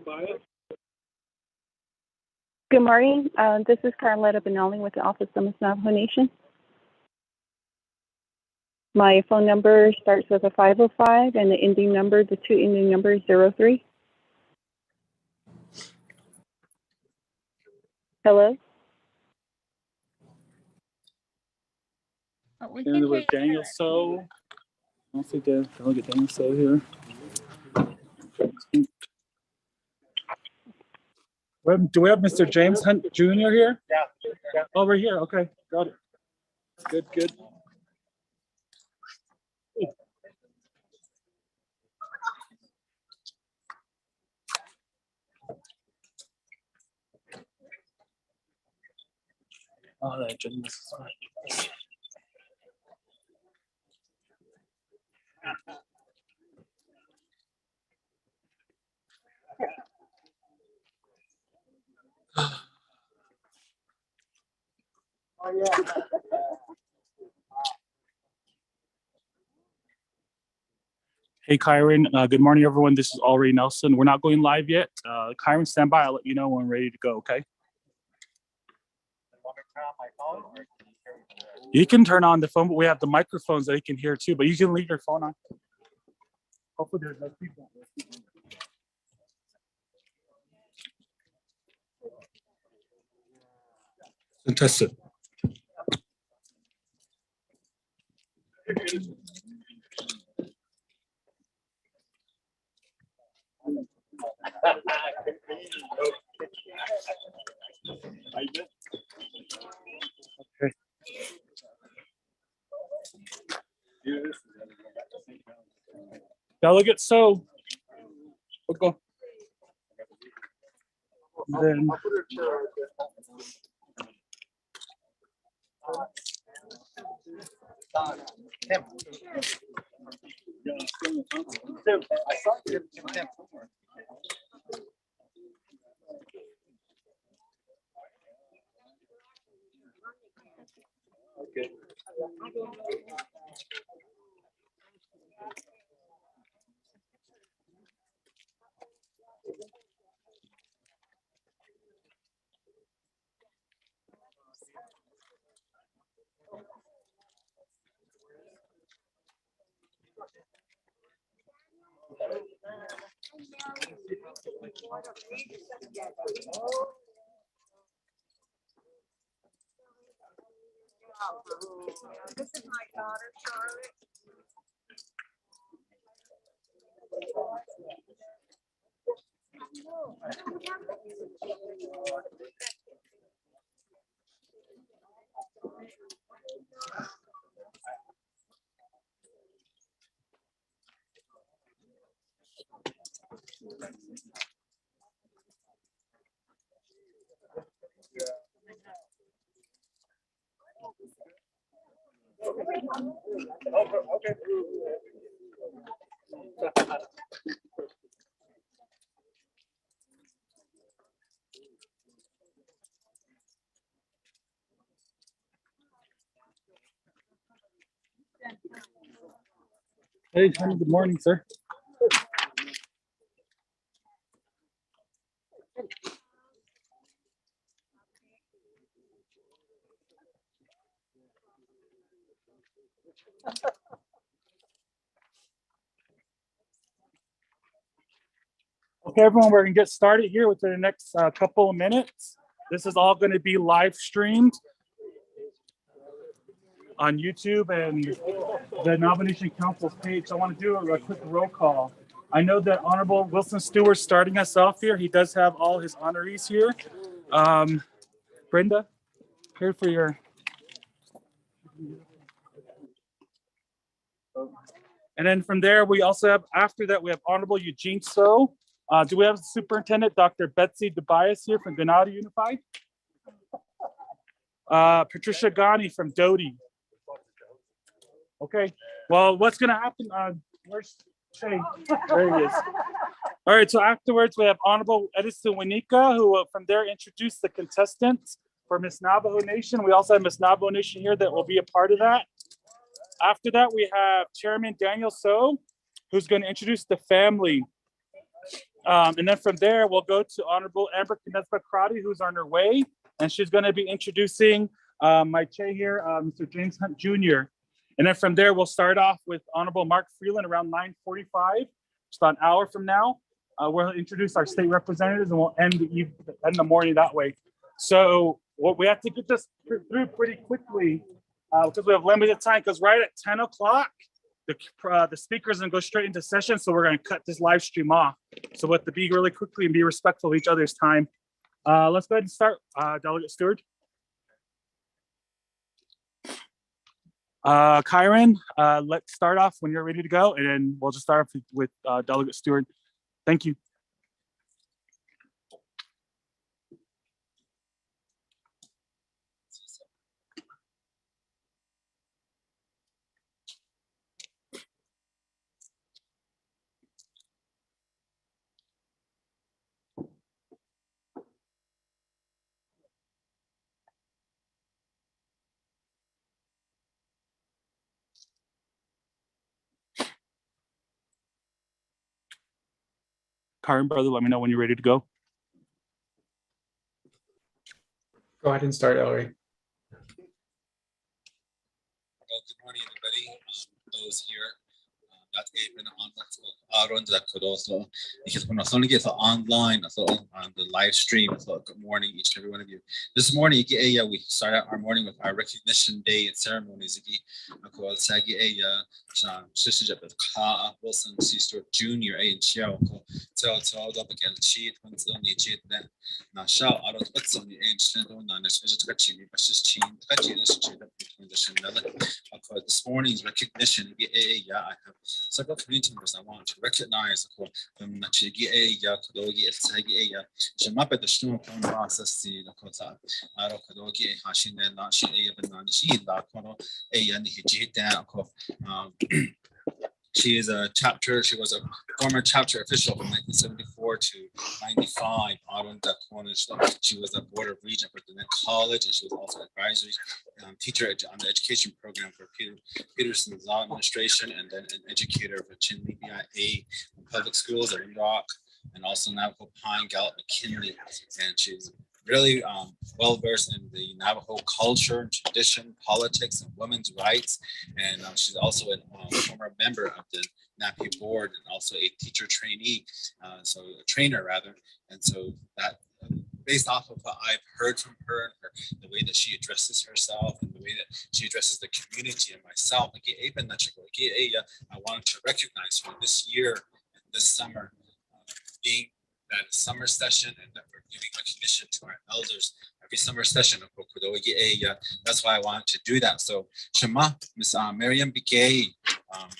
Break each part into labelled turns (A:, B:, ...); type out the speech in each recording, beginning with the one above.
A: Good morning. This is Carletta Benelli with the Office of Miss Navajo Nation. My phone number starts with a 505 and the ending number, the two ending numbers 03. Hello?
B: And with Daniel So. I don't think I'll get Daniel So here. Do we have Mr. James Hunt Jr. here? Yeah. Oh, we're here. Okay, got it. Good, good. Oh, that goodness. Oh, yeah. Hey, Kyron. Good morning, everyone. This is Honoree Nelson. We're not going live yet. Kyron, stand by. I'll let you know when we're ready to go, okay? You can turn on the phone, but we have the microphones that you can hear too, but you can leave your phone on. Hopefully there's no people. Contestant. Okay. Delegate So. We'll go. Then. Tim. I saw Tim. Okay.
C: This is my daughter, Charlotte.
B: Okay. Hey, honey, good morning, sir. Okay, everyone, we're gonna get started here within the next couple of minutes. This is all going to be live streamed on YouTube and the Nomination Council's page. I want to do a quick roll call. I know that Honorable Wilson Stewart's starting us off here. He does have all his honorees here. Brenda, here for your. And then from there, we also have, after that, we have Honorable Eugene So. Do we have Superintendent Dr. Betsy DeBias here from Granada Unified? Patricia Ghani from Doty. Okay, well, what's going to happen? Where's Shay? There he is. All right, so afterwards, we have Honorable Edison Winika, who will from there introduce the contestants for Miss Navajo Nation. We also have Miss Navajo Nation here that will be a part of that. After that, we have Chairman Daniel So, who's going to introduce the family And then from there, we'll go to Honorable Amber Kinesba-Crotty, who's on her way, and she's going to be introducing my chair here, Mr. James Hunt Jr. And then from there, we'll start off with Honorable Mark Freeland around 9:45, just about an hour from now. We'll introduce our state representatives, and we'll end the morning that way. So we have to get this through pretty quickly because we have limited time. Because right at 10 o'clock, the speakers are going to go straight into session. So we're going to cut this live stream off. So we have to be really quickly and be respectful of each other's time. Let's go ahead and start, Delegate Stewart. Kyron, let's start off when you're ready to go, and then we'll just start off with Delegate Stewart. Thank you. Kyron, brother, let me know when you're ready to go.
D: Go ahead and start, Ellery.
E: Well, good morning, everybody. Those here that have been on that could also because when I was only get online, so on the live stream. So good morning, each and every one of you. This morning, we start out our morning with our recognition day and ceremonies. Wilson C. Stewart Jr. and Chiao. So the begin cheat when it's only cheat then. Now shout out of what's on the ancient on this is a chin, but just chin, this morning's recognition. I have several community members I want to recognize she is a chapter. She was a former chapter official from 1974 to 95. She was a board of regent for the next college, and she was also an advisory teacher on the education program for Peterson's law administration, and then an educator for Chinle BIA public schools at Rock, and also Navajo Pine, Gallup, McKinley. And she's really well versed in the Navajo culture, tradition, politics, and women's rights. And she's also a former member of the NAPI board and also a teacher trainee, so a trainer rather. And so that, based off of what I've heard from her and the way that she addresses herself and the way that she addresses the community and myself, I wanted to recognize her this year and this summer, being that summer session, and that we're giving recognition to our elders every summer session. That's why I wanted to do that. So Shema, Miss Miriam Begay, on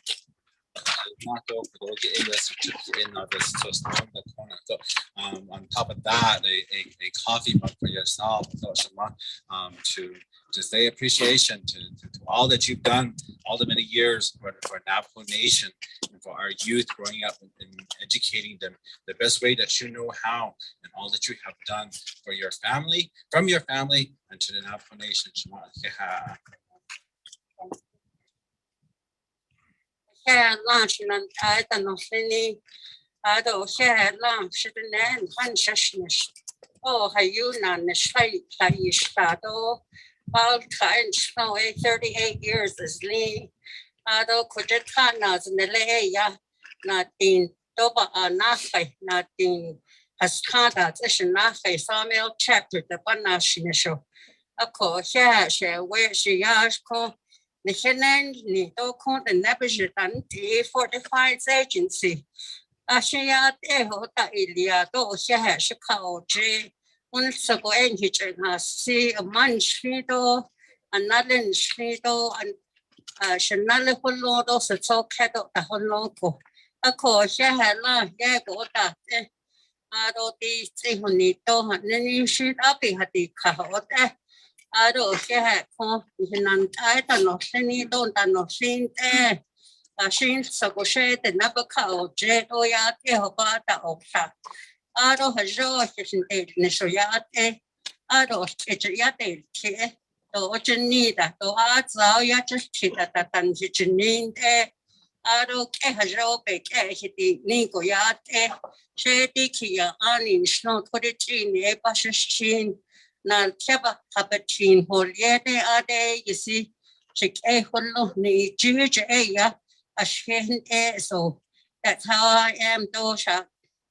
E: top of that, a coffee mug for yourself, to say appreciation to all that you've done, all the many years for Navajo Nation and for our youth growing up and educating them the best way that you know how, and all that you have done for your family, from your family, and to the Navajo Nation.
C: Lunch and I don't know any. I don't share lunch the name consciousness. Oh, how you not the state that you start all time snow 38 years is lean. I don't could it can as in the lay nothing doba nothing nothing has kind of this nothing Samuel chapter the banana show. A call share where she asked. The Shannon Nito called the Nebuchadnezzar 45 agency. Ashia Tehota Ilia, those has a cow J. Once ago, and he has see a man Shrido, another Shrido, and Shanale Holo, so cattle the Holoko. A course, she had la, go that. I don't think Honito, and then you should up at the cow. I don't care for I don't know, any don't know, seen there. Seen so go shade the never cow, jet or yard, about the opera. I don't have joy in the initial yard. I don't get a yard. So what you need that, so I saw you just cheat at that and you need there. Aro ke hajo pe ke hiti ni ko ya te she di ki ya ani sno kore chin e pa shin na teba kapachin hol ye de ade yisi shik e hollo ni juj e ya ashen e so that's how I am dosha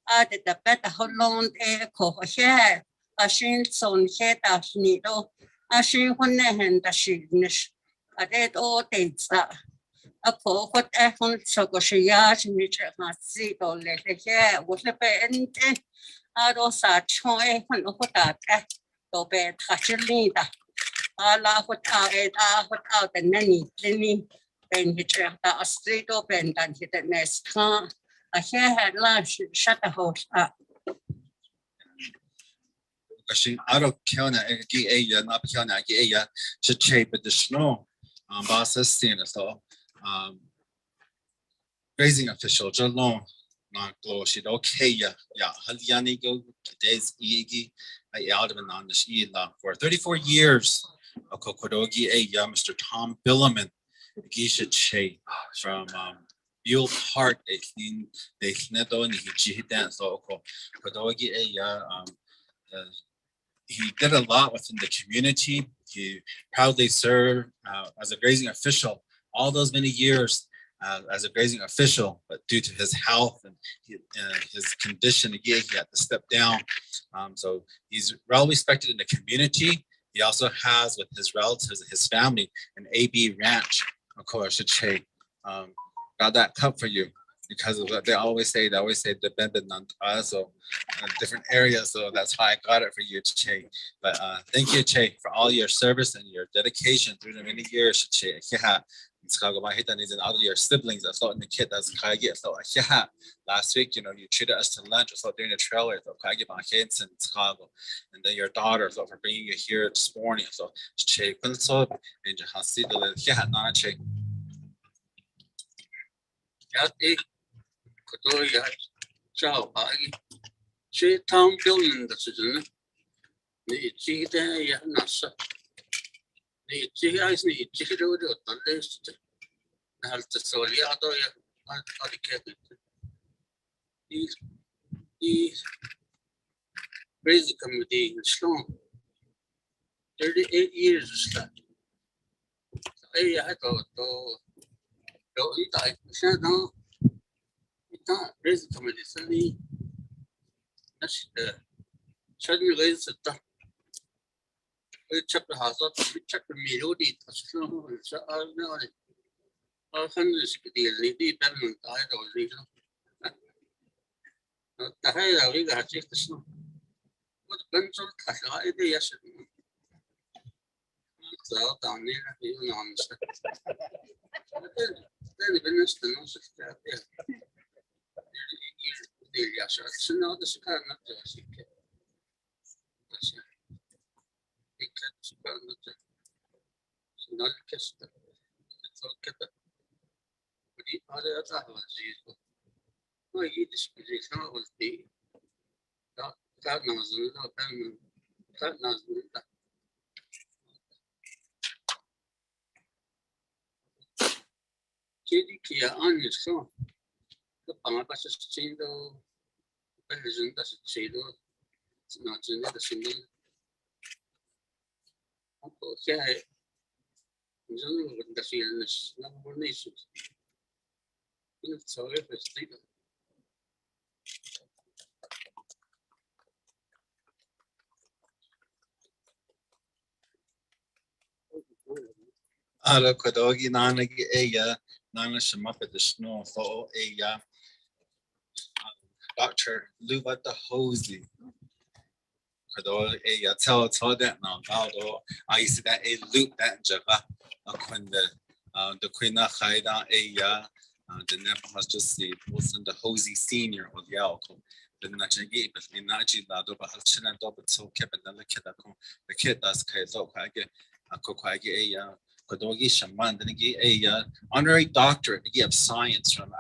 C: ade the better holon e ko she ashin son she ta ni do ashin honne hen ta shi nish ade do te sa a ko hot e hon so ko shi ya shi ni che ma si do le le ye wo le pe ente a do sa chon e hon ho ta ka do be ta chi li da a la hot a the nani ni ben hi che ta a si do ben dan hi the nes ka a he had lunch shut the house up
E: Kasi araw kaya na egi eya na kaya na egi eya sa shape of the snow basa stina so raising official jalon na glo shi okay ya halyani go days egi ay alderman on this ila for 34 years kokodogi eya Mr. Tom Billaman gisha che from Buell Park they nedo ni jihidan so kodogi eya he did a lot within the community. He proudly served as a grazing official all those many years as a grazing official, but due to his health and his condition, he had to step down. So he's well respected in the community. He also has with his relatives and his family an AB ranch. Of course, got that cup for you. Because of what they always say the so different areas. So that's why I got it for you, Che. But thank you, Che, for all your service and your dedication through the many years, Che. And all your siblings. I thought in the kid that's so last week, you treated us to lunch. I thought during the trailer, so in Chicago, and then your daughter, so for bringing you here this morning. So Che, Che.
C: Kotoya Chao Bagi She Town Building the citizen Ni Chita Ya Nasa Ni Chias Ni Chido the list has the Soliado Adicate these crazy committee is strong 38 years of I had to go inside no raise the committee suddenly that's the suddenly raise the we check the house up we check the melody so I can the lady balance I don't know the higher we got check the snow what pencil I yes so down there you know then the business the no there it's not the kind of not just it's okay but the other no you this was the that knows that knows Kia on is so the Pamapas is Chindo, Belgian does it Chido, it's not in the single. Uncle, yeah, the field is number nations. So if it's Chido.
E: Ala Kodogi Nanagi Eya, Nana Shamapa the snow, so Eya. Dr. Luba the Hosey. Tell that now. I see that a loop that Java, the Queen of Haida, the Napa has just the Wilson the Hosey Senior or the Alco. The Nachagi, but in Naji Lado, but Hachina double so kept the kid does Kaizo Kage, a Kokage, Kodogi Shaman, then a honorary doctorate of science from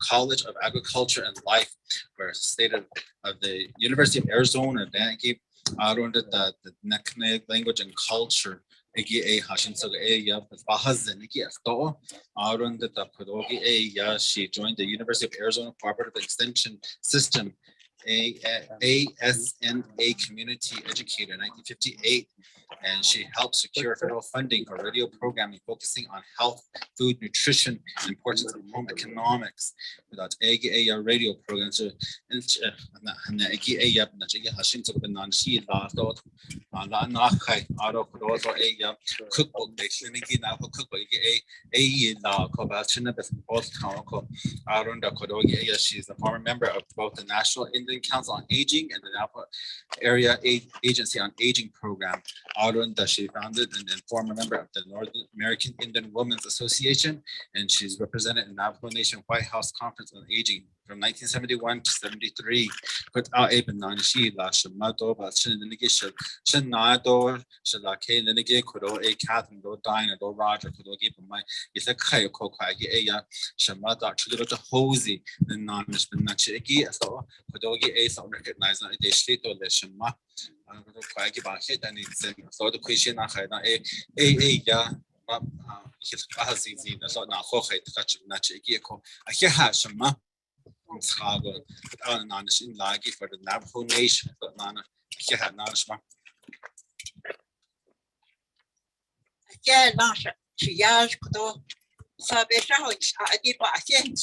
E: College of Agriculture and Life, where state of the University of Arizona, then gave out under the Nakne language and culture Igi a Hashin Soga ya Bahazan Igi Asto, Arun the Kodogi ya she joined the University of Arizona Cooperative Extension System, ASNA Community Educator in 1958, and she helped secure federal funding for radio programming focusing on health, food, nutrition, and importance of home economics. Without a radio programs, cookbook, she's a former member of both the National Indian Council on Aging and the Navajo Area Agency on Aging Program. She founded and former member of the North American Indian Women's Association, and she's represented in Navajo Nation White House Conference on Aging from 1971 to 73. Put out a bananashi la shamato, but shinado, shalake, and then again, Kodo, a Catherine, do Dine, do Roger, Kodo give my is a kayako, a shamata, to hosey, the non Nachiki, so Kodogi a some recognized on a state or the shama. Quite about it, and it's so the question I had ya. His quasi the sort now hohe touch Nachiko. I hear Hashama. Chicago, on in Lagi for the Navajo Nation, but Nana, he had Nashma.
C: Yeah, Nasha, she yas Kodo, Sabesha, I did what I can't.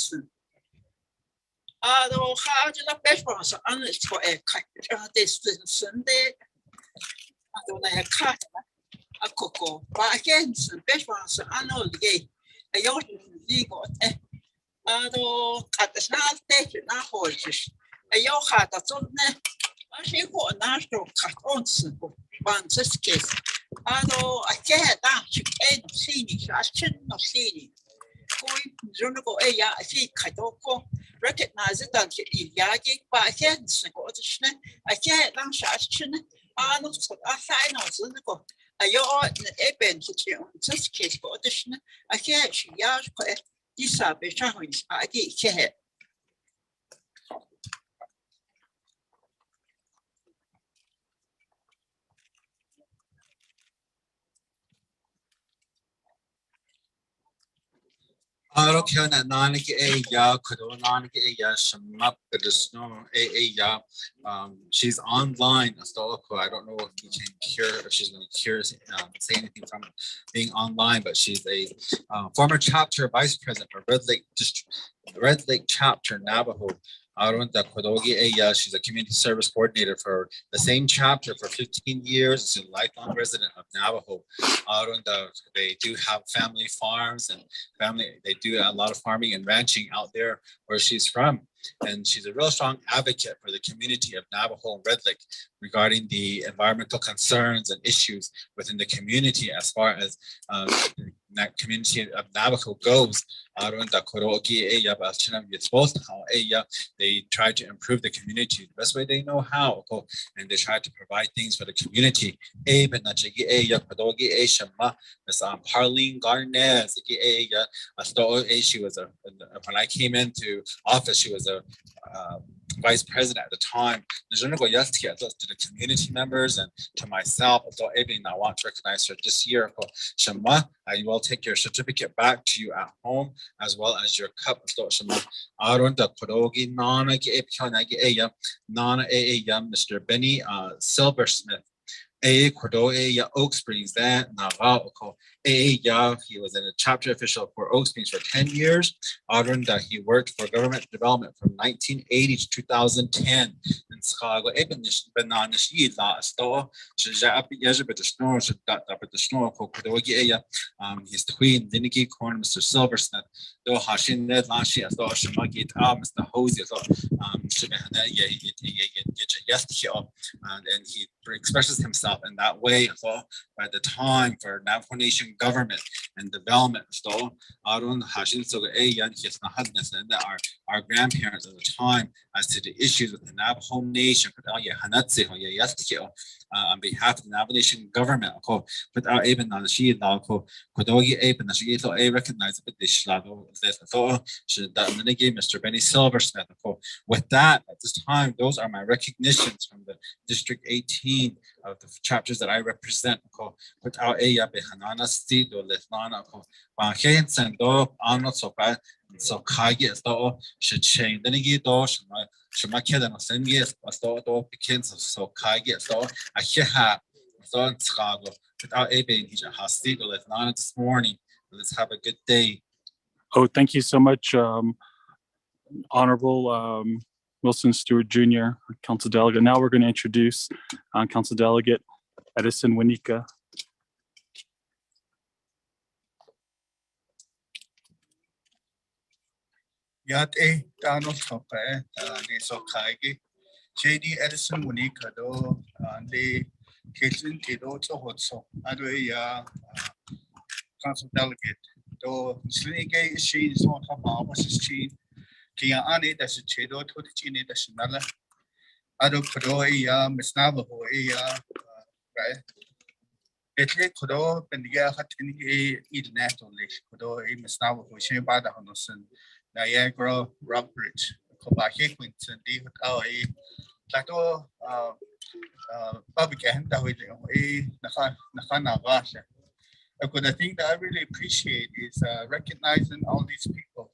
C: Although how did the best ones honest for a cut this Sunday? I don't have cut a cocoa, but I can't best ones I know the gate. I ought to legal. At the snap station, now horses. A yo had a son. I see what a national cut on simple. One this case. Although I can't she can't see it. I shouldn't have seen it. Going to go I see Katoko. Recognize it that Yagi, but I can't go to Schne. I can't launch a chin. I know what I find out. I yo the eben to this case for addition. I can't she yard. Isa Beshahins, I did care.
E: I don't care that Nanaki a ya could Nanaki a ya shamap the snow a ya. She's online, Astoloko. I don't know if you can hear if she's going to hear say anything from being online, but she's a former chapter vice president for Red Lake chapter Navajo. She's a community service coordinator for the same chapter for 15 years. She's a lifelong resident of Navajo. They do have family farms and they do a lot of farming and ranching out there where she's from. And she's a real strong advocate for the community of Navajo and Red Lake regarding the environmental concerns and issues within the community as far as that community of Navajo goes. They try to improve the community the best way they know how, and they try to provide things for the community. Parlene Garnez, she was when I came into office, she was a vice president at the time. To the community members and to myself, I want to recognize her this year. I will take your certificate back to you at home as well as your cup. Mr. Benny Silversmith. Oak Springs, that Navajo. He was a chapter official for Oak Springs for 10 years. He worked for government development from 1980 to 2010 in Chicago. He's Queen Diniki Corn, Mr. Silversmith. Mr. Hosey, and he expresses himself in that way by the time for Navajo Nation government and development. Our grandparents at the time as to the issues with the Navajo Nation on behalf of the Navajo Nation government. Mr. Benny Silversmith. With that, at this time, those are my recognitions from the District 18 of the chapters that I represent. Without a behanana sti do letnana ba hen sendo ano sopa so kage sto should change then you do shama keda no sengi sto do begins so kage sto a ha so tsgago without a being his hasti do letnana this morning. Let's have a good day.
B: Oh, thank you so much, Honorable Wilson Stewart Jr., Council Delegate. Now we're going to introduce Council Delegate Edison Winika.
F: Yat Dano Sope, the Sokagi, JD Edison Winika, do the Kitchen Tido Tohotso, Adwaya Council Delegate, do Slinigay Sheen is not about was his chin, Kia Ani, that's a Chedo to the Chini, that's another. Ado Kodoya, Miss Navajo, right? It Kodo, and the year had any internationally, Kodo, Miss Navajo, she bad Honoson, Niagara, Rockbridge, Kobaki, Quinton, David Aoi, Plato, public and Nakana Vasha. The thing that I really appreciate is recognizing all these people.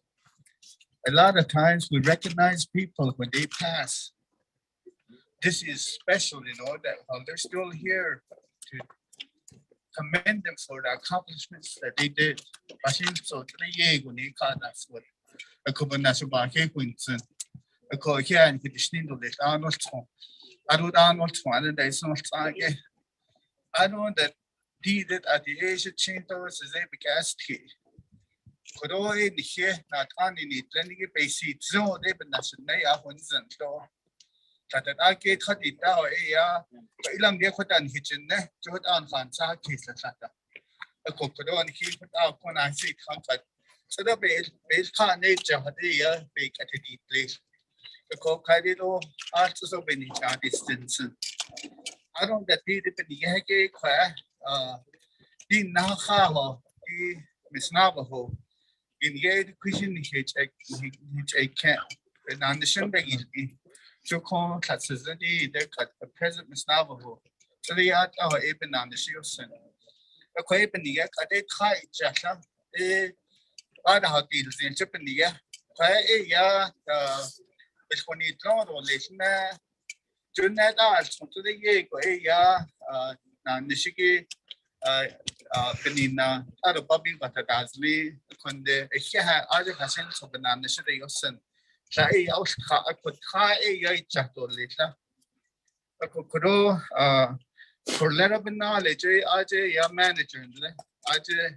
F: A lot of times we recognize people when they pass. This is special, that while they're still here to commend them for the accomplishments that they did. So today, when they caught us with a Kubanasubaki Quinton, a Koya and Kidishnindo, Arnold, I don't Arnold, and there's no target. I know that did it at the age of change as they began to. Kodoe, the here, not only need plenty of basic, so they've been national ones and so. That I get cut it down, ilang dia kotan hitchin, Jod on Fansa case la chata. A cocodo and he put out when I see comfort. So the base can't nature had a bake at a place. The cockadido arts of any distance. I don't get the Yagi Qua, the Nahaho, the Miss Navajo, in Yay Christian H.A. camp, and on the Shumbag. So called classes that they cut the present Miss Navajo. So they are our even on the shield center. A quape in the yak, a day kai jasha, other hot deals in chip in the yak. Quay ya, which one you draw or listen. June that arts to the yak, Nishiki, Penina, other Bobby, but a Dasley, Conde, a here, other Hassens of banana city of Sun. I could try a chatto later. A cocodo for letter of knowledge, RJ, ya manager, RJ,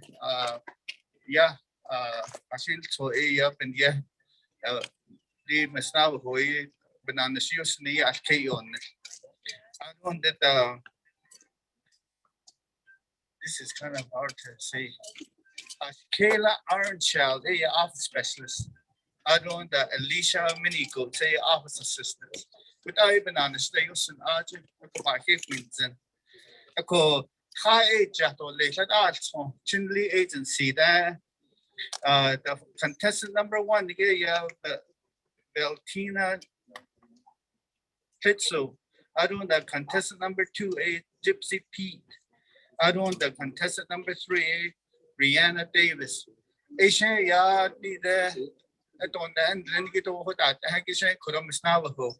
F: I feel so up and yeah, the Masnavo, banana shoes, knee at K on it. I don't that this is kind of hard to say. Kayla Ironchild, a office specialist. I don't that Alicia Minico, say office assistant. Without even understanding, RJ, I can't win. I call high jet or later arts on Chinley agency there. The contestant number 1, the Beltina Pitso. I don't the contestant number 2, a Gypsy Pete. I don't the contestant number 3, a Brianna Davis. Asian yard be there. I don't then get over that. I guess I could almost Navajo.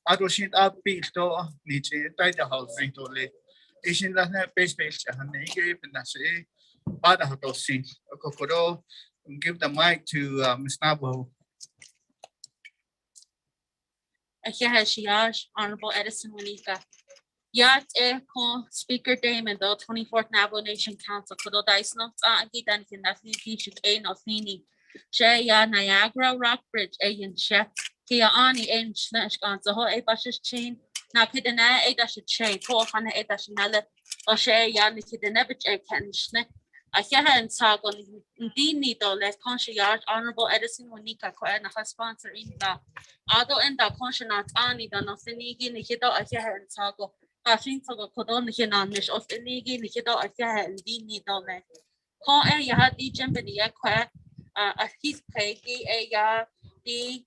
F: I don't see that beat to Nietzsche, the house to late. Asian that base and they gave and that's a bad house scene. A cocodo give the mic to Miss Navajo.
G: Honorable Edison Winika. Yat Speaker Damon, the 24th Navajo Nation Council, Kodo Dice Notes, Gidan Kinafini, Shik of Fini, Shaya Niagara Rockbridge, Ayan Chef, Kia Ani, Ain Snash Gonzo, a Bush's chain, Nakidana, a dash chain, 400 a dash nella, or Shay Yan Kidinevich, a can snip. I hear and talk on Dini, though, let Conscious Honorable Edison Winika, Koena sponsor in the Ado and the Conscious Ani, the Nosinigi, Nikido, I hear and talk. Passing to the Kodon Hinan, of the Nigi, Nikido, I hear and Dini, don't let. Call a yard, the Jambania, a his peggy, a yard, the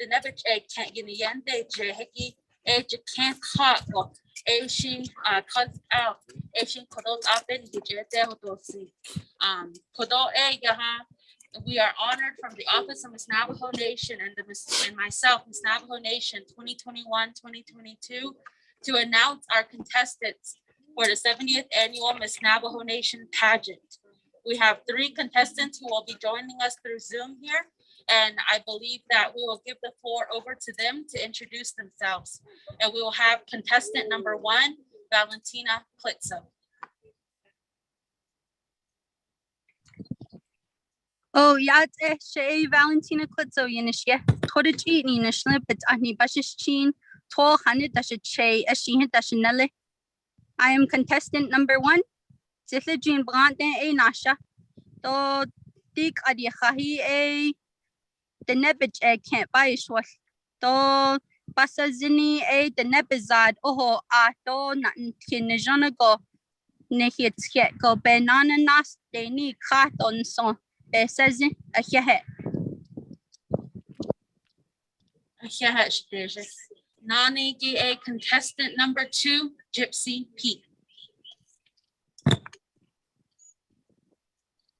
G: Nevich egg can't get the Yande, Jeheki, age can't hot or Asian cut out Asian Kodo Aben Hodosi. Kodo we are honored from the Office of Miss Navajo Nation and myself, Miss Navajo Nation 2021-2022, to announce our contestants for the 70th annual Miss Navajo Nation pageant. We have 3 contestants who will be joining us through Zoom here, and I believe that we will give the floor over to them to introduce themselves. And we will have contestant number 1, Valentina Klitso.
H: Oh, yeah, it's Valentina Klitso, Yanishia. Cottage eating Nishla, but Ani Bashish Chin, Tall Hanit Dashe, a she hit Dashanelle. I am contestant number 1, Zithajin Brante a Nasha. To Dick Adiahi a the Nebich egg can't buy a swash. To Basazini a the Nebizad, oh, to nothing Kinajana go. Nihits get go banana nas, they need cat on son. Says a head.
G: Nani GA contestant number 2, Gypsy Pete.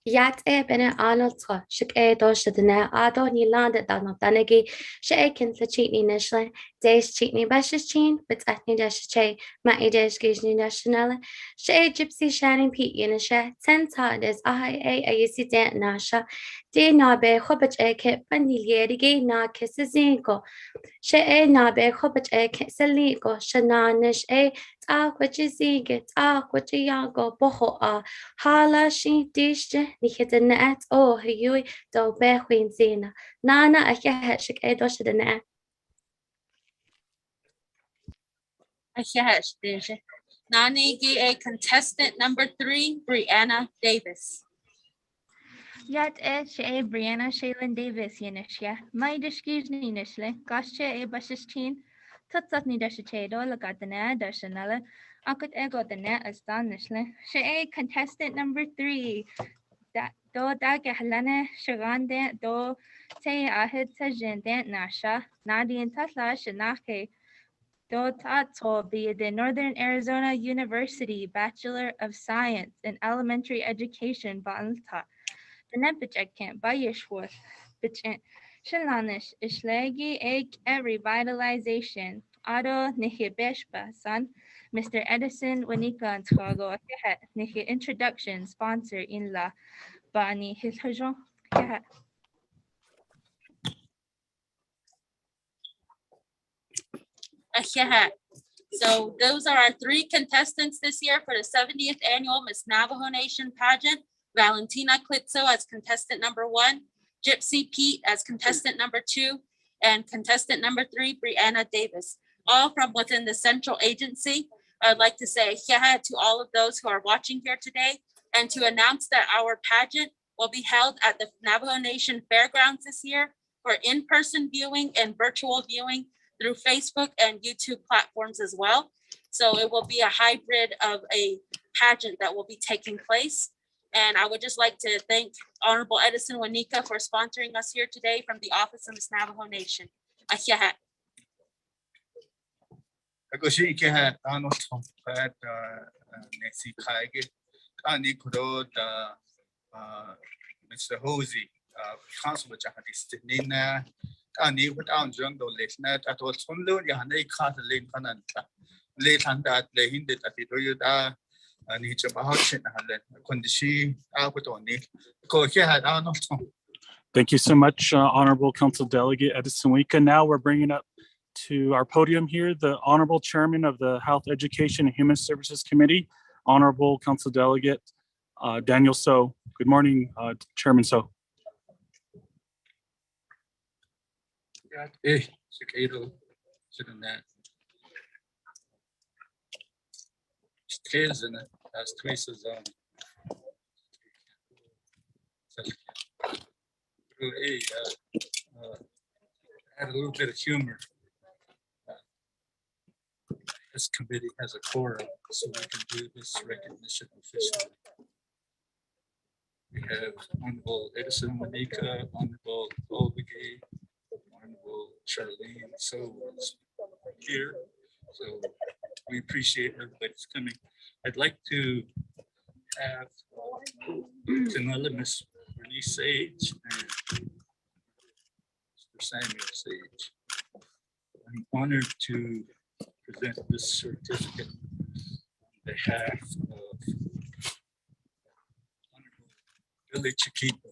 I: Yat bene Arnold shik dosh the ne ado ni landed down of Danegi, shaken the cheatney nishla, days cheatney bashes chin, but at ni dash che, my dash gizny national, shay gypsy shining Pete unisha, 10 times I see dent nasha, dear nabe hobach a kip, panilierigi na kisses ingo. She nabe hobach a kisaligo, shananish a which is get which yago boho hala she dish ni hit the net oh you do be queen zina nana a shik a dosh the net
G: Nani GA contestant number 3, Brianna Davis.
J: Yat she Brianna Shaylin Davis Yanishia. My dishkis nishle, gosh a bashistin, tutsat ni dashachedo, lagatana, dashanella. I could ego the net as Danishle. She contestant number 3. Do dagahlana shagande do say ahid sajendant nasha, Nadian Tatla Shanake. Do Tato be the Northern Arizona University Bachelor of Science in Elementary Education Balta. The Nepijek can't buy Yishworth, Bichin. Shalanish Ishlegi egg a revitalization. Ado Nihibeshba son. Mr. Edison Wanika and Trago Nihi introduction sponsor in La Bani Hilhajon.
G: So those are our 3 contestants this year for the 70th annual Miss Navajo Nation pageant. Valentina Klitso as contestant number 1, Gypsy Pete as contestant number 2, and contestant number 3, Brianna Davis, all from within the central agency. I'd like to say to all of those who are watching here today and to announce that our pageant will be held at the Navajo Nation Fairgrounds this year for in-person viewing and virtual viewing through Facebook and YouTube platforms as well. So it will be a hybrid of a pageant that will be taking place. And I would just like to thank Honorable Edison Wanika for sponsoring us here today from the Office of Miss Navajo Nation. Ahyahat.
F: Agoshi ke Arnold Pat Nancy Kaige, Ani Kudo Mr. Hosey, Councilor Jahadis Nina, Ani without Jungle Listener at all Sunlo, Yahane Carter Lane Pananta, late and that they hinted at the Toyota. And each of our condition out on it. Go ahead, Arnold.
B: Thank you so much, Honorable Council Delegate Edison Wika. Now we're bringing up to our podium here the Honorable Chairman of the Health, Education, and Human Services Committee, Honorable Council Delegate Daniel So. Good morning, Chairman So.
F: Kids and as traces on really add a little bit of humor. This committee has a quorum, so we can do this recognition officially. We have Honorable Edison Wanika, Honorable Olvigay, Honorable Charlene So is here. So we appreciate everybody's coming. I'd like to have Tanella, Miss Renee Sage, and Mr. Samuel Sage. I'm honored to present this certificate on behalf of Honorable Billy Chiquito.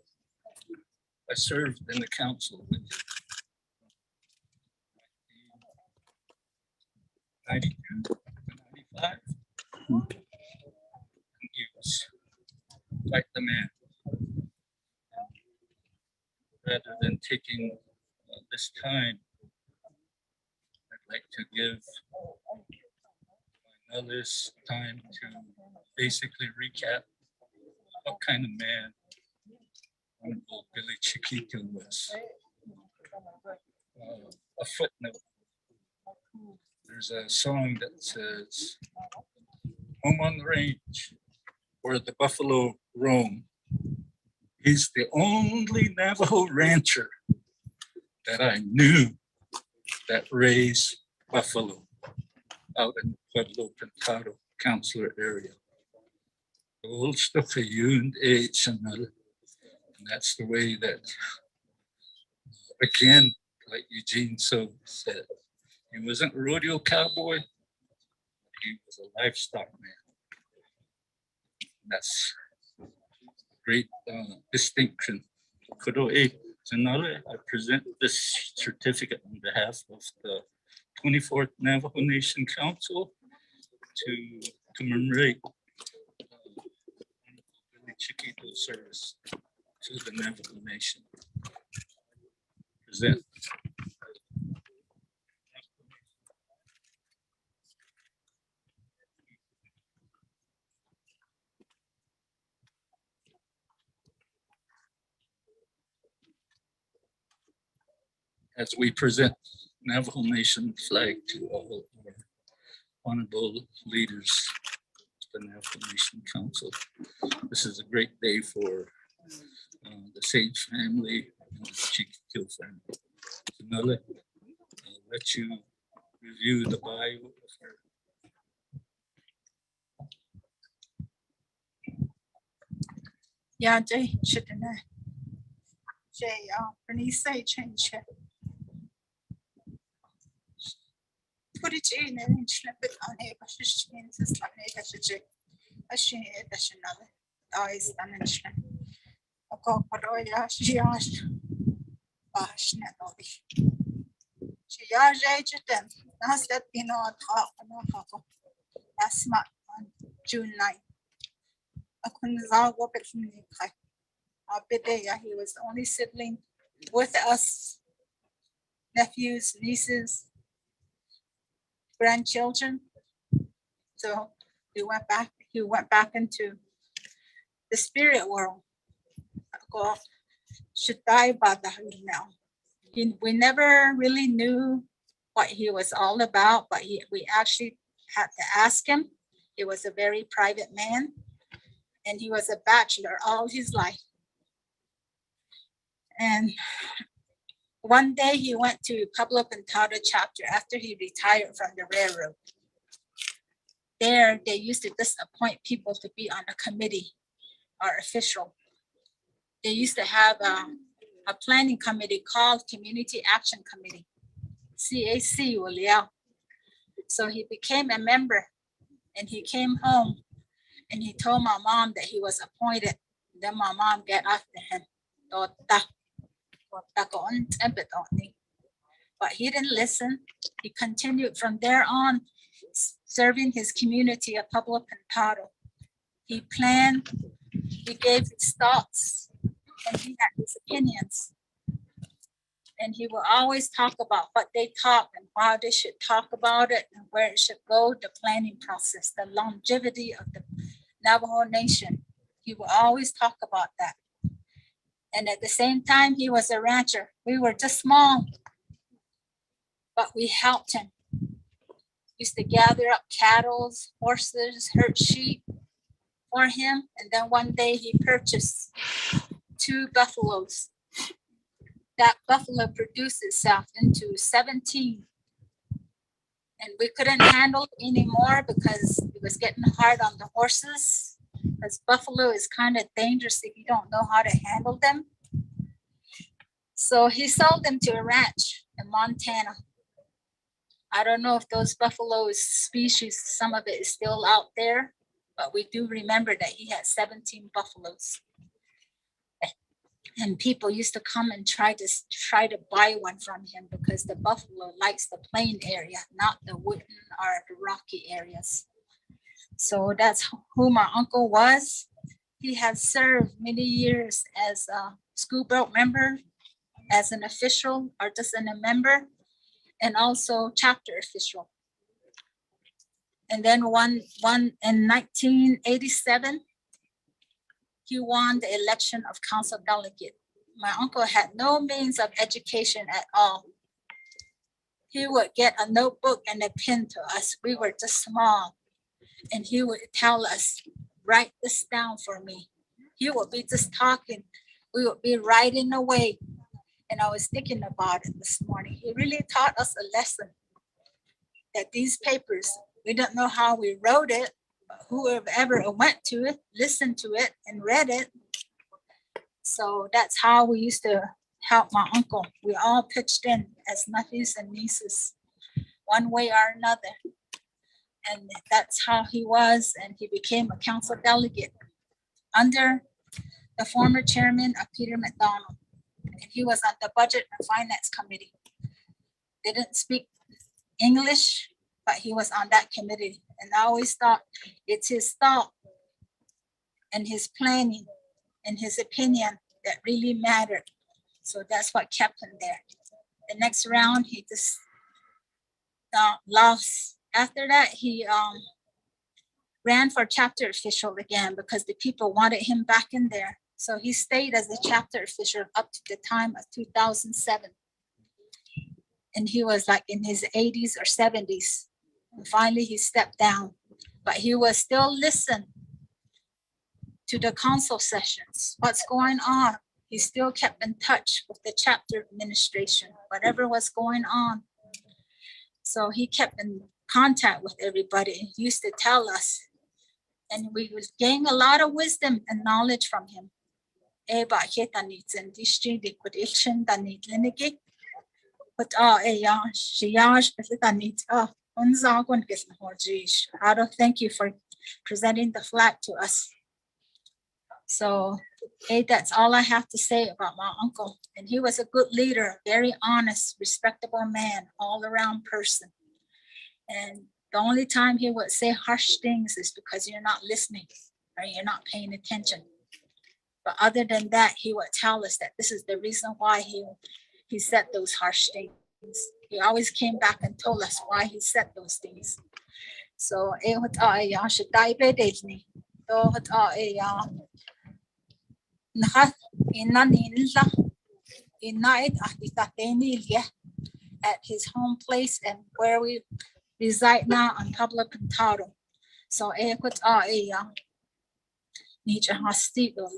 F: I served in the council with 92, 95. He was quite the man. Rather than taking this time, I'd like to give Nellis time to basically recap what kind of man Honorable Billy Chiquito was. A footnote. There's a song that says, "Home on the range where the buffalo roam. He's the only Navajo rancher that I knew that raised buffalo out in Pueblo Pintado Councilor area. Old stuff and that's the way that, again, like Eugene so said, he wasn't a rodeo cowboy, he was a livestock man. That's great distinction. Kudoe Zanale, I present this certificate on behalf of the 24th Navajo Nation Council to commemorate Billy Chiquito's service to the Navajo Nation. Present. As we present Navajo Nation flag to all our honorable leaders of the Navajo Nation Council. This is a great day for the Sage family and the Chiquito family. Janelle, I'll let you review the bio of her.
K: Yeah, Jay, shouldn't I? Jay, Renee Sage, put it in and slip it on a bush, is like a she is another. Eyes and a cockroya, she asked. Bash, Natalie. She aged them. That's that been on top and that's my June 9th. I couldn't go back from the he was the only sibling with us, nephews, nieces, grandchildren. So he went back into the spirit world. Should die about that now. We never really knew what he was all about, but we actually had to ask him. He was a very private man, and he was a bachelor all his life. And one day he went to Pueblo Pintado chapter after he retired from the railroad. There, they used to just appoint people to be on a committee or official. They used to have a planning committee called Community Action Committee, CAC. So he became a member, and he came home and he told my mom that he was appointed. Then my mom got after him. But he didn't listen. He continued from there on serving his community of Pueblo Pintado. He planned, he gave his thoughts, and he had his opinions. And he will always talk about what they talk and why they should talk about it and where it should go, the planning process, the longevity of the Navajo Nation. He will always talk about that. And at the same time, he was a rancher. We were just small, but we helped him. Used to gather up cattle, horses, herd sheep for him. And then one day he purchased 2 buffaloes. That buffalo produced itself into 17. And we couldn't handle it anymore because it was getting hard on the horses. Because buffalo is kind of dangerous if you don't know how to handle them. So he sold them to a ranch in Montana. I don't know if those buffalo species, some of it is still out there, but we do remember that he had 17 buffaloes. And people used to come and try to buy one from him because the buffalo likes the plain area, not the wooden or the rocky areas. So that's who my uncle was. He has served many years as a school board member, as an official or just a member, and also chapter official. And then one in 1987, he won the election of council delegate. My uncle had no means of education at all. He would get a notebook and a pen to us. We were just small. And he would tell us, write this down for me. He would be just talking. We would be writing away. And I was thinking about it this morning. He really taught us a lesson that these papers, we don't know how we wrote it, but whoever went to it, listened to it and read it. So that's how we used to help my uncle. We all pitched in as nephews and nieces, one way or another. And that's how he was, and he became a council delegate under the former chairman of Peter McDonald. And he was on the Budget and Finance Committee. Didn't speak English, but he was on that committee. And I always thought it's his thought and his planning and his opinion that really mattered. So that's what kept him there. The next round, he just lost. After that, he ran for chapter official again because the people wanted him back in there. So he stayed as a chapter official up to the time of 2007. And he was like in his 80s or 70s. And finally, he stepped down. But he was still listening to the council sessions. What's going on? He still kept in touch with the chapter administration, whatever was going on. So he kept in contact with everybody. He used to tell us. And we was gaining a lot of wisdom and knowledge from him. Ado, thank you for presenting the flag to us. So that's all I have to say about my uncle. And he was a good leader, very honest, respectable man, all around person. And the only time he would say harsh things is because you're not listening or you're not paying attention. But other than that, he would tell us that this is the reason why he said those harsh things. He always came back and told us why he said those things. So at his home place and where we reside now on Pablo Pintado. So need a hospital.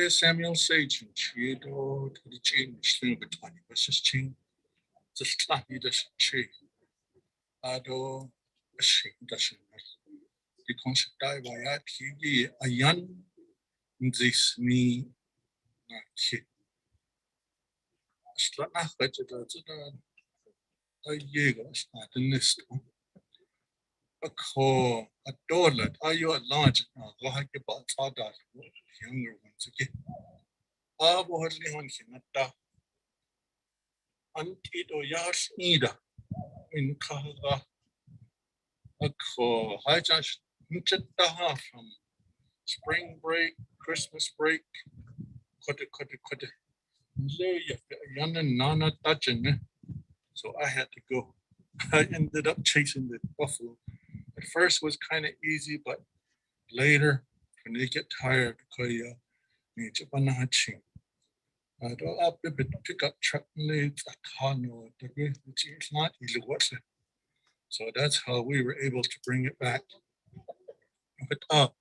F: Samuel Sage, Chiedo to the chain, sling between versus chain, just clappy the chain. Ado, a shake doesn't the concept I by TV, a young this me kid. Slana, but a yeager, not the nest. A call, a dollar, are you at large? Like about other younger ones again. Hardly on Hinata. Antito Yash Nida in Kaha. A call, I just Mchetaha from spring break, Christmas break. Could Yan and Nana touching. So I had to go. I ended up chasing the buffalo. At first was kind of easy, but later when they get tired, because need to banaching. I don't have to pick up truck leads at Hano. It's not easy what's it. So that's how we were able to bring it back. But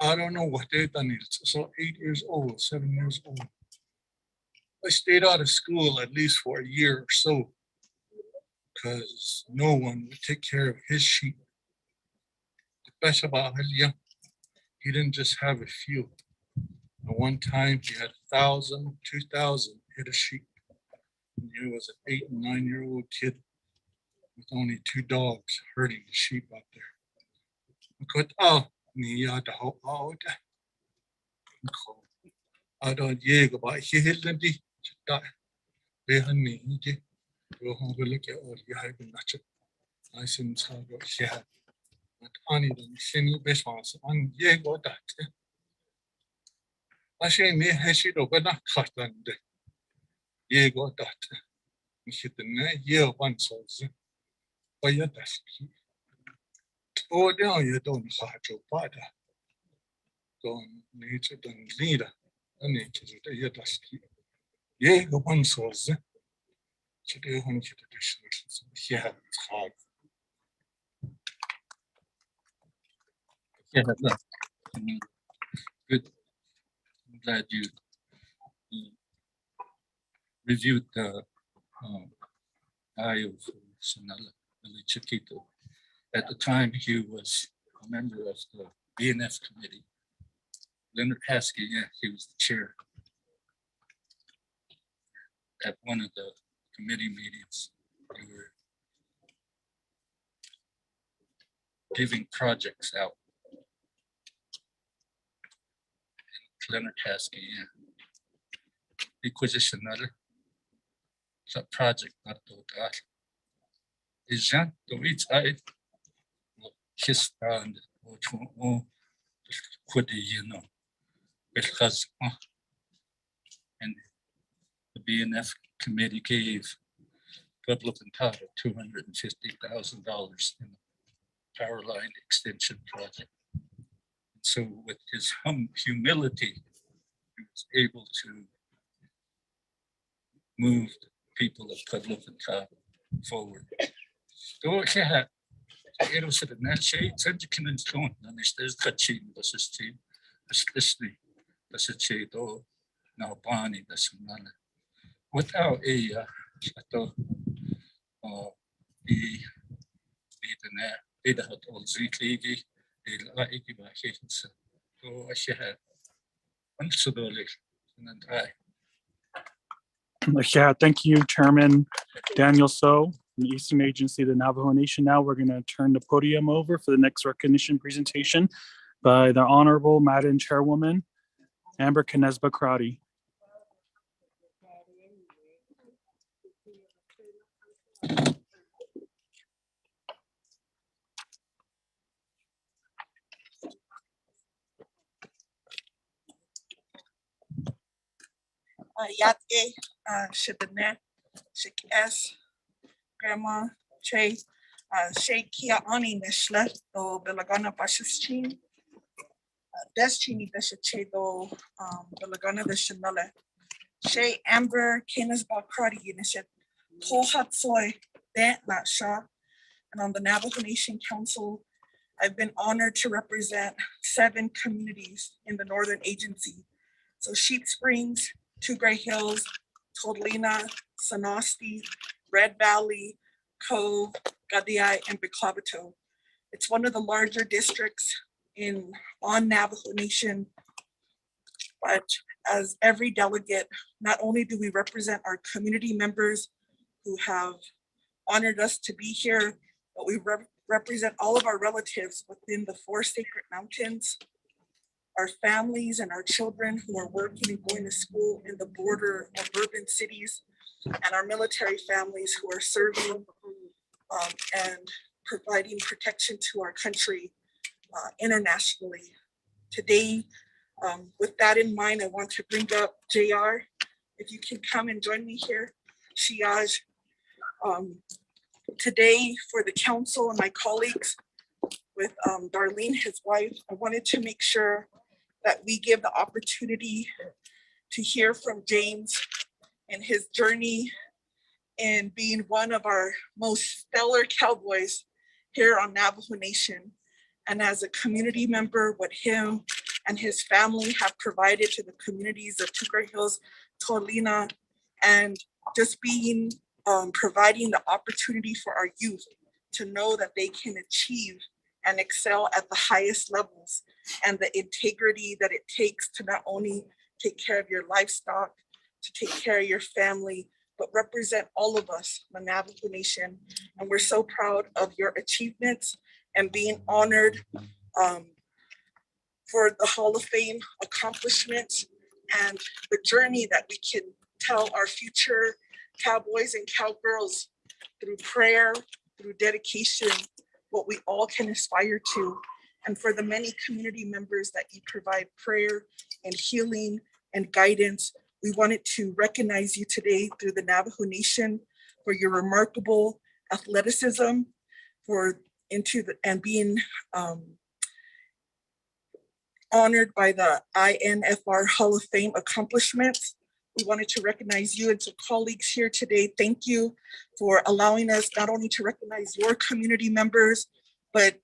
F: I don't know what they've done. So 8 years old, 7 years old. I stayed out of school at least for a year or so because no one would take care of his sheep. The best about him, he didn't just have a few. At one time, he had 1,000, 2,000 head of sheep. And he was an 8 and 9 year old kid with only 2 dogs herding the sheep out there. I don't yeg about Hilandi. They had me. Go home and look at all you have been natural. I seem to have got here. But Annie, the Shiny Besmans, and yeg or that. I say, me has it over that cut and yeg or that. We hit the year one souls. By your desk. Oh, down you don't have your father. Don't nature don't leader. The nature of the year desk. Yeg one souls. Today, when you the yeah, it's hard.
E: Yeah, that's good. I'm glad you reviewed the eye of Sonala Chiquito. At the time, he was a member of the BNF committee. Leonard Haskell, yeah, he was the chair. At one of the committee meetings, we were giving projects out. Leonard Haskell, yeah. Acquisitional sa project na to that. Is that the which I kissed and could you know because and the BNF committee gave Pueblo Pintado $250,000 in the power line extension project. So with his humility, he was able to move the people of Pueblo Pintado forward. So yeah, it was a natural change in tone. And there's touching the system, especially the situation now Bonnie the Sonala. Without a إذا هتقول زيت ليجي لا يجي بحكي so أشياء ونصدق
B: Yeah, thank you, Chairman Daniel So, from the Eastern Agency of the Navajo Nation. Now we're going to turn the podium over for the next recognition presentation by the Honorable Madam Chairwoman, Amber Knesba Crotty.
L: Yatke, Shibane, Shik S, Grandma, Che, Kia Ani Nishla, do Belagana Bashischin, Deschini Beshache, do Belagana the Shanale, Shay Amber, Canis Bakrati, Unishet, Tohat Soy, Dan Latsha, and on the Navajo Nation Council, I've been honored to represent 7 communities in the Northern Agency. So Sheep Springs, Two Gray Hills, Todlina, Sonosti, Red Valley, Cove, Gadiai, and Biclabato. It's one of the larger districts on Navajo Nation, but as every delegate, not only do we represent our community members who have honored us to be here, but we represent all of our relatives within the 4 sacred mountains, our families and our children who are working and going to school in the border of urban cities, and our military families who are serving and providing protection to our country internationally. Today, with that in mind, I want to bring up JR. If you can come and join me here, Shiaj. Today, for the council and my colleagues, with Darlene, his wife, I wanted to make sure that we give the opportunity to hear from James and his journey in being one of our most stellar cowboys here on Navajo Nation. And as a community member, what him and his family have provided to the communities of Tucray Hills, Tolina, and just being providing the opportunity for our youth to know that they can achieve and excel at the highest levels, and the integrity that it takes to not only take care of your livestock, to take care of your family, but represent all of us, the Navajo Nation. And we're so proud of your achievements and being honored for the Hall of Fame accomplishments and the journey that we can tell our future cowboys and cowgirls through prayer, through dedication, what we all can aspire to. And for the many community members that you provide prayer and healing and guidance, we wanted to recognize you today through the Navajo Nation for your remarkable athleticism, and being honored by the INFR Hall of Fame accomplishments. We wanted to recognize you, and to colleagues here today, thank you for allowing us not only to recognize your community members, but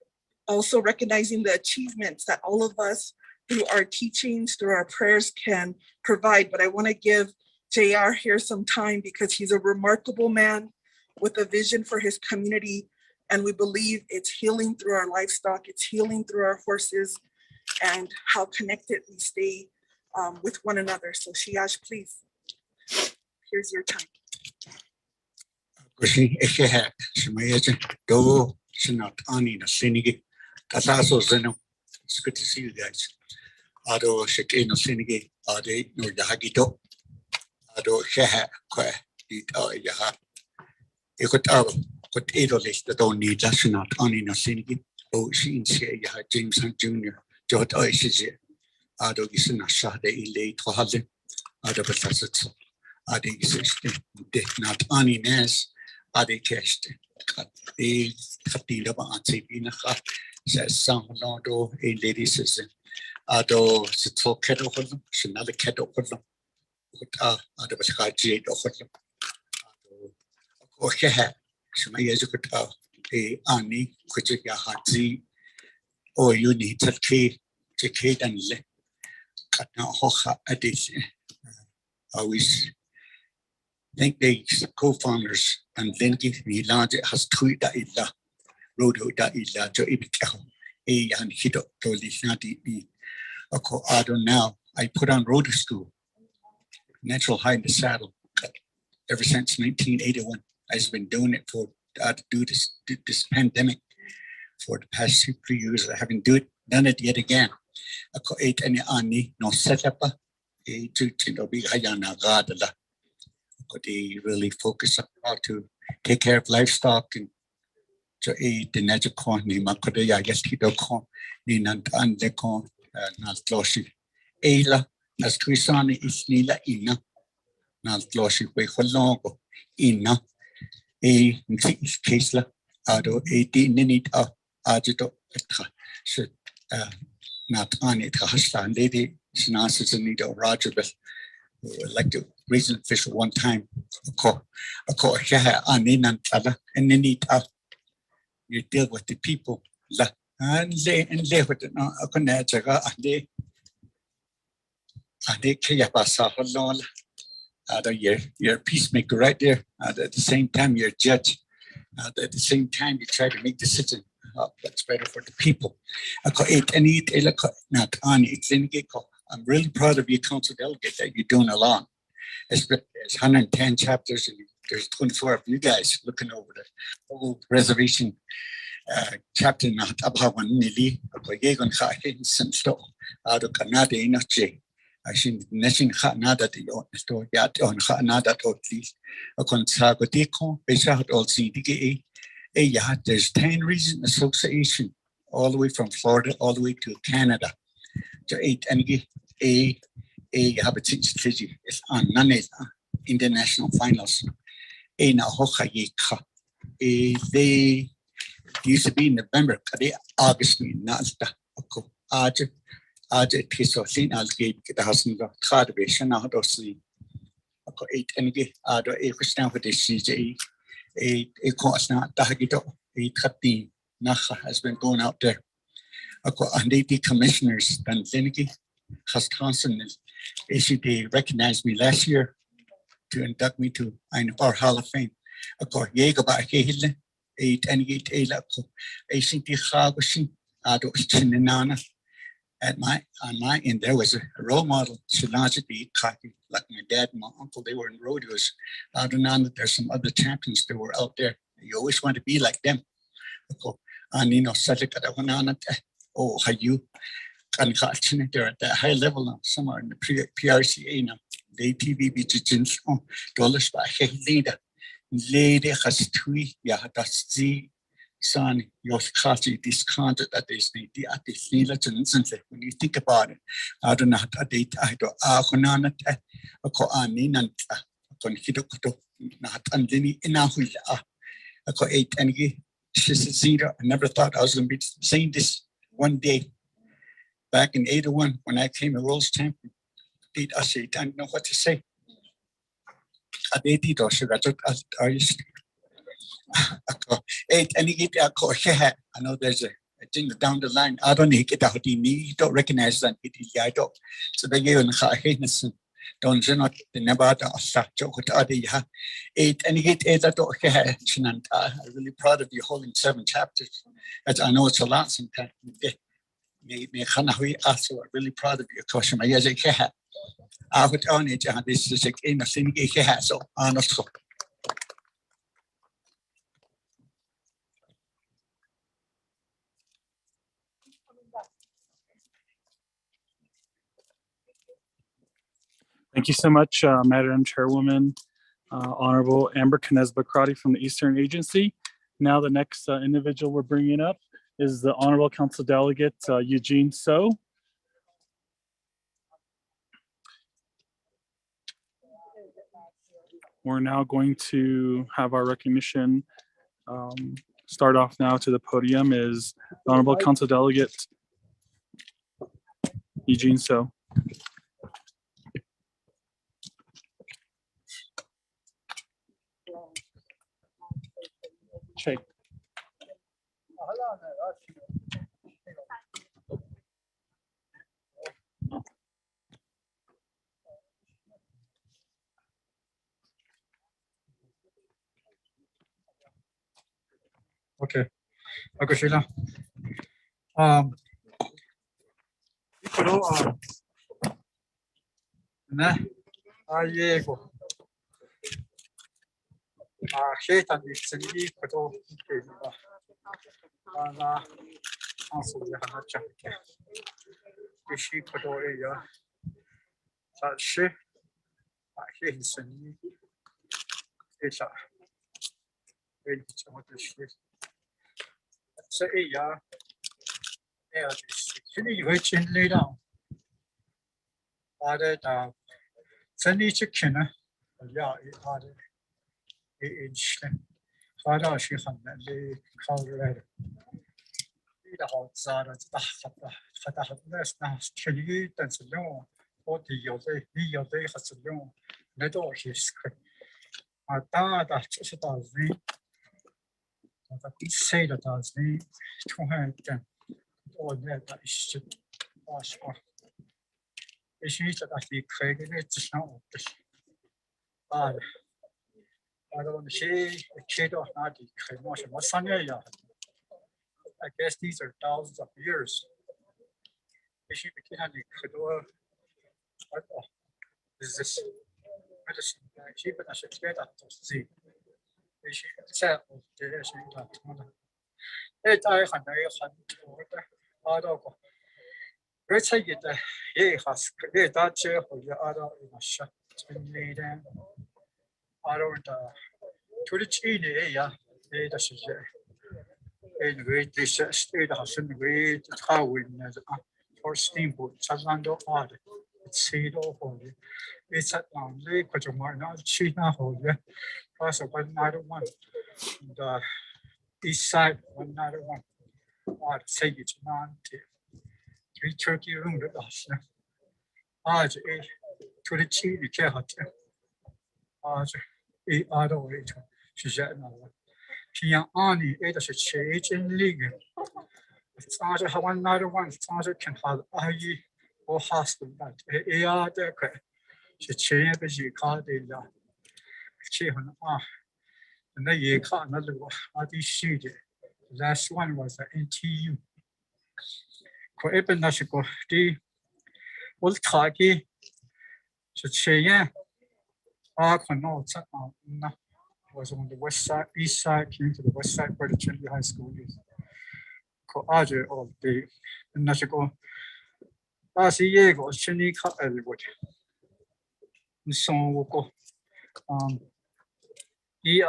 L: also recognizing the achievements that all of us through our teachings, through our prayers can provide. But I want to give JR here some time because he's a remarkable man with a vision for his community. And we believe it's healing through our livestock, it's healing through our horses, and how connected we stay with one another. So Shiash, please, here's your time.
F: It's good to see you guys. Ado shake no sinige ade no yahagito ado sheha kwe it yaha ikotaro kot edo list that don't need that's not ani no sinige oh she say yaha James Hunt Jr. Jot oishije ado gisna shade ile tohale ado betasat ade gisiste de not ani nes ade kest kat e katila ba atibina kha says some no a lady says Ado sito kedo hodlo, shinale kedo hodlo. Ado baskaji do hodlo. Ado okeha, shima yezukuta e ani kujiga hazi o yuni talki tiki danle. Katna hoha adis. I always think they co-founders and Linky Milanje has tweeted illa, rodo da illa jo ibikaho. E and hito to lisnati be. Now I put on road school, natural high in the saddle, ever since 1981. I've been doing it for to do this pandemic for the past 3 years. I haven't done it yet again. Ako eight any ani no setup. They really focus on how to take care of livestock and to aid the natural corn. Ni makodeya yes kido corn ni nantande corn. Naltloshi Ela as Twisani is Nila Ina Naltloshi way for longo Ina a Kesla Ado 18 minute agito so not on it Hassan lady Sinasis and Nito Roger but like to raise an official one time a call Shaha Aninan Tala and then it you deal with the people and they with it no akonajaga ade kaya basa holol you're a peacemaker right there at the same time you're a judge at the same time you try to make decisions that's better for the people I'm really proud of you council delegate that you're doing a lot. It's 110 chapters and there's 24 of you guys looking over the whole reservation chapter na abawan nili ako yegon khahin santo ado kanade inoche ashin neshin khanada de yo sto yat on khanada totally akon sagotiko beshat all cdke yeah there's 10 region association all the way from Florida all the way to Canada to 8 and habitat city is on nanes international finals na hokhayika they used to be in November, August, Nasta, Aja, Tisosin, I'll give the husband of Cardation out of sleep. Okay, 8 and get out of a question for the CJ, a course not Dahito, 8 13, Naha has been going out there. And the commissioners, Dan Finnegy, Hus Thompson, they recognized me last year to induct me to our Hall of Fame. Yega ba Hille, 8 ACT Hagoshi, Ado Chinana. On my end, there was a role model, Shilajati Kaki, like my dad and my uncle, they were in rodeos. I don't know that there's some other champions that were out there. You always want to be like them. And oh, how you can catch they're at that high level now, somewhere in the PRCA now. The TVB Jins, dollars by leader. Lady has twee, yeah, that's the son, your catchy discounted that is the when you think about it. I don't know a date I do Ahonana, a Koanin, a Conhidokuto, not Andini Inahuila. I got 8 and she's 0. I never thought I was going to be saying this one day. Back in 81, when I came a World's Champion, I said, I don't know what to say. I know there's a thing down the line. I don't get out you don't recognize that I don't. So they gave an don't you not the Nevada joke other ya 8 and you get I'm really proud of you holding 7 chapters. As I know it's a lot sometimes. I'm really proud of you because my years I would own it and this is in a thing so honestly.
B: Thank you so much, Madam Chairwoman, Honorable Amber Knezba-Crotty from the Eastern Agency. Now the next individual we're bringing up is the Honorable Council Delegate Eugene So. We're now going to have our recognition. Start off now to the podium is the Honorable Council Delegate Eugene So. Shake.
M: Okay. Okay, Sheila. Shaitan is the photo. Also, the Hanacha. She put away that she. He's a new. It's a. It's what is say, yeah, it's rich in lay down. Added Sunny chicken, yeah, it added inch. Father, she had the color. The hot side of the less now, chili, that's long. What the your day has a long. Let all his quick. I thought that just about the. Say that as the 200 or that is ask. Is it that the credit is now? I don't see a kid or not the promotion. What's on I guess these are thousands of years. Is she became the Kedor? What is this medicine? She but I should get up to see. She said, "There's no time." It I had a dog. Let's say it. Has that chair for the other in a shot. I don't to the chini, yeah. It is in great state has in great how we for steamboat. Chazando odd. It's seed over. It's at Lake, but you might not cheat now. Plus, another one. The east side, another one. I'd say it's 3 turkey room. I'd to the chili cat. I'd other way to. She's at another. Pia Ani ate a change in league. It's also how another one. It's also can have I or hospital that there. She changed as you call it. She and then you call another one. Last one was the NTU. Ko even na ko di ul thagi so cheya kono na was on the west side, east side, came to the west side where the Trinity High School is. Ko aje all day na ko ye go chini ka elwood. So ko the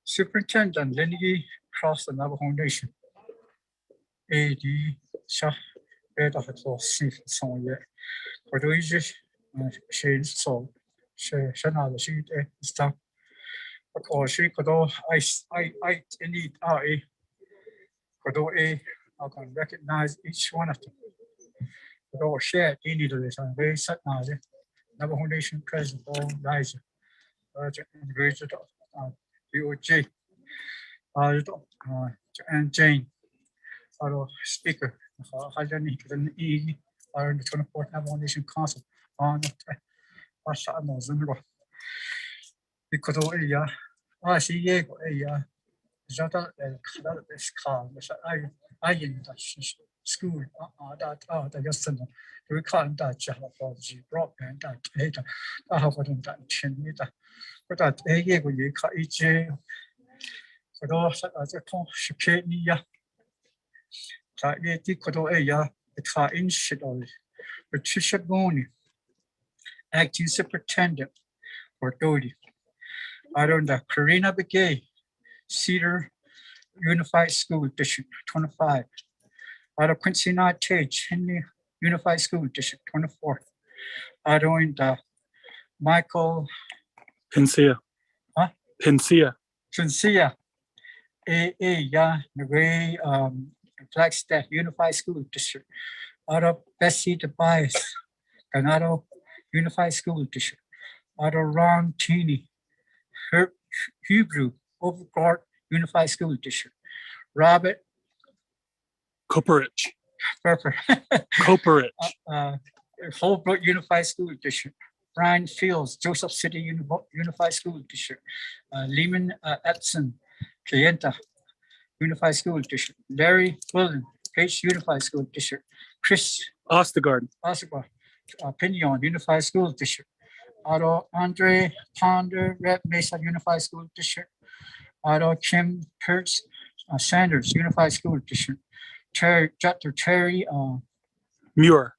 M: superintendent Lenny crossed the Navajo Nation. AD Shah Beda had lost son yet. For those shades so Shana the sheet stuff. Of course, she could all I need I could all I can recognize each one of them. But all share any of this and very set now. Navajo Nation President all riser. Graduate DOJ. And Jane. Our speaker, Hajani, the E, are in the 24th Navajo Nation Council on Pasha Nozungo. Because I see Yego, Zata, this car, I in that school, that yesterday, we can't that Java for the broadband that later. I have gotten that 10 meter. But that a year when you cut each year, for those as a constitution. Di kodo eya ita in shidol Patricia Boney, acting superintendent for Dodie. I don't know Karina Begay, Cedar Unified School District 25. I don't Quincy Knott Tage, Henry Unified School District 24. I don't Michael
B: Pincia.
M: Huh?
B: Pincia.
M: Yeah, the way Flagstaff Unified School District. Out of Bessie Tobias, Ganado Unified School District. Out of Ron Cheney, Hebrew Overcourt Unified School District. Robert
B: Copperich.
M: Pepper.
B: Copperich.
M: Holbrook Unified School District. Brian Fields, Joseph City Unified School District. Lehman Epson, Cayenta Unified School District. Larry William, Page Unified School District. Chris
B: Ostergaard.
M: Pinion Unified School District. Otto Andre Ponder, Red Mesa Unified School District. Otto Kim Kurtz Sanders Unified School District. Dr. Terry
B: Muir,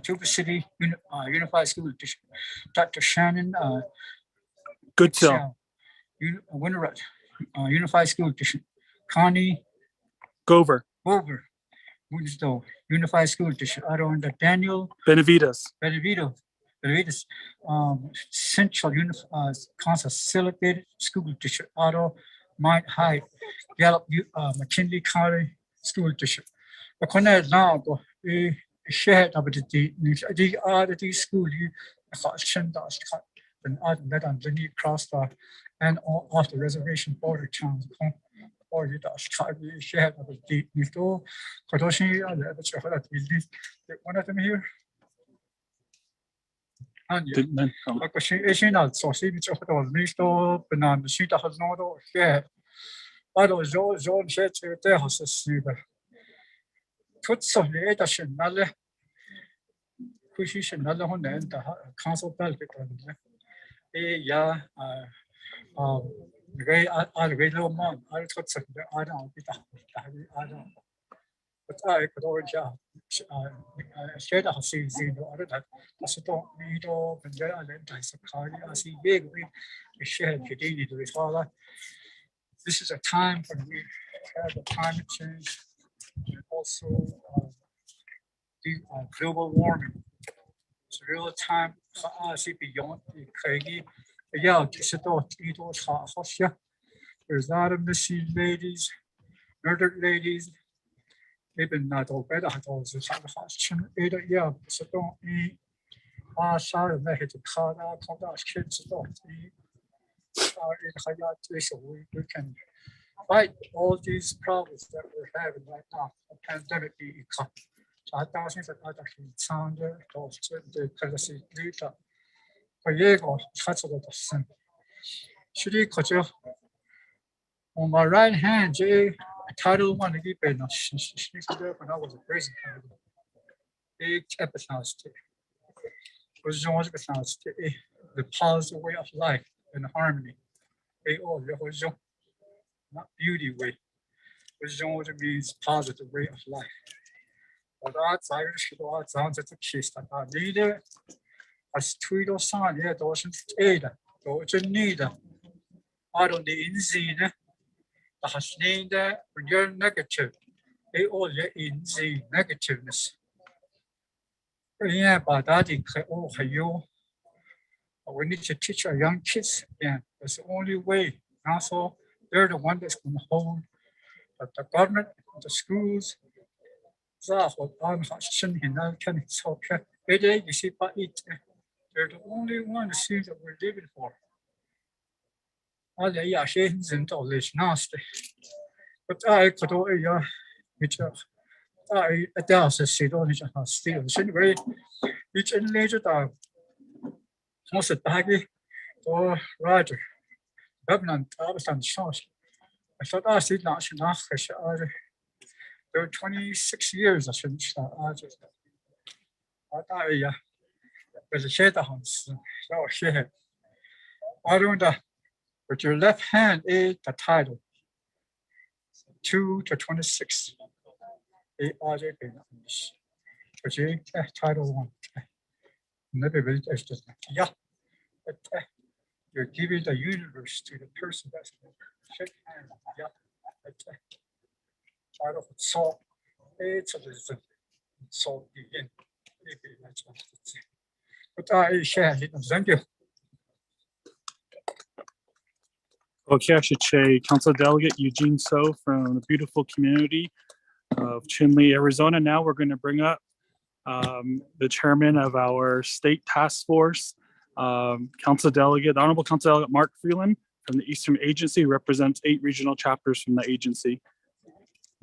M: Tuba City Unified School District. Dr. Shannon
B: Goodsill,
M: Winterrut Unified School District. Connie
B: Gover,
M: Winslow Unified School District. Otto and Daniel
B: Benavides,
M: Central Consolidated School District. Otto Mount High Gallup McKinley County School District. But now go shared about the school you and that on the new cross and off the reservation border towns or you shared about the Nito Kodoshi one of them here. And she not so see which of those Nito banana sheet has no share. I don't know zone shed there has a super. Put some leadership, Nalle. Position, Nalle on the council belt. Yeah, very low man. I thought something. I don't. But I could already share the season or that. That's don't need all and then I see big we share the daily to his father. This is a time when we have the climate change and also the global warming. It's real time for us beyond the crazy. Yeah, there's a lot of missing ladies, murdered ladies. Even not all better at all. So either yeah, so don't eat. Sorry, I had to cut out kids. Don't eat. We can fight all these problems that we're having right now. The pandemic, I thought that I actually sounded the policy leader. For Yego, such a lot of sin. Should you cut you on my right hand, Jay? Title one to keep it. When I was a prison. Big episode. Was the positive way of life and harmony. They all not beauty way. Which means positive way of life. But that's Irish sounds at the kiss that I need it. As Tweedle son, yeah, doesn't either. Don't need it. I don't need in the has named when you're negative. They all get in the negativeness. Yeah, but that is oh, you. We need to teach our young kids. Yeah, that's the only way. Also, they're the one that's going to hold the government, the schools. They're the only one to see that we're living for. Nasty. But I could which I adults see on each other still. Anyway, each and later time. Most of the or Roger. Government, I was on the shores. I thought I did not should not. There were 26 years I shouldn't start. I was a shed house. So shed. I don't know. With your left hand is the title. 2 to 26. But you title 1. Never really just yeah. But you're giving the universe to the person that's shake hand. Yeah. Title of salt. It's a salt begin. But I share it. Thank you.
B: Okay, I should say Council Delegate Eugene So from the beautiful community of Chinle, Arizona. Now we're going to bring up the chairman of our state task force, Council Delegate, the Honorable Council Delegate Mark Freeland from the Eastern Agency, represents 8 regional chapters from the agency.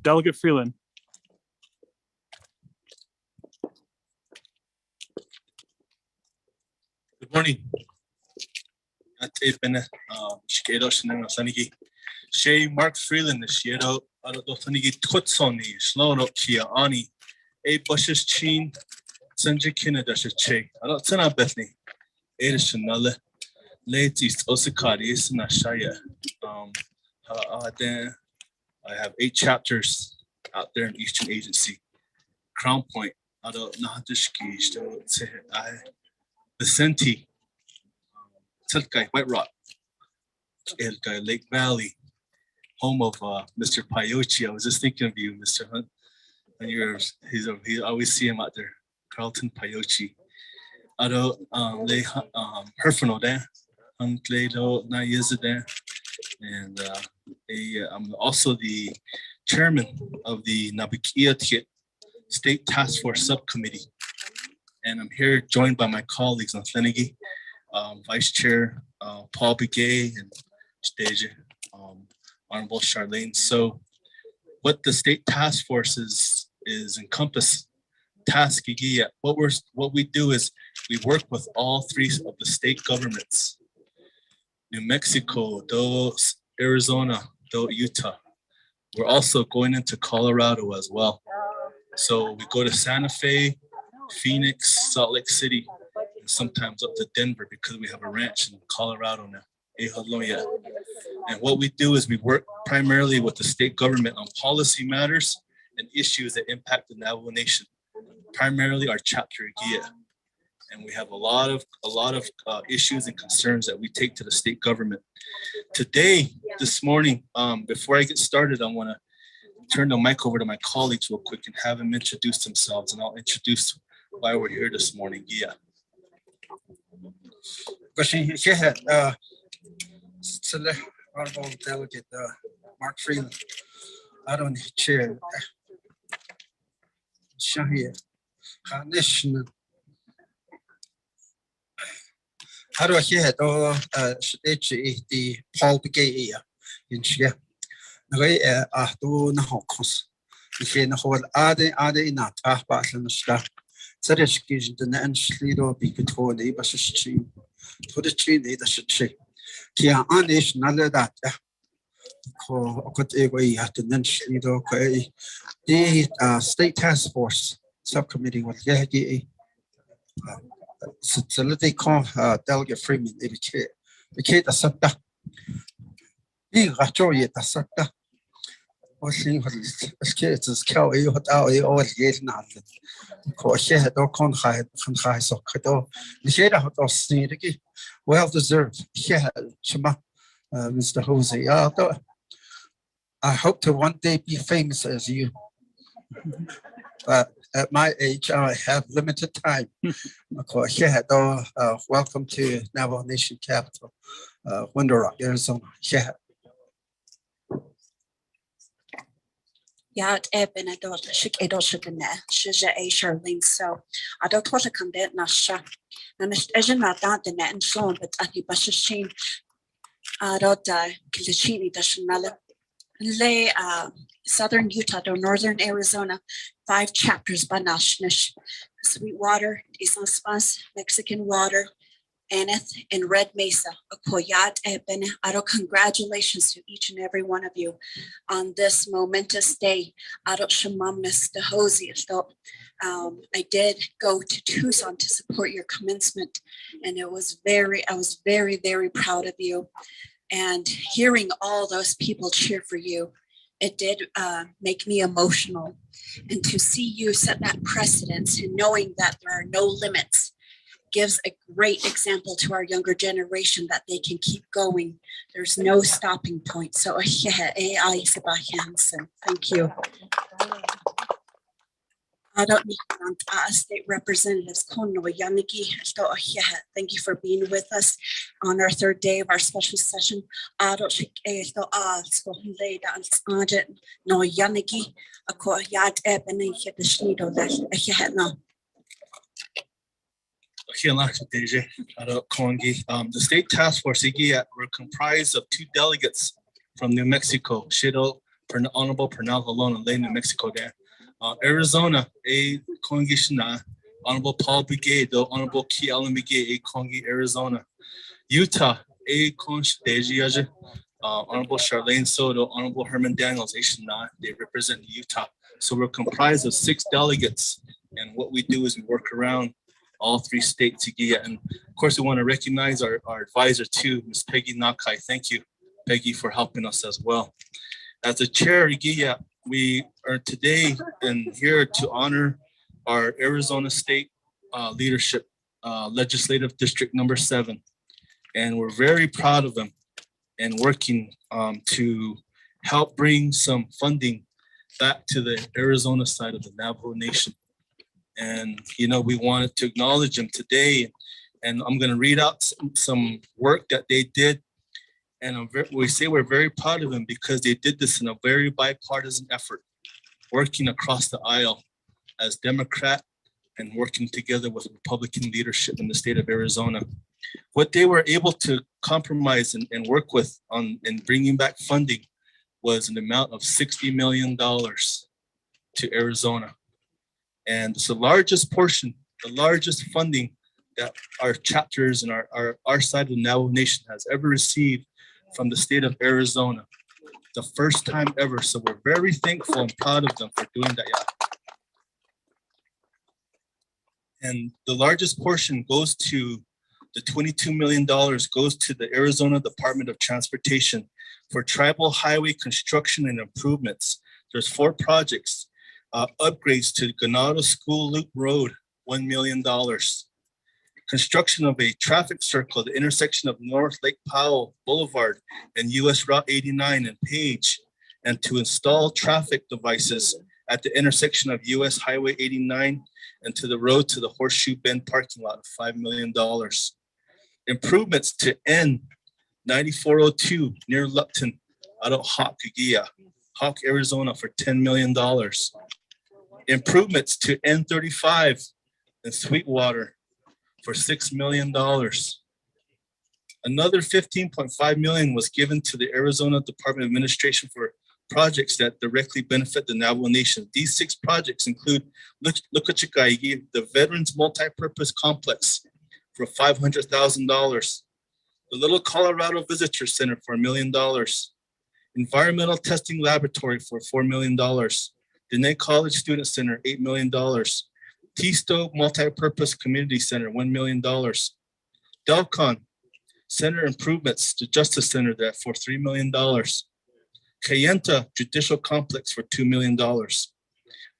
B: Delegate Freeland.
E: Good morning. Shay Mark Freeland is Yedo, Adotanigi Tutsoni, Slono Kia Ani, A Bushes Chin, Sanji Kinadash Che, Adotsana Bethany, Edishanala, Late East Osikari, Nashaya. Then I have 8 chapters out there in Eastern Agency. Crown Point, Ado Nahadishki, Vicente, Telkai, White Rock, Elkai, Lake Valley, home of Mr. Payochi. I was just thinking of you, Mr. Hunt. And he always see him out there, Carlton Payochi. Ado Herfano there, Uncledo Nayaza there. And I'm also the chairman of the Nabikia State Task Force Subcommittee. And I'm here joined by my colleagues on Flenigi, Vice Chair Paul Begay and Stage Honorable Charlene. So what the State Task Force is encompass task. What we do is we work with all 3 of the state governments, New Mexico, Arizona, Utah. We're also going into Colorado as well. So we go to Santa Fe, Phoenix, Salt Lake City, and sometimes up to Denver because we have a ranch in Colorado now. And what we do is we work primarily with the state government on policy matters and issues that impact the Navajo Nation, primarily our chapter Gia. And we have a lot of issues and concerns that we take to the state government. Today, this morning, before I get started, I want to turn the mic over to my colleagues real quick and have them introduce themselves, and I'll introduce why we're here this morning. Gia.
M: Honorable Delegate Mark Freeland, I don't chair. Shahir, National. How do I hear it? Oh, the Paul Begay in Shia.
F: Ray do na hokos. She na hold ade in that battle stuff. Certification the Nanslido be controlled the Bashin to the tree that should say. Kia Anish Nala that could away at the Nanslido the state task force subcommittee with Yagi. So they call Delegate Freeman, the Kate Asata. He Rachoy at Asata. Washing his kids is Kelly without all yet nothing. She had no conhide from high so cadeau. The shade of those sneaky. Well deserved. She had Shema, Mr. Jose. I hope to one day be famous as you. But at my age, I have limited time. Of course, she had welcome to Navajo Nation capital, Window Rock, Arizona. She had.
N: Yat eben adult shik edoshikane shija a Charlene so I don't want to condemn nasha and it's not that the net and so on but at the bashin I don't kilichini dashanala lay southern Utah to northern Arizona 5 chapters banashnish Sweetwater, Eastern Spas, Mexican Water, Aneth and Red Mesa. Akoyat eben ado congratulations to each and every one of you on this momentous day. Ado shamamnes de hosi. I did go to Tucson to support your commencement, and I was very, very proud of you. And hearing all those people cheer for you, it did make me emotional. And to see you set that precedence and knowing that there are no limits gives a great example to our younger generation that they can keep going. There's no stopping point. So thank you. I don't need state representatives. Thank you for being with us on our 3rd day of our special session.
E: The state task force were comprised of 2 delegates from New Mexico, Honorable Pernal Alone and New Mexico there. Arizona, a Kongi Shana, Honorable Paul Brigade, Honorable Key Allen Brigade, a Kongi, Arizona. Utah, a Konsh Deji, Honorable Charlene Soto, Honorable Herman Daniels, a Shana, they represent Utah. So we're comprised of 6 delegates. And what we do is we work around all 3 states. And of course, we want to recognize our advisor too, Ms. Peggy Nakai. Thank you, Peggy, for helping us as well. As the chair, we are today and here to honor our Arizona State leadership, legislative district number 7. And we're very proud of them and working to help bring some funding back to the Arizona side of the Navajo Nation. And, we wanted to acknowledge them today. And I'm going to read out some work that they did. And we say we're very proud of them because they did this in a very bipartisan effort, working across the aisle as Democrat and working together with Republican leadership in the state of Arizona. What they were able to compromise and work with in bringing back funding was an amount of $60 million to Arizona. And it's the largest portion, the largest funding that our chapters and our side of the Navajo Nation has ever received from the state of Arizona. The first time ever. So we're very thankful and proud of them for doing that. And the largest portion goes to the $22 million goes to the Arizona Department of Transportation for tribal highway construction and improvements. There's 4 projects. Upgrades to Ganado School Loop Road, $1 million. Construction of a traffic circle at the intersection of North Lake Powell Boulevard and US Route 89 and Page, and to install traffic devices at the intersection of US Highway 89 and to the road to the Horseshoe Bend parking lot of $5 million. Improvements to N 9402 near Lupton out of Hawk, Arizona for $10 million. Improvements to N35 in Sweetwater for $6 million. Another $15.5 million was given to the Arizona Department of Administration for
F: projects that directly benefit the Navajo Nation. These 6 projects include Lukachikai, the Veterans Multi-Purpose Complex for $500,000, the Little Colorado Visitor Center for $1 million, Environmental Testing Laboratory for $4 million, Diné College Student Center, $8 million, Tisto Multi-Purpose Community Center, $1 million, Delcon Center Improvements to Justice Center there for $3 million, Kayenta Judicial Complex for $2 million.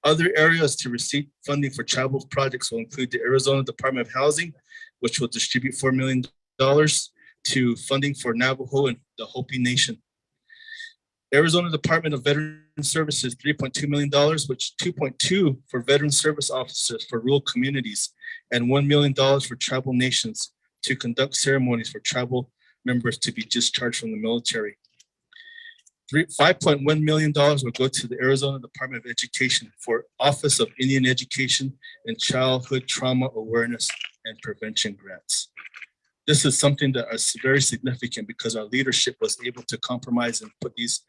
F: Other areas to receive funding for tribal projects will include the Arizona Department of Housing, which will distribute $4 million to funding for Navajo and the Hopi Nation. Arizona Department of Veteran Services, $3.2 million, which 2.2 for veteran service officers for rural communities, and $1 million for tribal nations to conduct ceremonies for tribal members to be discharged from the military. $5.1 million will go to the Arizona Department of Education for Office of Indian Education and Childhood Trauma Awareness and Prevention grants. This is something that is very significant because our leadership was able to compromise and put these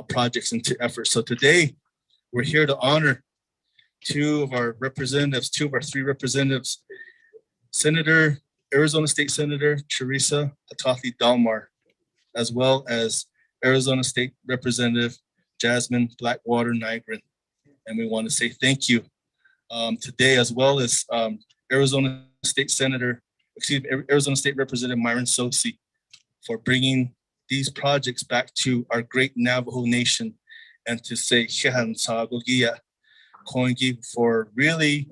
F: projects into effort. So today, we're here to honor 2 of our representatives, 2 of our 3 representatives, Arizona State Senator Teresa Hatathi Dalmar, as well as Arizona State Representative Jasmine Blackwater Nygren. And we want to say thank you today, as well as Arizona State Representative Myron Sosi for bringing these projects back to our great Navajo Nation, and to say for really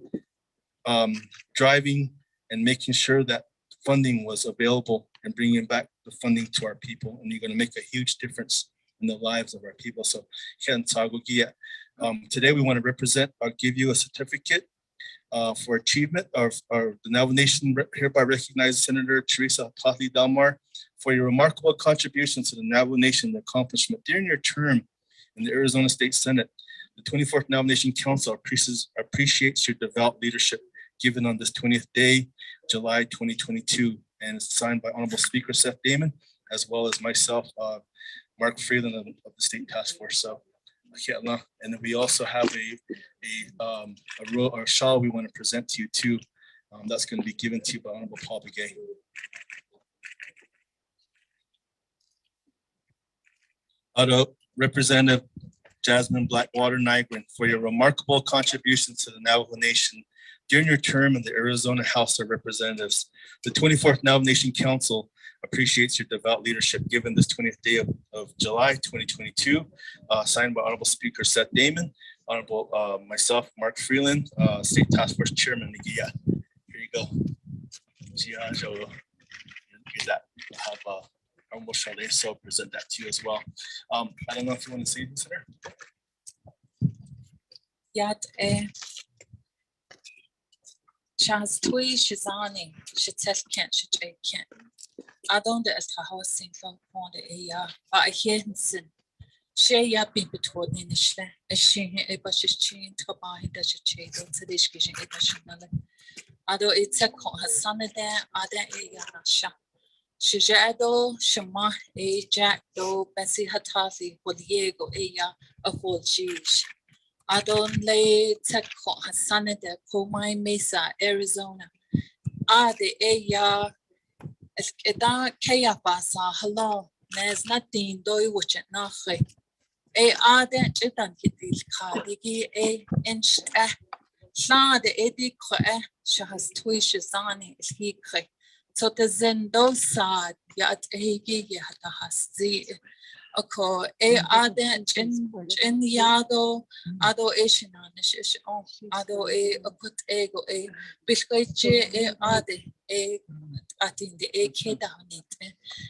F: driving and making sure that funding was available and bringing back the funding to our people. And you're going to make a huge difference in the lives of our people. So today we want to represent or give you a certificate for achievement of the Navajo Nation hereby recognizes Senator Teresa Hatathi Dalmar for your remarkable contributions to the Navajo Nation accomplishment during your term in the Arizona State Senate. The 24th Navajo Nation Council appreciates your devout leadership given on this 20th day, July 2022, and it's signed by Honorable Speaker Seth Damon, as well as myself, Mark Freeland of the State Task Force. So, and then we also have a shawl we want to present to you too. That's going to be given to you by Honorable Paul Begay. Representative Jasmine Blackwater Nygren for your remarkable contributions to the Navajo Nation during your term in the Arizona House of Representatives. The 24th Navajo Nation Council appreciates your devout leadership given this 20th day of July 2022, signed by Honorable Speaker Seth Damon, Honorable myself, Mark Freeland, State Task Force Chairman Nagia. Here you go. Here's that. I'll have Honorable Charlotte so present that to you as well. I don't know if you want to say this, Senator.
K: Yat Chaz Tui Shizani, Shites Kent, Shite Kent. I don't as a house in from the air, but I hear him sin. She yapping between in the shle, a shing a bush's chin to buy the shade to this kitchen a bush. Although it's a con has son there, other a yanasha. Shijado, Shama, a jack, do, Bessie Hatathi, Diego, a whole cheese. I don't lay Tekon Hassan de Komai Mesa, Arizona. The Aya Eda Kayapasa, hello, there's nothing do which it not. The Chitan Kitty Kadigi, inch Sa the Eddie Koe, she has twishizani, he cray. So the Zendo sad, yet a gigi at the Hasi. Ako ade in yado ado eshinanish ado akut ego biskaiche ade atin de kedanit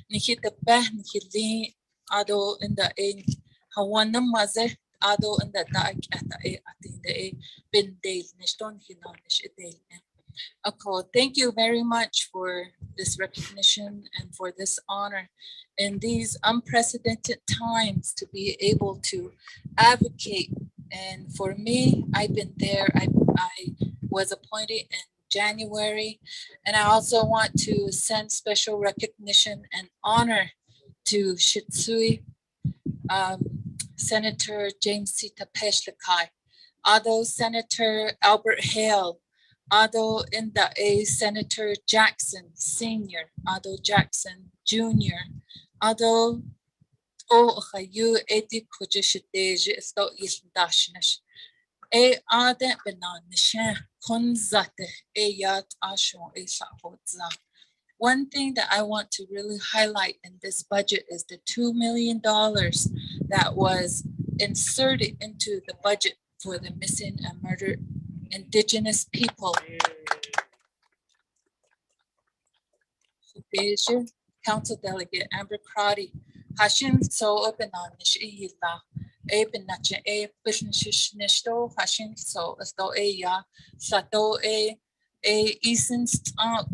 K: nikita bah nikili ado in the hawana maze ado in the dark at the atin de bin days nishton hinanish ide. Ako, thank you very much for this recognition and for this honor in these unprecedented times to be able to advocate. And for me, I've been there. I was appointed in January, and I also want to send special recognition and honor to Shitsui Senator James Sita Peshlikai, Ado Senator Albert Hale, Ado Inda A Senator Jackson Senior, Ado Jackson Junior, Ado O Hayu Edi Kujishiteji Sto Isdashnish. A Aden Benan Nishan Kunzate A Yat Ashon A Sahotza. One thing that I want to really highlight in this budget is the $2 million that was inserted into the budget for the missing and murdered Indigenous people. Council Delegate Amber Crotty, Hashim so open on Nishila, a Benacha a business Nishto, Hashim so as though a ya, Sato a Eason's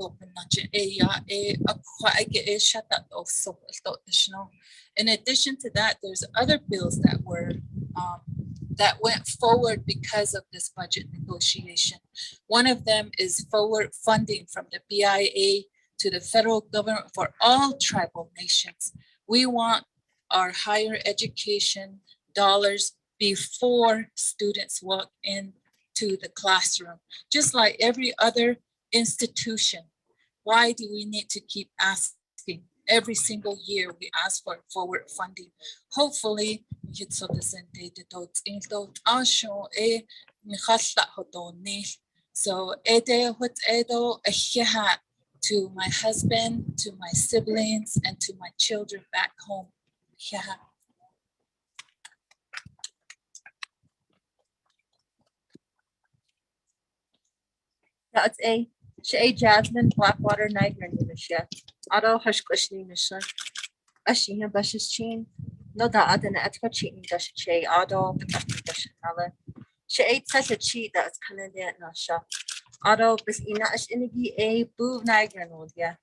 K: open a ya, a quite a shut that also additional. In addition to that, there's other bills that were that went forward because of this budget negotiation. One of them is forward funding from the BIA to the federal government for all tribal nations. We want our higher education dollars before students walk into the classroom, just like every other institution. Why do we need to keep asking? Every single year we ask for forward funding. Hopefully, so to my husband, to my siblings, and to my children back home. Yeah.
O: That's a Jasmine Blackwater Niagara Nisha. Auto Hushkushni Nisha. Ashina Bushichin. No da Adana Etka cheating dash che auto Dashala. She ate such a cheat that's Canadian Nasha. Auto bis inash inigi a boo Niagara Nodia.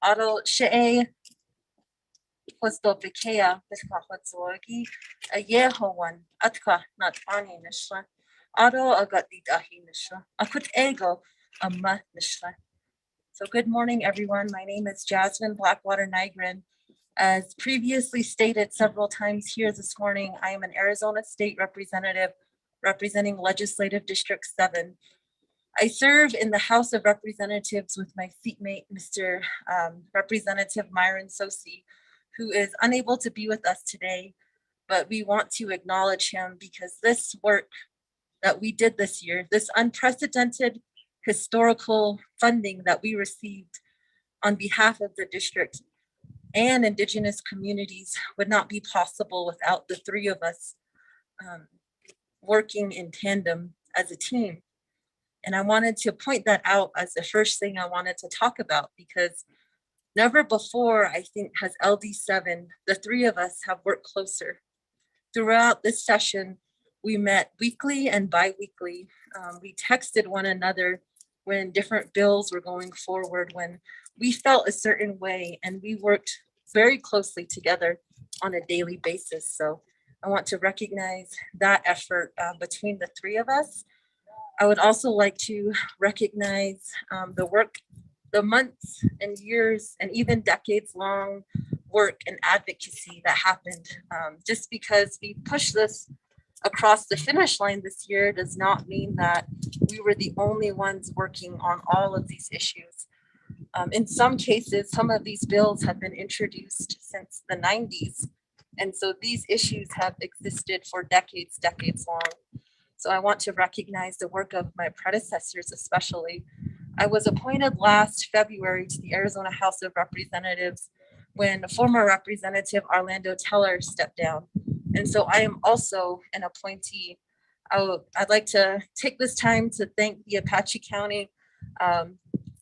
O: Auto she was the Bikea, this Kahwatsorgi, a yeho one, Atka, not Ani Nishla. Auto a got the Dahi Nishla. A kut ego, a ma Nishla. So good morning, everyone. My name is Jasmine Blackwater Nigrin. As previously stated several times here this morning, I am an Arizona State Representative representing Legislative District 7. I serve in the House of Representatives with my seatmate, Mr. Representative Myron Sosi, who is unable to be with us today, but we want to acknowledge him because this work that we did this year, this unprecedented historical funding that we received on behalf of the district and Indigenous communities would not be possible without the three of us working in tandem as a team. And I wanted to point that out as the first thing I wanted to talk about, because never before, I think, has LD7, the three of us have worked closer. Throughout this session, we met weekly and bi-weekly. We texted one another when different bills were going forward, when we felt a certain way, and we worked very closely together on a daily basis. So I want to recognize that effort between the three of us. I would also like to recognize the work, the months and years and even decades long work and advocacy that happened. Just because we pushed this across the finish line this year does not mean that we were the only ones working on all of these issues. In some cases, some of these bills have been introduced since the 90s. And so these issues have existed for decades long. So I want to recognize the work of my predecessors, especially. I was appointed last February to the Arizona House of Representatives when former Representative Orlando Teller stepped down. And so I am also an appointee. I'd like to take this time to thank the Apache County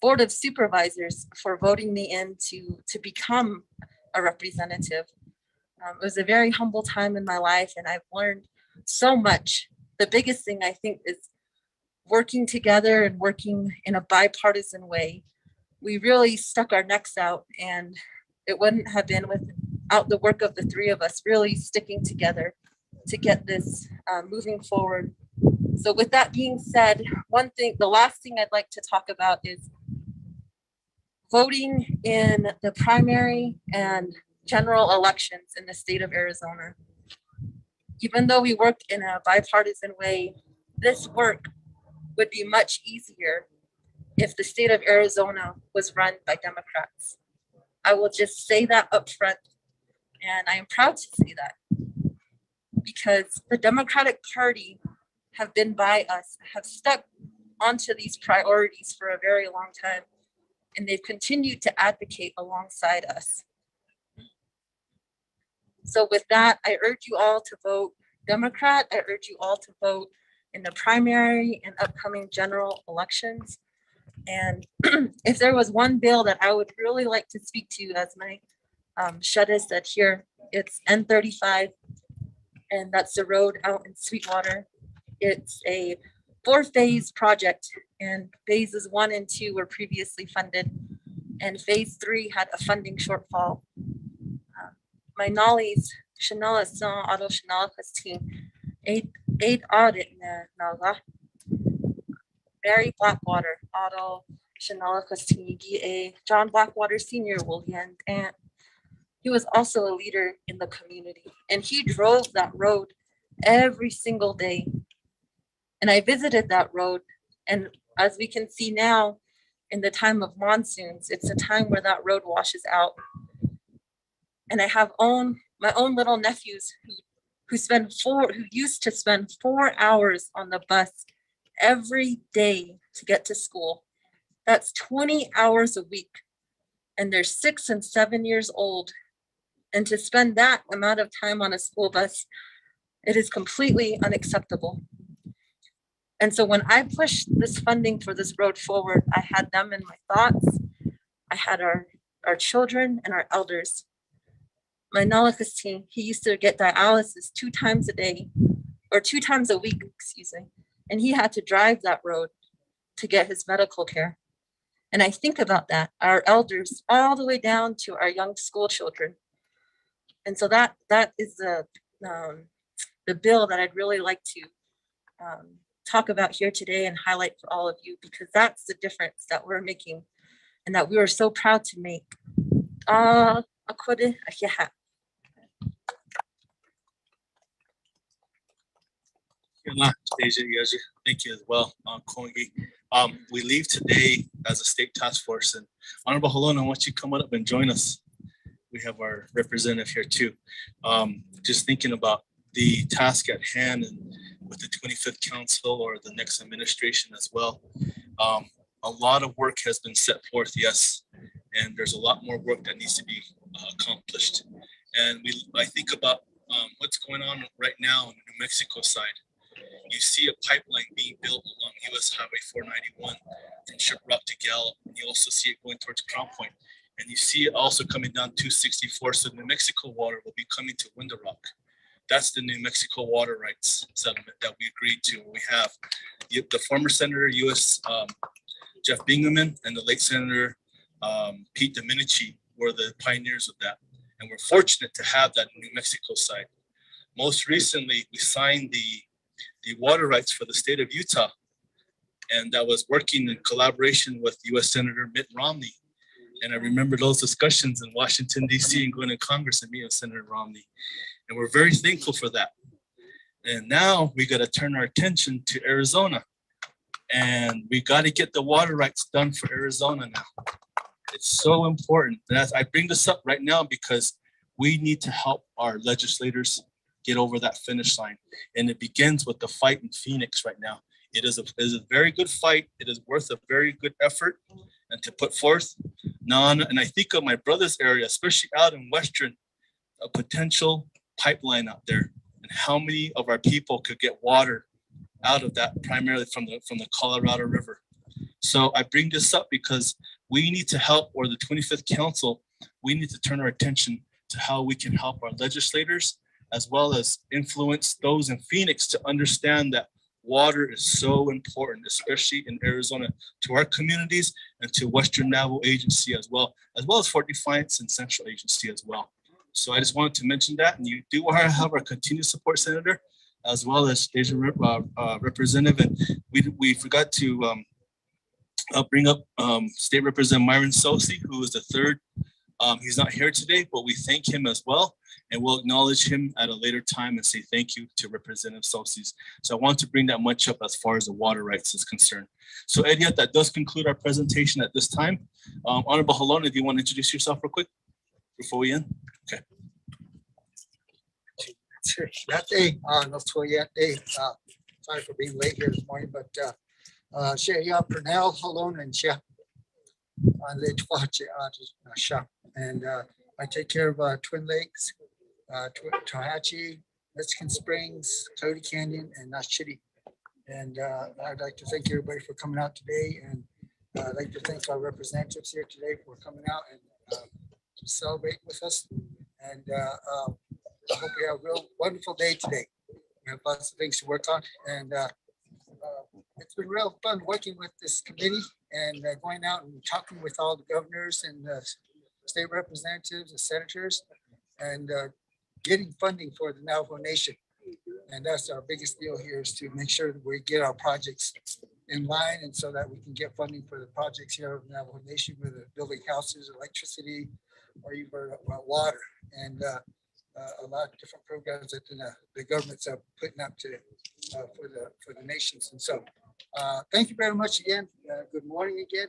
O: Board of Supervisors for voting me in to become a representative. It was a very humble time in my life, and I've learned so much. The biggest thing I think is working together and working in a bipartisan way. We really stuck our necks out, and it wouldn't have been without the work of the three of us really sticking together to get this moving forward. So with that being said, the last thing I'd like to talk about is voting in the primary and general elections in the state of Arizona. Even though we work in a bipartisan way, this work would be much easier if the state of Arizona was run by Democrats. I will just say that up front, and I am proud to say that, because the Democratic Party have been by us, have stuck onto these priorities for a very long time, and they've continued to advocate alongside us. So with that, I urge you all to vote Democrat. I urge you all to vote in the primary and upcoming general elections. And if there was one bill that I would really like to speak to, as my Shetta said here, it's N35, and that's the road out in Sweetwater. It's a 4-phase project, and phases 1 and 2 were previously funded, and phase 3 had a funding shortfall. My knowledge, Chanel is auto Chanel team, 8 audit naga. Barry Blackwater, auto Chanel team, John Blackwater Senior will and he was also a leader in the community, and he drove that road every single day. And I visited that road, and as we can see now, in the time of monsoons, it's a time where that road washes out. And I have my own little nephews who used to spend 4 hours on the bus every day to get to school. That's 20 hours a week, and they're 6 and 7 years old. And to spend that amount of time on a school bus, it is completely unacceptable. And so when I pushed this funding for this road forward, I had them in my thoughts. I had our children and our elders. My Nalakas team, he used to get dialysis 2 times a day, or 2 times a week, excuse me. And he had to drive that road to get his medical care. And I think about that, our elders, all the way down to our young school children. And so that is the bill that I'd really like to talk about here today and highlight for all of you, because that's the difference that we're making and that we are so proud to make.
E: Thank you as well, Kongi. We leave today as a state task force, and Honorable Halona, why don't you come up and join us? We have our representative here too. Just thinking about the task at hand and with the 25th Council or the next administration as well. A lot of work has been set forth, yes, and there's a lot more work that needs to be accomplished. And I think about what's going on right now on the New Mexico side. You see a pipeline being built along US Highway 491 from Shiprock to Gallup, and you also see it going towards Crown Point. And you see it also coming down 264, so New Mexico water will be coming to Window Rock. That's the New Mexico water rights settlement that we agreed to. We have the former Senator U.S. Jeff Bingaman and the late Senator Pete Domenici were the pioneers of that. And we're fortunate to have that in New Mexico side. Most recently, we signed the water rights for the state of Utah, and that was working in collaboration with U.S. Senator Mitt Romney. And I remember those discussions in Washington, D.C. and going to Congress and meeting with Senator Romney. And we're very thankful for that. And now we got to turn our attention to Arizona. And we got to get the water rights done for Arizona now. It's so important. And I bring this up right now because we need to help our legislators get over that finish line. And it begins with the fight in Phoenix right now. It is a very good fight. It is worth a very good effort and to put forth. And I think of my brother's area, especially out in Western, a potential pipeline out there, and how many of our people could get water out of that, primarily from the Colorado River. So I bring this up because we need to help, or the 25th Council, we need to turn our attention to how we can help our legislators, as well as influence those in Phoenix to understand that water is so important, especially in Arizona, to our communities and to Western Navajo Agency as well as Fort Defiance and Central Agency as well. So I just wanted to mention that, and you do have our continued support, Senator, as well as Asian Representative. And we forgot to bring up State Representative Myron Sosi, who is the third He's not here today, but we thank him as well. And we'll acknowledge him at a later time and say thank you to Representative Sosis. So I want to bring that much up as far as the water rights is concerned. So Edia, that does conclude our presentation at this time. Honorable Halona, do you want to introduce yourself real quick before we end? Okay.
M: Sorry for being late here this morning, but Pernell, Halona, and and I take care of Twin Lakes, Tallahatchie, Mexican Springs, Coyote Canyon, and Nashitty. And I'd like to thank everybody for coming out today, and I'd like to thank our representatives here today for coming out and to celebrate with us. And I hope you have a real wonderful day today. We have lots of things to work on, and it's been real fun working with this committee and going out and talking with all the governors and state representatives and senators, and getting funding for the Navajo Nation. And that's our biggest deal here, is to make sure that we get our projects in line, and so that we can get funding for the projects here of the Navajo Nation, whether building houses, electricity, or even water, and a lot of different programs that the governments are putting up to for the nations. And so thank you very much again. Good morning again.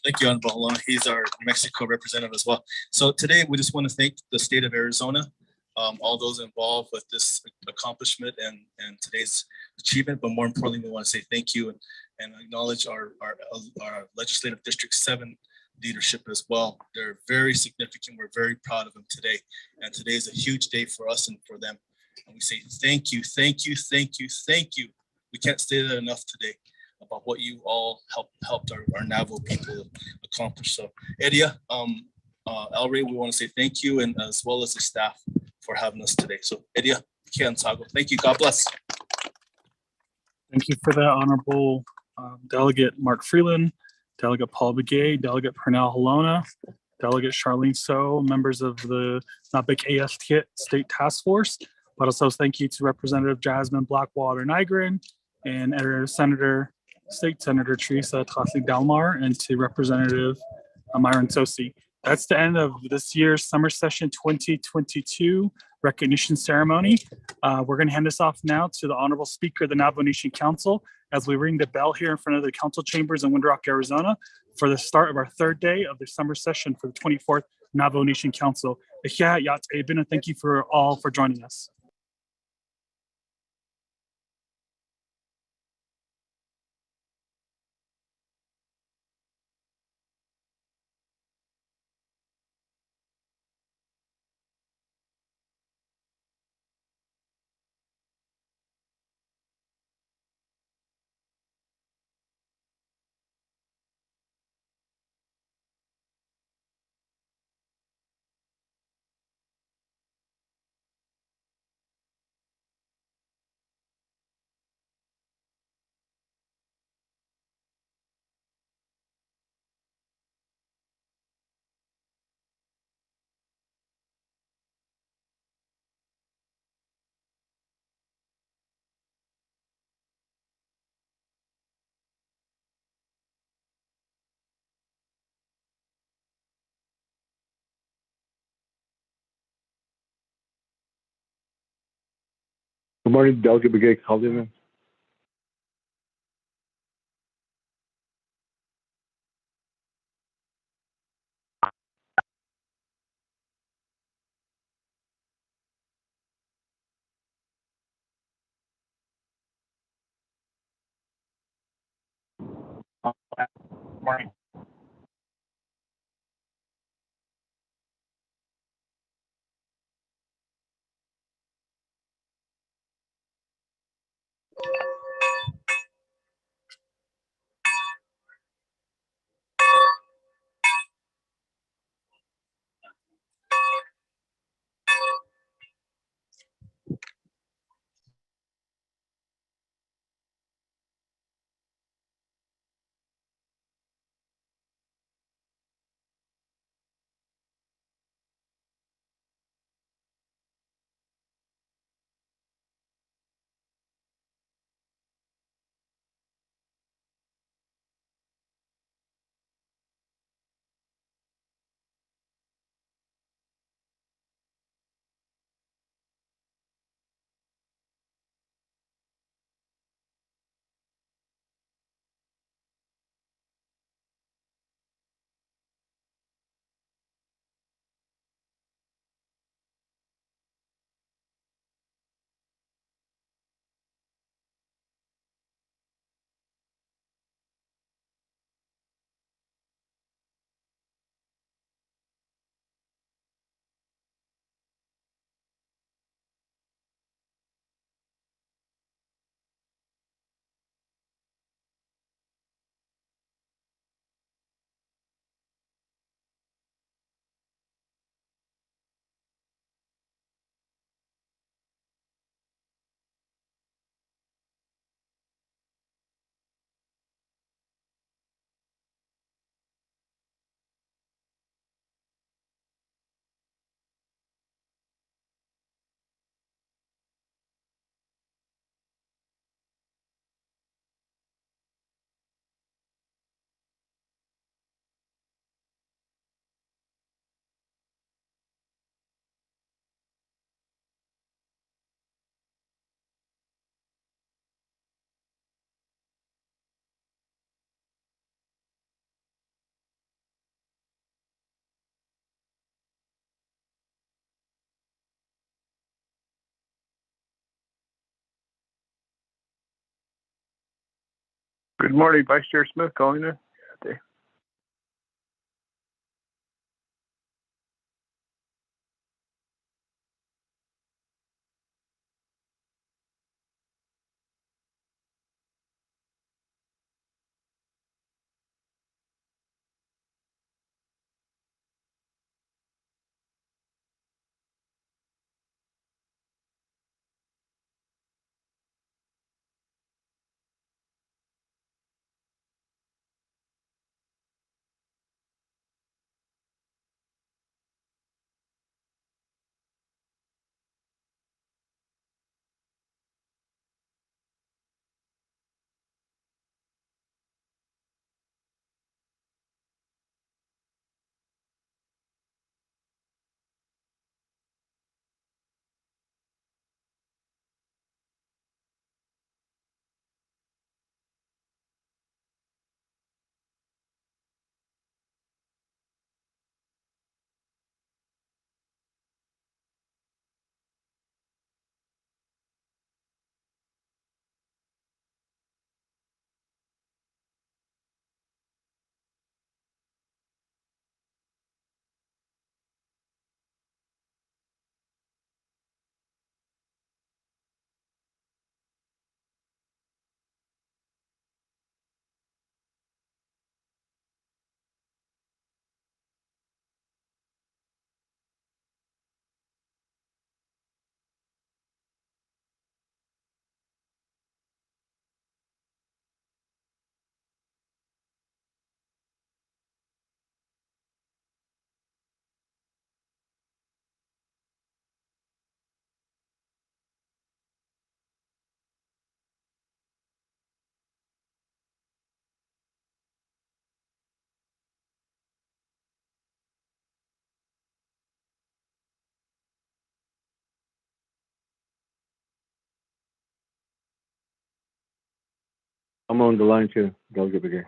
E: Thank you, Honorable Halona. He's our New Mexico representative as well. So today we just want to thank the state of Arizona, all those involved with this accomplishment and today's achievement. But more importantly, we want to say thank you and acknowledge our legislative District 7 leadership as well. They're very significant. We're very proud of them today. And today is a huge day for us and for them. And we say thank you, thank you, thank you, thank you. We can't say that enough today about what you all helped our Navajo people accomplish. So Edia, Elray, we want to say thank you, and as well as the staff for having us today. So Edia, thank you. God bless.
B: Thank you for that, Honorable Delegate Mark Freeland, Delegate Paul Begay, Delegate Pernell Halona, Delegate Charlene So, members of the NABIC AST State Task Force. But also thank you to Representative Jasmine Blackwater Nigrin and State Senator Teresa Tossing Dalmar, and to Representative Myron Sosi. That's the end of this year's summer session 2022 recognition ceremony. We're going to hand this off now to the Honorable Speaker of the Navajo Nation Council as we ring the bell here in front of the council chambers in Window Rock, Arizona, for the start of our third day of the summer session for the 24th Navajo Nation Council. And thank you for all for joining us.
P: Good morning, Delegate Begay Calderon. Morning. Good morning, Vice Chair Smith calling in. I'm on the line too, Delegate Brigade.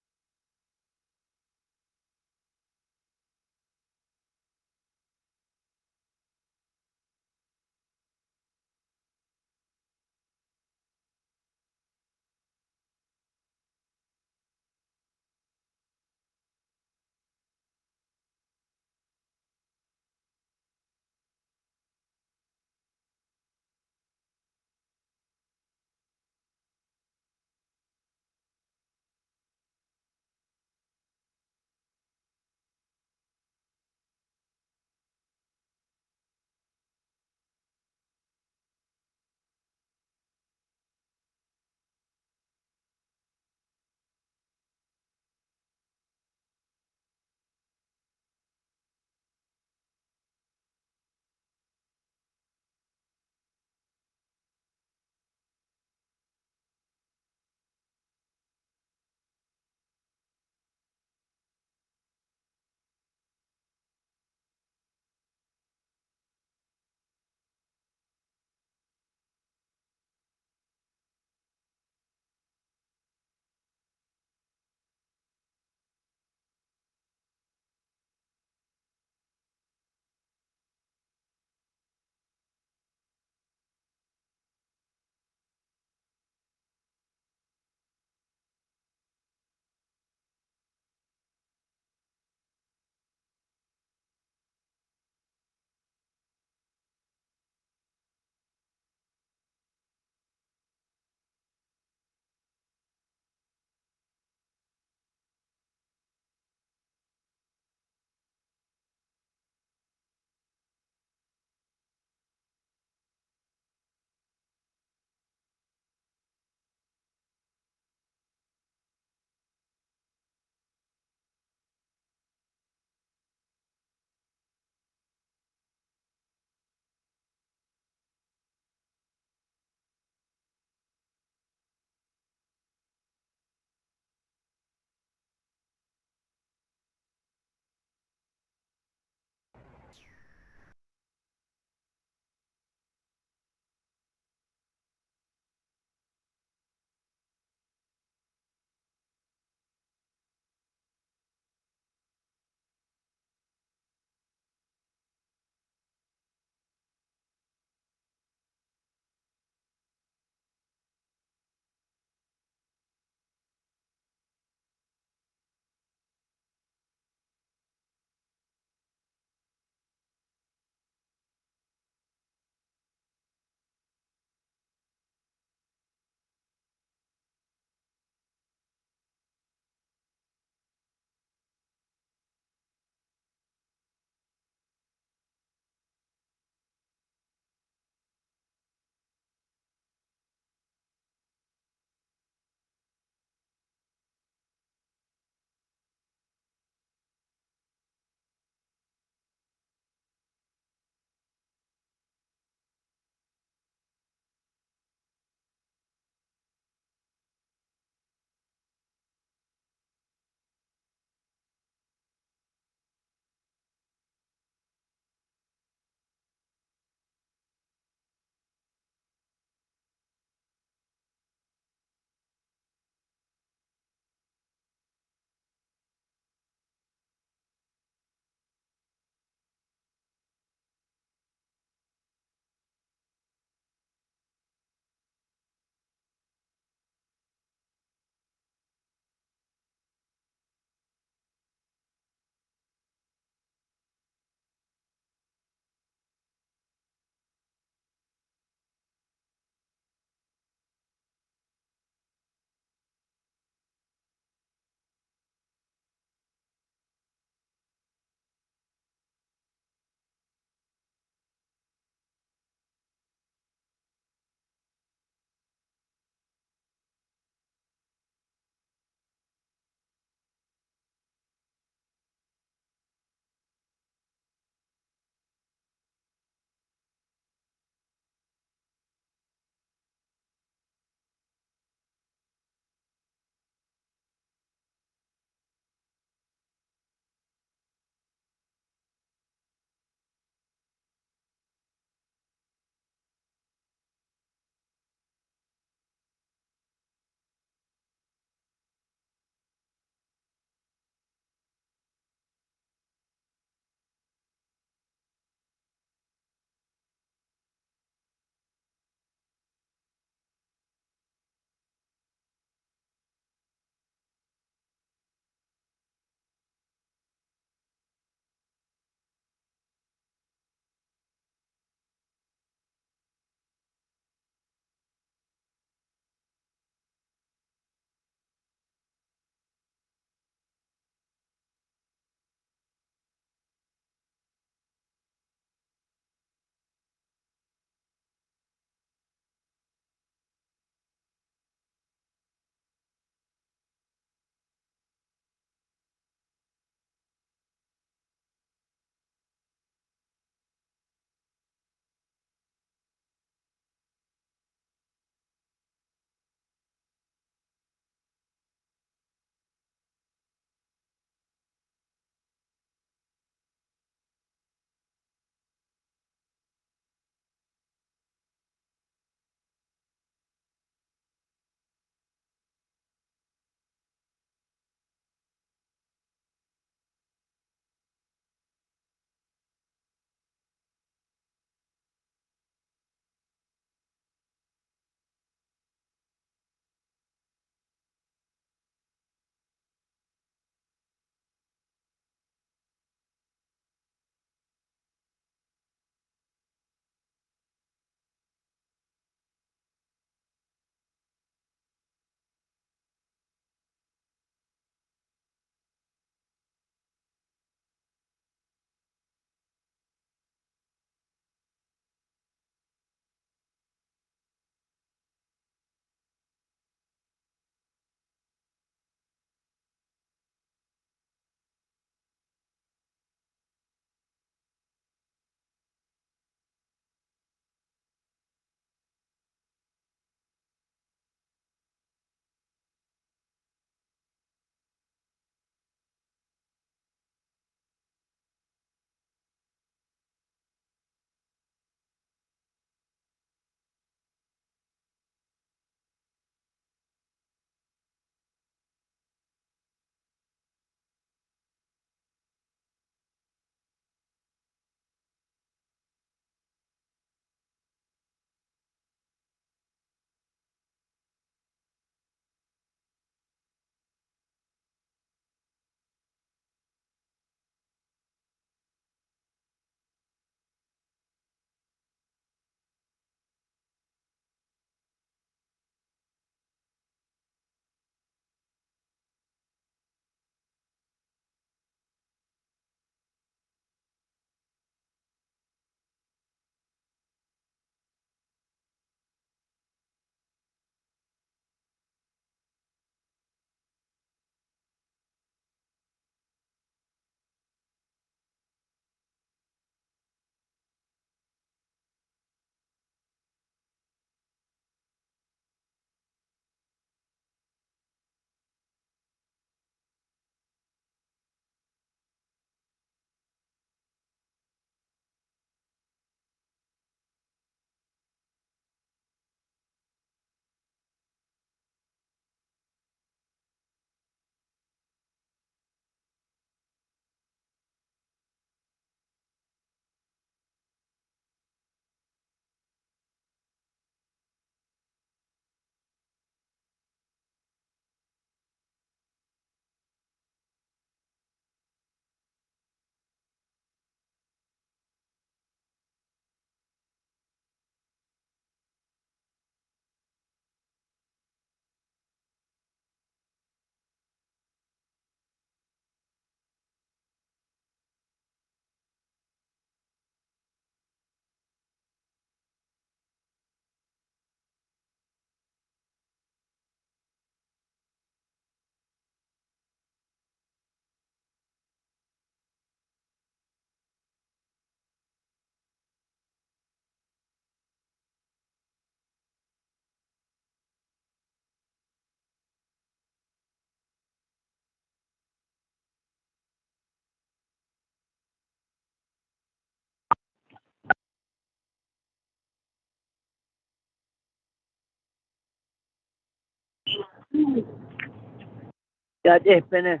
Q: Yeah, Dave Bennett.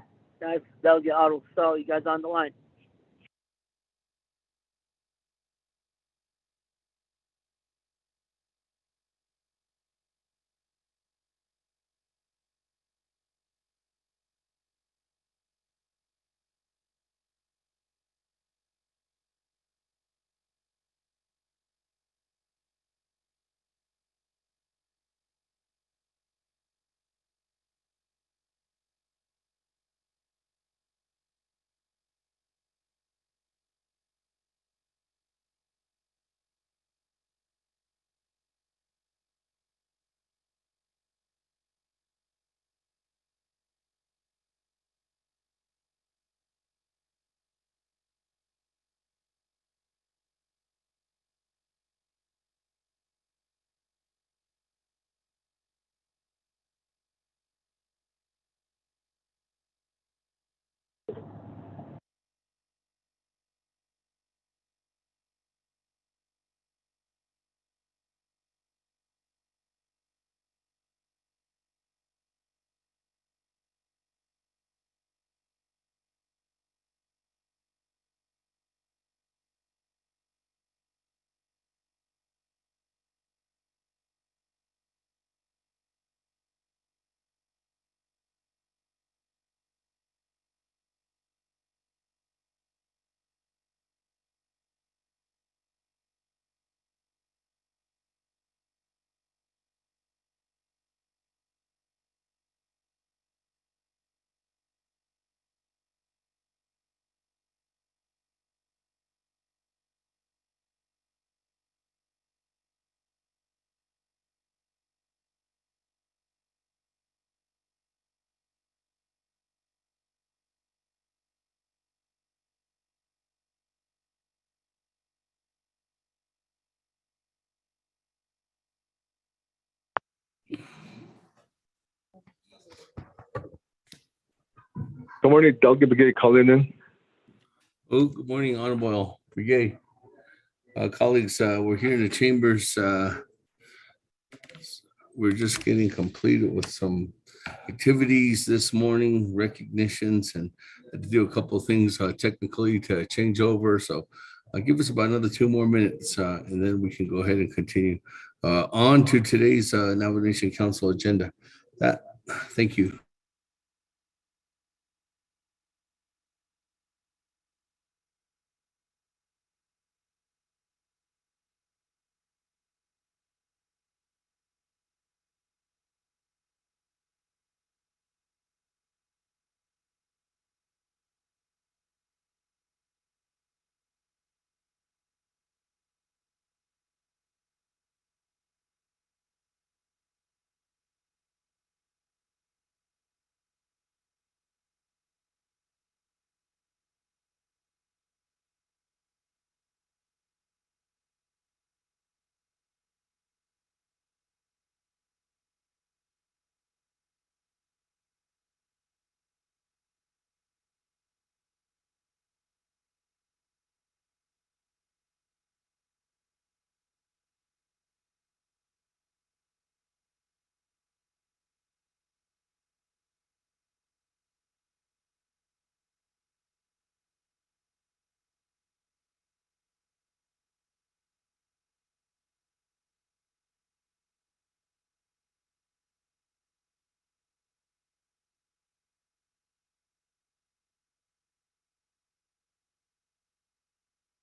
Q: Delegate Otto Stahl. You guys on the line?
P: Good morning, Delegate Brigade Cullinan.
R: Oh, good morning, Honorable Brigade. Colleagues, we're here in the chambers. We're just getting completed with some activities this morning, recognitions, and had to do a couple of things technically to change over. So give us about another 2 more minutes, and then we can go ahead and continue on to today's Navajo Nation Council agenda. Thank you.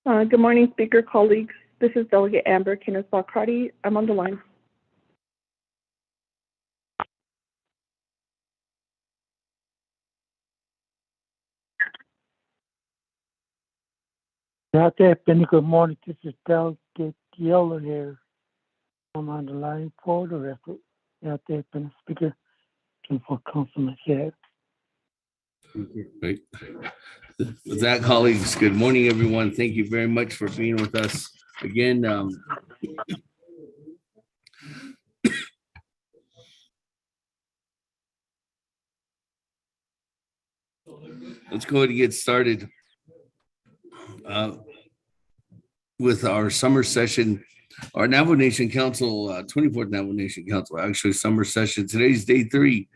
A: Good morning, speaker colleagues. This is Delegate Amber Kennesaw-Crotty. I'm on the line.
M: Good morning. This is Delegate Yellow here. I'm on the line for the record. Speaker for Councilman Shedd.
R: Right. With that, colleagues, good morning, everyone. Thank you very much for being with us again. Let's go ahead and get started with our summer session, our Navajo Nation Council, 24th Navajo Nation Council, actually summer session. Today's day 3.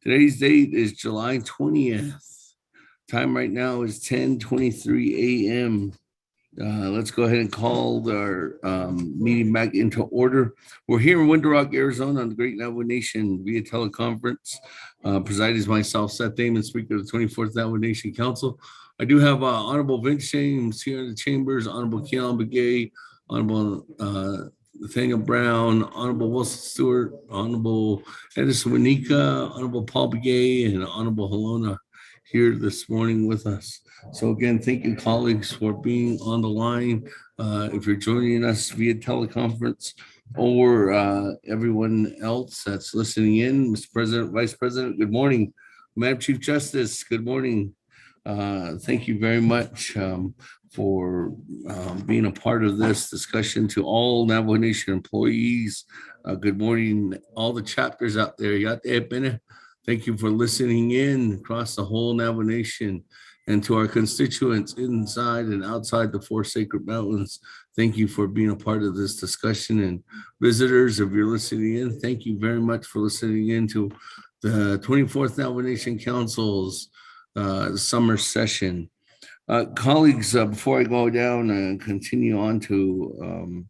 R: Today's date is July 20th. Time right now is 10:23 a.m. Let's go ahead and call our meeting back into order. We're here in Window Rock, Arizona on the Great Navajo Nation via teleconference. Presiding is myself, Seth Damon, Speaker of the 24th Navajo Nation Council. I do have Honorable Vince James here in the chambers, Honorable Keon Begay, Honorable Nathaniel Brown, Honorable Wilson Stewart, Honorable Edison Winika, Honorable Paul Begay, and Honorable Helena here this morning with us. So again, thank you, colleagues, for being on the line. If you're joining us via teleconference or everyone else that's listening in, Mr. President, Vice President, good morning. Madam Chief Justice, good morning. Thank you very much for being a part of this discussion. To all Navajo Nation employees, good morning, all the chapters out there. Thank you for listening in across the whole Navajo Nation, and to our constituents inside and outside the Four Sacred Mountains. Thank you for being a part of this discussion, and visitors, if you're listening in, thank you very much for listening in to the 24th Navajo Nation Council's summer session. Colleagues, before I go down and continue on to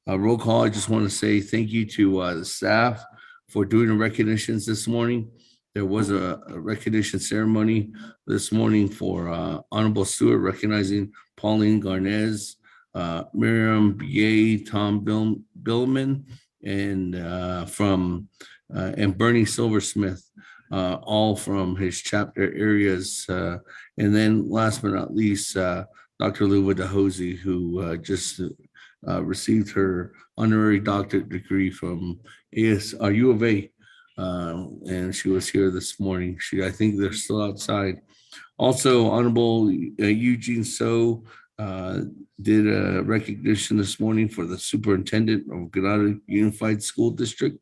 R: a roll call, I just want to say thank you to the staff for doing the recognitions this morning. There was a recognition ceremony this morning for Honorable Stewart, recognizing Pauline Garnez, Miriam Bier, Tom Billman, and Bernie Silversmith, all from his chapter areas. And then last but not least, Dr. Luva DeHosie, who just received her honorary doctorate degree from U of A. And she was here this morning. I think they're still outside. Also, Honorable Eugene So did a recognition this morning for the superintendent of Granada Unified School District,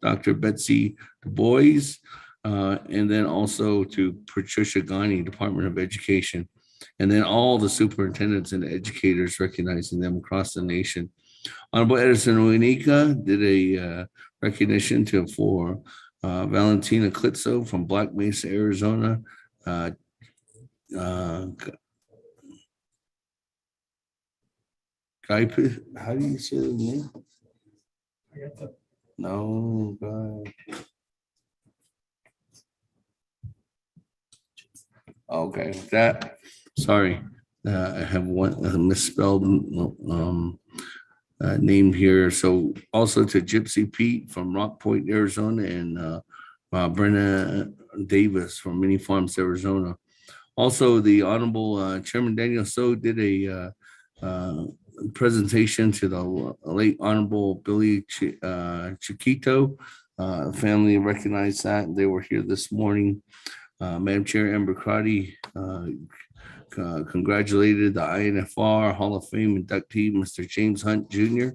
R: Dr. Betsy Du Bois, and then also to Patricia Ghani, Department of Education, and then all the superintendents and educators, recognizing them across the nation. Honorable Edison Winika did a recognition for Valentina Klitzo from Black Mesa, Arizona. How do you say the name? No, God. Okay, sorry. I have one misspelled name here. So also to Gypsy Pete from Rock Point, Arizona, and Brenna Davis from Mini Farms, Arizona. Also, the Honorable Chairman Daniel So did a presentation to the late Honorable Billy Chiquito. Family recognized that. They were here this morning. Madam Chair Amber Crotty congratulated the INFR Hall of Fame inductee, Mr. James Hunt Jr.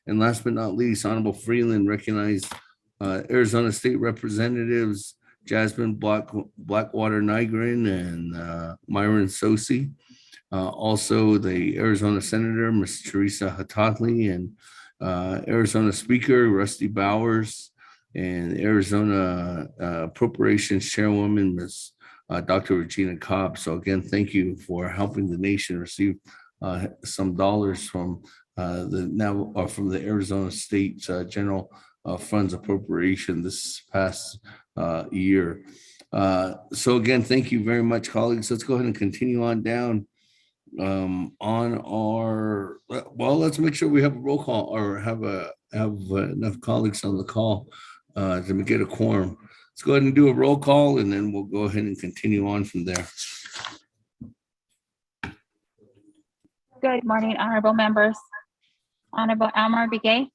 R: And last but not least, Honorable Freeland recognized Arizona State Representatives Jasmine Blackwater Nygren and Myron Sosi. Also, the Arizona Senator, Ms. Teresa Hatatli, and Arizona Speaker Rusty Bowers, and Arizona Appropriations Chairwoman, Ms. Dr. Regina Cobb. So again, thank you for helping the nation receive some dollars from from the Arizona State General Funds Appropriation this past year. So again, thank you very much, colleagues. Let's go ahead and continue on down on our, well, let's make sure we have a roll call or have enough colleagues on the call to get a quorum. Let's go ahead and do a roll call, and then we'll go ahead and continue on from there.
S: Good morning, honorable members. Honorable Elmer Begay.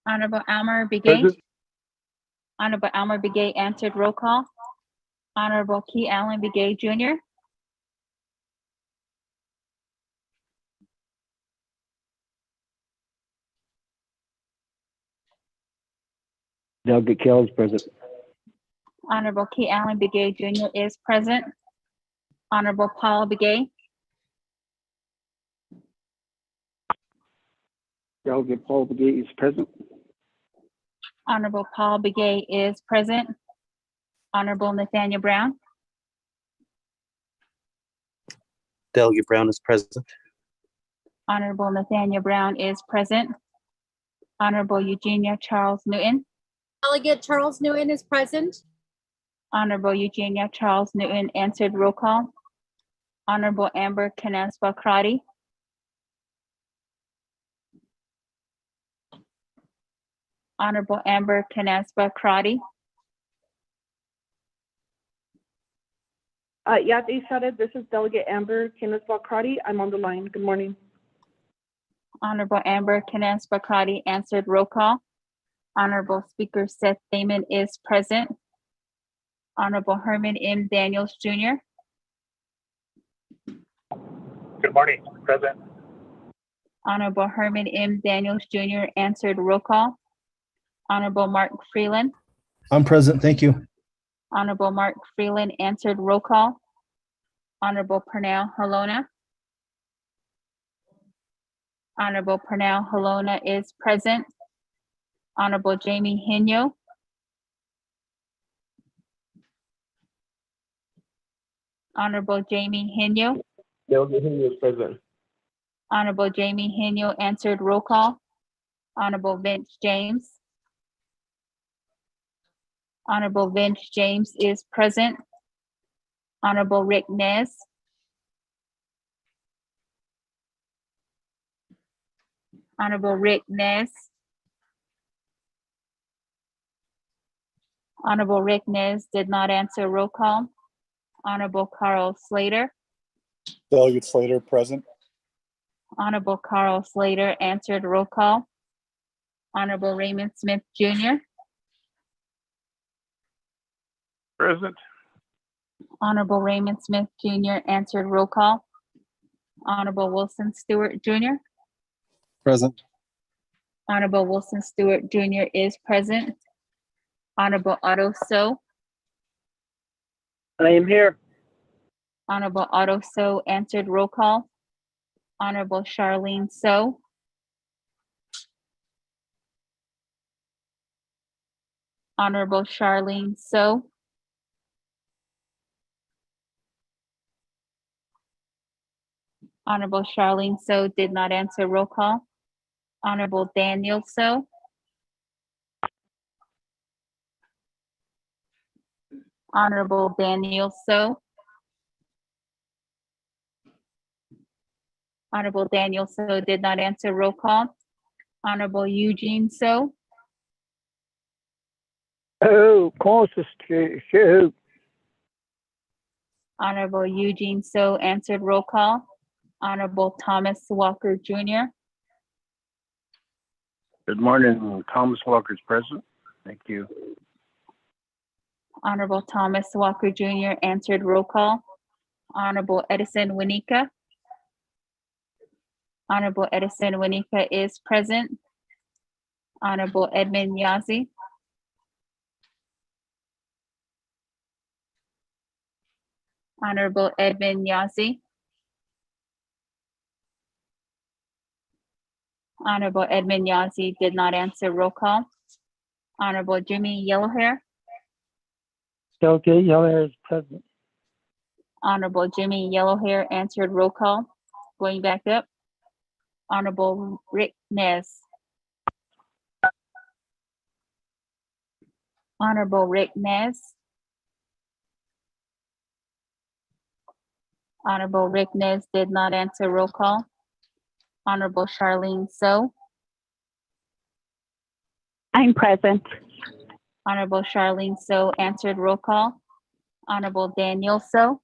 S: Honorable Elmer Begay. Honorable Elmer Begay answered roll call. Honorable Key Allen Begay Jr.
Q: Doug Kell is present.
S: Honorable Key Allen Begay Jr. is present. Honorable Paul Begay.
Q: Doug Paul Begay is present.
S: Honorable Paul Begay is present. Honorable Nathaniel Brown.
T: Delegate Brown is present.
S: Honorable Nathaniel Brown is present. Honorable Eugenia Charles Newton.
U: Delegate Charles Newton is present.
S: Honorable Eugenia Charles Newton answered roll call. Honorable Amber Canespa Crotty. Honorable Amber Canespa Crotty.
A: Yeah, they started. This is Delegate Amber Kineswa-Crotty. I'm on the line. Good morning.
S: Honorable Amber Canespa Crotty answered roll call. Honorable Speaker Seth Damon is present. Honorable Herman M. Daniels Jr.
V: Good morning, present.
S: Honorable Herman M. Daniels Jr. answered roll call. Honorable Mark Freeland.
V: I'm present, thank you.
S: Honorable Mark Freeland answered roll call. Honorable Pernell Halona. Honorable Pernell Halona is present. Honorable Jamie Henyo. Honorable Jamie Henyo.
P: Delegate Henry is present.
S: Honorable Jamie Henyo answered roll call. Honorable Vince James. Honorable Vince James is present. Honorable Rick Nez. Honorable Rick Nez. Honorable Rick Nez did not answer roll call. Honorable Carl Slater.
V: Delegate Slater, present.
S: Honorable Carl Slater answered roll call. Honorable Raymond Smith Jr.
V: Present.
S: Honorable Raymond Smith Jr. answered roll call. Honorable Wilson Stewart Jr.
V: Present.
S: Honorable Wilson Stewart Jr. is present. Honorable Otto So.
Q: I am here.
S: Honorable Otto So answered roll call. Honorable Charlene So. Honorable Charlene So. Honorable Charlene So did not answer roll call. Honorable Daniel So. Honorable Daniel So. Honorable Daniel So did not answer roll call. Honorable Eugene So.
Q: Oh, Contestant.
S: Honorable Eugene So answered roll call. Honorable Thomas Walker Jr.
V: Good morning, Thomas Walker's present. Thank you.
S: Honorable Thomas Walker Jr. answered roll call. Honorable Edison Winika. Honorable Edison Winika is present. Honorable Edmund Yazi. Honorable Edmund Yazi. Honorable Edmund Yazi did not answer roll call. Honorable Jimmy Yellowhair.
Q: Delegate Yellowhair is present.
S: Honorable Jimmy Yellowhair answered roll call. Going back up. Honorable Rick Nez. Honorable Rick Nez. Honorable Rick Nez did not answer roll call. Honorable Charlene So.
A: I'm present.
S: Honorable Charlene So answered roll call. Honorable Daniel So.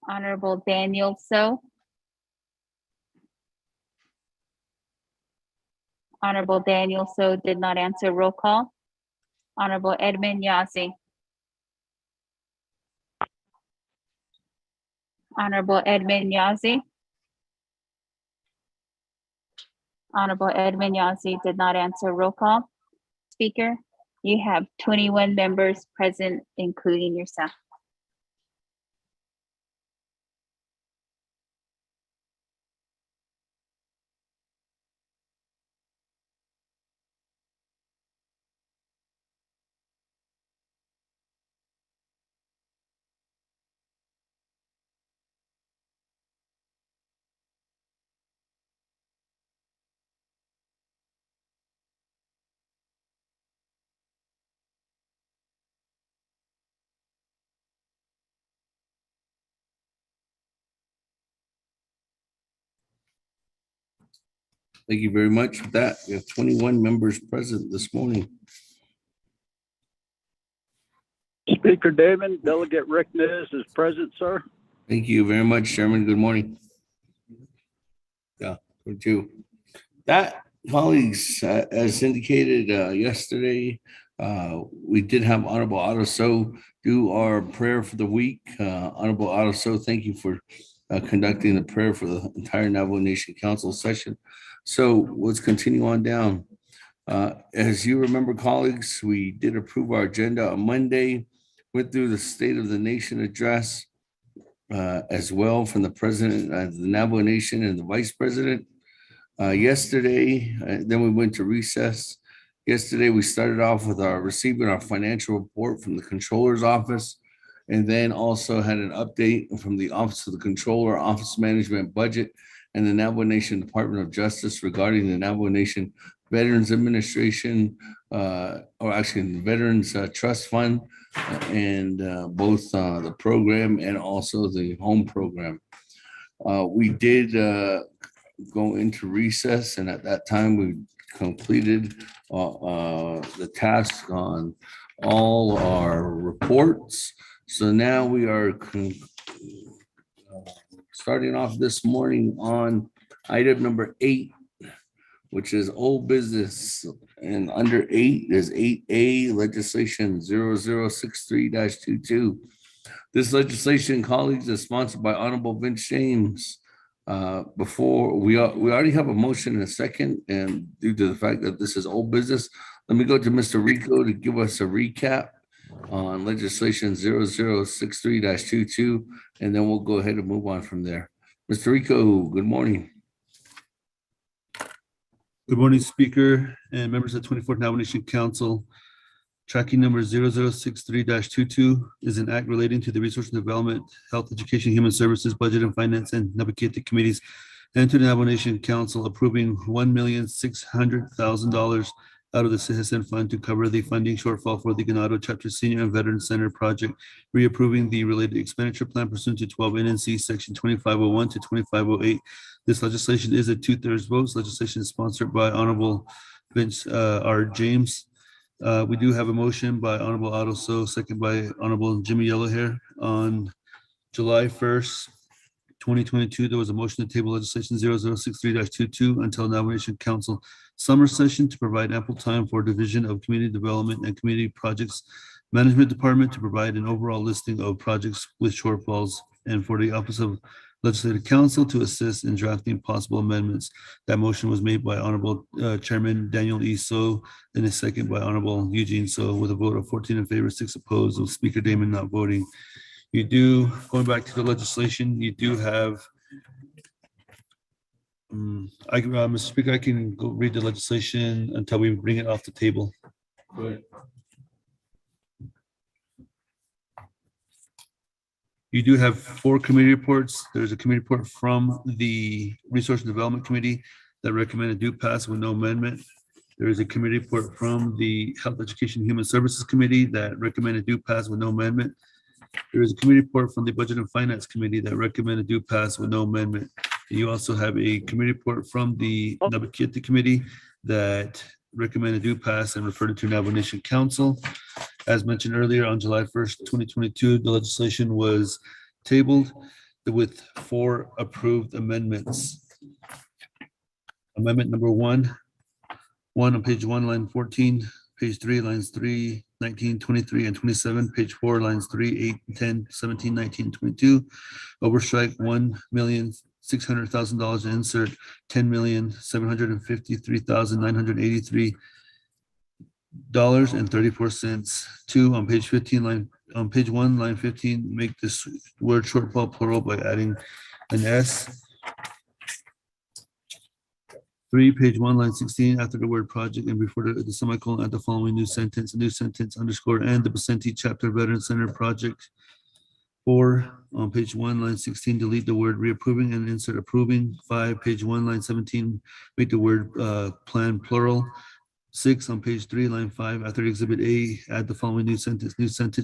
S: Honorable Daniel So. Honorable Daniel So did not answer roll call. Honorable Edmund Yazi. Honorable Edmund Yazi. Honorable Edmund Yazi did not answer roll call. Speaker, you have 21 members present, including yourself.
R: Thank you very much. With that, we have 21 members present this morning.
V: Speaker David, Delegate Rick Nez is present, sir.
R: Thank you very much, Chairman. Good morning. Yeah, good you. That, colleagues, as indicated yesterday, we did have Honorable Otto So do our prayer for the week. Honorable Otto So, thank you for conducting the prayer for the entire Navajo Nation Council session. So let's continue on down. As you remember, colleagues, we did approve our agenda on Monday, went through the State of the Nation address as well from the President of the Navajo Nation and the Vice President. Yesterday, then we went to recess. Yesterday, we started off with receiving our financial report from the Controller's Office, and then also had an update from the Office of the Controller, Office Management Budget, and the Navajo Nation Department of Justice regarding the Navajo Nation Veterans Administration, or actually the Veterans Trust Fund, and both the program and also the home program. We did go into recess, and at that time we completed the task on all our reports. So now we are starting off this morning on item number 8, which is old business, and under 8 is 8A, legislation 0063-22. This legislation, colleagues, is sponsored by Honorable Vince James. Before we already have a motion and a second, and due to the fact that this is old business, let me go to Mr. Rico to give us a recap on legislation 0063-22, and then we'll go ahead and move on from there. Mr. Rico, good morning.
C: Good morning, Speaker and members of the 24th Navajo Nation Council. Tracking number 0063-22 is an act relating to the Resource and Development, Health, Education, Human Services, Budget and Finance, and Navajo committees, and to the Navajo Nation Council approving $1,600,000 out of the Citizen Fund to cover the funding shortfall for the Ganado Chapter Senior and Veteran Center project, reapproving the related expenditure plan pursuant to 12 NNC Section 2501 to 2508. This legislation is a 2/3 vote. Legislation is sponsored by Honorable Vince R. James. We do have a motion by Honorable Otto So, second by Honorable Jimmy Yellowhair. On July 1st, 2022, there was a motion to table legislation 0063-22 until Navajo Nation Council summer session to provide ample time for Division of Community Development and Community Projects Management Department to provide an overall listing of projects with shortfalls, and for the Office of Legislative Council to assist in drafting possible amendments. That motion was made by Honorable Chairman Daniel E. So, and a second by Honorable Eugene So, with a vote of 14 in favor, 6 opposed, with Speaker Damon not voting. You do, going back to the legislation, you do have, Mr. Speaker, I can go read the legislation until we bring it off the table. Go ahead. You do have 4 committee reports. There's a committee report from the Resource and Development Committee that recommended do pass with no amendment. There is a committee report from the Health, Education, and Human Services Committee that recommended do pass with no amendment. There is a committee report from the Budget and Finance Committee that recommended do pass with no amendment. You also have a committee report from the Navajo Committee that recommended do pass and referred it to Navajo Nation Council. As mentioned earlier, on July 1st, 2022, the legislation was tabled with 4 approved amendments. Amendment number 1 on page 1, line 14, page 3, lines 3, 19, 23, and 27, page 4, lines 3, 8, 10, 17, 19, 22, overstrike $1,600,000 and insert $10,753,983.34. 2 on page 15, on page 1, line 15, make this word shortfall plural by adding an S. 3, page 1, line 16, after the word project and before the semicolon, add the following new sentence underscore, and the Vicente Chapter Veteran Center project. 4, on page 1, line 16, delete the word reapproving and insert approving. 5, page 1, line 17, make the word plan plural. 6, on page 3, line 5, after exhibit A, add the following new sentence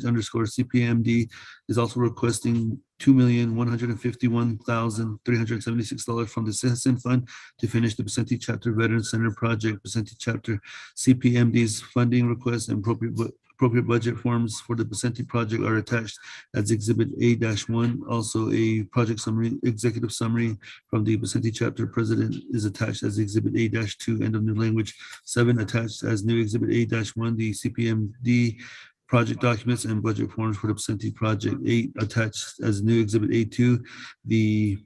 C: underscore CPMD is also requesting $2,151,376 from the Citizen Fund to finish the Vicente Chapter Veteran Center project. Vicente Chapter CPMD's funding requests and appropriate budget forms for the Vicente project are attached as Exhibit A-1. Also, a project summary, executive summary from the Vicente Chapter President is attached as Exhibit A-2, end of new language. 7, attached as new Exhibit A-1, the CPMD project documents and budget forms for the Vicente project. 8, attached as new Exhibit A-2, the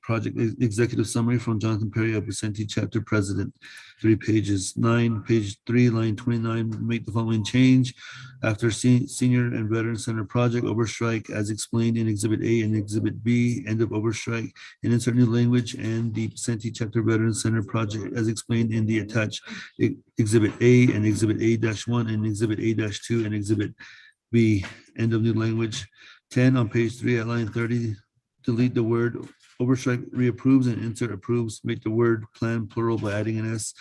C: project executive summary from Jonathan Perry of Vicente Chapter President, 3 pages. 9, page 3, line 29, make the following change. After Senior and Veteran Center project overstrike as explained in Exhibit A and Exhibit B, end of overstrike, and insert new language, and the Vicente Chapter Veteran Center project as explained in the attached Exhibit A and Exhibit A-1 and Exhibit A-2 and Exhibit B, end of new language. 10, on page 3 at line 30, delete the word overstrike reapproves and insert approves. Make the word plan plural by adding an S.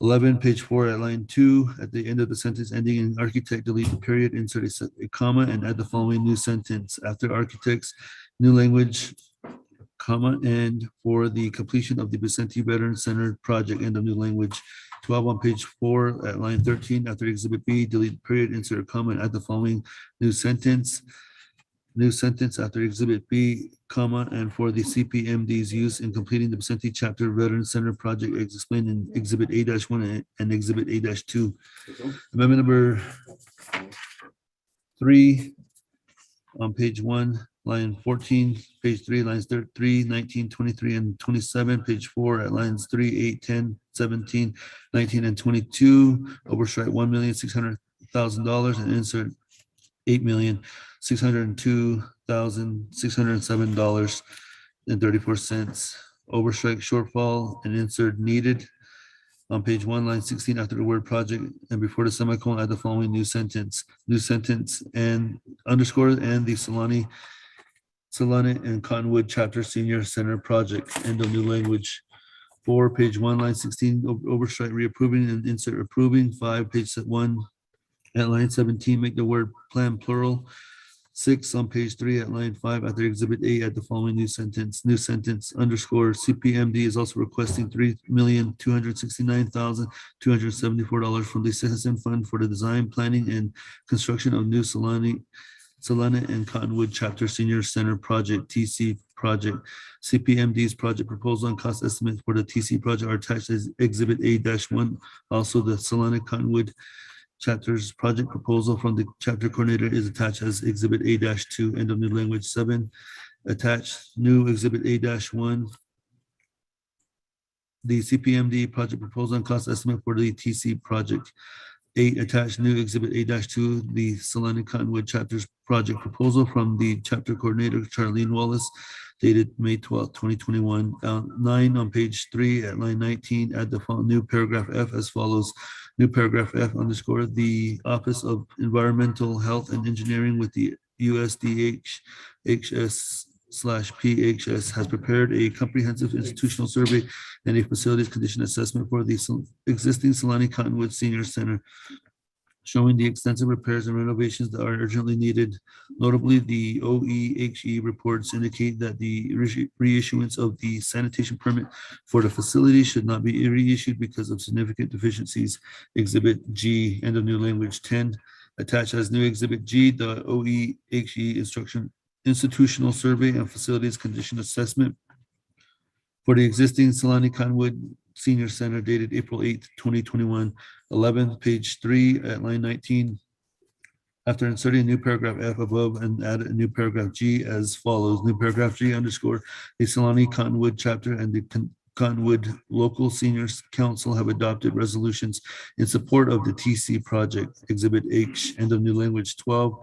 C: 11, page 4 at line 2, at the end of the sentence ending in architect, delete the period, insert a comma, and add the following new sentence. After architects, new language, comma, and for the completion of the Vicente Veteran Center project, end of new language. 12, on page 4 at line 13, after Exhibit B, delete the period, insert a comma, and add the following new sentence. New sentence after Exhibit B, comma, and for the CPMD's use in completing the Vicente Chapter Veteran Center project as explained in Exhibit A-1 and Exhibit A-2. Amendment number 3 on page 1, line 14, page 3, lines 3, 19, 23, and 27, page 4 at lines 3, 8, 10, 17, 19, and 22, overstrike $1,600,000 and insert $8,602,607.34. Overstrike shortfall and insert needed. On page 1, line 16, after the word project and before the semicolon, add the following new sentence. New sentence and underscore and the Solani and Cottonwood Chapter Senior Center project. End of new language. 4, page 1, line 16, overstrike reapproving and insert approving. 5, page 1. At line 17, make the word plan plural. 6, on page 3 at line 5, after Exhibit A, add the following new sentence underscore CPMD is also requesting $3,269,274 from the Citizen Fund for the design, planning, and construction of new Solana and Cottonwood Chapter Senior Center project, TC project. CPMD's project proposal and cost estimates for the TC project are attached as Exhibit A-1. Also, the Solana Cottonwood Chapter's project proposal from the chapter coordinator is attached as Exhibit A-2, end of new language. 7, attached new Exhibit A-1. The CPMD project proposal and cost estimate for the TC project. 8, attached new Exhibit A-2, the Solana Cottonwood Chapter's project proposal from the chapter coordinator, Charlene Wallace, dated May 12, 2021. 9, on page 3 at line 19, add the new paragraph F as follows. New paragraph F underscore the Office of Environmental Health and Engineering with the USDHS/PHS has prepared a comprehensive institutional survey and a facilities condition assessment for the existing Solani Cottonwood Senior Center, showing the extensive repairs and renovations that are urgently needed. Notably, the OEHE reports indicate that the reissuance of the sanitation permit for the facility should not be reissued because of significant deficiencies. Exhibit G, end of new language. 10, attached as new Exhibit G, the OEHE institutional survey and facilities condition assessment for the existing Solani Cottonwood Senior Center dated April 8, 2021. 11, page 3 at line 19. After inserting a new paragraph F above and add a new paragraph G as follows. New paragraph G underscore the Solani Cottonwood Chapter and the Cottonwood Local Seniors Council have adopted resolutions in support of the TC project. Exhibit H, end of new language. 12,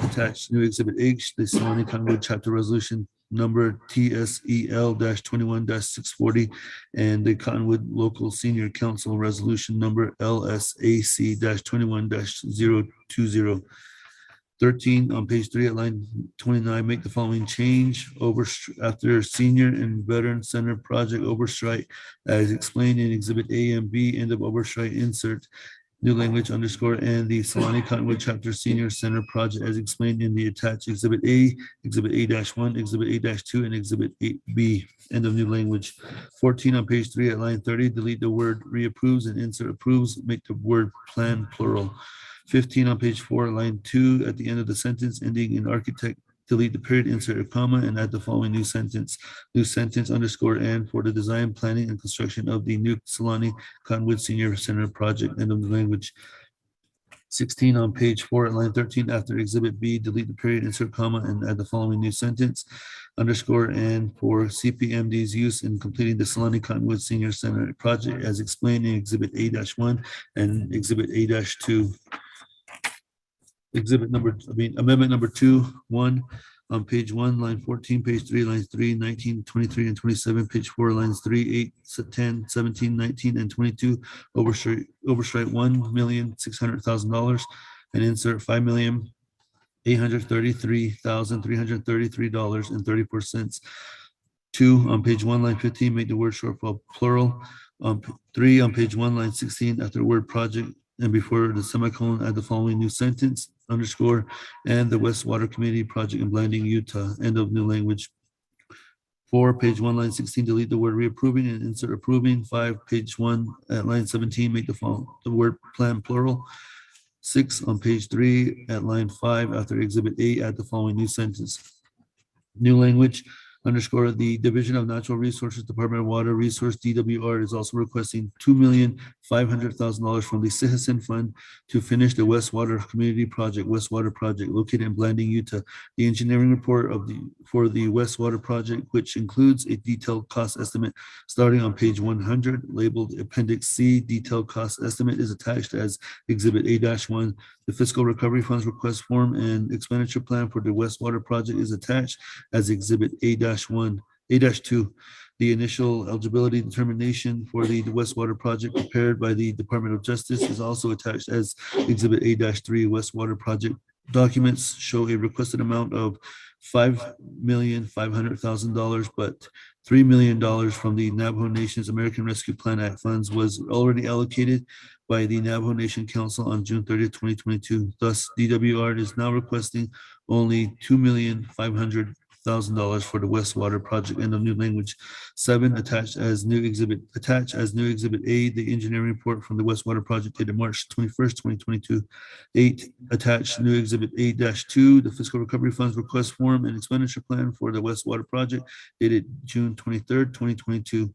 C: attached new Exhibit H, the Solani Cottonwood Chapter Resolution number TSEL-21-640 and the Cottonwood Local Senior Council Resolution number LSAC-21-020. 13, on page 3 at line 29, make the following change. After Senior and Veteran Center project overstrike as explained in Exhibit A and B, end of overstrike, insert new language underscore, and the Solani Cottonwood Chapter Senior Center project as explained in the attached Exhibit A, Exhibit A-1, Exhibit A-2, and Exhibit 8B. End of new language. 14 on page 3 at line 30, delete the word reapproves and insert approves, make the word plan plural. 15 on page 4, line 2, at the end of the sentence ending in architect, delete the period, insert a comma, and add the following new sentence underscore, and for the design, planning, and construction of the new Solani Cottonwood Senior Center project. End of the language. 16 on page 4 at line 13, after Exhibit B, delete the period, insert comma, and add the following new sentence underscore, and for CPMD's use in completing the Solani Cottonwood Senior Center project as explained in Exhibit A-1 and Exhibit A-2. Amendment number 2, on page 1, line 14, page 3, lines 3, 19, 23, and 27, page 4, lines 3, 8, 10, 17, 19, and 22, overstrike $1,600,000 and insert $5,833,333.34. 2, on page 1, line 15, make the word shortfall plural. 3, on page 1, line 16, after the word project and before the semicolon, add the following new sentence underscore, and the West Water Community Project in Blanding, Utah. End of new language. 4, page 1, line 16, delete the word reapproving and insert approving. 5, page 1 at line 17, make the word plan plural. 6, on page 3 at line 5, after Exhibit A, add the following new sentence. New language underscore, the Division of Natural Resources, Department of Water Resource, DWR, is also requesting $2,500,000 from the Citizen Fund to finish the West Water Community Project, West Water Project, located in Blanding, Utah. The engineering report for the West Water Project, which includes a detailed cost estimate starting on page 100, labeled Appendix C, detailed cost estimate, is attached as Exhibit A-1. The fiscal recovery funds request form and expenditure plan for the West Water Project is attached as Exhibit A-2. The initial eligibility determination for the West Water Project prepared by the Department of Justice is also attached as Exhibit A-3. West Water Project documents show a requested amount of $5,500,000, but $3 million from the Navajo Nation's American Rescue Plan Act funds was already allocated by the Navajo Nation Council on June 30th, 2022. Thus, DWR is now requesting only $2,500,000 for the West Water Project. End of new language. 7, attached as new exhibit A, the engineering report from the West Water Project dated March 21st, 2022. 8, attached new exhibit A-2, the fiscal recovery funds request form and expenditure plan for the West Water Project dated June 23rd, 2022.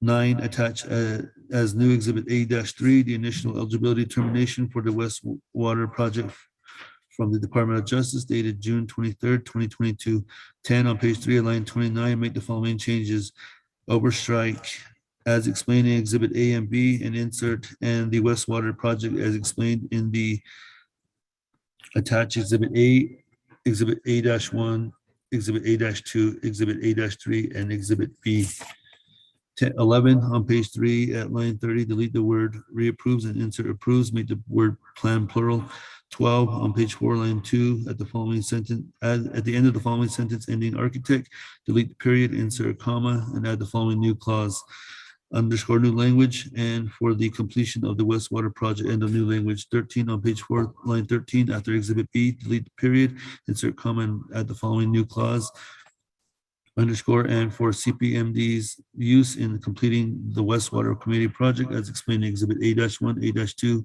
C: 9, attached as new exhibit A-3, the initial eligibility determination for the West Water Project from the Department of Justice dated June 23rd, 2022. 10, on page 3 of line 29, make the following changes. Overstrike as explained in Exhibit A and B, and insert and the West Water Project as explained in the attached Exhibit A, Exhibit A-1, Exhibit A-2, Exhibit A-3, and Exhibit B. 11, on page 3 at line 30, delete the word reapproves and insert approves, make the word plan plural. 12, on page 4, line 2, at the following sentence, at the end of the following sentence ending architect, delete the period, insert a comma, and add the following new clause. Underscore new language, and for the completion of the West Water Project, end of new language. 13, on page 4, line 13, after Exhibit B, delete the period, insert comma, and add the following new clause. Underscore, and for CPMD's use in completing the West Water Community Project as explained in Exhibit A-1, A-2,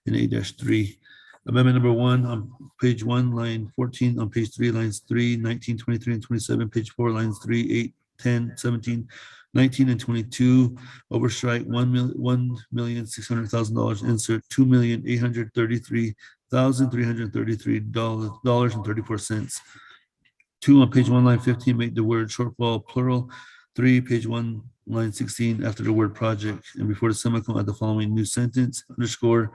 C: and A-3. Amendment number 1 on page 1, line 14, on page 3, lines 3, 19, 23, and 27, page 4, lines 3, 8, 10, 17, 19, and 22, overstrike $1,600,000, insert $2,833,333.34. 2, on page 1, line 15, make the word shortfall plural. 3, page 1, line 16, after the word project and before the semicolon, add the following new sentence, underscore,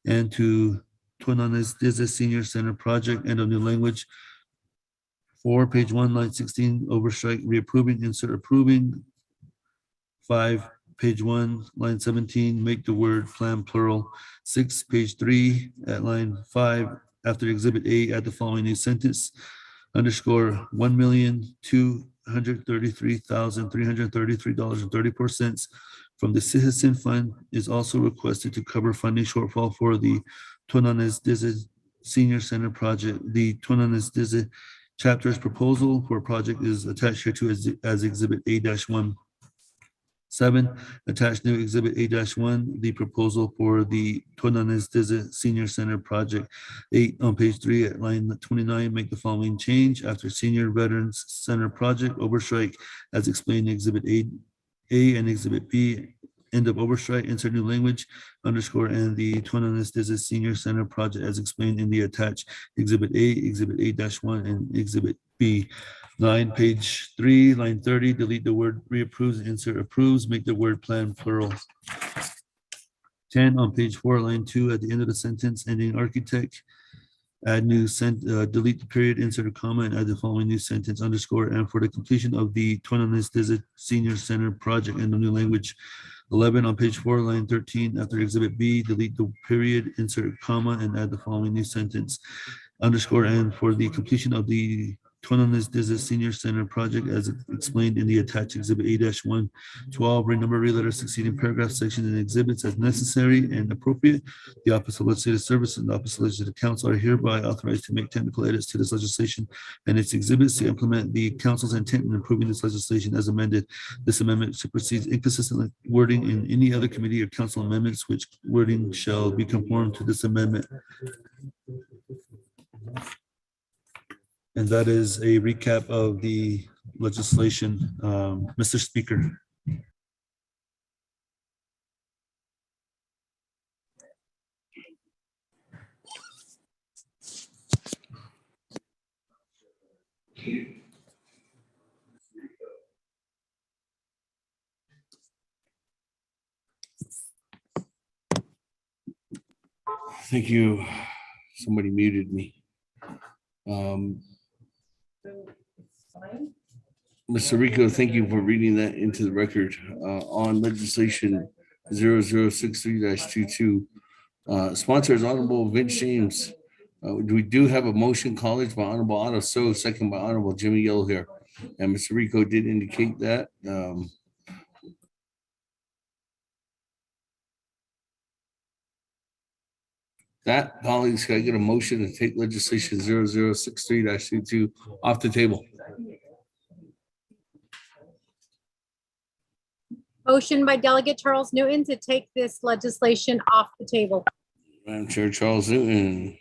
C: and to Twinones Senior Center project, end of new language. 4, page 1, line 16, overstrike reapproving, insert approving. 5, page 1, line 17, make the word plan plural. 6, page 3, at line 5, after Exhibit A, add the following new sentence, underscore $1,233,333.34 from the Citizen Fund is also requested to cover funding shortfall for the Tonanez Senior Center project. The Tonanez chapter's proposal for a project is attached here to as Exhibit A-1. 7, attached new Exhibit A-1, the proposal for the Tonanez Senior Center project. 8, on page 3 at line 29, make the following change after Senior Veterans Center project overstrike as explained in Exhibit A and Exhibit B. End of overstrike, insert new language, underscore, and the Tonanez Senior Center project as explained in the attached Exhibit A, Exhibit A-1, and Exhibit B. 9, page 3, line 30, delete the word reapproves, insert approves, make the word plan plural. 10, on page 4, line 2, at the end of the sentence, ending architect, add new delete the period, insert a comma, and add the following new sentence, underscore, and for the completion of the Tonanez Senior Center project, and the new language. 11, on page 4, line 13, after Exhibit B, delete the period, insert a comma, and add the following new sentence, underscore, and for the completion of the Tonanez Senior Center project as explained in the attached Exhibit A-1. 12, renumber, re-letter succeeding paragraphs, sections, and exhibits as necessary and appropriate. The Office of Legislative Service and the Office of Legislative Counsel are hereby authorized to make technical edits to this legislation and its exhibits to implement the council's intent in approving this legislation as amended. This amendment supersedes inconsistent wording in any other committee or council amendments, which wording shall be conformed to this amendment. And that is a recap of the legislation. Mr. Speaker.
R: Thank you. Somebody muted me. Mr. Rico, thank you for reading that into the record. On legislation 0063-22, sponsors Honorable Vince James. We do have a motion college by Honorable Otto So, second by Honorable Jimmy Yell here. And Mr. Rico did indicate that. That, colleagues, can I get a motion to take legislation 0063-22 off the table?
U: Motion by Delegate Charles Newton to take this legislation off the table.
R: Madam Chair Charles Newton.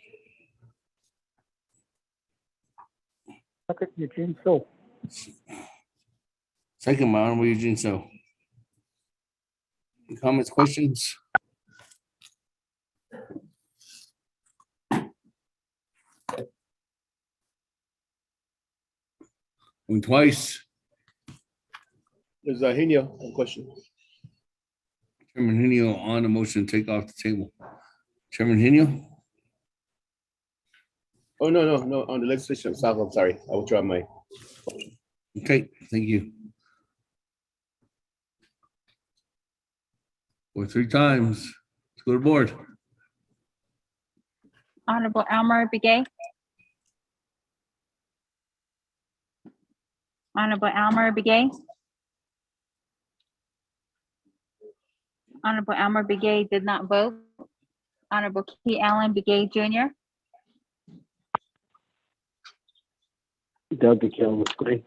V: Second, Eugene So.
R: Second by Honorable Eugene So. Any comments, questions? And twice.
P: There's a Henio, a question.
R: Chairman Henio on the motion to take off the table. Chairman Henio?
P: Oh, no, on the legislation itself, I'm sorry. I will draw my.
R: Okay, thank you. Or 3 times. Let's go to board.
S: Honorable Elmer Begay. Honorable Elmer Begay. Honorable Elmer Begay did not vote. Honorable Key Allen Begay Jr.
V: Doug DeKalb was green.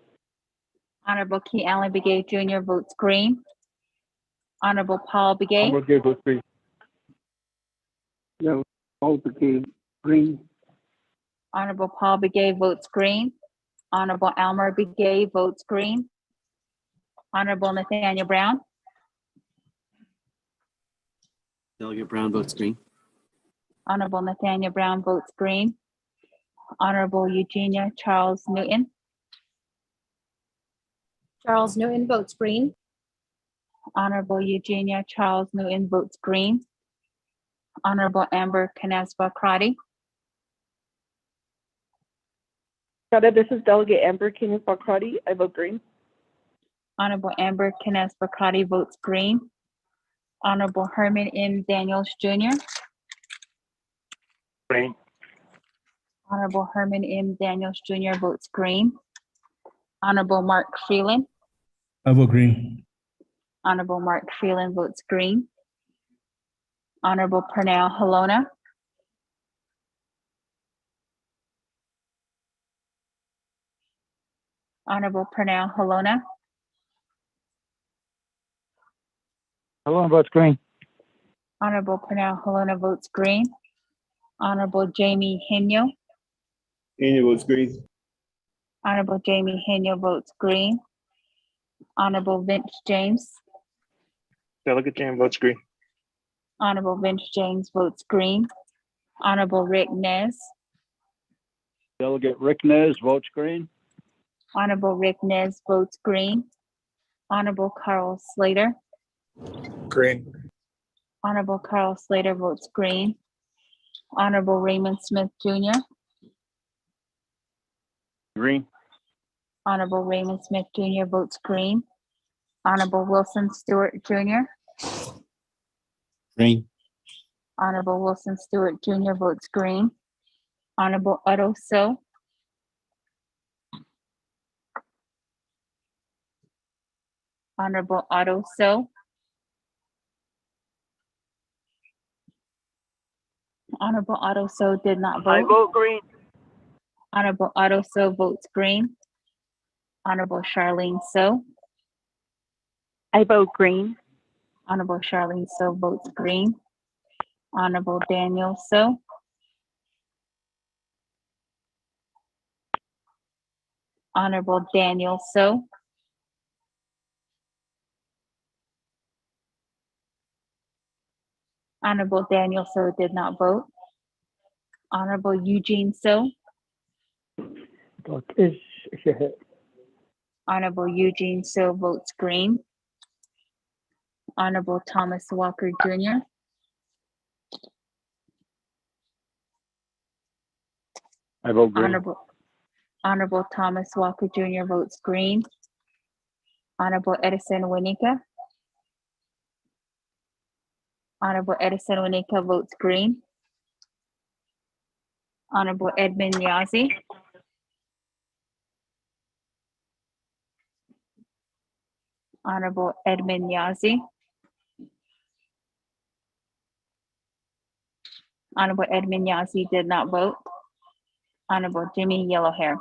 S: Honorable Key Allen Begay Jr. votes green. Honorable Paul Begay.
V: Paul Begay votes green. No, Paul Begay green.
S: Honorable Paul Begay votes green. Honorable Elmer Begay votes green. Honorable Nathaniel Brown.
T: Delegate Brown votes green.
S: Honorable Nathaniel Brown votes green. Honorable Eugenia Charles Newton.
U: Charles Newton votes green.
S: Honorable Eugenia Charles Newton votes green. Honorable Amber Canespa Crotty.
A: This is Delegate Amber Canespa-Crotty. I vote green.
S: Honorable Amber Canespa Crotty votes green. Honorable Herman M. Daniels Jr.
V: Green.
S: Honorable Herman M. Daniels Jr. votes green. Honorable Mark Freeland.
D: I vote green.
S: Honorable Mark Freeland votes green. Honorable Pernell Halona. Honorable Pernell Halona.
V: Hello, votes green.
S: Honorable Pernell Halona votes green. Honorable Jamie Henyo.
P: Henyo votes green.
S: Honorable Jamie Henyo votes green. Honorable Vince James.
D: Delegate James votes green.
S: Honorable Vince James votes green. Honorable Rick Nez.
V: Delegate Rick Nez votes green.
S: Honorable Rick Nez votes green. Honorable Carl Slater.
D: Green.
S: Honorable Carl Slater votes green. Honorable Raymond Smith Jr.
V: Green.
S: Honorable Raymond Smith Jr. votes green. Honorable Wilson Stewart Jr.
P: Green.
S: Honorable Wilson Stewart Jr. votes green. Honorable Otto So. Honorable Otto So. Honorable Otto So did not vote.
V: I vote green.
S: Honorable Otto So votes green. Honorable Charlene So.
A: I vote green.
S: Honorable Charlene So votes green. Honorable Daniel So. Honorable Daniel So. Honorable Daniel So did not vote. Honorable Eugene So. Honorable Eugene So votes green. Honorable Thomas Walker Jr.
V: I vote green.
S: Honorable Thomas Walker Jr. votes green. Honorable Edison Winika. Honorable Edison Winika votes green. Honorable Edmund Yazi. Honorable Edmund Yazi. Honorable Edmund Yazi did not vote. Honorable Jimmy Yellowhair.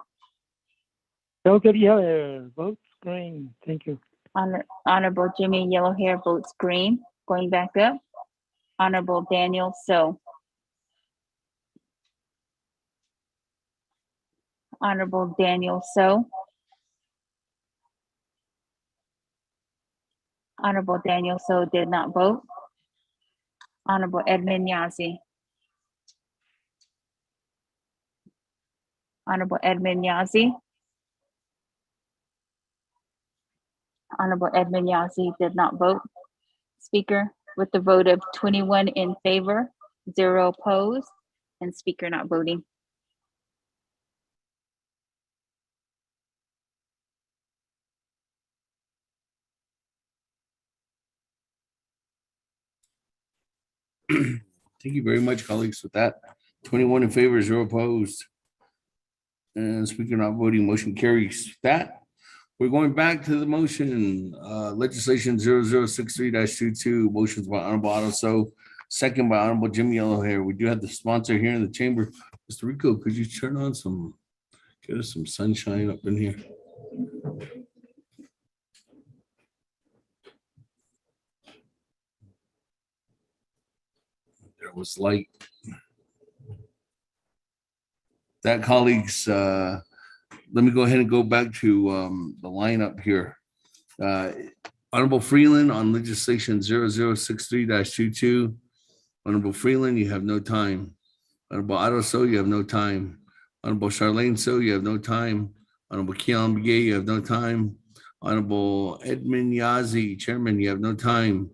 V: Delegate Yellowhair votes green. Thank you.
S: Honorable Jimmy Yellowhair votes green. Going back up. Honorable Daniel So. Honorable Daniel So. Honorable Daniel So did not vote. Honorable Edmund Yazi. Honorable Edmund Yazi. Honorable Edmund Yazi did not vote. Speaker, with the vote of 21 in favor, 0 opposed, and speaker not voting.
R: Thank you very much, colleagues. With that, 21 in favor, 0 opposed. And speaker not voting, motion carries. With that, we're going back to the motion, legislation 0063-22, motions by Honorable Otto So, second by Honorable Jimmy Yellowhair. We do have the sponsor here in the chamber. Mr. Rico, could you turn on get us some sunshine up in here? There was light. That, colleagues, let me go ahead and go back to the lineup here. Honorable Freeland on legislation 0063-22. Honorable Freeland, you have no time. Honorable Otto So, you have no time. Honorable Charlene So, you have no time. Honorable Keon Begay, you have no time. Honorable Edmund Yazi, Chairman, you have no time.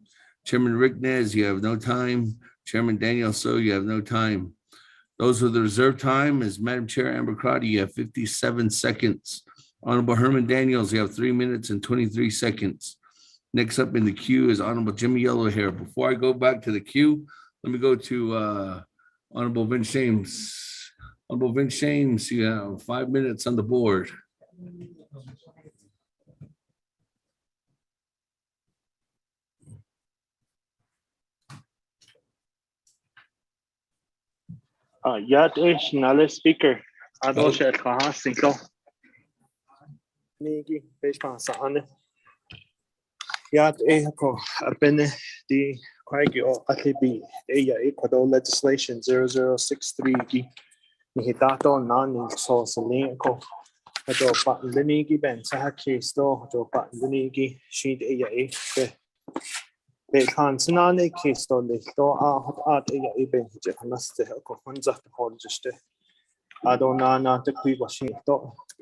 R: Chairman Rick Nez, you have no time. Chairman Daniel So, you have no time. Those with the reserved time is Madam Chair Amber Crotty, you have 57 seconds. Honorable Herman Daniels, you have 3 minutes and 23 seconds. Next up in the queue is Honorable Jimmy Yellowhair. Before I go back to the queue, let me go to Honorable Vince James. Honorable Vince James, you have 5 minutes on the board.
D: Yat ish nale speaker. Adosha at Kaha Sinko. Nigi, Bishpan Sane. Yat Ehako, Abene, the Quagi or Atibi, Aya Ecuador legislation 0063. Nihitato non so Salinko. Hado Pat Linigi Ben Sahaki Sto, Hado Pat Linigi, Sheet Aya Eke. They can't Sanani Kisto, Listo, Art Aya Eben Hijanaste, Honza, the Horjeste. Adonana, the Quibashi,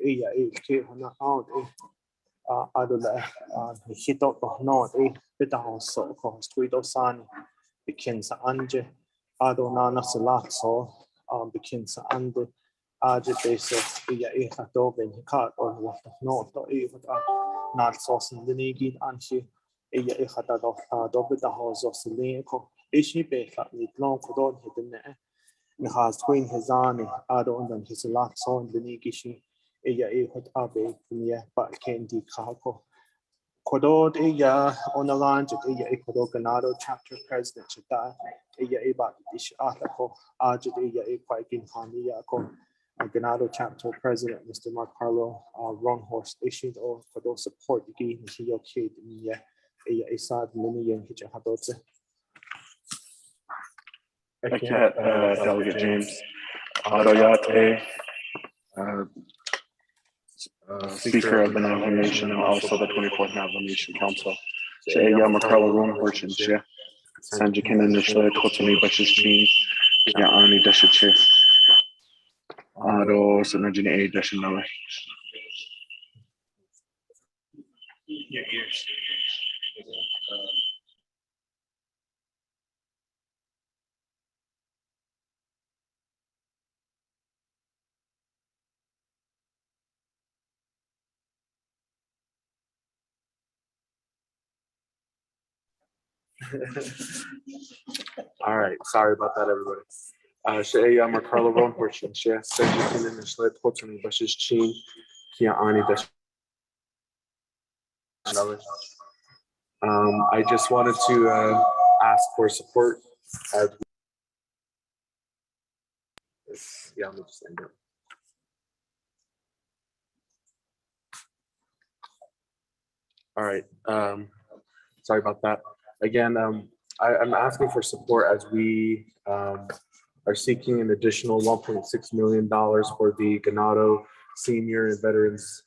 D: Aya Eke, Hana out. Adola, hit out the Nord, Bitaho so, Squito San, Bikinsa Anje, Adonana Salazzo, Bikinsa Ande, Ajibase, Iya Eka Dobin, Hikat, or what the North, or even not sauce in the Nigi, Anchi, Iya Eka Dobitaho Zosileko, Ishi Beka, Long Codon hidden there, and has twin his army, Adon and his Laxo and the Nigishi. Ella hot abe punya pa kendi kako. Kodod ella on the land ella Ecuador Ganado chapter president chata ella eba ish atako ajit ella equaikin hania ko Ganado chapter president Mr. Mark Carlo Ronghorst issued or Kodod support gi niyo kid niya ella isad miniyan hicha hadotse. Delegate James. Adoyate. Speaker of the Navajo Nation and also the 24th Navajo Nation Council. Sheya Makarla Room Horchin She. Sanjikin and Nishla Totani Bashichin. Yaani Dashiche. Ado Sanajin A Dashinala. All right, sorry about that, everybody. Sheya Makarla Room Horchin She. Sanjikin and Nishla Totani Bashichin. Yaani Dashiche. I just wanted to ask for support as yeah, I'm just saying that. All right. Sorry about that. Again, I'm asking for support as we are seeking an additional $1.6 million for the Ganado Senior and Veterans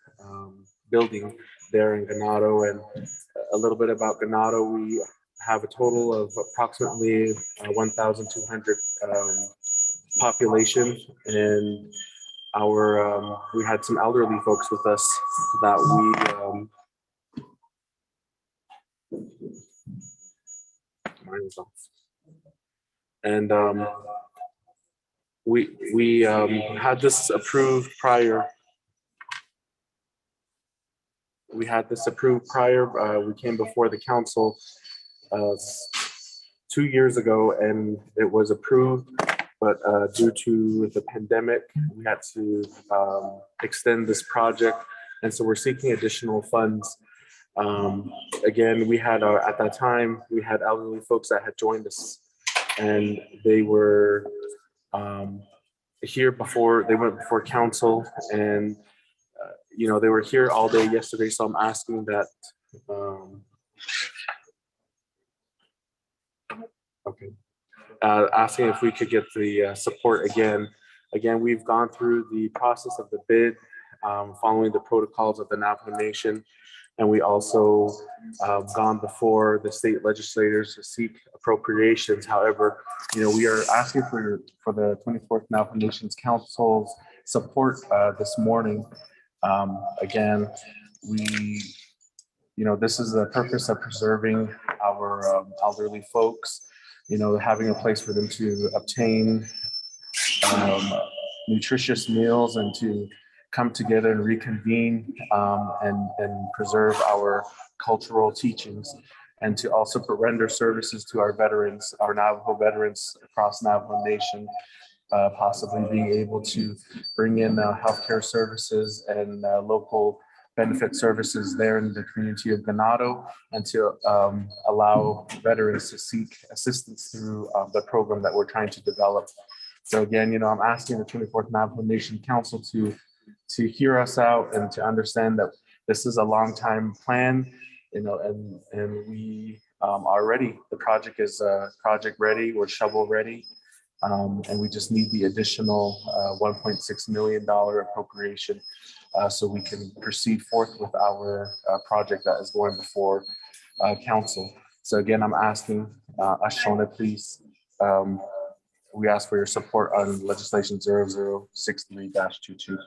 D: building there in Ganado. And a little bit about Ganado, we have a total of approximately 1,200 population, and our we had some elderly folks with us that we mine is off. And we had this approved prior. We had this approved prior. We came before the council 2 years ago, and it was approved. But due to the pandemic, we had to extend this project, and so we're seeking additional funds. Again, we had at that time we had elderly folks that had joined us, and they were here before they went before council, and you know, they were here all day yesterday. So I'm asking that. Okay. Asking if we could get the support again. Again, we've gone through the process of the bid, following the protocols of the Navajo Nation, and we also gone before the state legislators to seek appropriations. However, you know, we are asking for the 24th Navajo Nations Council's support this morning. Again, you know, this is the purpose of preserving our elderly folks. You know, having a place for them to obtain nutritious meals and to come together and reconvene and preserve our cultural teachings, and to also render services to our veterans, our Navajo veterans across Navajo Nation, possibly being able to bring in healthcare services and local benefit services there in the community of Ganado, and to allow veterans to seek assistance through the program that we're trying to develop
H: So again, I'm asking the 24th Navajo Nation Council to hear us out and to understand that this is a long time plan, and we are ready. The project is project ready. We're shovel ready. And we just need the additional $1.6 million appropriation so we can proceed forth with our project that is going before council. So again, I'm asking Ashona, please, we ask for your support on legislation 0063-22.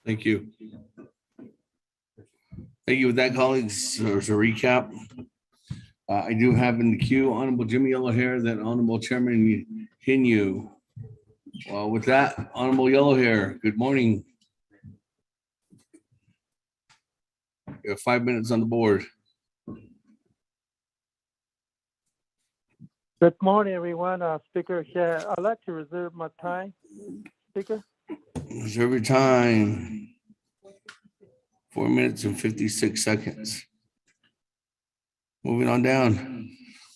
R: Thank you. Thank you. With that, colleagues, there's a recap. I do have in the queue Honorable Jimmy Yellowhair, then Honorable Chairman Hinyu. Well, with that, Honorable Yellowhair, good morning. You have 5 minutes on the board.
I: Good morning, everyone. Speaker here. I'd like to reserve my time. Speaker.
R: Reserve your time. 4 minutes and 56 seconds. Moving on down.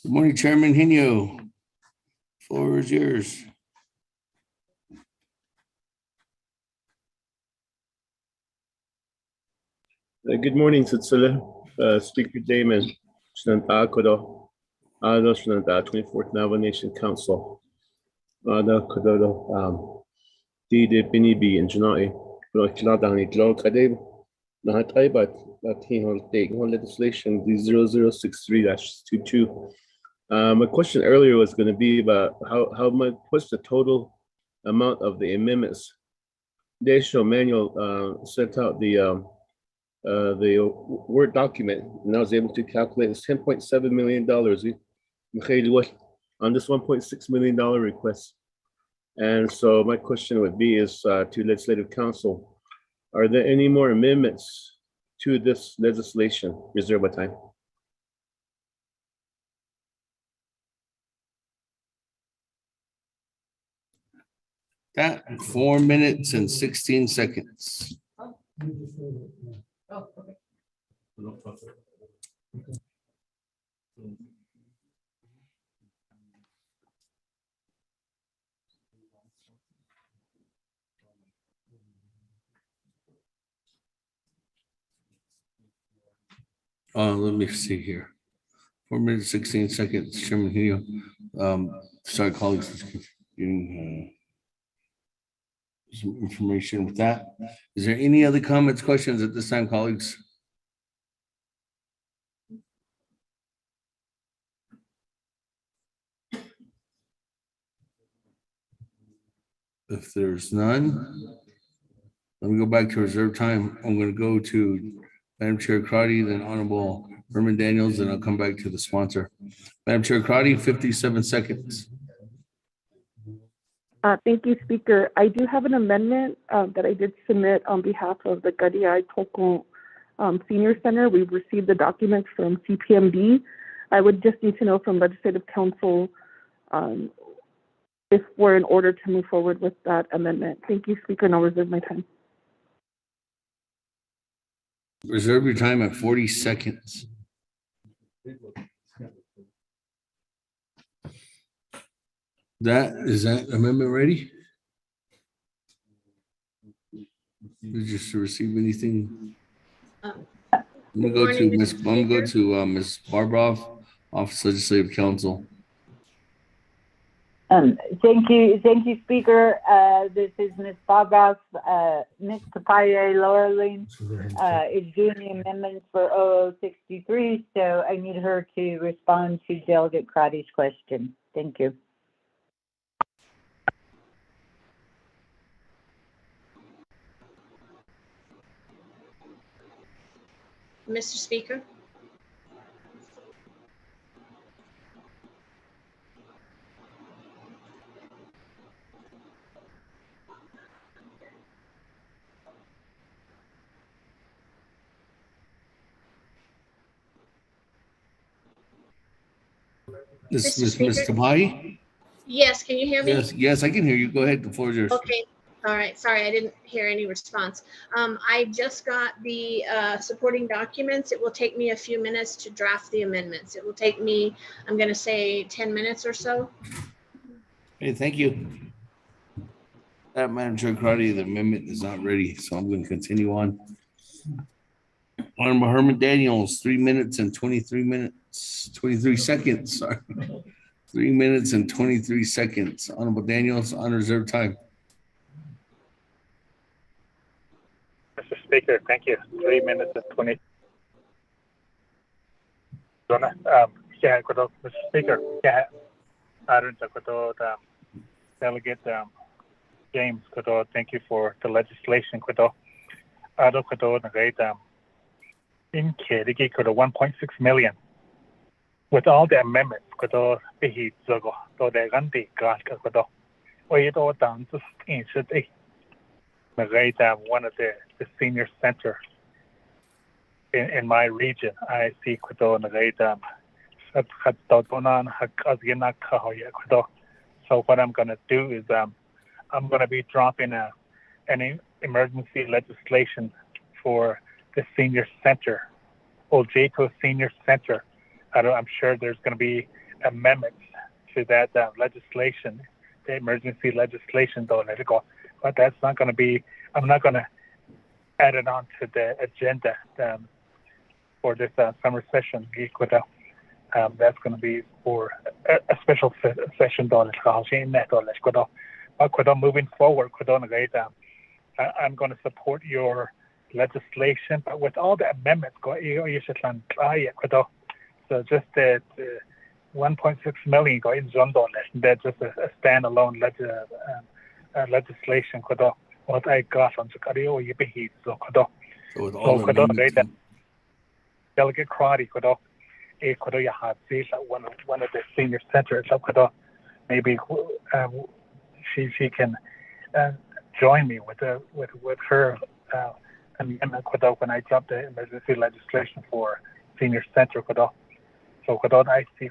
R: Good morning, Chairman Hinyu. Floor is yours.
P: Good morning, Tsutsula, Speaker Damon, Shnanta Kodo, Ada Shnanta, 24th Navajo Nation Council, Ada Kododo, Dide Binibi and Janai, Rokiladani, Jlo Kadeb, Nahatai, but he will take one legislation, the 0063-22. My question earlier was going to be about how much, what's the total amount of the amendments? The additional manual sent out the Word document, and I was able to calculate it's $10.7 million on this $1.6 million request. And so my question would be is to Legislative Council, are there any more amendments to this legislation? Reserve my time.
R: That 4 minutes and 16 seconds. Let me see here. 4 minutes, 16 seconds, Chairman Hino. Sorry, colleagues, getting some information with that. Is there any other comments, questions at this time, colleagues? If there's none, let me go back to reserve time. I'm going to go to Madam Chair Crotty, then Honorable Herman Daniels, and I'll come back to the sponsor. Madam Chair Crotty, 57 seconds.
A: Thank you, Speaker. I do have an amendment that I did submit on behalf of the Gadiai Toko Senior Center. We've received the documents from CPMD. I would just need to know from Legislative Council if we're in order to move forward with that amendment. Thank you, Speaker, and I'll reserve my time.
R: Reserve your time at 40 seconds. Is that amendment ready? Did you receive anything? I'm gonna go to Ms. Ms. Barbroff, Office Legislative Council.
W: Thank you, Speaker. This is Ms. Barbroff. Ms. Kapaye Laureline is doing the amendments for 0063, so I need her to respond to Delegate Crotty's question. Thank you.
X: Mr. Speaker.
R: Ms. Kapai?
X: Yes, can you hear me?
R: Yes, I can hear you. Go ahead. The floor is yours.
X: Okay. All right, sorry, I didn't hear any response. I just got the supporting documents. It will take me a few minutes to draft the amendments. It will take me, I'm gonna say 10 minutes or so.
R: Hey, thank you. Madam Chair Crowdy, the amendment is not ready, so I'm going to continue on. Honorable Herman Daniels, 3 minutes and 23 seconds, sorry. 3 minutes and 23 seconds. Honorable Daniels, on reserve time.
B: Mr. Speaker, thank you. 3 minutes and 20. Mr. Speaker, Delegate James, thank you for the legislation. In Kerry, 1.6 million. With all the amendments, one of the senior center in my region. I see so what I'm going to do is I'm going to be dropping any emergency legislation for the senior center, Oljeto Senior Center. I'm sure there's going to be amendments to that legislation, the emergency legislation, but that's not going to be, I'm not going to add it on to the agenda for this summer session. That's going to be for a special session. Moving forward, I'm going to support your legislation, but with all the amendments, so just that 1.6 million that's just a standalone legislation. What I got on so Delegate Crowdy, one of the senior centers, maybe she can join me with her amendment when I drop the emergency legislation for senior center. So I see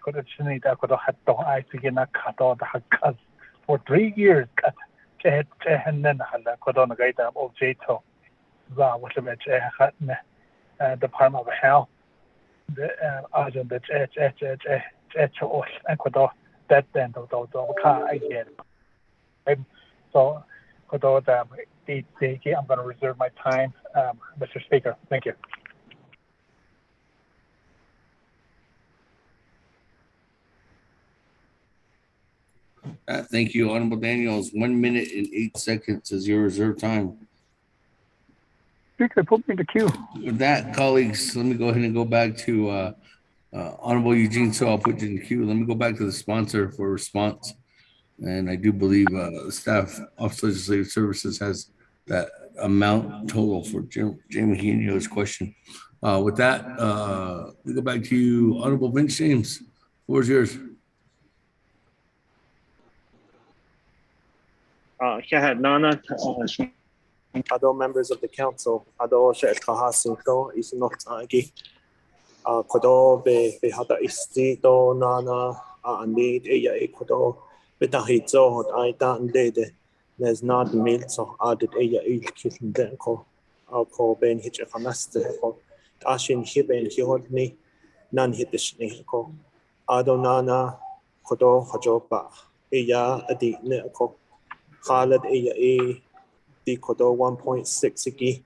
B: for 3 years. Department of Health, that then so I'm going to reserve my time, Mr. Speaker. Thank you.
R: Thank you, Honorable Daniels. 1 minute and 8 seconds is your reserve time.
V: Speaker, put me in the queue.
R: With that, colleagues, let me go ahead and go back to Honorable Eugene. So I'll put you in the queue. Let me go back to the sponsor for response. And I do believe the staff Office of Legislative Services has that amount total for Jamie Henio's question. With that, we go back to you, Honorable Vince James. The floor is yours.
D: Other members of the council, is not Kodo be hada isti do nana need a kodo betahizo hot I dan dede. There's not meal so added a kitchen denko. I'll call Ben hitch a fanaste. Ashin hiben hihotni, none hit the snake. Adonana kodo hajoba. Eya adi neko. Khaled a the kodo 1.6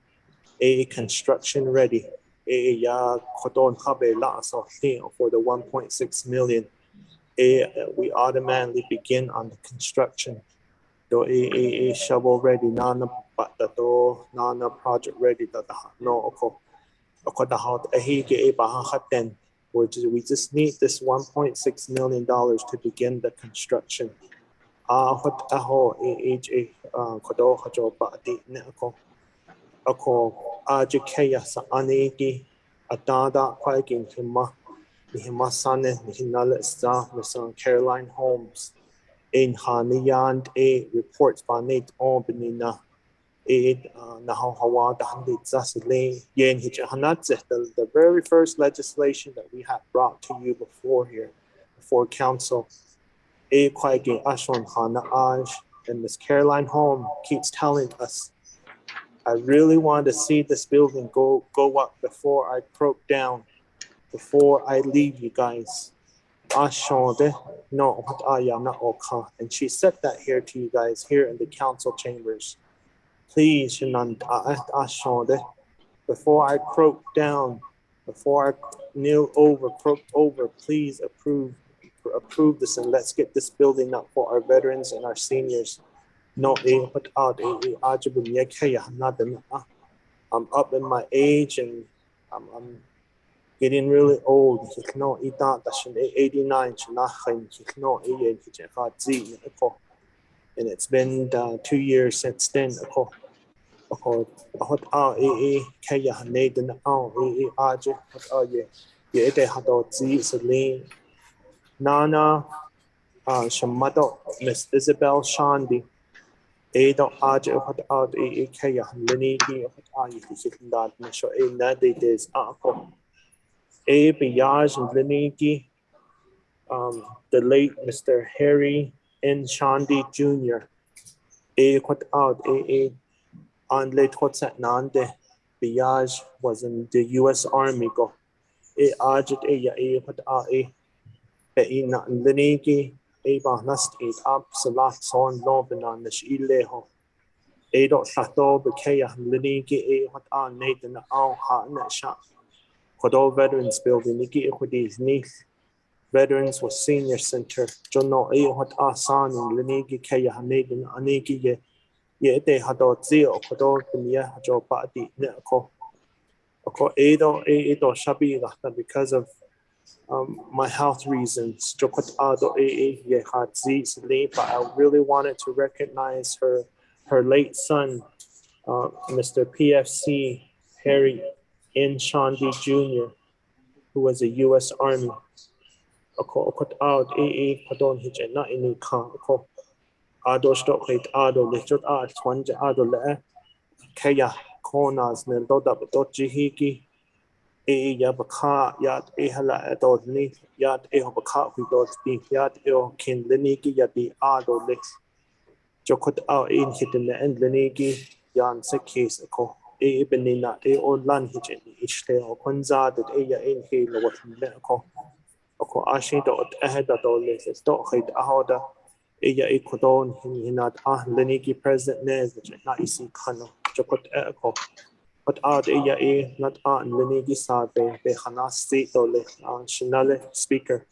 D: a construction ready. Ya koton habe la so for the 1.6 million. We automatically begin on the construction. Do a shovel ready nana but the do nana project ready that no the hot a he get a baha then we just need this 1.6 million dollars to begin the construction. What aho a kodo hajo ba di neko. Ako ajikaya sa anegi adada kwagin hima sane hinala sta Miss Caroline Holmes in Haniyand a reports by Nate Albany na naho hawa da handi zasile yen hijahanatze the very first legislation that we have brought to you before here before council a kwagin ashon hana aj and Miss Caroline Holm keeps telling us, I really want to see this building go up before I broke down, before I leave you guys. No, and she said that here to you guys here in the council chambers. Please, before I croak down, before I kneel over, croak over, please approve this and let's get this building up for our veterans and our seniors. No, I'm up in my age and I'm getting really old. 89, and it's been 2 years since then. Nana, Miss Isabel Shandy, Ada Aja hot kaya Leniki that Misho A Nadi Days Uncle A Biage and Leniki, the late Mr. Harry N. Shandy Jr. A quite out A on late what's at Nande Biage was in the US Army go A Ajit A what A Beina and Leniki. Eba nast eat up salat son lobenan the shileho. Edo sato bekaya liniki e what on Nathan all hot net shop. Kodo Veterans Building, Niki Equities Neath. Veterans was Senior Center. Jono e what asan in Liniki Kaya Nathan Aniki ye de hado zio kodo benia jo badi neko. Oko Edo shabi because of my health reasons, but I really wanted to recognize her late son, Mr. PFC Harry N. Shandy Jr., who was a U.S. Army. Kaya Konas Neldoda Jihiki. Yabaka yat ehala adot ni yat ehobaka vidot di yat eo kin liniki yati ado lis jokot out in hidden and liniki yan sekis ako benina lan hitchen ishte o konza that ya in he lo wat ko ashi dot ahead of all this is dot hit ahoda kodon hinat liniki president nes na isi kano jokot ko. But out not on Lenigi Sabe, the Hanasti Dole, Shinale speaker.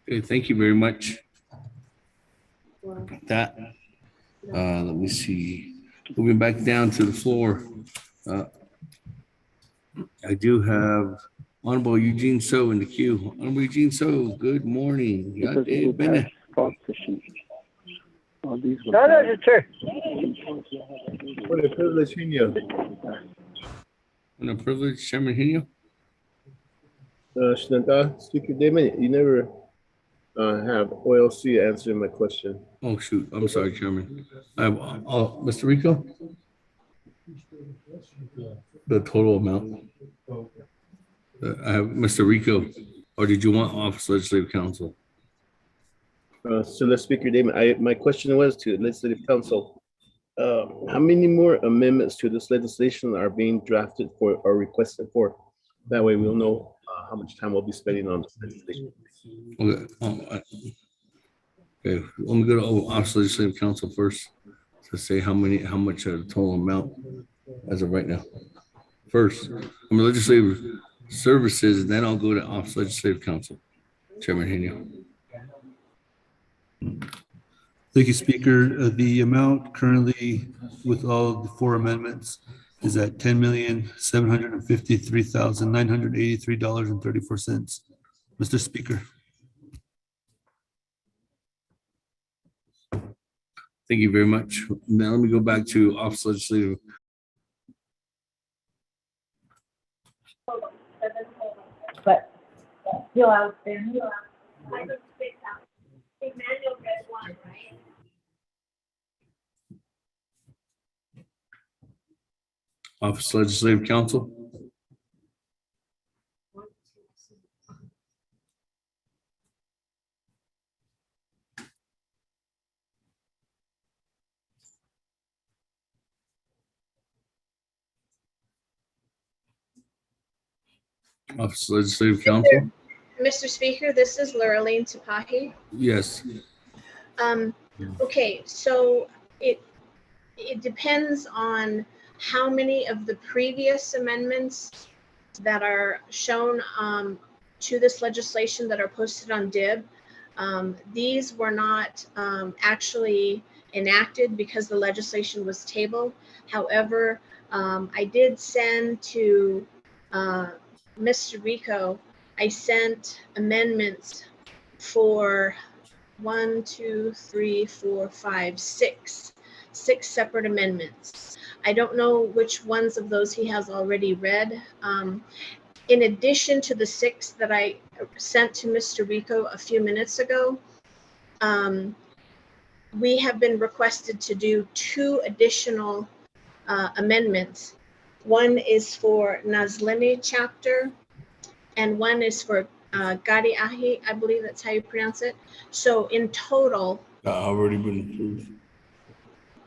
R: Okay, thank you very much. That, let me see, moving back down to the floor. I do have Honorable Eugene So in the queue. Honorable Eugene So, good morning.
V: What a
P: privilege, Henio.
R: What a privilege, Chairman Henio.
P: Speaker Damon, you never have OLC answer my question.
R: Oh, shoot. I'm sorry, Chairman. I have Mr. Rico. The total amount. I have Mr. Rico, or did you want Office Legislative Council?
P: So let's Speaker Damon, my question was to Legislative Council. How many more amendments to this legislation are being drafted for or requested for? That way we'll know how much time we'll be spending on this legislation.
R: Okay. Okay. Let me go to Office Legislative Council first to say how much the total amount as of right now. First, I'm Legislative Services, and then I'll go to Office Legislative Council. Chairman Henio.
C: Thank you, Speaker. The amount currently with all the 4 amendments is at $10,753,983.34. Mr. Speaker.
R: Thank you very much. Now let me go back to Office Legislative
W: but still out there.
R: Office Legislative Council. Office Legislative Council.
X: Mr. Speaker, this is Lurleen Tapahi.
R: Yes.
X: Okay, so it depends on how many of the previous amendments that are shown to this legislation that are posted on DIB. These were not actually enacted because the legislation was tabled. However, I did send to Mr. Rico, I sent amendments for 6 separate amendments. I don't know which ones of those he has already read. In addition to the 6 that I sent to Mr. Rico a few minutes ago, we have been requested to do 2 additional amendments. One is for Nazlini chapter, and one is for Gadi Ahi, I believe that's how you pronounce it. So in total,
R: Already been approved.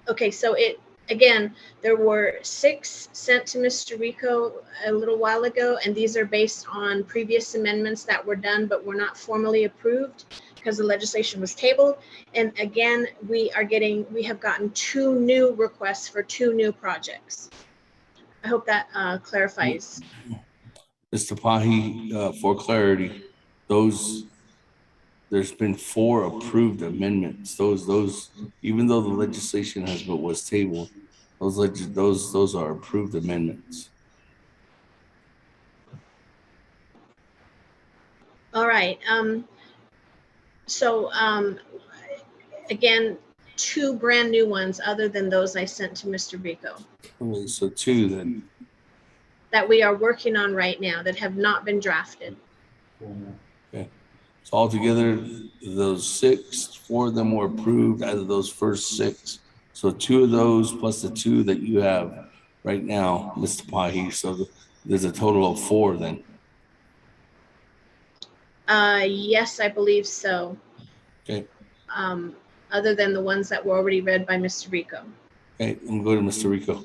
X: okay, so again, there were 6 sent to Mr. Rico a little while ago, and these are based on previous amendments that were done but were not formally approved because the legislation was tabled. And again, we have gotten 2 new requests for 2 new projects. I hope that clarifies.
R: Mr. Pahi, for clarity, there's been 4 approved amendments. Those, even though the legislation was tabled, those are approved amendments.
X: All right. So again, 2 brand new ones other than those I sent to Mr. Rico
R: Okay, so 2 then.
X: that we are working on right now that have not been drafted.
R: Okay. So altogether, those 6, 4 of them were approved out of those first 6. So 2 of those plus the 2 that you have right now, Mr. Pahi. So there's a total of 4 then.
X: Yes, I believe so.
R: Okay.
X: Other than the ones that were already read by Mr. Rico.
R: Okay, I'm going to Mr. Rico.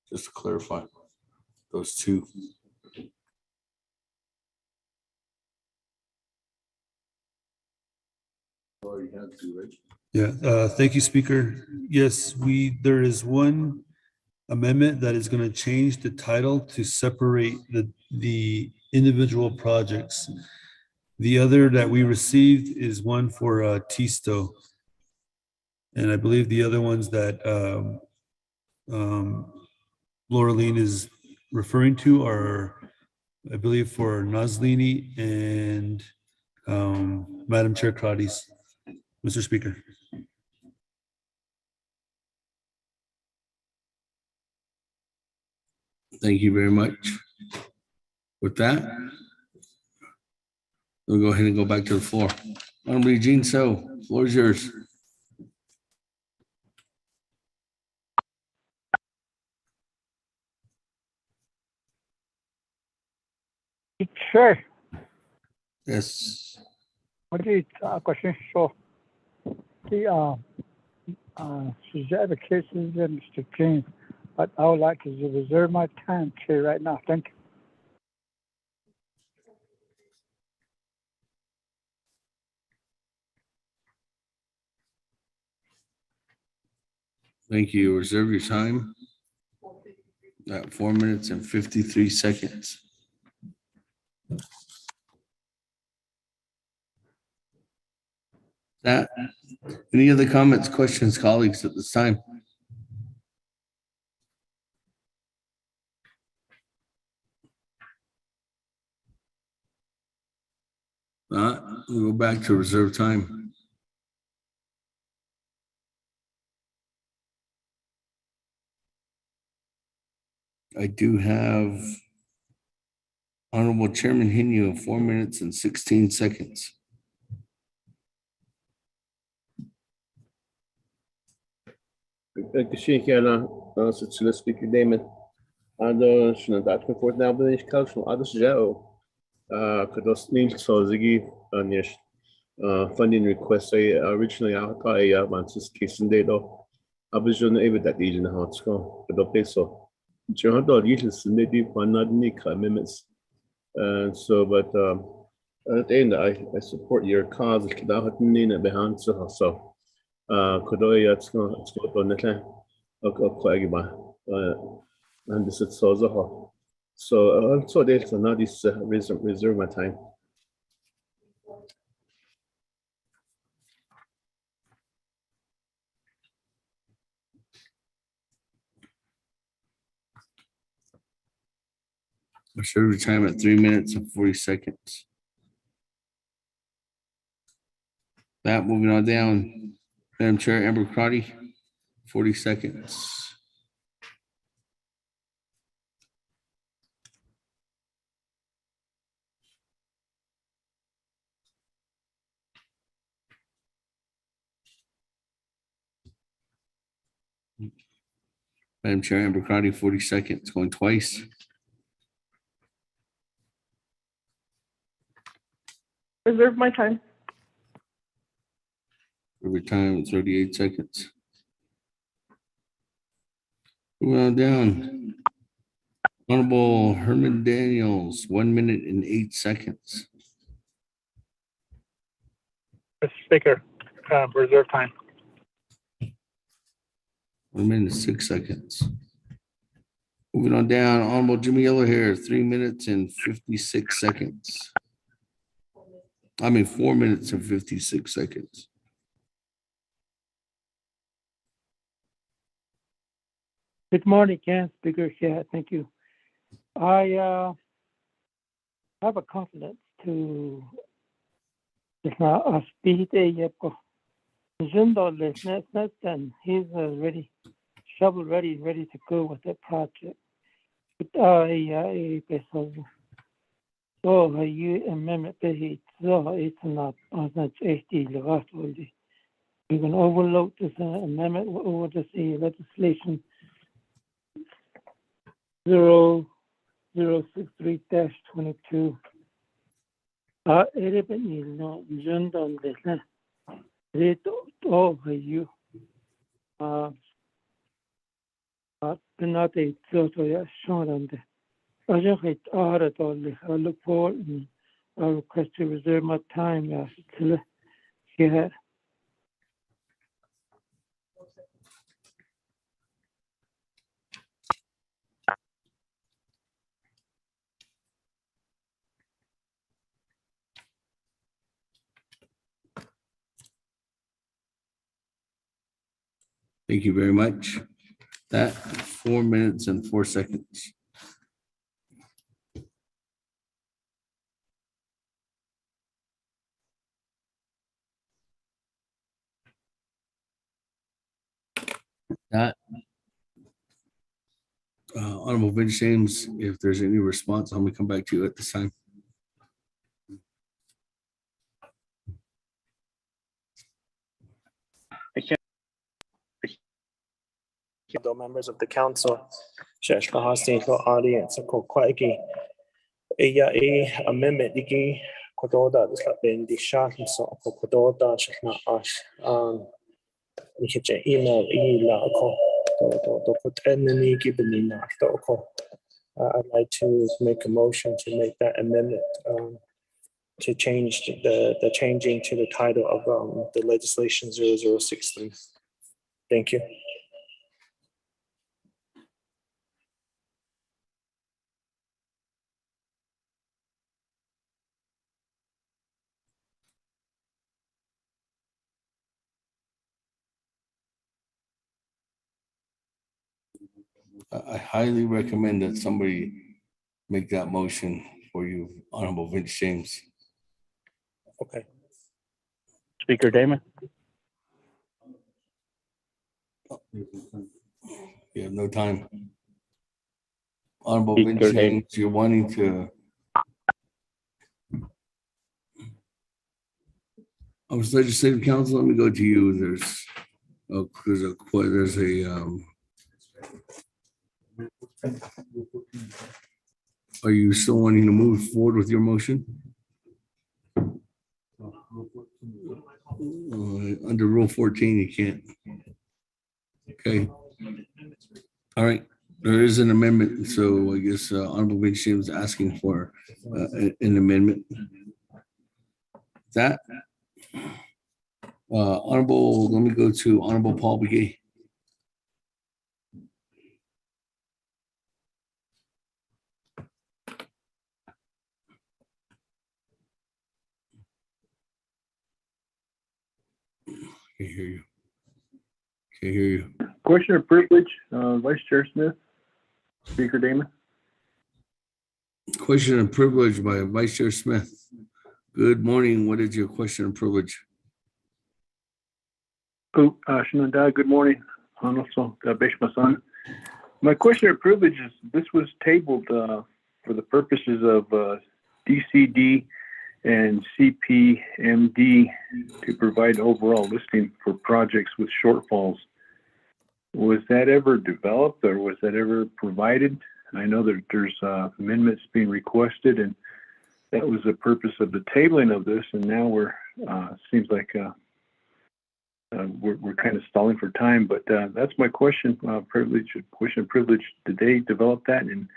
R: Just to clarify, those 2.
C: Yeah, thank you, Speaker. Yes, there is one amendment that is going to change the title to separate the individual projects. The other that we received is one for Tisto. And I believe the other ones that Laureline is referring to are, I believe, for Nazlini and Madam Chair Crotty's. Mr. Speaker.
R: Thank you very much. With that, we'll go ahead and go back to the floor. Honorable Eugene So, floor is yours.
I: Chair,
R: Yes.
I: what is question? So the Suzette cases and Mr. James, but I would like to reserve my time, Chair, right now. Thank you.
R: Thank you. Reserve your time at 4 minutes and 53 seconds. That, any other comments, questions, colleagues at this time? We'll go back to reserve time. I do have Honorable Chairman Hinu, 4 minutes and 16 seconds.
P: Cecilia Speaker Damon. Shouldn't that before now, but it's cultural. Others, Joe. Could those need so ziggy funding requests. I originally I thought I want to case in data. I was just able that region how to go. But the peso. John Dodd uses maybe one not any amendments. So, but at the end, I support your cause. Could I have been behind so. Could I it's got on the time. Okay, and this is so. So, so there's not this reserve my time.
R: Reserve time at 3 minutes and 40 seconds. That moving on down. Madam Chair, Amber Crotty, 40 seconds. Madam Chair, Amber Crotty, 40 seconds, going twice.
A: Reserve my time.
R: Every time, 38 seconds. Moving on down. Honorable Herman Daniels, 1 minute and 8 seconds.
I: Mr. Speaker, reserve time.
R: 1 minute and 6 seconds. Moving on down, Honorable Jimmy Yellowhair, 3 minutes and 56 seconds. 4 minutes and 56 seconds.
G: Good morning, Ken, Speaker. Yeah, thank you. I have a confidence to speed and he's ready, shovel ready to go with the project. So you amendment so it's not HD. You can overload this amendment over this legislation 0063-22. I look forward and I request to reserve my time till here.
R: Thank you very much. That 4 minutes and 4 seconds. That Honorable Vince James, if there's any response, I'm gonna come back to you at this time.
D: Members of the council, audience, amendment email I'd like to make a motion to make that amendment to change the changing to the title of the legislation 0063. Thank you.
R: I highly recommend that somebody make that motion for you, Honorable Vince James.
D: Okay.
V: Speaker Damon.
R: You have no time. Honorable
V: Speaker
R: Vince
V: Damon.
R: James, you're wanting to Office Legislative Council, let me go to you. There's a are you still wanting to move forward with your motion? Under Rule 14, you can't. Okay. All right. There is an amendment, so I guess Honorable Bench is asking for an amendment. That Honorable, let me go to Honorable Paul Begay. Can't hear you. Can't hear you.
V: Question of privilege, Vice Chair Smith, Speaker Damon.
R: Question of privilege by Vice Chair Smith. Good morning. What is your question of privilege?
V: Good morning. Also, Beshma-san. My question of privilege is, this was tabled for the purposes of DCD and CPMD to provide overall listing for projects with shortfalls. Was that ever developed or was that ever provided? I know that there's amendments being requested, and that was the purpose of the tabling of this. And now we're seems like we're kind of stalling for time. But that's my question. Question of privilege. Did they develop that? And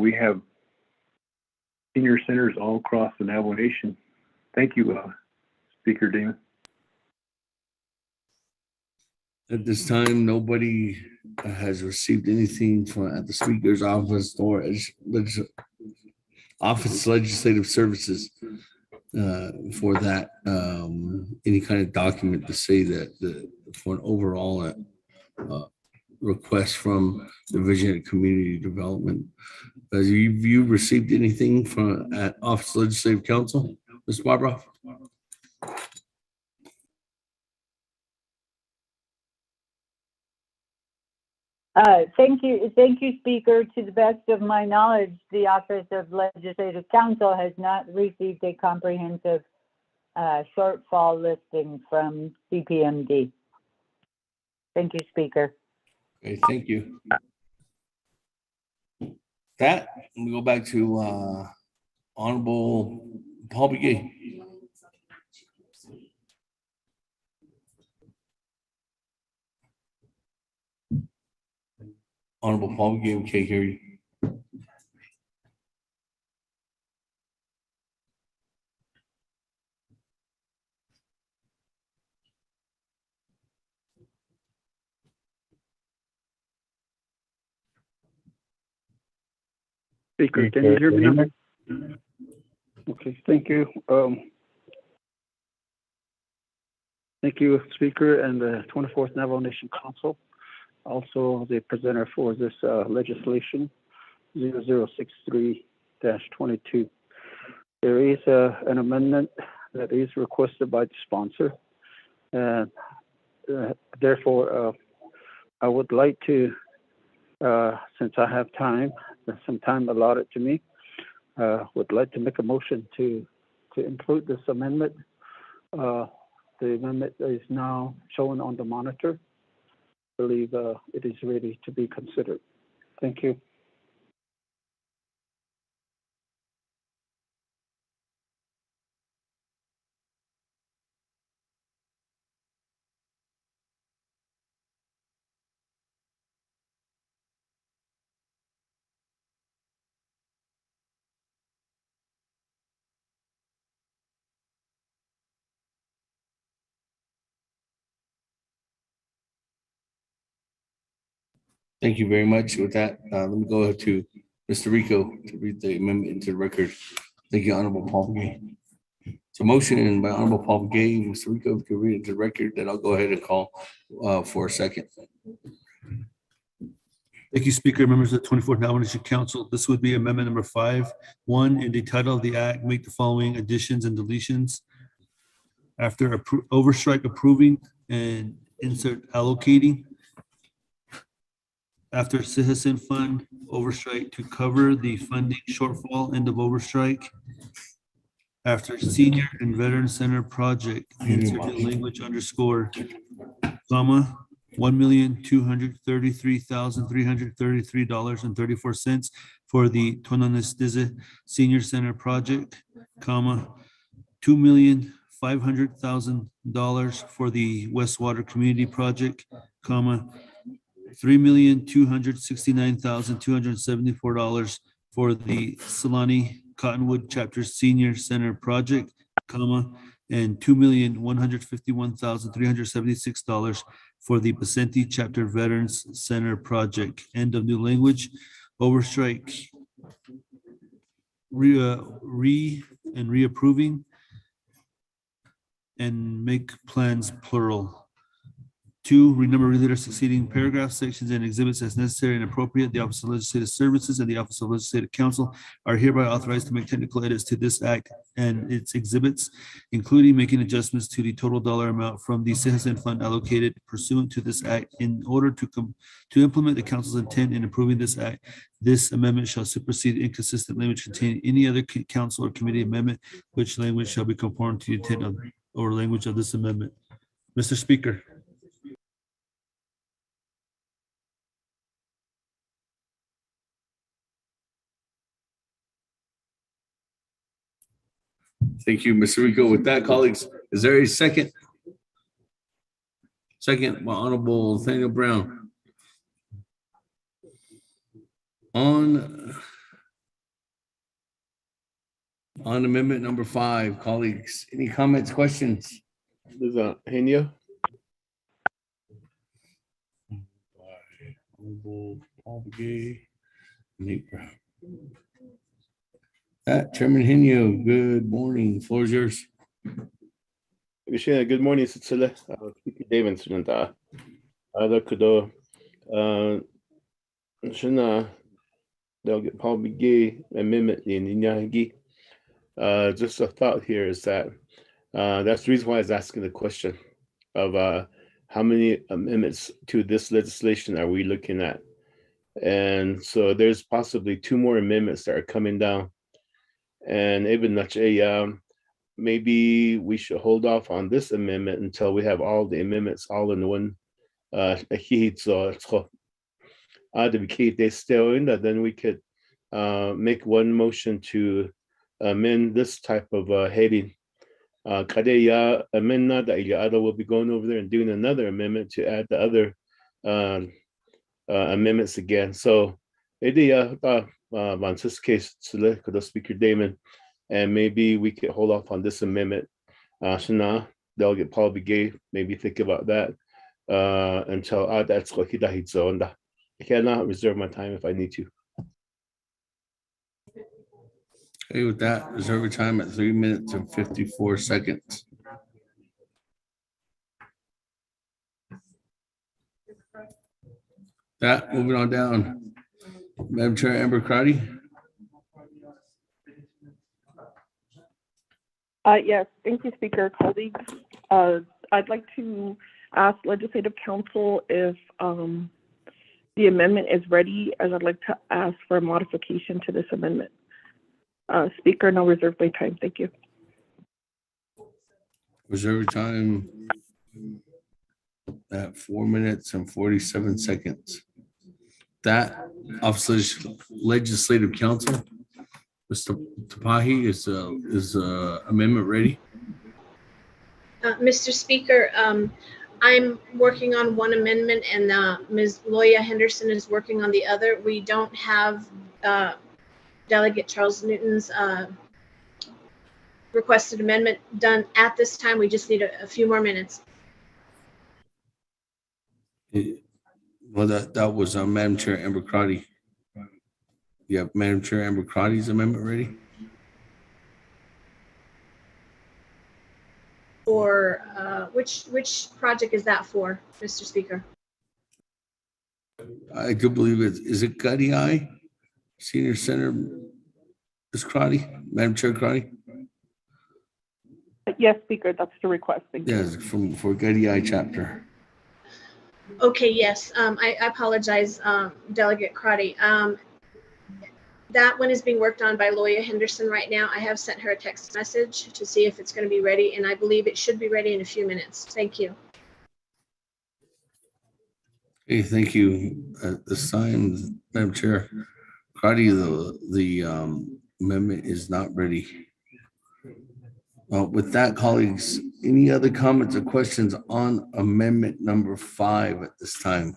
V: we have senior centers all across the Navajo Nation. Thank you, Speaker Damon.
R: At this time, nobody has received anything from at the Speaker's office or Office Legislative Services for that any kind of document to say that for an overall request from Division of Community Development. Have you received anything from at Office Legislative Council, Ms. Barbara?
W: Thank you, Speaker. To the best of my knowledge, the Office of Legislative Council has not received a comprehensive shortfall listing from CPMD. Thank you, Speaker.
R: Okay, thank you. That, we go back to Honorable Paul Begay. Honorable Paul Begay, we can't hear you.
V: Speaker, can you hear me now? Okay, thank you. Thank you, Speaker, and the 24th Navajo Nation Council. Also, the presenter for this legislation, 0063-22. There is an amendment that is requested by the sponsor. Therefore, I would like to, since I have time, some time allotted to me, would like to make a motion to include this amendment. The amendment is now shown on the monitor. I believe it is ready to be considered. Thank you.
R: Thank you very much. With that, let me go to Mr. Rico to read the amendment into the record. Thank you, Honorable Paul Begay. It's a motion by Honorable Paul Begay. Mr. Rico, if you read it into the record, then I'll go ahead and call for a second.
C: Thank you, Speaker. Members of the 24th Navajo Nation Council. This would be amendment number 5.1. In the title of the act, make the following additions and deletions. After overstrike approving and insert allocating. After citizen fund overstrike to cover the funding shortfall, end of overstrike. After Senior and Veteran Center Project, insert new language underscore, comma, $1,233,333.34 for the Tonanistizze Senior Center Project, comma, $2,500,000 for the Westwater Community Project, comma, $3,269,274 for the Solani Cottonwood Chapter Senior Center Project, comma, and $2,151,376 for the Vicente Chapter Veterans Center Project. End of new language. Overstrike. Reapproving and make plans plural. 2, renumber related succeeding paragraphs, sections, and exhibits as necessary and appropriate. The Office of Legislative Services and the Office of Legislative Counsel are hereby authorized to make technical edits to this act and its exhibits, including making adjustments to the total dollar amount from the citizen fund allocated pursuant to this act in order to implement the council's intent in approving this act. This amendment shall supersede inconsistent language containing any other council or committee amendment, which language shall be conform to the intent of or language of this amendment. Mr. Speaker.
R: Thank you, Mr. Rico. With that, colleagues, is there a second? Second, by Honorable Nathaniel Brown. On amendment number 5, colleagues, any comments, questions?
P: This is Henia.
R: Honorable Paul Begay, Nate Brown. Chairman Henio, good morning. Floor is yours.
P: Good morning, Speaker Davidson. Kudo. They'll get Paul Begay amendment in Inyagi. Just a thought here is that that's the reason why I was asking the question of how many amendments to this legislation are we looking at? And so there's possibly 2 more amendments that are coming down. And even maybe we should hold off on this amendment until we have all the amendments all in one. Then we could make one motion to amend this type of heading. Amendment that will be going over there and doing another amendment to add the other amendments again. So maybe on this case, Speaker Damon, and maybe we could hold off on this amendment. Shana, Delegate Paul Begay, maybe think about that until that's what I cannot reserve my time if I need to.
R: Okay, with that, reserve your time at 3 minutes and 54 seconds. That, moving on down. Madam Chair Amber Crotty.
A: Yes, thank you, Speaker. Colleagues, I'd like to ask Legislative Council if the amendment is ready, as I'd like to ask for a modification to this amendment. Speaker, no reserve my time. Thank you.
R: Reserve your time at 4 minutes and 47 seconds. That Office of Legislative Counsel, Mr. Tapahi, is amendment ready?
X: Mr. Speaker, I'm working on one amendment and Ms. Loya Henderson is working on the other. We don't have Delegate Charles Newton's requested amendment done at this time. We just need a few more minutes.
R: Well, that was Madam Chair Amber Crotty. You have Madam Chair Amber Crotty's amendment ready?
X: For which project is that for, Mr. Speaker?
R: I do believe is it Gutty Eye Senior Center, Ms. Crotty, Madam Chair Crotty?
A: Yes, Speaker, that's the request. Thank you.
R: Yes, for Gutty Eye chapter.
X: Okay, yes, I apologize, Delegate Crotty. That one is being worked on by Loya Henderson right now. I have sent her a text message to see if it's going to be ready, and I believe it should be ready in a few minutes. Thank you.
R: Okay, thank you. At this time, Madam Chair, Cardi, the amendment is not ready. With that, colleagues, any other comments or questions on amendment number 5 at this time?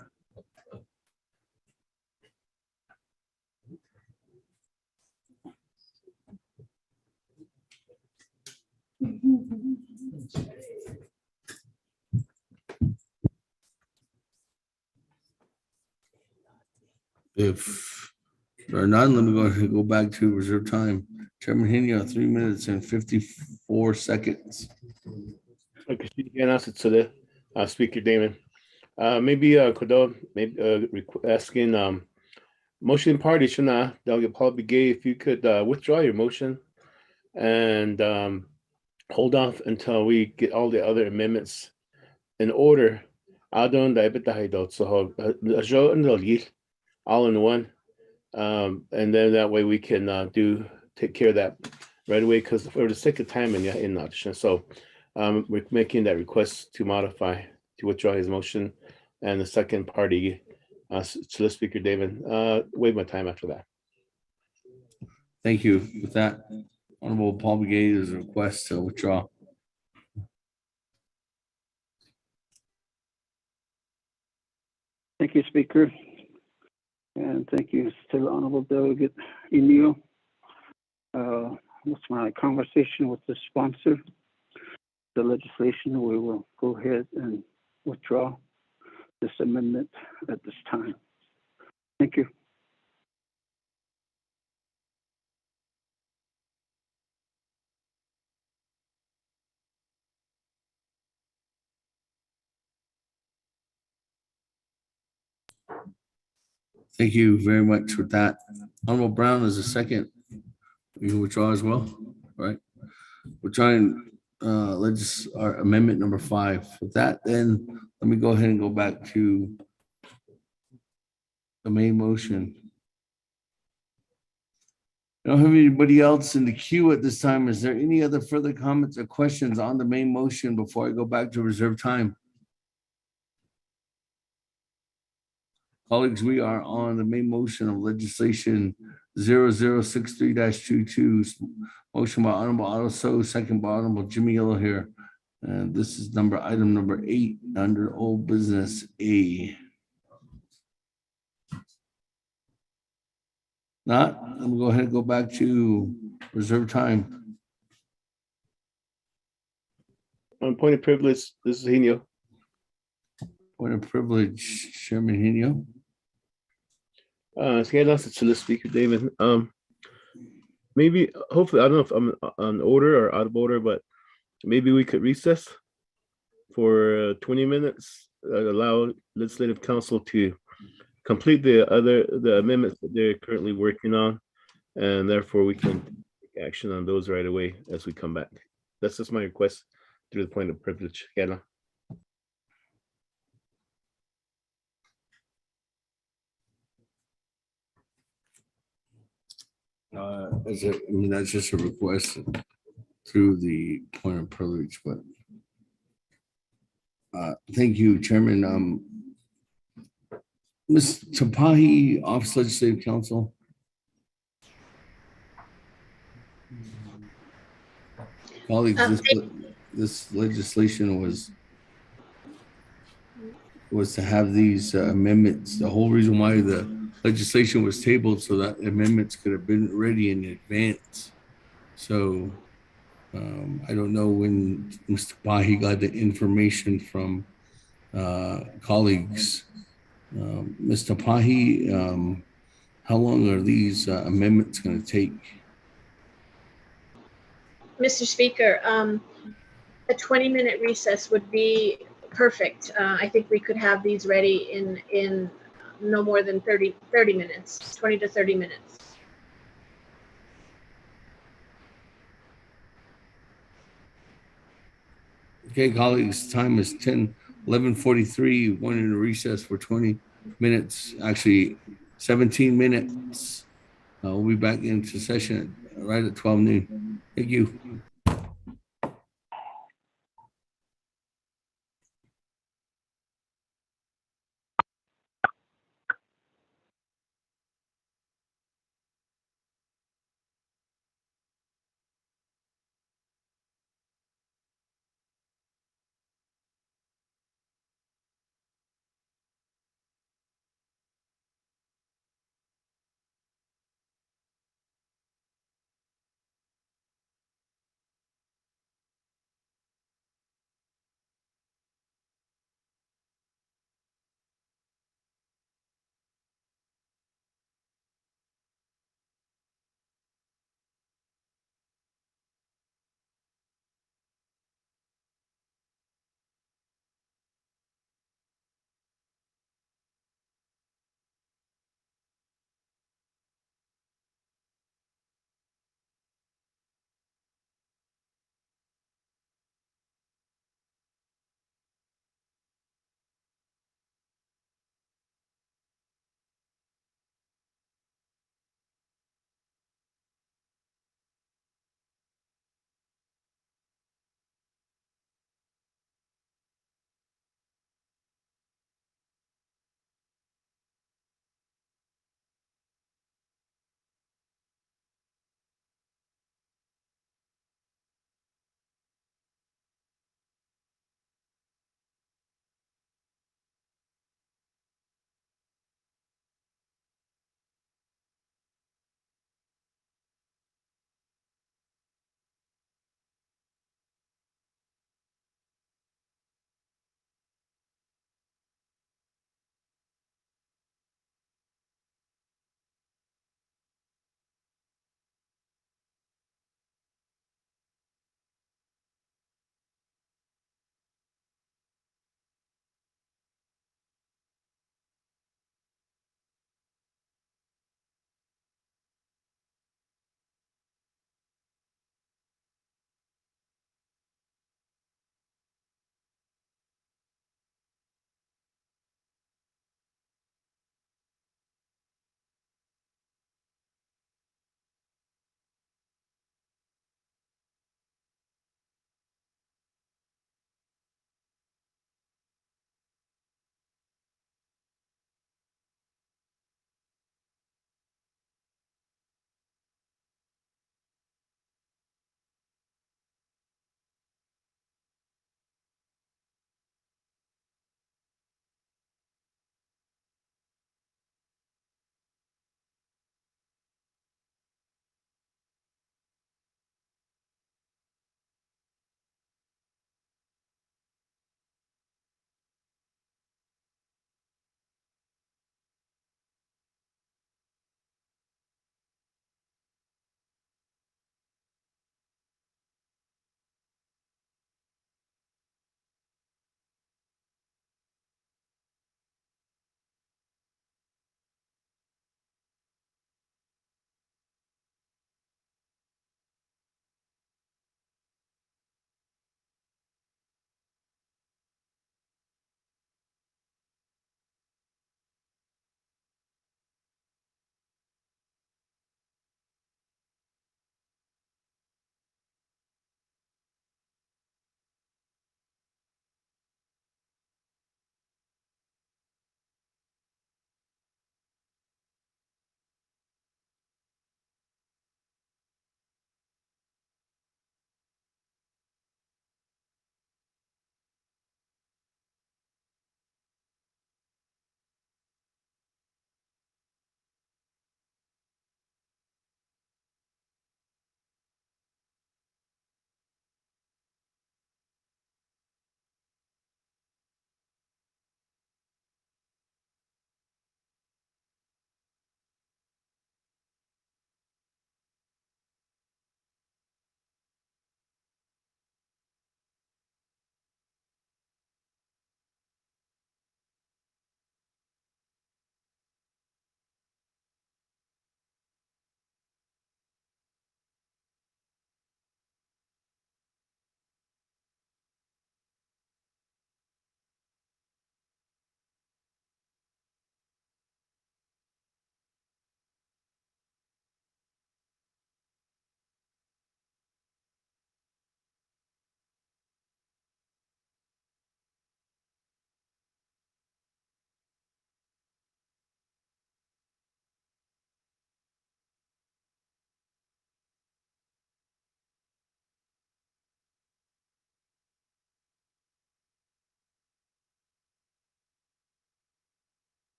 R: If there are none, let me go ahead and go back to reserve time. Chairman Henio, 3 minutes and 54 seconds.
P: Okay, Speaker Damon. Maybe Kodo, maybe asking motion party Shana Delegate Paul Begay, if you could withdraw your motion and hold off until we get all the other amendments in order. Adon Daibetahido, so Ajo and Lil all in one. And then that way we can take care of that right away, because for the sake of time in audition. So we're making that request to modify, to withdraw his motion, and the second party, to the Speaker David, waive my time after that.
R: Thank you. With that, Honorable Paul Begay, there's a request to withdraw.
I: Thank you, Speaker. And thank you to the Honorable Delegate Indio. What's my conversation with the sponsor? The legislation, we will go ahead and withdraw this amendment at this time. Thank you.
R: Thank you very much with that. Honorable Brown is a second. You can withdraw as well, right? We're trying our amendment number 5. With that, then let me go ahead and go back to the main motion. I don't have anybody else in the queue at this time. Is there any other further comments or questions on the main motion before I go back to reserve time? Colleagues, we are on the main motion of legislation 0063-22. Motion by Honorable Otto So, second by Honorable Jimmy Yellow here. And this is item number 8 under old business A. Not, I'm gonna go ahead and go back to reserve time.
P: On point of privilege, this is Henio.
R: Point of privilege, Chairman Henio.
P: To the Speaker David. Maybe, hopefully, I don't know if I'm on order or out of order, but maybe we could recess for 20 minutes, allow Legislative Council to complete the amendments that they're currently working on, and therefore we can take action on those right away as we come back. That's just my request through the point of privilege. Gana.
R: That's just a request through the point of privilege, but thank you, Chairman. Ms. Tapahi, Office Legislative Council. Colleagues, this legislation was to have these amendments. The whole reason why the legislation was tabled, so that amendments could have been ready in advance. So I don't know when Mr. Pahi got the information from colleagues. Mr. Pahi, how long are these amendments going to take?
X: Mr. Speaker, a 20-minute recess would be perfect. I think we could have these ready in no more than 30 minutes, 20 to 30 minutes.
R: Okay, colleagues, time is 11:43. One in a recess for 20 minutes, actually 17 minutes. We'll be back into session right at 12 noon. Thank you.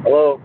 F: Hello.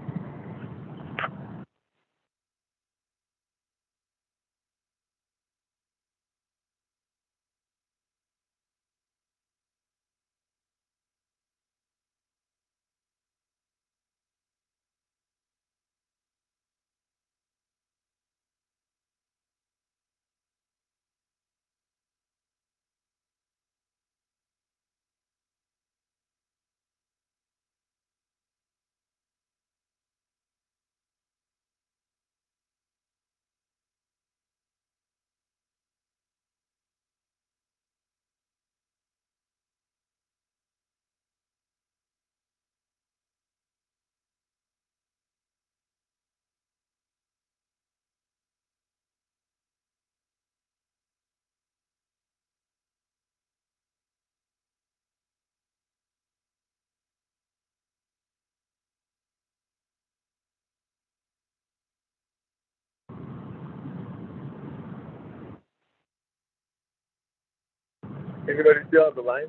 F: Anybody still on the line?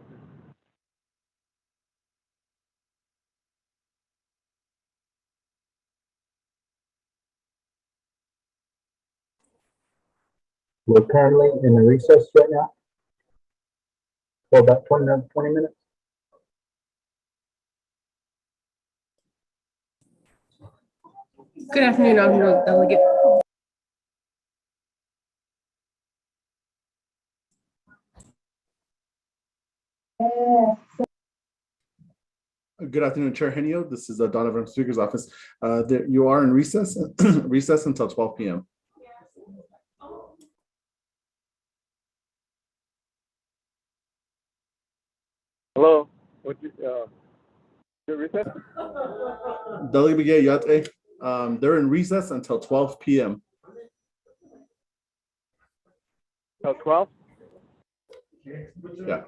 J: We're currently in a recess right now for about 20 minutes.
L: Good afternoon, Honorable Delegate.
H: Good afternoon, Chair Henio. This is Donovan Speaker's office. You are in recess, recess until 12 p.m.
F: Hello. What you, recess?
H: Delegate Yate, they're in recess until 12 p.m.
F: Till 12?
H: Yeah.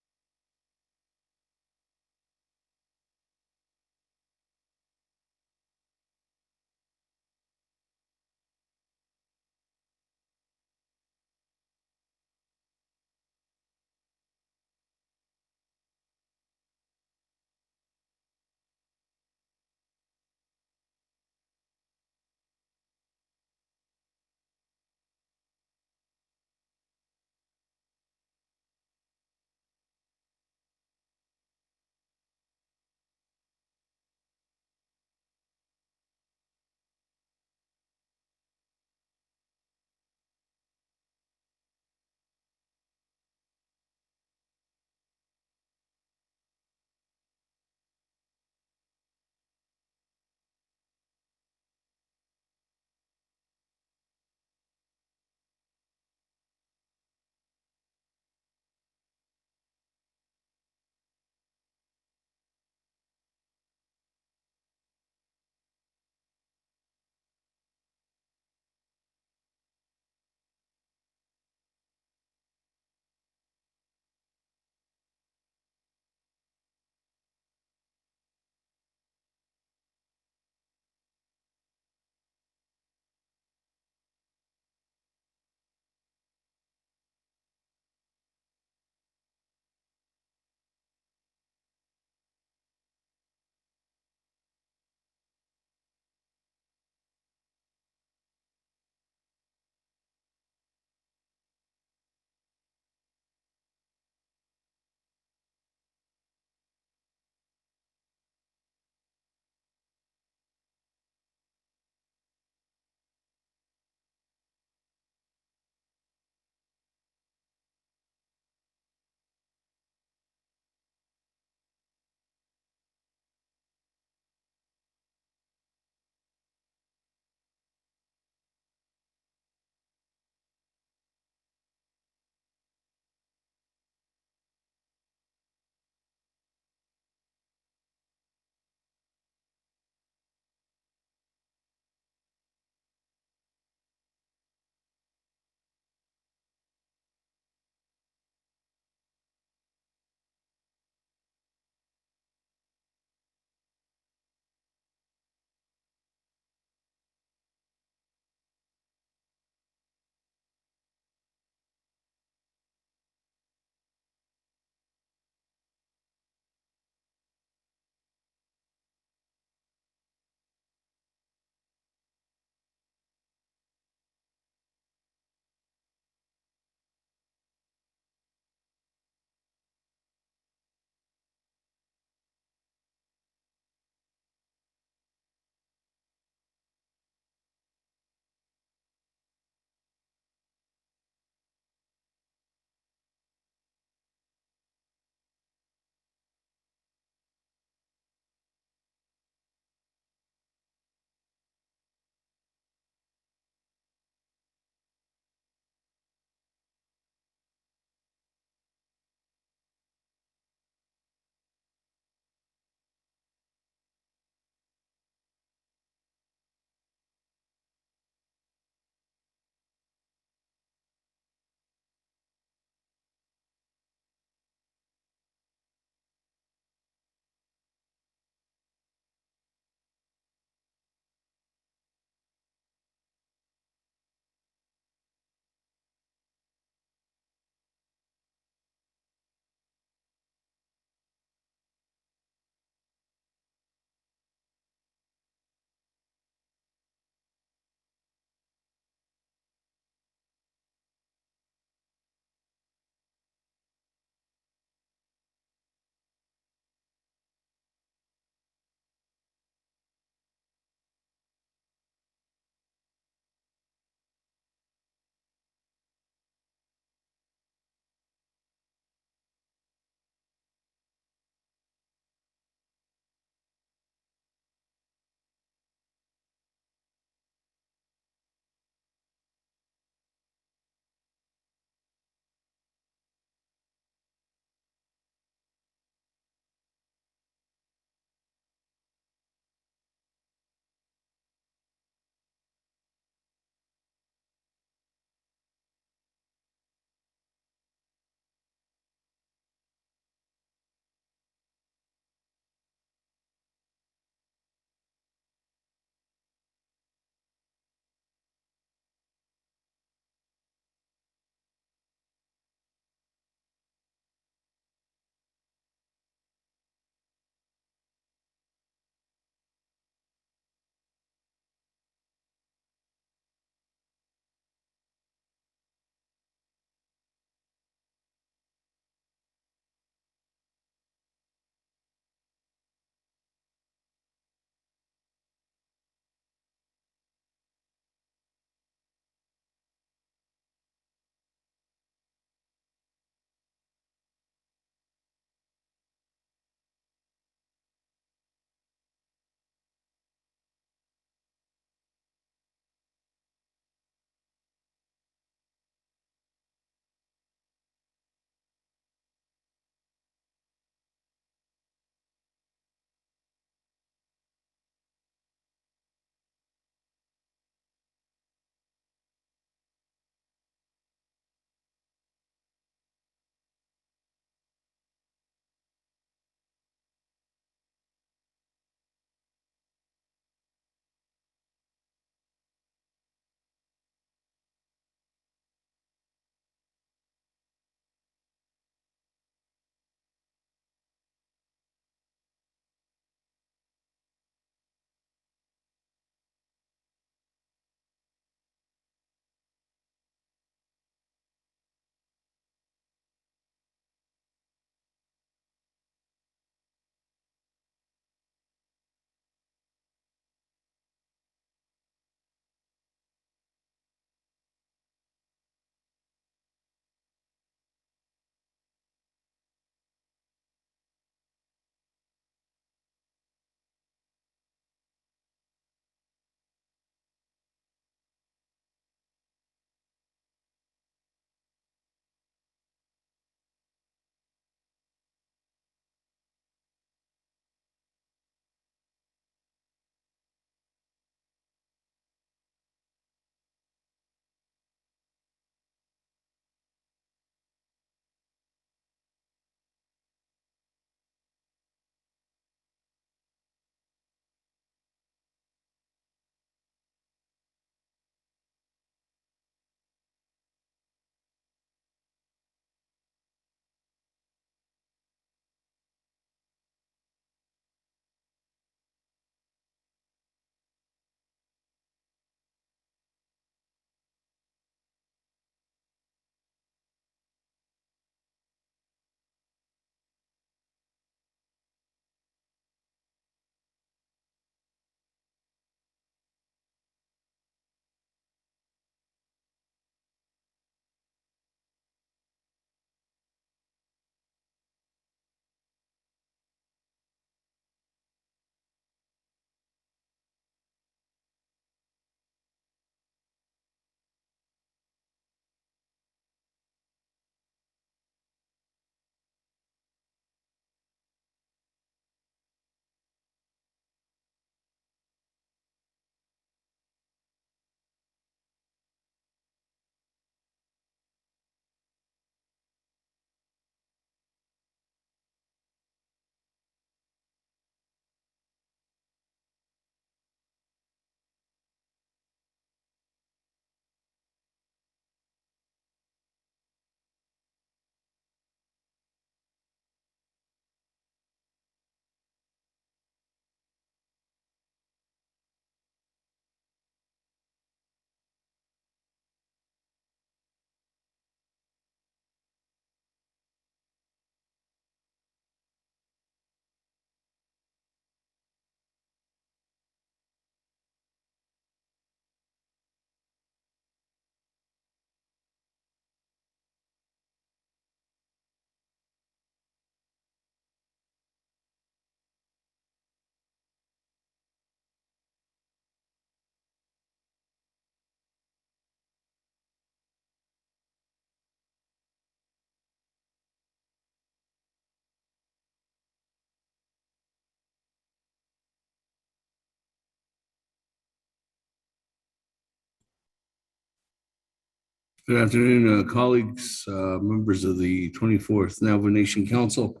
R: Good afternoon, colleagues, members of the 24th Navajo Nation Council.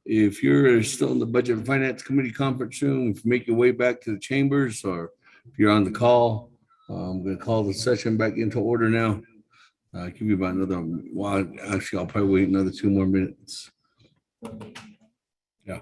R: If you're still in the Budget and Finance Committee conference room, if you make your way back to the chambers, or if you're on the call, I'm going to call the session back into order now. Give you about another, well, actually, I'll probably wait another 2 more minutes. Yeah.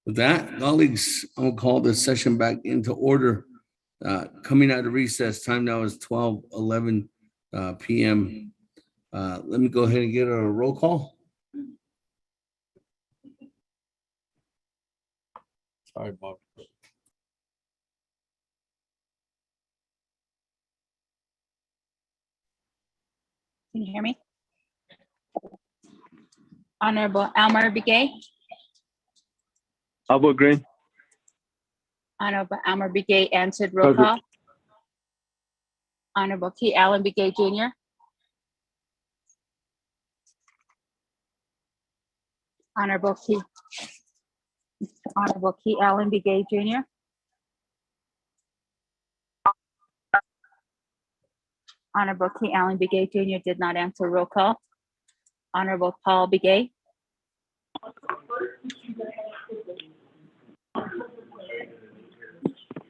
R: With that, colleagues, I'll call this session back into order. Coming out of recess, time now is 12:11 p.m. Let me go ahead and get a roll call. Sorry, Bob.
S: Can you hear me? Honorable Elmer Begay.
V: Albert Green.
S: Honorable Elmer Begay answered roll call. Honorable T. Allen Begay Jr. Honorable T. Honorable Key Allen Begay Jr. Honorable Key Allen Begay Jr. did not answer. Roll call. Honorable Paul Begay.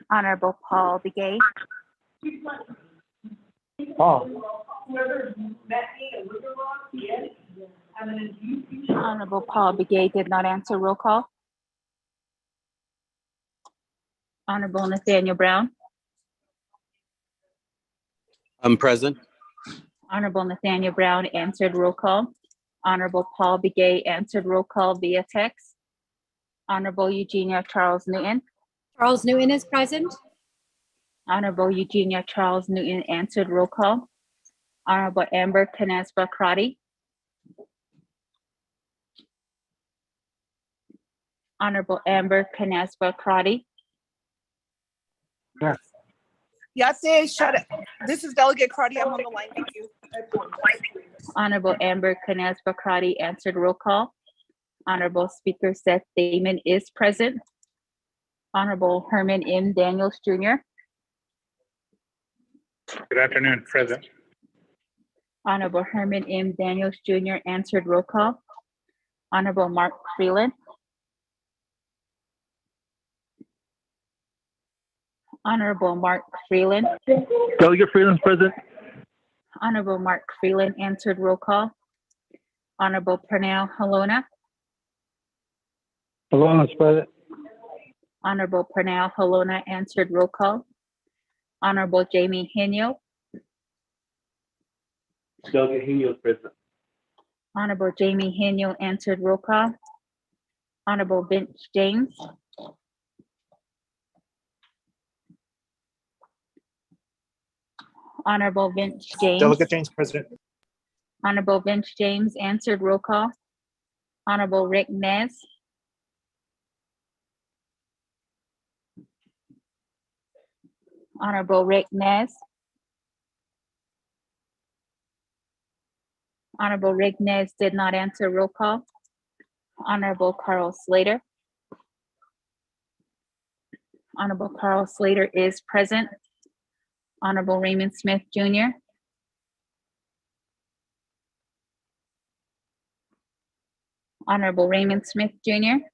S: Honorable Paul Begay. Honorable Paul Begay did not answer. Roll call. Honorable Nathaniel Brown.
T: I'm present.
S: Honorable Nathaniel Brown answered. Roll call. Honorable Paul Begay answered. Roll call via text. Honorable Eugenia Charles Newton.
U: Charles Newton is present.
S: Honorable Eugenia Charles Newton answered. Roll call. Honorable Amber Canespa Crotty. Honorable Amber Canespa Crotty.
K: Yes, shut it. This is Delegate Crotty. I'm on the line. Thank you.
S: Honorable Amber Canespa Crotty answered. Roll call. Honorable Speaker Seth Damon is present. Honorable Herman M. Daniels Jr.
F: Good afternoon, present.
S: Honorable Herman M. Daniels Jr. answered. Roll call. Honorable Mark Freeland. Honorable Mark Freeland.
V: Delegate Freeland's present.
S: Honorable Mark Freeland answered. Roll call. Honorable Pernell Halona.
V: Alona's present.
S: Honorable Pernell Halona answered. Roll call. Honorable Jamie Henyo.
V: Delegate Henyo's present.
S: Honorable Jamie Henyo answered. Roll call. Honorable Vince James. Honorable Vince James.
D: Delegate James present.
S: Honorable Vince James answered. Roll call. Honorable Rick Nez. Honorable Rick Nez. Honorable Rick Nez did not answer. Roll call. Honorable Carl Slater. Honorable Carl Slater is present. Honorable Raymond Smith Jr. Honorable Raymond Smith Jr.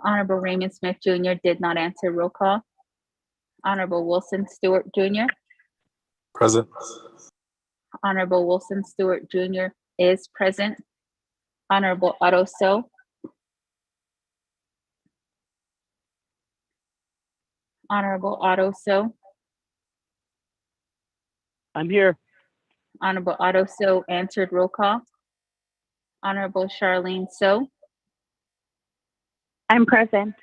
S: Honorable Raymond Smith Jr. did not answer. Roll call. Honorable Wilson Stewart Jr.
L: Present.
S: Honorable Wilson Stewart Jr. is present. Honorable Otto So. Honorable Otto So.
F: I'm here.
S: Honorable Otto So answered. Roll call. Honorable Charlene So.
W: I'm present.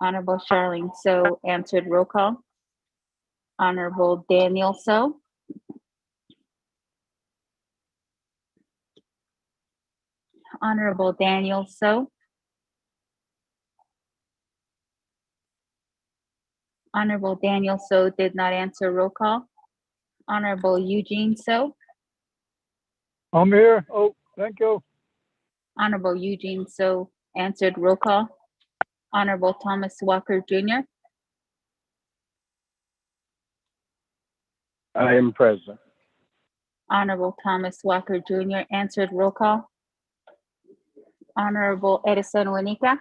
S: Honorable Charlene So answered. Roll call. Honorable Daniel So. Honorable Daniel So. Honorable Daniel So did not answer. Roll call. Honorable Eugene So.
F: I'm here. Oh, thank you.
S: Honorable Eugene So answered. Roll call. Honorable Thomas Walker Jr.
F: I am present.
S: Honorable Thomas Walker Jr. answered. Roll call. Honorable Edison Wanika.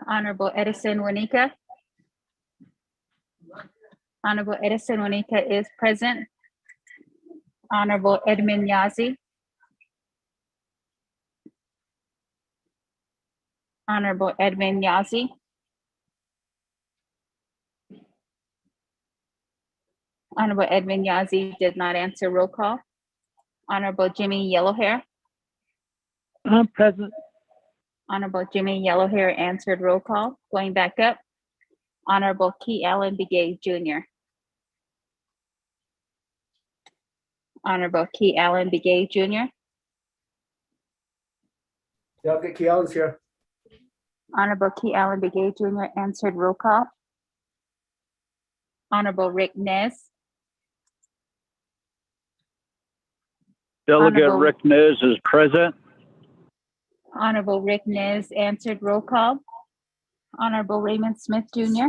S: Honorable Edison Wanika. Honorable Edison Wanika is present. Honorable Edmund Yazi. Honorable Edmund Yazi. Honorable Edmund Yazi did not answer. Roll call. Honorable Jimmy Yellowhair.
F: I'm present.
S: Honorable Jimmy Yellowhair answered. Roll call. Going back up. Honorable Key Allen Begay Jr. Honorable Key Allen Begay Jr.
V: Delegate Key Allen's here.
S: Honorable Key Allen Begay Jr. answered. Roll call. Honorable Rick Nez.
F: Delegate
S: Honorable-
F: Rick Nez is present.
S: Honorable Rick Nez answered. Roll call. Honorable Raymond Smith Jr.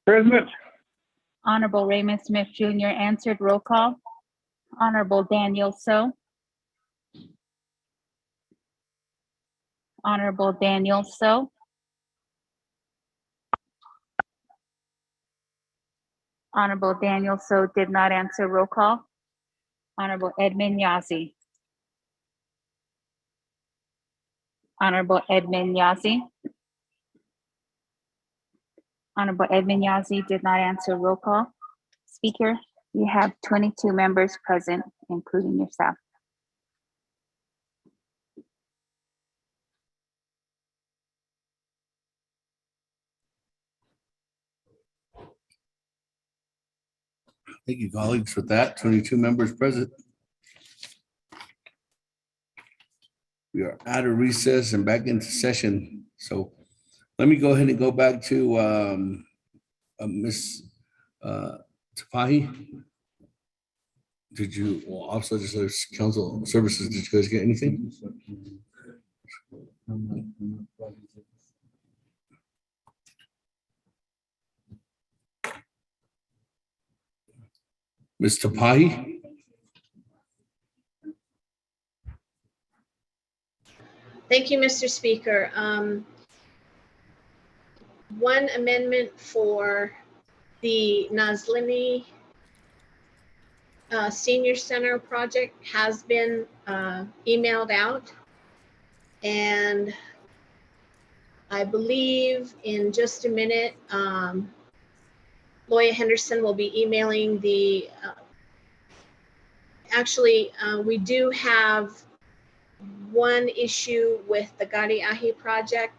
F: Present.
S: Honorable Raymond Smith Jr. answered. Roll call. Honorable Daniel So. Honorable Daniel So. Honorable Daniel So did not answer. Roll call. Honorable Edmund Yazzie. Honorable Edmund Yazzie. Honorable Edmund Yazzie did not answer. Roll call. Speaker, you have 22 members present, including yourself.
R: Thank you, colleagues, with that. 22 members present. We are out of recess and back into session. So let me go ahead and go back to Ms. Tapahi. Did you, well, Office of Legislative Council Services, did you guys get anything? Ms. Tapahi?
X: Thank you, Mr. Speaker. One amendment for the Nazlini Senior Center project has been emailed out. And I believe in just a minute, Loya Henderson will be emailing the, we do have one issue with the Gadi Ahi project.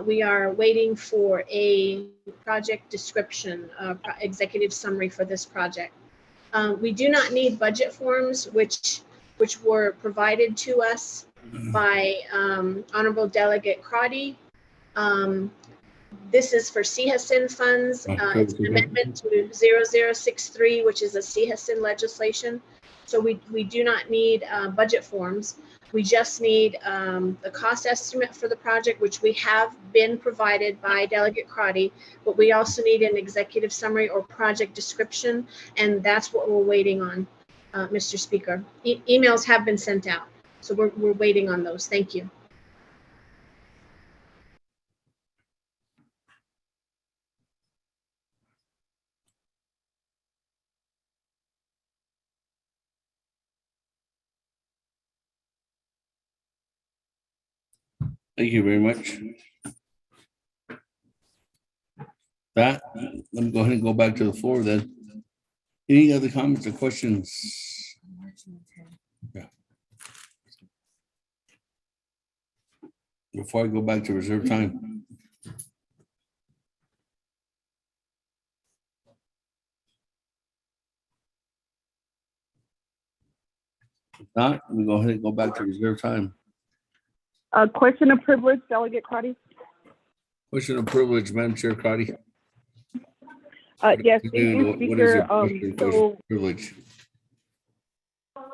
X: We are waiting for a project description, executive summary for this project. We do not need budget forms, which were provided to us by Honorable Delegate Crotty. This is for CHSN funds. It's an amendment to 0063, which is a CHSN legislation. So we do not need budget forms. We just need the cost estimate for the project, which we have been provided by Delegate Crotty, but we also need an executive summary or project description, and that's what we're waiting on, Mr. Speaker. Emails have been sent out, so we're waiting on those. Thank you.
R: Thank you very much. That, let me go ahead and go back to the floor then. Any other comments or questions? Yeah. Before I go back to reserve time. If not, we go ahead and go back to reserve time.
A: Question of privilege, Delegate Crotty.
R: Question of privilege, Madam Chair Crotty.
A: Yes, thank you,
R: What is
A: Speaker.
R: your question of
A: So,
R: privilege?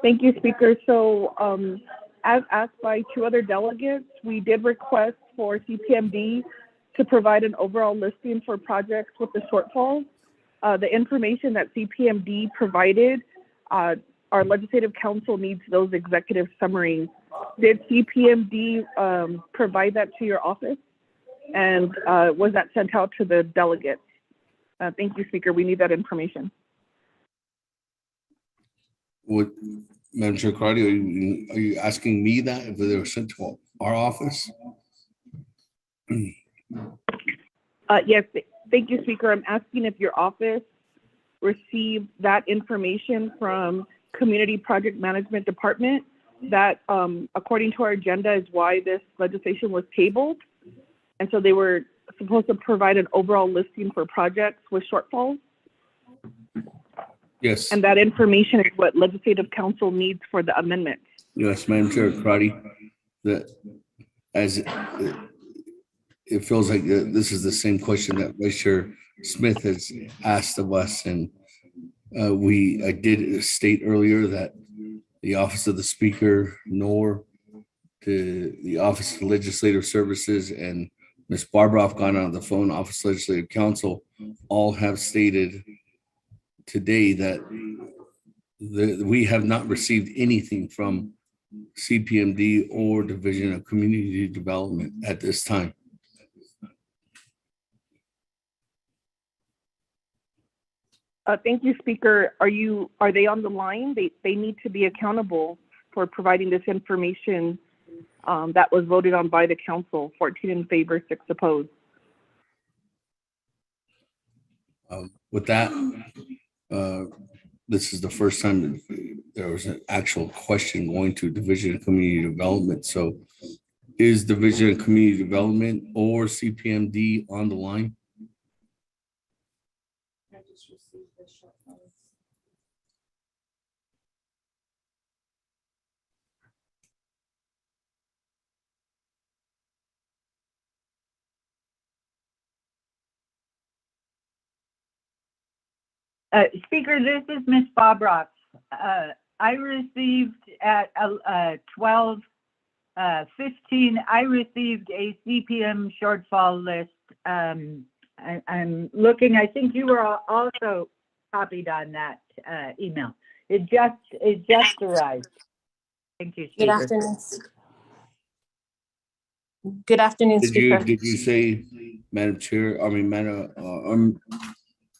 A: thank you, Speaker. So, as asked by two other delegates, we did request for CPMD to provide an overall listing for projects with the shortfalls. The information that CPMD provided, our legislative council needs those executive summaries. Did CPMD provide that to your office? And was that sent out to the delegates? Thank you, Speaker. We need that information.
R: What, Madam Chair Crotty, are you asking me that if they were sent to our office?
A: Yes, thank you, Speaker. I'm asking if your office received that information from Community Project Management Department. That, according to our agenda, is why this legislation was tabled. And so they were supposed to provide an overall listing for projects with shortfalls.
R: Yes.
A: And that information is what Legislative Council needs for the amendment.
R: Yes, Madam Chair Crotty, that as it feels like this is the same question that Vice Chair Smith has asked of us, and I did state earlier that the Office of the Speaker, nor the Office of Legislative Services and Ms. Barbara have gone on the phone, Office of Legislative Counsel, all have stated today that we have not received anything from CPMD or Division of Community Development at this time.
A: Thank you, Speaker. Are they on the line? They need to be accountable for providing this information that was voted on by the council, 14 in favor, 6 opposed.
R: With that, this is the first time that there was an actual question going to Division of Community Development. So is Division of Community Development or CPMD on the line?
W: Speaker, this is Miss Bob Ross. I received at 12:15. I received a CPM shortfall list. I'm looking. I think you were also copied on that email. It just arrived. Thank you, Speaker.
E: Good afternoon. Good afternoon, Speaker.
R: Did you say, Madam Chair? I mean,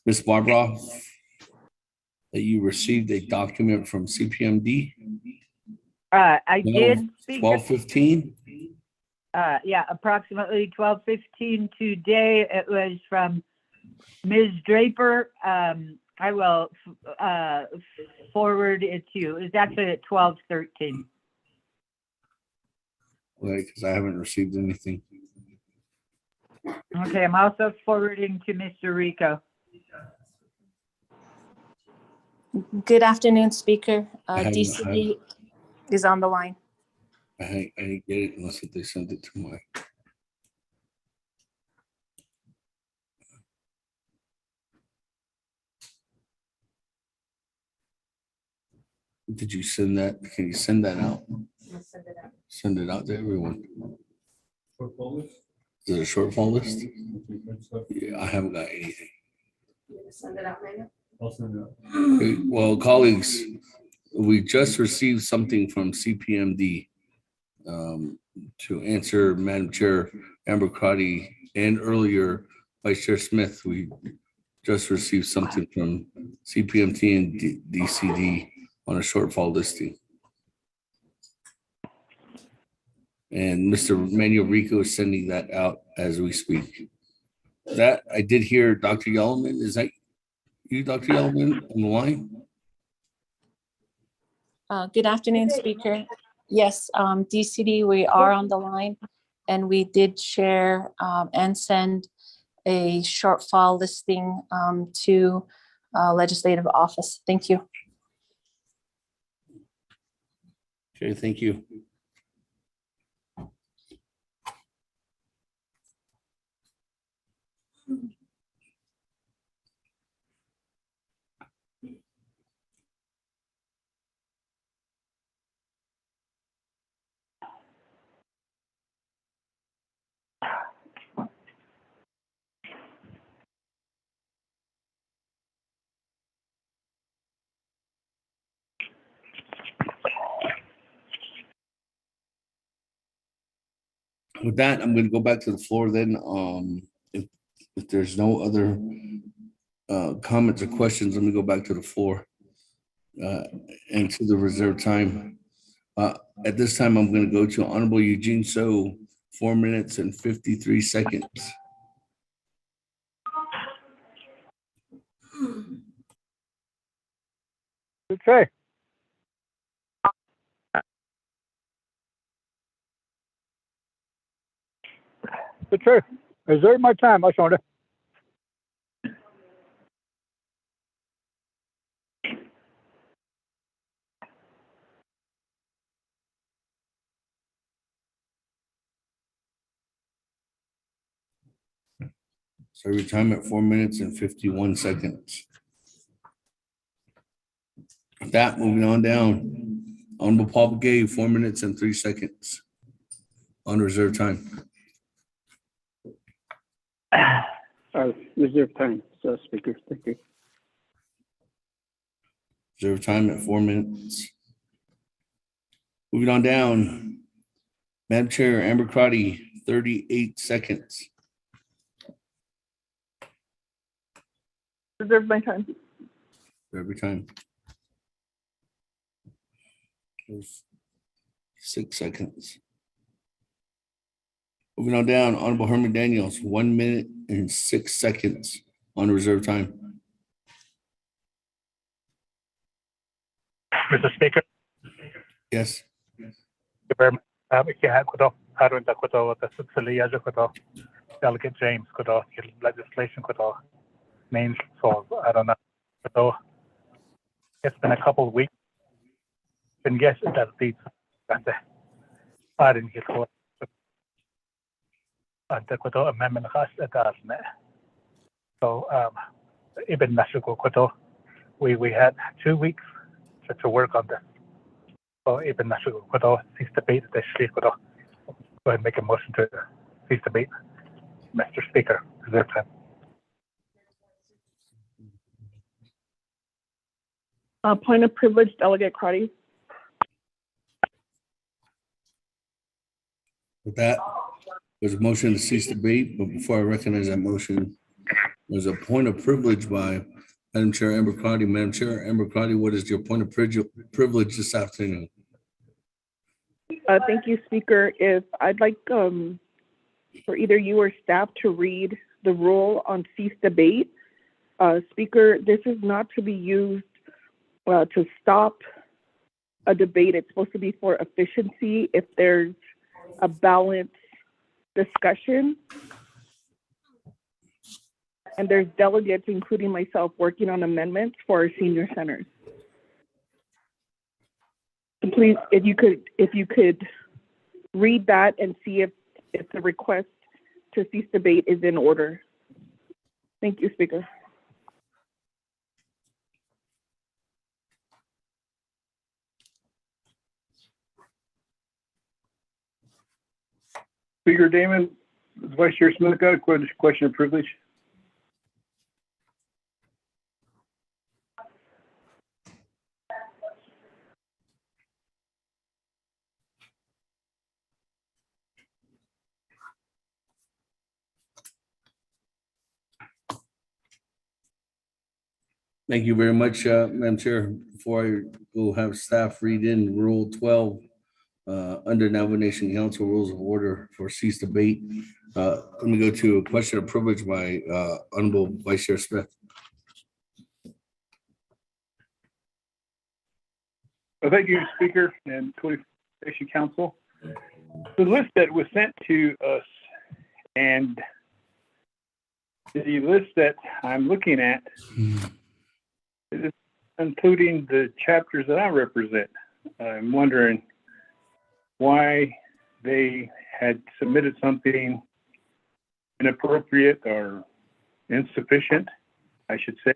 R: Ms. Barbara, that you received a document from CPMD?
W: I did.
R: 12:15?
W: Yeah, approximately 12:15 today. It was from Ms. Draper. I will forward it to you. It's actually at 12:13.
R: Right, because I haven't received anything.
W: Okay, I'm also forwarding to Mr. Rico.
E: Good afternoon, Speaker. DCD is on the line.
R: I didn't get it unless they sent it to my. Did you send that? Can you send that out? Send it out to everyone. Is it a shortfall list? Yeah, I haven't got anything.
E: Send it out right now.
P: I'll send it out.
R: Well, colleagues, we just received something from CPMD to answer Madam Chair Amber Crotty and earlier Vice Chair Smith. We just received something from CPMT and DCD on a shortfall listing. And Mr. Manuel Rico is sending that out as we speak. That I did hear Dr. Yellowman. Is that you, Dr. Yellowman, on the line?
E: Good afternoon, Speaker. Yes, DCD, we are on the line, and we did share and send a shortfall listing to Legislative Office. Thank you.
R: Okay, thank you. With that, I'm going to go back to the floor then. If there's no other comments or questions, let me go back to the floor and to the reserved time. At this time, I'm going to go to Honorable Eugene So, 4 minutes and 53 seconds.
F: Okay. The truth. Reserve my time, I saw it.
R: So your time at 4 minutes and 51 seconds. With that, moving on down. Honorable Paul Gay, 4 minutes and 3 seconds on reserve time.
I: Reserve time, so Speaker. Thank you.
R: Reserve time at 4 minutes. Moving on down. Madam Chair, Amber Crotty, 38 seconds.
A: Reserve my time.
R: Every time. 6 seconds. Moving on down, Honorable Herman Daniels, 1 minute and 6 seconds on reserve time.
L: Mr. Speaker.
R: Yes.
L: Delegate James, legislation, names, so I don't know. So it's been a couple of weeks. And yes, that leads I didn't get what the amendment has at that. So even we had 2 weeks to work on this. So even cease debate this week. Go ahead and make a motion to cease debate. Mr. Speaker, reserve time.
A: Point of privilege, Delegate Crotty.
R: With that, there's a motion to cease debate, but before I recognize that motion, there's a point of privilege by Madam Chair Amber Crotty. Madam Chair Amber Crotty, what is your point of privilege this afternoon?
A: Thank you, Speaker. If I'd like for either you or staff to read the rule on cease debate. Speaker, this is not to be used to stop a debate. It's supposed to be for efficiency if there's a balanced discussion. And there's delegates, including myself, working on amendments for our senior centers. So please, if you could read that and see if the request to cease debate is in order. Thank you, Speaker.
V: Speaker Damon, Vice Chair Smith got a question of privilege.
R: Thank you very much, Madam Chair. Before I go have staff read in Rule 12 under Navajo Nation Council Rules of Order for cease debate. Let me go to a question of privilege by Honorable Vice Chair Smith.
V: Well, thank you, Speaker and Coalition Council. The list that was sent to us and the list that I'm looking at is including the chapters that I represent. I'm wondering why they had submitted something inappropriate or insufficient, I should say.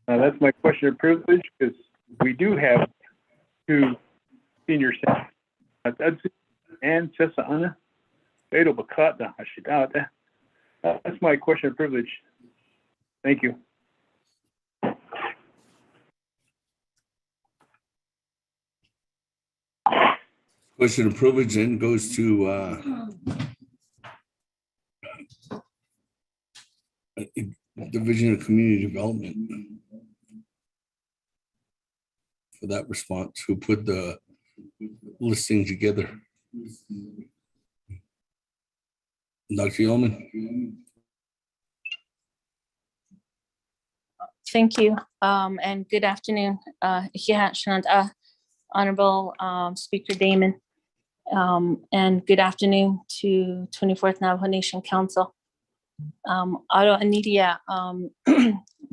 V: That's my question of privilege, because we do have 2 senior centers and Cesana. That's my question of privilege. Thank you.
R: Question of privilege then goes to Division of Community Development for that response, who put the listing together. Dr. Yeoman.
E: Thank you, and good afternoon, Honorable Speaker Damon, and good afternoon to 24th Navajo Nation Council. Auto Anidia,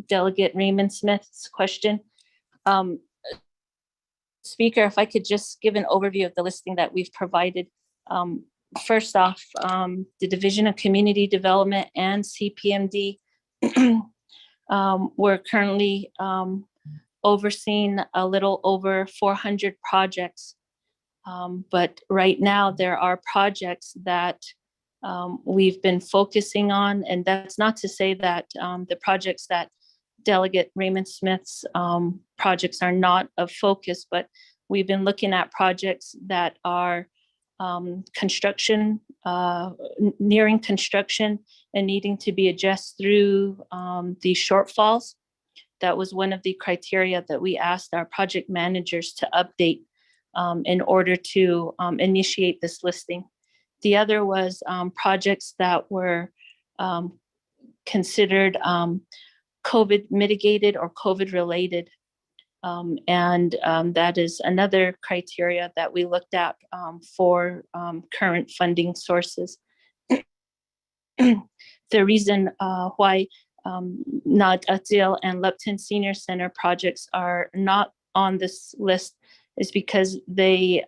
E: Delegate Raymond Smith's question. Speaker, if I could just give an overview of the listing that we've provided. First off, the Division of Community Development and CPMD, we're currently overseen a little over 400 projects. But right now there are projects that we've been focusing on, and that's not to say that the projects that Delegate Raymond Smith's projects are not of focus, but we've been looking at projects that are construction, nearing construction and needing to be addressed through the shortfalls. That was one of the criteria that we asked our project managers to update in order to initiate this listing. The other was projects that were considered COVID mitigated or COVID related. And that is another criteria that we looked at for current funding sources. The reason why Nad Atil and Lupton Senior Center projects are not on this list is because they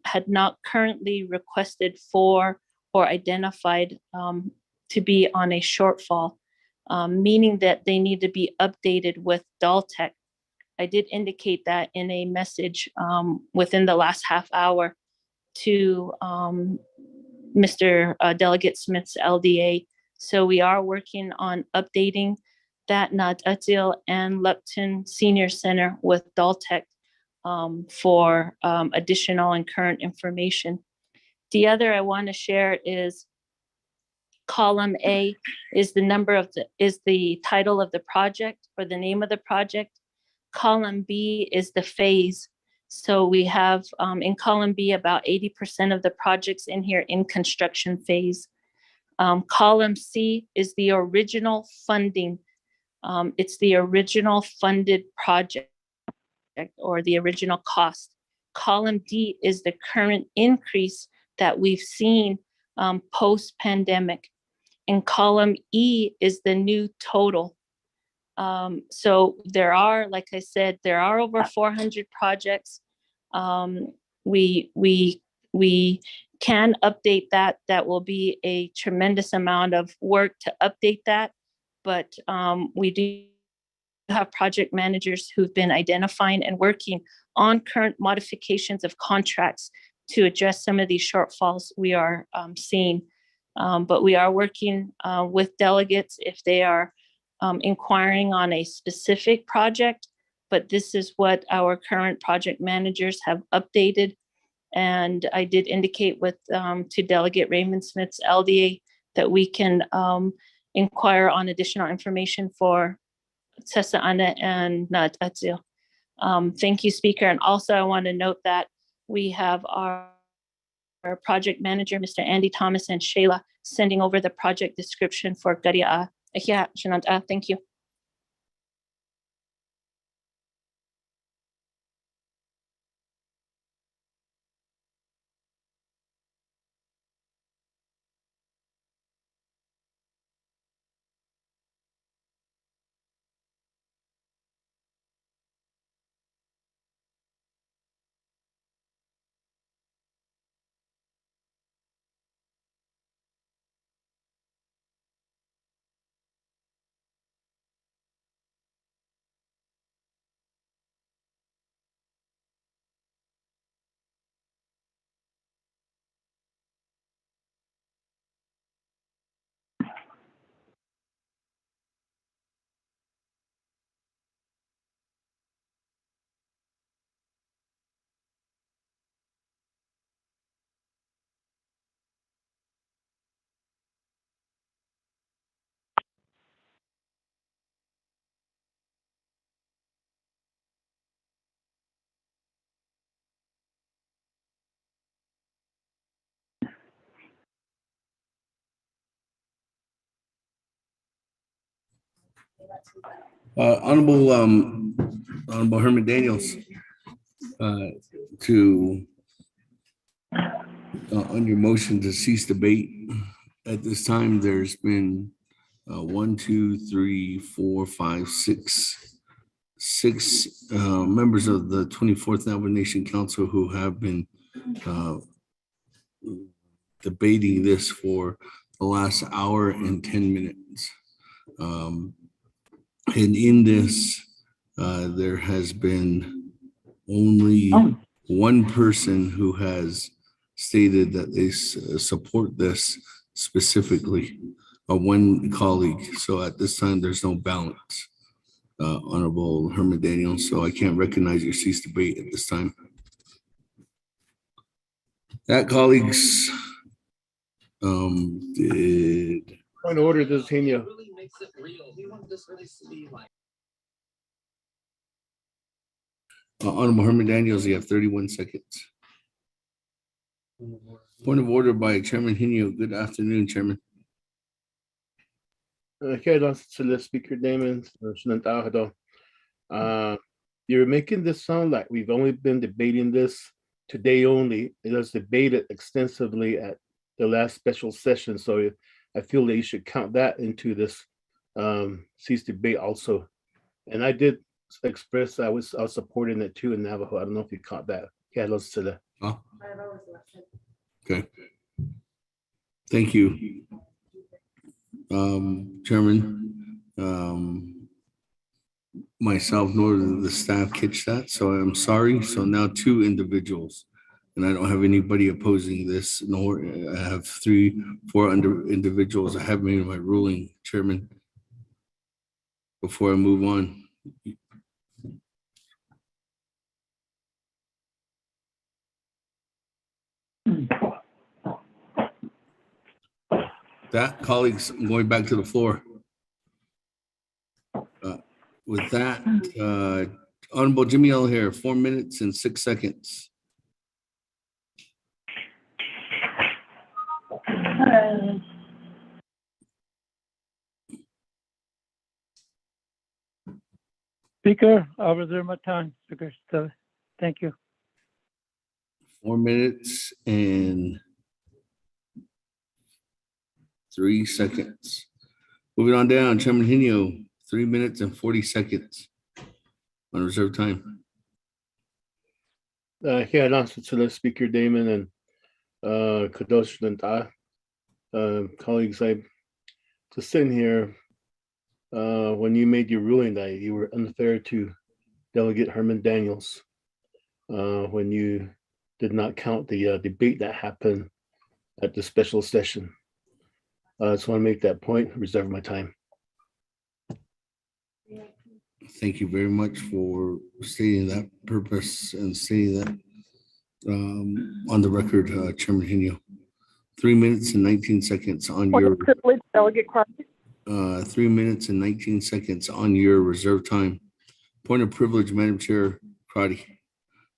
E: had not currently requested for or identified to be on a shortfall, meaning that they need to be updated with DALTEC. I did indicate that in a message within the last half hour to Mr. Delegate Smith's LDA. So we are working on updating that Nad Atil and Lupton Senior Center with DALTEC for additional and current information. The other I want to share is column A is the title of the project or the name of the project. Column B is the phase. So we have in column B about 80% of the projects in here in construction phase. Column C is the original funding. It's the original funded project or the original cost. Column D is the current increase that we've seen post-pandemic. And column E is the new total. So there are, like I said, there are over 400 projects. We can update that. That will be a tremendous amount of work to update that. But we do have project managers who've been identifying and working on current modifications of contracts to address some of these shortfalls we are seeing. But we are working with delegates if they are inquiring on a specific project, but this is what our current project managers have updated. And I did indicate with to Delegate Raymond Smith's LDA that we can inquire on additional information for Tessa Anna and Nad Atil. Thank you, Speaker. And also I want to note that we have our project manager, Mr. Andy Thomas and Shayla, sending over the project description for Garia. Thank you.
R: Honorable Herman Daniels, on your motion to cease debate. At this time, there's been 6 members of the 24th Navajo Nation Council who have been debating this for the last hour and 10 minutes. And in this, There has been only one person who has stated that they support this specifically, one colleague. So at this time, there's no balance. Honorable Herman Daniels, so I can't recognize your cease debate at this time. That colleagues did.
P: Point of order, Tenia.
R: Honorable Herman Daniels, you have 31 seconds. Point of order by Chairman Hinio. Good afternoon, Chairman.
P: Okay, Speaker Damon. You're making this sound like we've only been debating this today only. It was debated extensively at the last special session, so I feel that you should count that into this cease debate also. And I did express I was supporting it too in Navajo. I don't know if you caught that.
R: Oh. Okay. Thank you. Chairman, myself nor the staff catch that, so I'm sorry. So now two individuals, and I don't have anybody opposing this, nor I have 4 individuals. I have made my ruling, Chairman. Before I move on. That, colleagues, I'm going back to the floor. With that, Honorable Jimmy L. here, 4 minutes and 6 seconds.
G: Speaker, I'll reserve my time, Speaker. So, thank you.
R: 4 minutes and 3 seconds. Moving on down, Chairman Hinio, 3 minutes and 40 seconds on reserve time.
P: Speaker Damon and Kadosh Nanta. Colleagues, I just sitting here when you made your ruling that you were unfair to Delegate Herman Daniels when you did not count the debate that happened at the special session. I just want to make that point, reserve my time.
R: Thank you very much for stating that purpose and stating that on the record, Chairman Hinio. 3 minutes and 19 seconds on your
A: privilege, Delegate Crosby.
R: 3 minutes and 19 seconds on your reserve time. Point of privilege, Madam Chair Crotty.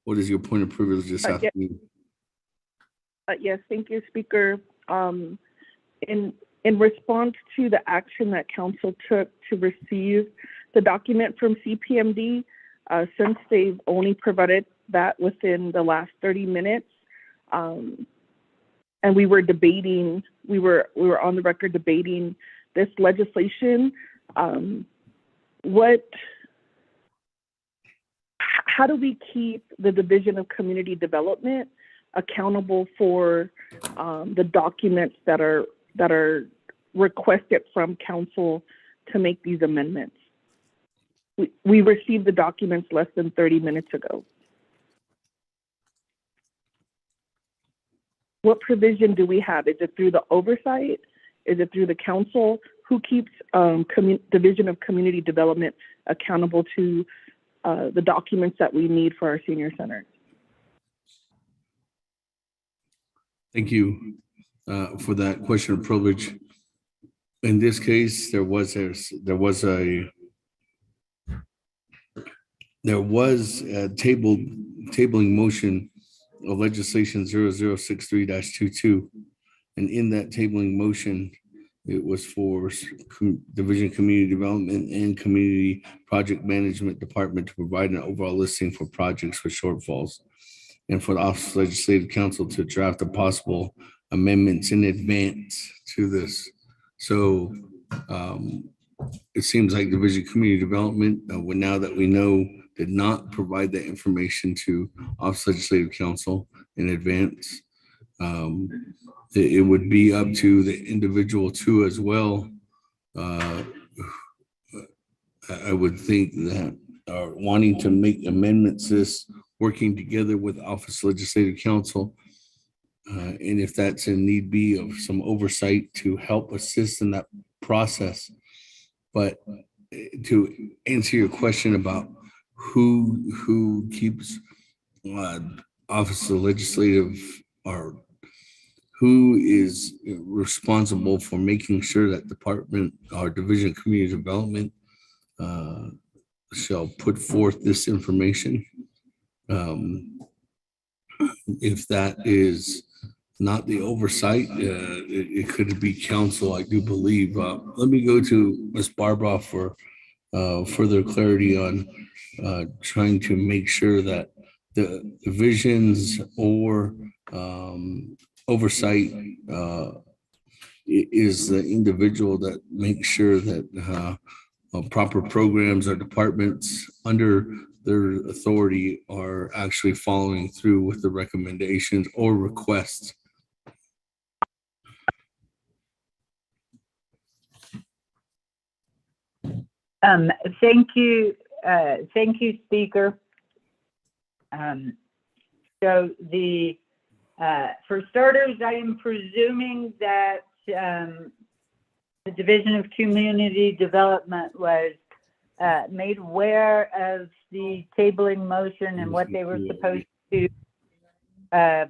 R: What is your point of privilege this afternoon?
A: Yes, thank you, Speaker. In response to the action that Council took to receive the document from CPMD, since they've only provided that within the last 30 minutes, and we were debating, we were on the record debating this legislation. How do we keep the Division of Community Development accountable for the documents that are requested from Council to make these amendments? We received the documents less than 30 minutes ago. What provision do we have? Is it through the oversight? Is it through the Council? Who keeps Division of Community Development accountable to the documents that we need for our senior centers?
R: Thank you for that question of privilege. In this case, there was a tabling motion of legislation 0063-22, and in that tabling motion, it was for Division of Community Development and Community Project Management Department to provide an overall listing for projects with shortfalls, and for the Office of Legislative Counsel to draft the possible amendments in advance to this. So it seems like Division of Community Development, now that we know, did not provide that information to Office of Legislative Counsel in advance. It would be up to the individual too as well. I would think that are wanting to make amendments this, working together with Office Legislative Council. And if that's in need be of some oversight to help assist in that process. But to answer your question about who keeps Office of Legislative, or who is responsible for making sure that Department or Division of Community Development shall put forth this information. If that is not the oversight, it could be council, I do believe. Let me go to Ms. Barbara for further clarity on trying to make sure that the divisions or oversight is the individual that makes sure that proper programs or departments under their authority are actually following through with the recommendations or requests.
W: Thank you, Speaker. So for starters, I am presuming that the Division of Community Development was made aware of the tabling motion and what they were supposed to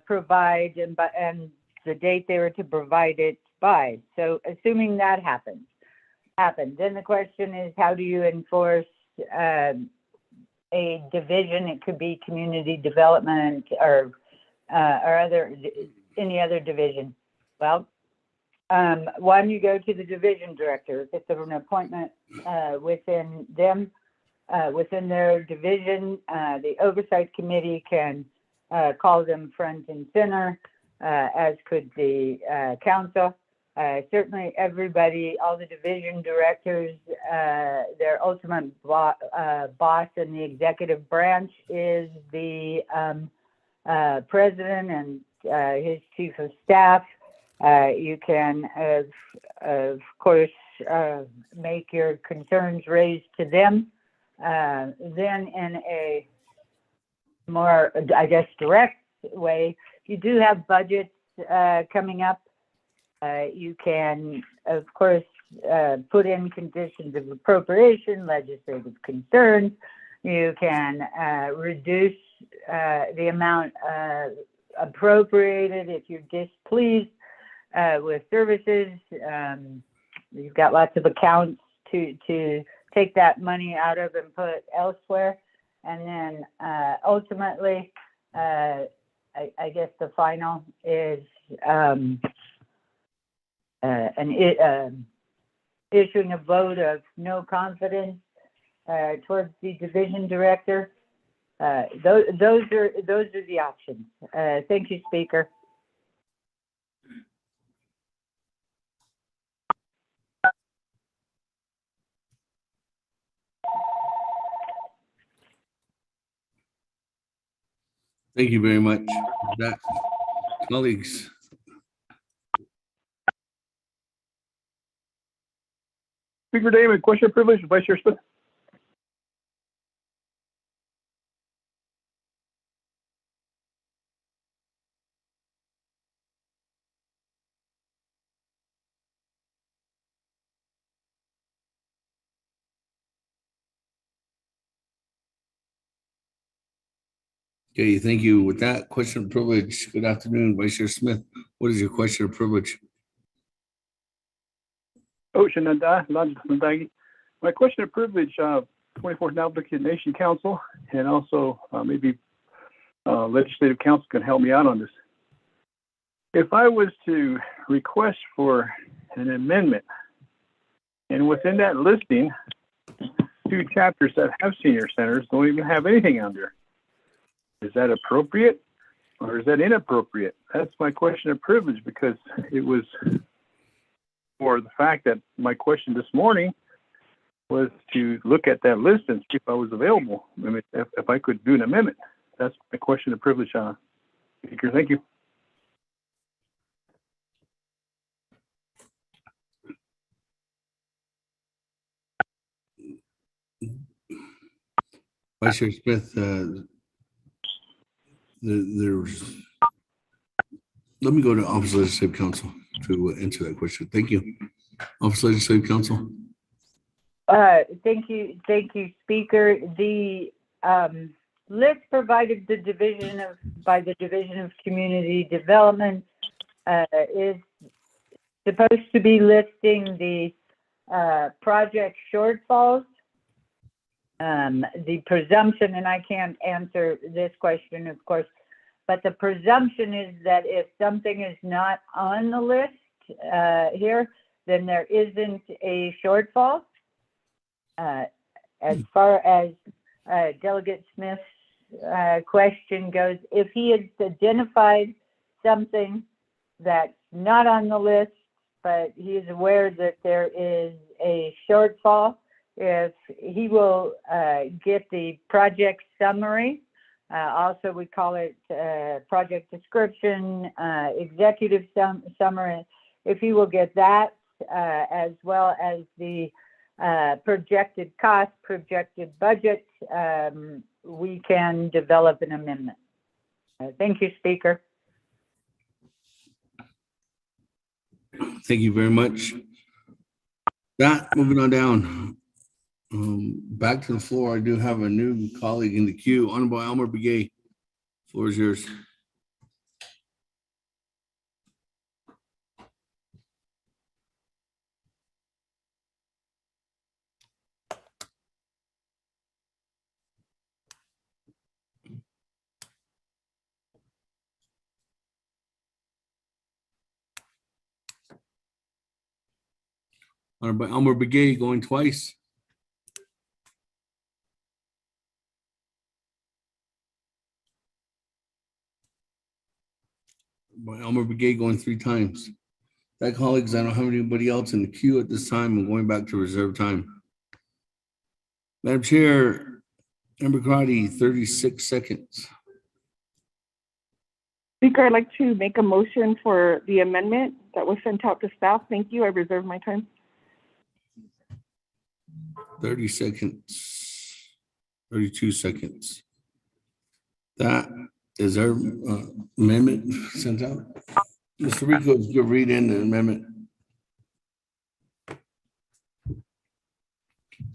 W: provide and the date they were to provide it by. So assuming that happened, then the question is, how do you enforce a division? It could be community development or any other division. Well, one, you go to the division director. If it's an appointment within them, within their division, the oversight committee can call them front and center, as could the council. Certainly everybody, all the division directors, their ultimate boss in the executive branch is the president and his chief of staff. You can, of course, make your concerns raised to them. Then in a more, I guess, direct way, you do have budgets coming up. You can, of course, put in conditions of appropriation, legislative concerns. You can reduce the amount appropriated if you're displeased with services. You've got lots of accounts to take that money out of and put elsewhere. And then ultimately, I guess the final is issuing a vote of no confidence towards the division director. Those are the options. Thank you, Speaker.
R: Thank you very much. That, colleagues.
V: Speaker David, question privilege, Vice Chair Smith.
R: Okay, thank you. With that, question of privilege. Good afternoon, Vice Chair Smith. What is your question of privilege?
V: My question of privilege, 24th Navajo Nation Council, and also maybe Legislative Council can help me out on this. If I was to request for an amendment, and within that listing, 2 chapters that have senior centers don't even have anything on there, is that appropriate or is that inappropriate? That's my question of privilege, because it was for the fact that my question this morning was to look at that list and see if I was available. I mean, if I could do an amendment. That's my question of privilege, Speaker. Thank you.
R: Vice Chair Smith, there's, let me go to Office of Legislative Counsel to answer that question. Thank you. Office of Legislative Counsel.
W: Thank you, Speaker. The list provided by the Division of Community Development is supposed to be listing the project shortfalls. The presumption, and I can't answer this question, of course, but the presumption is that if something is not on the list here, then there isn't a shortfall. As far as Delegate Smith's question goes, if he has identified something that's not on the list, but he is aware that there is a shortfall, if he will get the project summary, also we call it project description, executive summary, if he will get that as well as the projected cost, projected budget, we can develop an amendment. Thank you, Speaker.
R: Thank you very much. Moving on down. Back to the floor. I do have a new colleague in the queue. Honorable Elmer Begay. Floor is yours. Honorable Elmer Begay going twice. By Elmer Begay going 3 times. That, colleagues, I don't have anybody else in the queue at this time. I'm going back to reserve time. Madam Chair, Member Crotty, 36 seconds.
A: Speaker, I'd like to make a motion for the amendment that was sent out to staff. Thank you. I reserve my time.
R: 30 seconds, 32 seconds. That is our amendment sent out. Mr. Rico, you'll read in the amendment.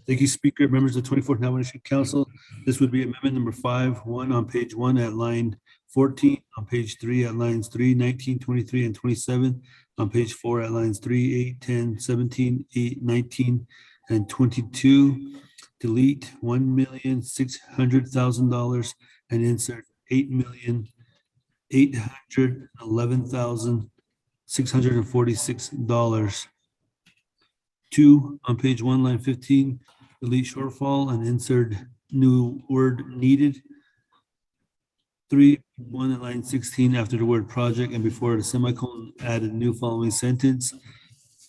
C: Thank you, Speaker. Members of the 24th Navajo Council. This would be amendment number 5.1 on page 1 at line 14, on page 3 at lines 3, 19, 23, and 27, on page 4 at lines 3, 8, 10, 17, 8, 19, and 22. Delete $1,600,000 and insert $8,811,646. 2, on page 1, line 15, delete shortfall and insert new word needed. 3, 1 at line 16, after the word project and before the semicolon, add a new following sentence.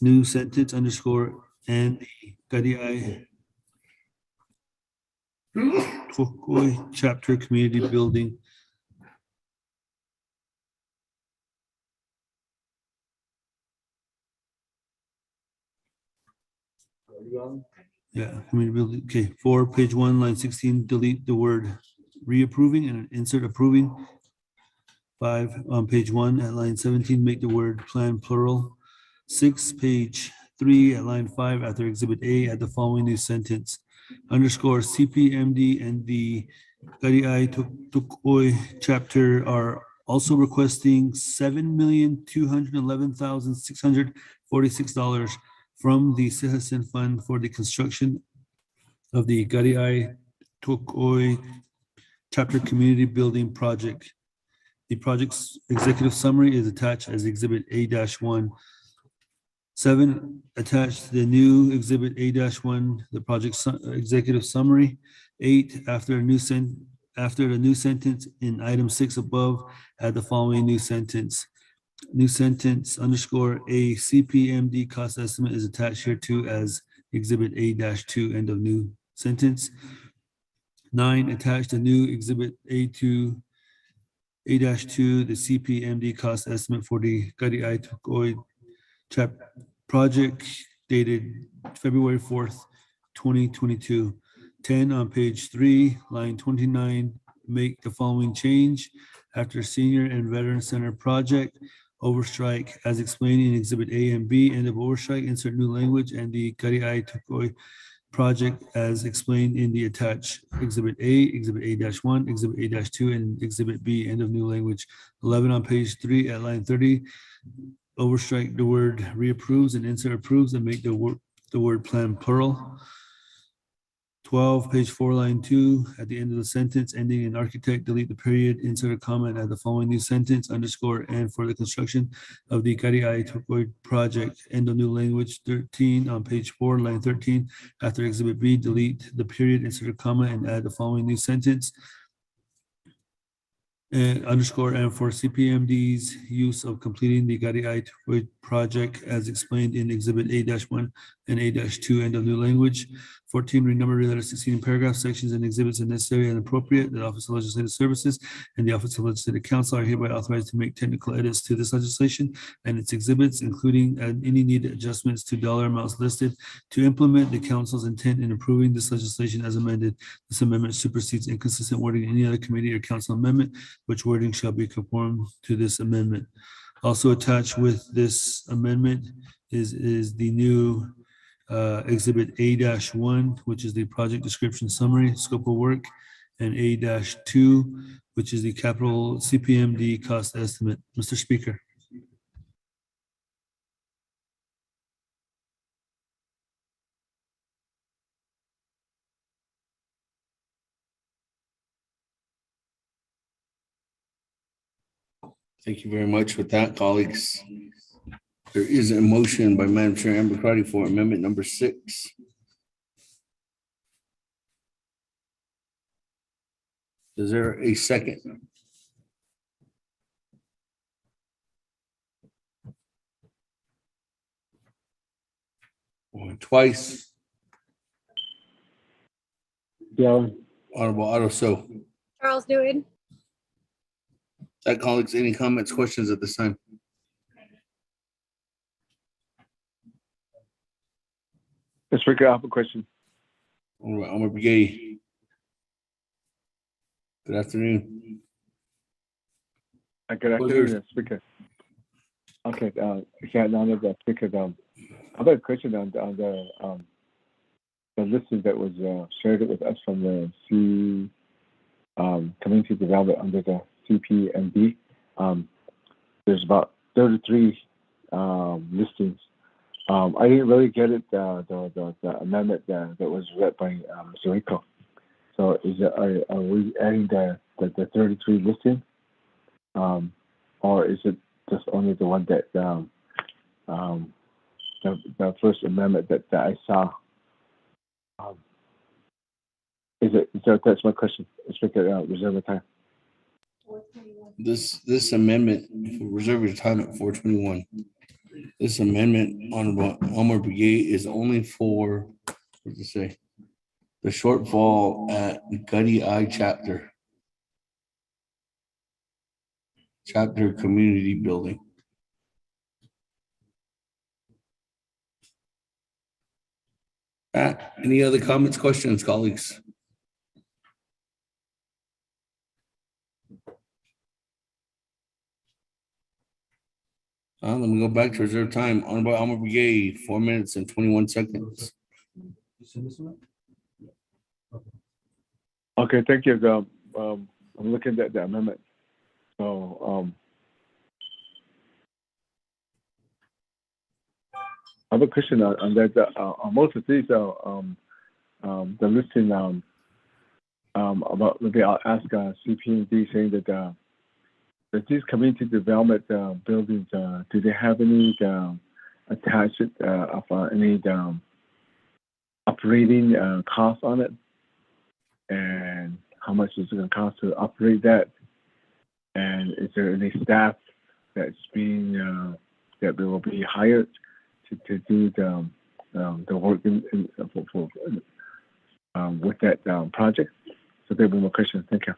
C: New sentence underscore and the Gadiai Tukoi chapter community building. Yeah, community building. Okay, 4, page 1, line 16, delete the word reapproving and insert approving. 5, on page 1 at line 17, make the word plan plural. 6, page 3 at line 5, after exhibit A, add the following new sentence. Underscore CPMD and the Gadiai Tukoi chapter are also requesting $7,211,646 from the Citizen Fund for the construction of the Gadiai Tukoi chapter community building project. The project's executive summary is attached as exhibit A-1. 7, attached the new exhibit A-1, the project executive summary. 8, after the new sentence in item 6 above, add the following new sentence. New sentence underscore a CPMD cost estimate is attached here too as exhibit A-2, end of new sentence. 9, attached the new exhibit A-2, the CPMD cost estimate for the Gadiai Tukoi project dated February 4th, 2022. 10 on page 3, line 29, make the following change. After Senior and Veteran Center Project, overstrike as explained in Exhibit A and B, end of overstrike, insert new language, and the Kariai Tukoi project as explained in the attached Exhibit A, Exhibit A-1, Exhibit A-2, and Exhibit B, end of new language. 11 on page 3 at line 30, overstrike the word reapproves and insert approves and make the word plan plural. 12, page 4, line 2, at the end of the sentence, ending in architect, delete the period, insert a comment at the following new sentence, underscore, and for the construction of the Kariai Tukoi project, end of new language. 13, on page 4, line 13, after Exhibit B, delete the period, insert a comma, and add the following new sentence. And underscore, and for CPMD's use of completing the Kariai Tukoi project as explained in Exhibit A-1 and A-2, end of new language. 14, renumber letter 16 paragraph sections and exhibits are necessary and appropriate. The Office of Legislative Services and the Office of Legislative Counsel are hereby authorized to make technical edits to this legislation and its exhibits, including any needed adjustments to dollar amounts listed to implement the council's intent in approving this legislation as amended. This amendment supersedes inconsistent wording in any other committee or council amendment, which wording shall be conformed to this amendment. Also attached with this amendment is the new Exhibit A-1, which is the project description summary, scope of work, and A-2, which is the capital CPMD cost estimate. Mr. Speaker.
R: Thank you very much. With that, colleagues, there is a motion by Madam Chair Amber Crotty for amendment number 6. Is there a second? Or twice.
J: Yeah.
R: Honorable Otto So.
U: Charles Newton.
R: That, colleagues, any comments, questions at this time?
V: Mr. Speaker, I have a question.
R: All right, Omar Begay. Good afternoon.
V: Good afternoon, Mr. Speaker. Okay, yeah, now that the Speaker, I have a question on the listing that was shared with us from the community development under the CPMD. There's about 33 listings. I didn't really get it, the amendment that was read by Mr. Rico. So are we adding the 33 listing? Or is it just only the one that the first amendment that I saw? That's my question. Speaker, reserve the time.
R: This amendment, reserve your time at 4:21. This amendment, Honorable Omar Begay, is only for, what does it say? The shortfall at Gutty Eye Chapter Community Building. Any other comments, questions, colleagues? Let me go back to reserve time. Honorable Alma Brigade, 4 minutes and 21 seconds.
V: Okay, thank you. I'm looking at the amendment. So I have a question on that. On most of these, the listing about, maybe I'll ask CPMD saying that these community development buildings, do they have any attached of any operating costs on it? And how much is it going to cost to operate that? And is there any staff that's being that will be hired to do the work with that project? So there'll be more questions. Thank you.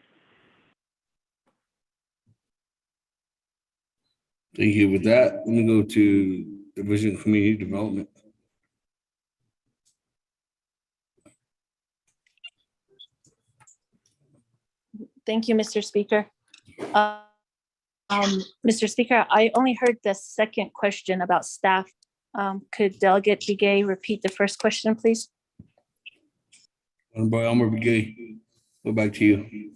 R: Thank you. With that, let me go to Division of Community Development.
E: Thank you, Mr. Speaker. Mr. Speaker, I only heard the second question about staff. Could Delegate Begay repeat the first question, please?
R: Honorable Elmer Begay, go back to you.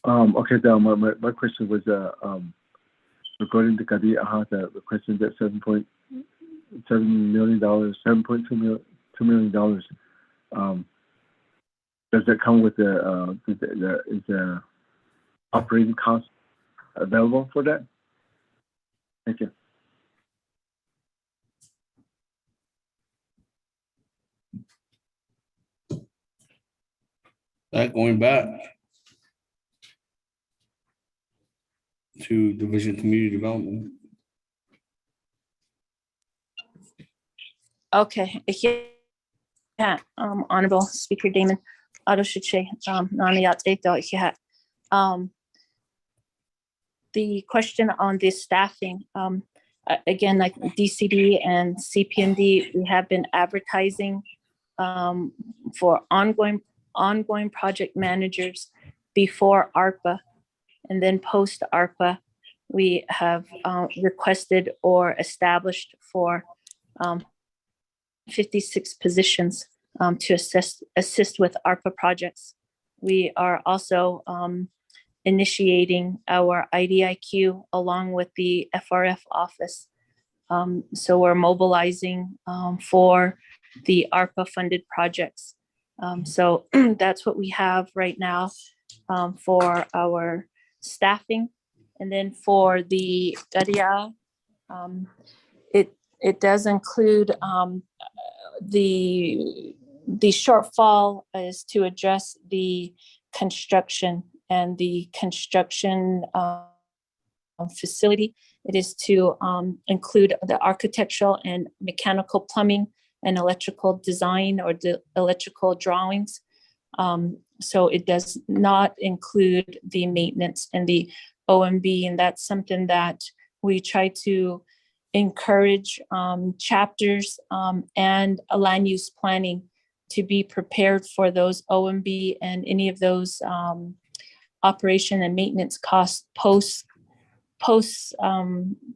V: Okay, now my question was regarding the Kadi Aha, the question that $7.2 million, $7.2 million. Does that come with is the operating cost available for that? Thank you.
R: That going back to Division of Community Development.
E: Okay, yeah, Honorable Speaker Damon, the question on the staffing, again, like DCD and CPMD, we have been advertising for ongoing project managers before ARPA, and then post ARPA, we have requested or established for 56 positions to assist with ARPA projects. We are also initiating our IDIQ along with the FRF office. So we're mobilizing for the ARPA funded projects. So that's what we have right now for our staffing. And then for the Garia, it does include the shortfall is to address the construction and the construction facility. It is to include the architectural and mechanical plumbing and electrical design or the electrical drawings. So it does not include the maintenance and the OMB, and that's something that we try to encourage chapters and a land use planning to be prepared for those OMB and any of those operation and maintenance costs post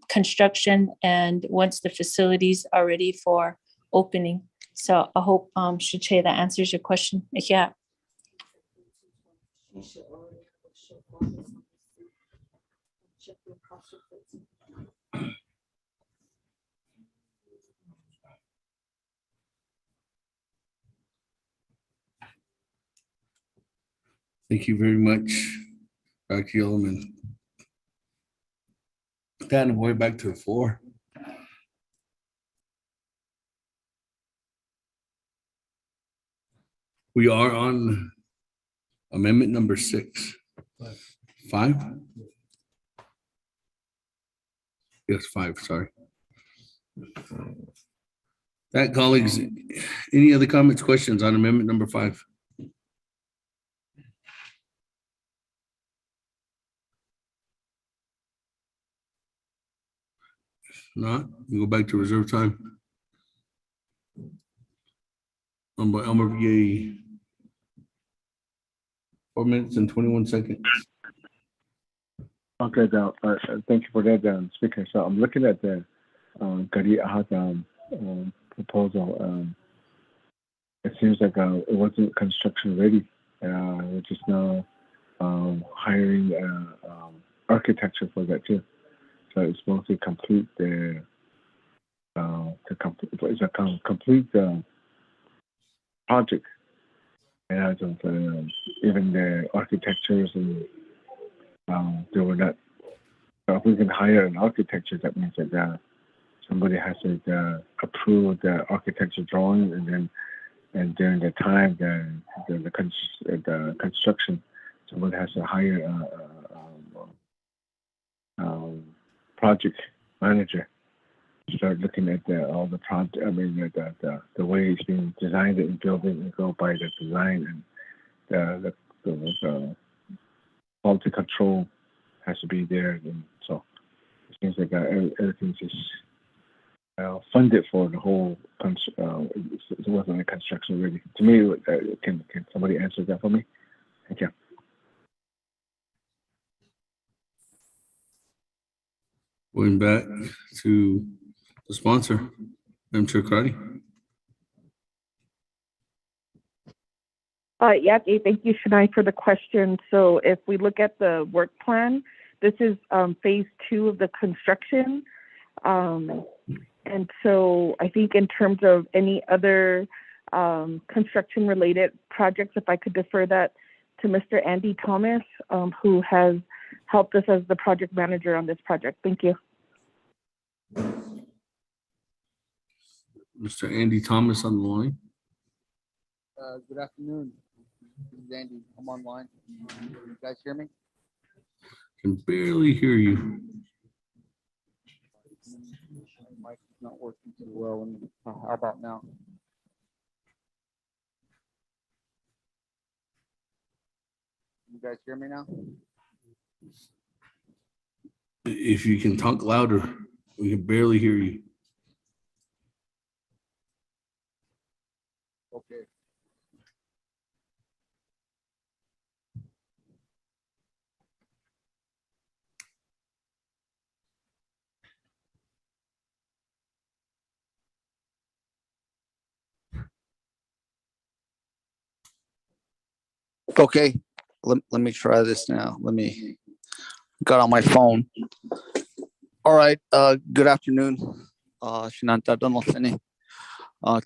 E: construction and once the facilities are ready for opening. So I hope Shiche, that answers your question. Yeah.
R: Thank you very much, Dr. Yellowman. Dan, way back to the floor. We are on amendment number 6. 5? Yes, 5, sorry. That, colleagues, any other comments, questions on amendment number 5? Not, we go back to reserve time. By Elmer VA, 4 minutes and 21 seconds.
V: Okay, now, thank you for that, Speaker. So I'm looking at the Gari Ahad proposal. It seems like it wasn't construction ready. We're just now hiring architecture for that too. So it's supposed to complete the complete project. And even the architectures and they were not. So if we can hire an architecture, that means that somebody has to approve the architecture drawing, and during the time the construction, someone has to hire project manager to start looking at all the project. I mean the way it's being designed and built and go by the design, and the quality control has to be there. And so it seems like everything's just funded for the whole. It wasn't a construction ready. To me, can somebody answer that for me? Thank you.
R: Going back to the sponsor, Madam Chair Cardi.
A: Thank you, Shania, for the question. So if we look at the work plan, this is phase 2 of the construction. And so I think in terms of any other construction related projects, if I could defer that to Mr. Andy Thomas, who has helped us as the project manager on this project. Thank you.
R: Mr. Andy Thomas on the line.
M: Good afternoon. This is Andy. I'm online. You guys hear me?
R: Can barely hear you.
M: Mic is not working too well. How about now? You guys hear me now?
R: If you can talk louder, we can barely hear you.
M: Okay. Okay, let me try this now. Got on my phone. All right, good afternoon. Shinanta Donaldsini.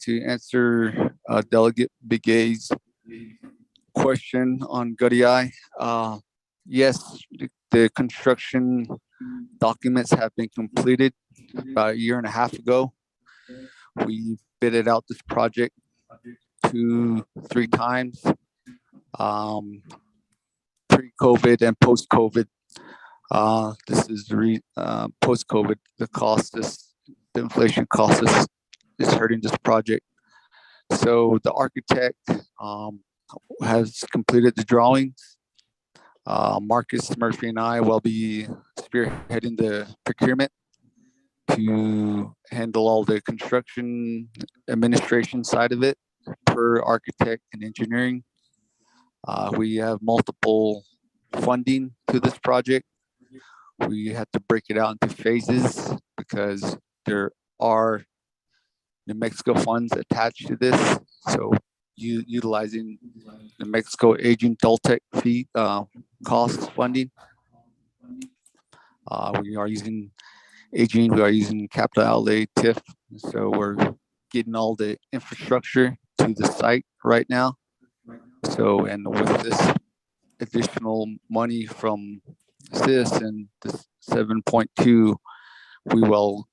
M: To answer Delegate Begay's question on Gutty Eye. Yes, the construction documents have been completed about a year and a half ago. We bidded out this project 2-3 times. Pre-COVID and post-COVID. This is post-COVID. The inflation cost is hurting this project. So the architect has completed the drawings. Marcus Murphy and I will be spearheading the procurement to handle all the construction administration side of it per architect and engineering. We have multiple funding to this project. We had to break it out into phases because there are New Mexico funds attached to this. So utilizing New Mexico Aging Toltec fee cost funding. We are using Aging, we are using capital outlay TIF. So we're getting all the infrastructure to the site right now. So, and with this additional money from CIS and this 7.2, we will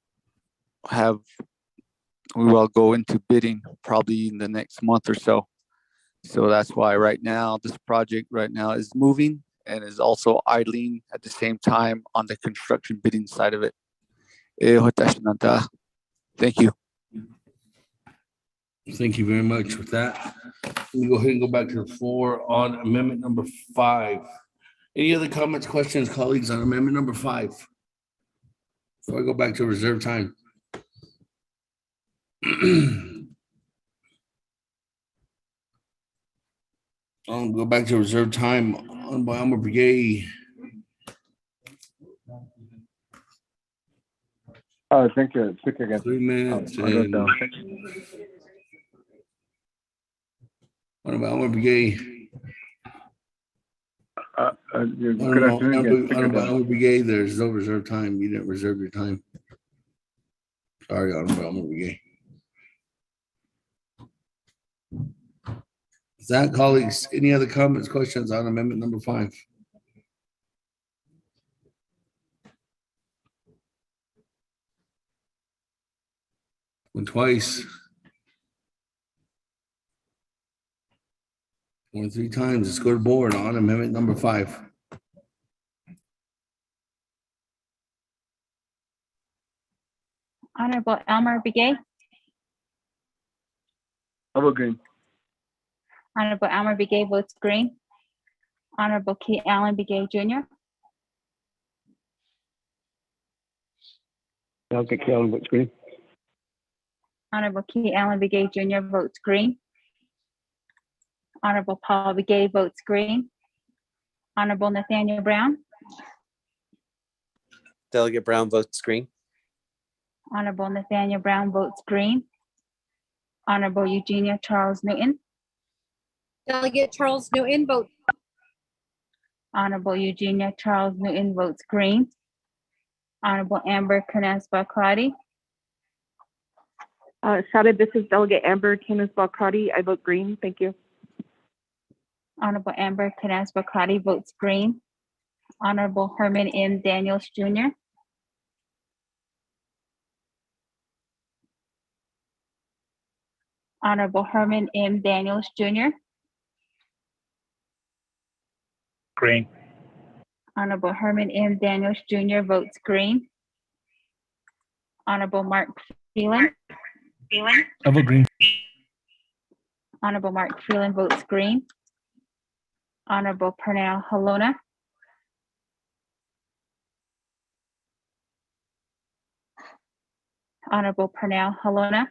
M: go into bidding probably in the next month or so. So that's why right now, this project right now is moving and is also idling at the same time on the construction bidding side of it. Thank you.
R: Thank you very much with that. We'll go ahead and go back to the floor on amendment number 5. Any other comments, questions, colleagues, on amendment number 5? Before I go back to reserve time. I'll go back to reserve time on by Elmer Brigade.
V: Thank you. Speak again.
R: 3 minutes.
V: I'll go down.
R: What about Elmer Brigade?
V: Good afternoon again. Speak again.
R: Elmer Brigade, there's no reserve time. You didn't reserve your time. Sorry, Elmer Brigade. Is that, colleagues, any other comments, questions on amendment number 5? Went twice. Went 3 times. Let's go to board on amendment number 5.
S: Honorable Elmer Begay.
V: I vote green.
S: Honorable Elmer Begay votes green. Honorable Key Allen Begay Jr.
I: Delegate Key Allen votes green.
S: Honorable Key Allen Begay Jr. votes green. Honorable Paul Begay votes green. Honorable Nathaniel Brown.
T: Delegate Brown votes green.
S: Honorable Nathaniel Brown votes green. Honorable Eugenia Charles Newton.
U: Delegate Charles Newton votes.
S: Honorable Eugenia Charles Newton votes green. Honorable Amber Canas Barclay.
A: Shouted, this is Delegate Amber Canas Barclay. I vote green. Thank you.
S: Honorable Amber Canas Barclay votes green. Honorable Herman M. Daniels Jr. Honorable Herman M. Daniels Jr.
L: Green.
S: Honorable Herman M. Daniels Jr. votes green. Honorable Mark Phelan.
L: I vote green.
S: Honorable Mark Phelan votes green. Honorable Pernell Halona. Honorable Pernell Halona.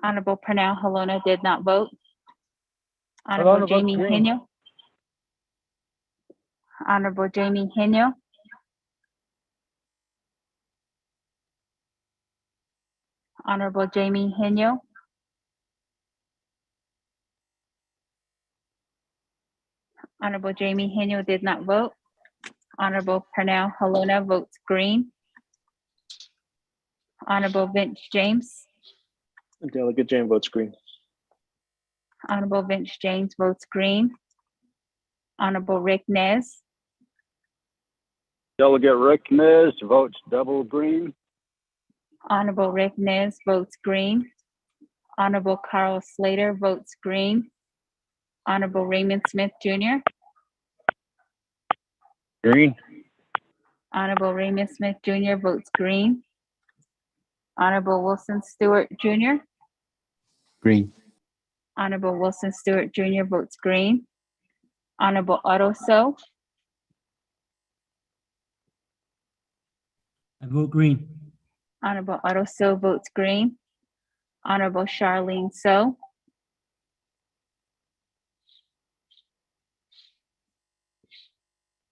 S: Honorable Pernell Halona did not vote. Honorable
F: votes
S: Jamie
F: green.
S: Henyo. Honorable Jamie Henyo. Honorable Jamie Henyo. Honorable Jamie Henyo did not vote. Honorable Pernell Halona votes green. Honorable Vince James.
D: Delegate James votes green.
S: Honorable Vince James votes green. Honorable Rick Nez.
F: Delegate Rick Nez votes double green.
S: Honorable Rick Nez votes green. Honorable Carl Slater votes green. Honorable Raymond Smith Jr.
F: Green.
S: Honorable Raymond Smith Jr. votes green. Honorable Wilson Stewart Jr.
T: Green.
S: Honorable Wilson Stewart Jr. votes green. Honorable Otto So.
L: I vote green.
S: Honorable Otto So votes green. Honorable Charlene So.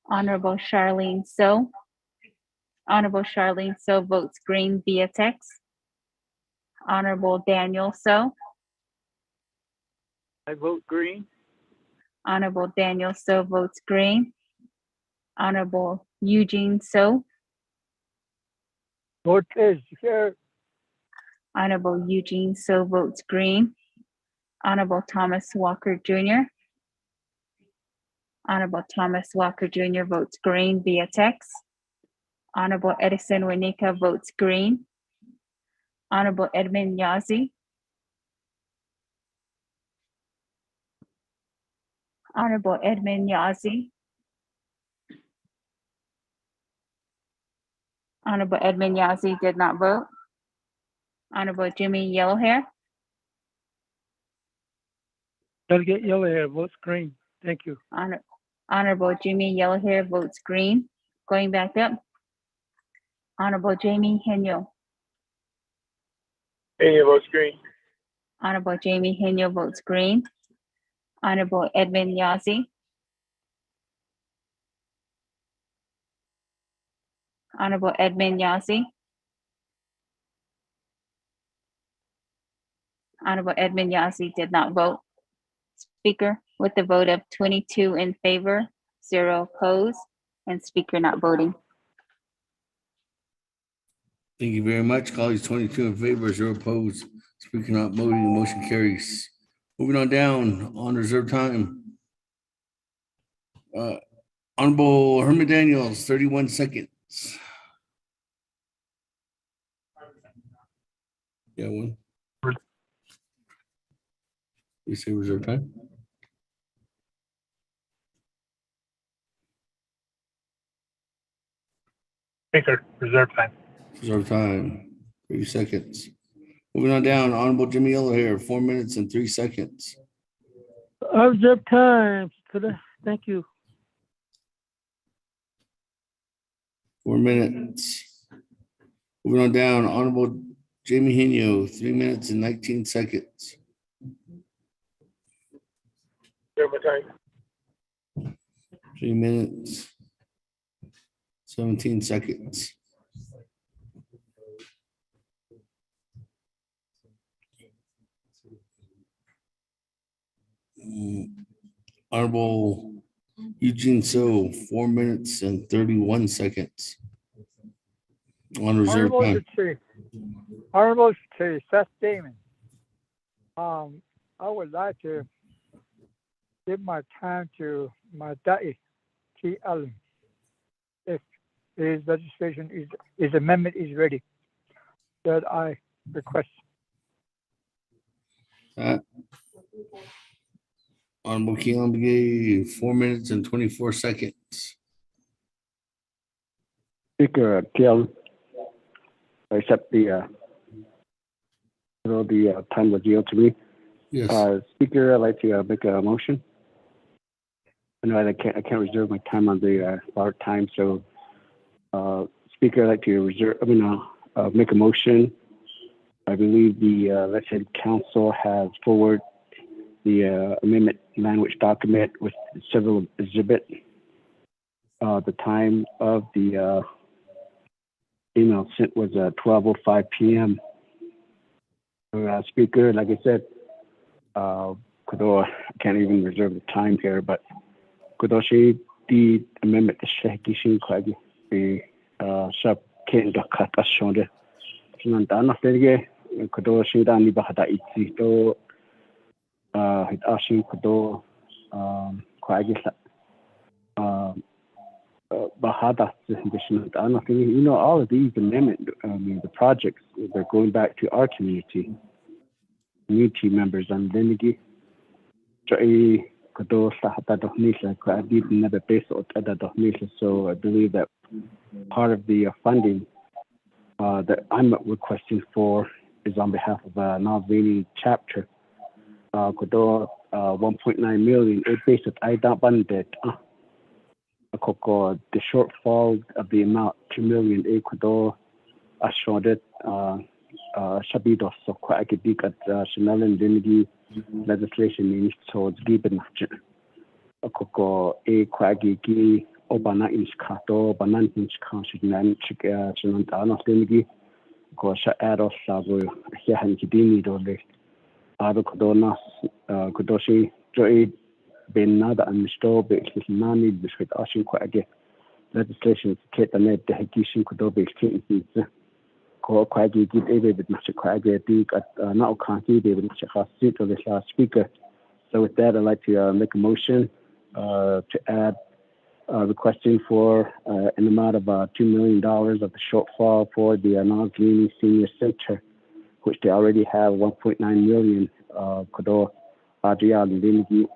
S: Honorable Charlene So. Honorable Charlene So votes green via text. Honorable Daniel So.
F: I vote green.
S: Honorable Daniel So votes green. Honorable Eugene So.
F: Cortez, here.
S: Honorable Eugene So votes green. Honorable Thomas Walker Jr. Honorable Thomas Walker Jr. votes green via text. Honorable Edison Winika votes green. Honorable Edmund Yazzie. Honorable Edmund Yazzie. Honorable Edmund Yazzie did not vote. Honorable Jimmy Yellowhair.
G: Delegate Yellowhair votes green. Thank you.
S: Honorable Jimmy Yellowhair votes green. Going back up. Honorable Jamie Henyo.
F: Henyo votes green.
S: Honorable Jamie Henyo votes green. Honorable Edmund Yazzie. Honorable Edmund Yazzie. Honorable Edmund Yazzie did not vote. Speaker, with a vote of 22 in favor, 0 opposed, and speaker not voting.
C: Thank you very much. Colleagues, 22 in favor, 0 opposed. Speaker not voting, the motion carries. Moving on down, on reserve time. Honorable Herman Daniels, 31 seconds. Yeah, one. You say reserve time?
L: Speaker, reserve time.
C: Reserve time, 30 seconds. Moving on down, Honorable Jimmy Yellowhair, 4 minutes and 3 seconds.
G: I reserve time today. Thank you.
C: 4 minutes. Moving on down, Honorable Jamie Henyo, 3 minutes and 19 seconds.
R: 3 minutes, 17 seconds. Honorable Eugene So, 4 minutes and 31 seconds. On reserve
F: Honorable
R: time.
F: Chief, Honorable Chief Seth Damon. I would like to give my time to my daddy, T. Allen, if his legislation his amendment is ready, that I request.
R: Honorable Keelan Begay, 4 minutes and 24 seconds.
I: Speaker Keelan, I accept the time was yield to me.
R: Yes.
I: Speaker, I'd like to make a motion. I know I can't reserve my time on the bar time, so Speaker, I'd like to make a motion. I believe the legislative council has forwarded the amendment language document with several exhibits. The time of the email sent was 12:05 p.m. Speaker, like I said, I can't even reserve the time here, but Kudoshi the amendment to Shahikishin Kwagi the sub Ken Dakata Shonde. Nantana Ferge, Kudoshi Dani Bahada Itzito, Hitashin Kudo, Kwagi Bahada, you know, all of these amendments, the projects, they're going back to our community members and then so I believe that part of the funding that I'm requesting for is on behalf of Navajo chapter. 1.9 million. It based I don't banded. The shortfall of the amount 2 million Ecuador assured Shabidos so quite a big at Chanel and Dingy legislation means towards given a coco a quaggy Obana inch cato, banan inch consignan Chinantana Dingy, Gosha Ados Sabo, Yahan Kidini Dole, Adocodonas, Kodoshi, Joy Benada and Stobe, Nani, with Ashin Quaggy legislation to Kate and Ned, the Hekishin Kodobe King. Quaggy did a bit much a quaggy big at now can't be able to seat of this last speaker. So with that, I'd like to make a motion to add requesting for an amount of $2 million of the shortfall for the Navajo Senior Center, which they already have 1.9 million. Kodo Adrian Lingi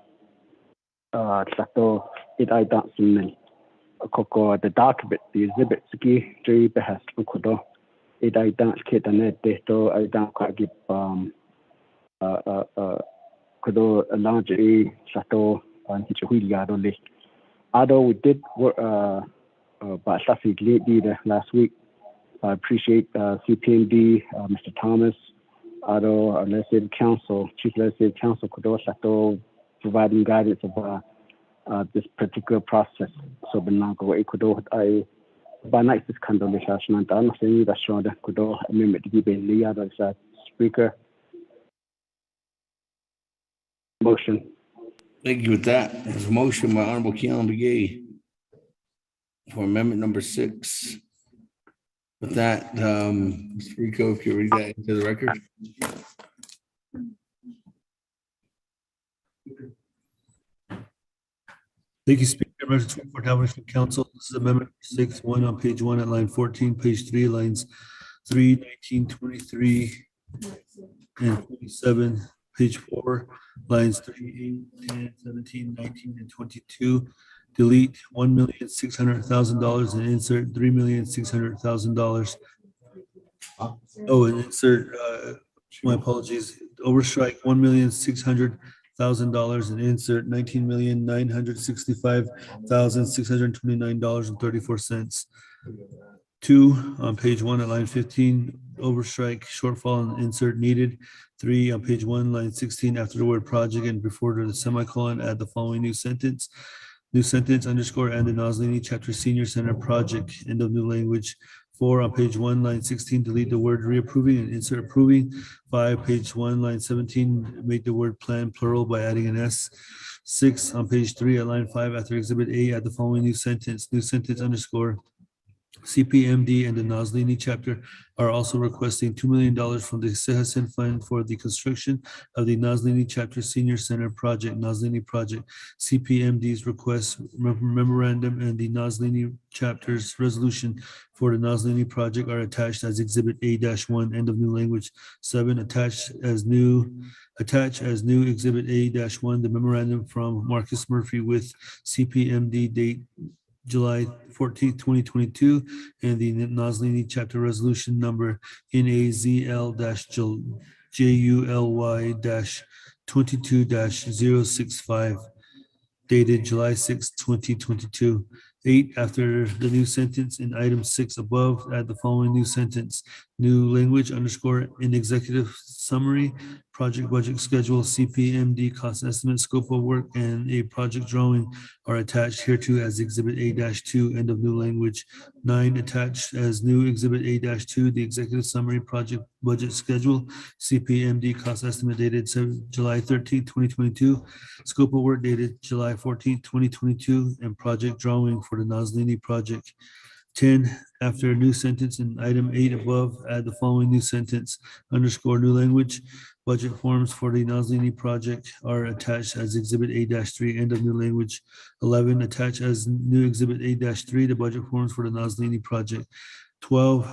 I: Sato it I don't see Coco the document, the exhibit ski, J. Behest Kodo. It I don't kid and net deto I don't quite give Kodo a large A Sato and Hichuiliado list. Although we did work but Safi leader last week. I appreciate CPMD, Mr. Thomas, Although our legislative council, chief legislative council Kodo Sato providing guidance of this particular process. So Benango Ecuador I Banai is condolation and I'm saying that shown that Kodo amendment to be Leah as speaker. Motion.
R: Thank you with that. There's a motion by Honorable Keelan Begay for amendment number 6. With that, Mr. Rico, if you read that into the record.
C: Thank you, Speaker. Members of the 24th Navajo Council. This is Amendment 6, 1 on page 1 at line 14, page 3, lines 3, 19, 23, and 27, page 4, lines 3, 8, 10, 17, 19, and 22. Delete $1,600,000 and insert $3,600,000. Oh, and insert, my apologies, overstrike $1,600,000 and insert $19,965,629.34. 2 on page 1 at line 15, overstrike shortfall and insert needed. 3 on page 1, line 16, after the word project and before the semicolon, add the following new sentence. new sentence underscore and the Noslini Chapter Senior Center Project, end of new language. 4 on page 1, line 16, delete the word reapproving and insert approving. 5, page 1, line 17, make the word plan plural by adding an S. 6 on page 3 at line 5, after exhibit A, add the following new sentence underscore CPMD and the Noslini chapter are also requesting $2 million from the Sehasen Fund for the construction of the Noslini Chapter Senior Center Project, Noslini Project. CPMD's request memorandum and the Noslini Chapter's resolution for the Noslini Project are attached as Exhibit A-1, end of new language. 7, attach as new Exhibit A-1, the memorandum from Marcus Murphy with CPMD date July 14th, 2022, and the Noslini Chapter Resolution Number NAZL-JULY-22-065, dated July 6, 2022. 8, after the new sentence in item 6 above, add the following new sentence. New language underscore in executive summary, project budget schedule, CPMD cost estimate, scope of work, and a project drawing are attached hereto as Exhibit A-2, end of new language. 9, attached as new Exhibit A-2, the executive summary, project budget schedule, CPMD cost estimate dated July 13th, 2022, scope of work dated July 14th, 2022, and project drawing for the Noslini project. 10, after a new sentence in item 8 above, add the following new sentence underscore new language. Budget forms for the Noslini project are attached as Exhibit A-3, end of new language. 11, attached as new Exhibit A-3, the budget forms for the Noslini project. 12,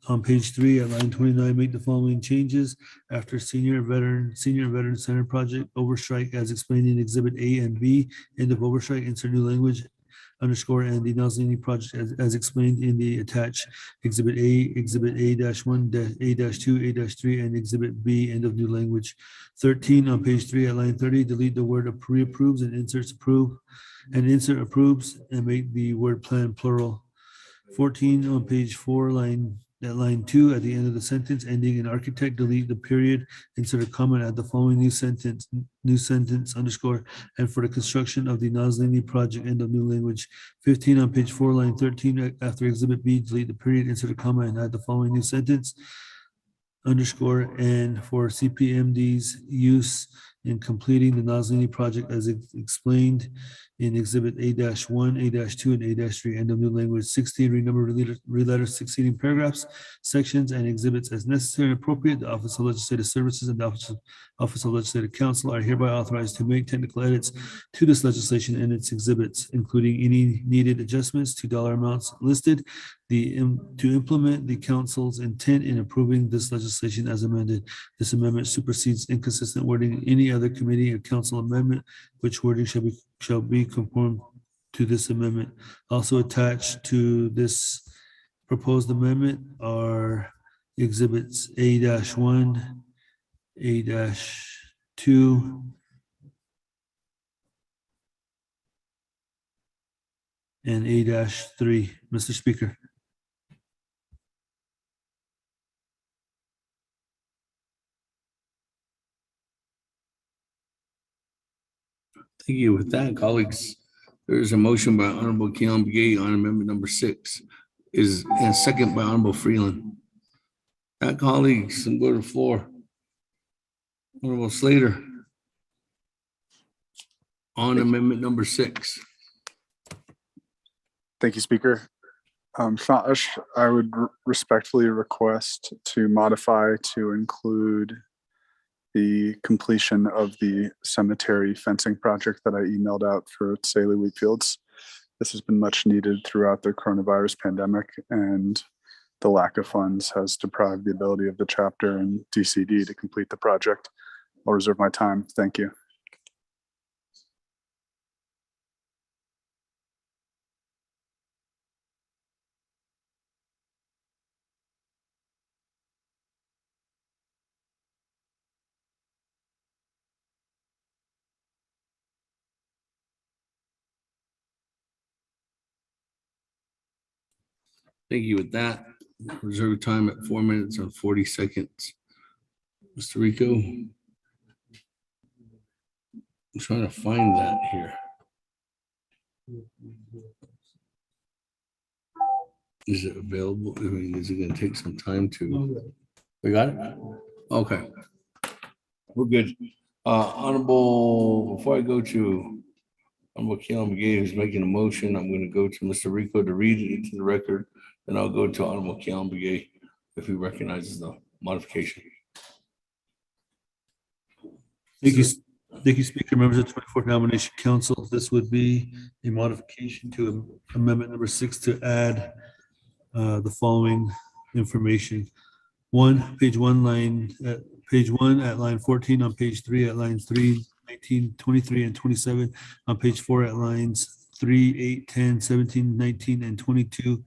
C: on page 3 at line 29, make the following changes. After Senior and Veteran Center Project, overstrike as explained in Exhibit A and B, end of overstrike, insert new language underscore and the Noslini project as explained in the attached Exhibit A, Exhibit A-1, A-2, A-3, and Exhibit B, end of new language. 13, on page 3 at line 30, delete the word pre-approves and insert approves and make the word plan plural. 14, on page 4, line 2, at the end of the sentence ending in architect, delete the period, insert a comment at the following new sentence underscore, and for the construction of the Noslini project, end of new language. 15, on page 4, line 13, after Exhibit B, delete the period, insert a comment, and add the following new sentence underscore, and for CPMD's use in completing the Noslini project as explained in Exhibit A-1, A-2, and A-3, end of new language. 16, renumber re-letter succeeding paragraphs, sections, and exhibits as necessary and appropriate. The Office of Legislative Services and the Office of Legislative Counsel are hereby authorized to make technical edits to this legislation and its exhibits, including any needed adjustments to dollar amounts listed, to implement the council's intent in approving this legislation as amended. This amendment supersedes inconsistent wording in any other committee or council amendment, which wording shall be conformed to this amendment. Also attached to this proposed amendment are exhibits A-1, A-2, and A-3. Mr. Speaker.
R: Thank you. With that, colleagues, there is a motion by Honorable Keon Begay on amendment number 6, and second by Honorable Freeland. That, colleagues, and go to the floor. Honorable Slater on amendment number 6.
B: Thank you, Speaker. Shash, I would respectfully request to modify to include the completion of the cemetery fencing project that I emailed out for Saley Wheat Fields. This has been much needed throughout the coronavirus pandemic, and the lack of funds has deprived the ability of the chapter and DCD to complete the project. I'll reserve my time. Thank you.
R: Thank you. With that, reserve time at 4 minutes and 40 seconds. Mr. Rico, I'm trying to find that here. Is it available? I mean, is it gonna take some time to? We got it? Okay. We're good. Honorable, before I go to Honorable Keelan McGee, who's making a motion, I'm gonna go to Mr. Rico to read it into the record. Then I'll go to Honorable Keelan McGee if he recognizes the modification.
C: Thank you. Thank you, Speaker. Members of the 24th Nomination Council. This would be a modification to Amendment number 6 to add the following information. Page 1 at line 14, on page 3 at lines 3, 19, 23, and 27, on page 4 at lines 3, 8, 10, 17, 19, and 22.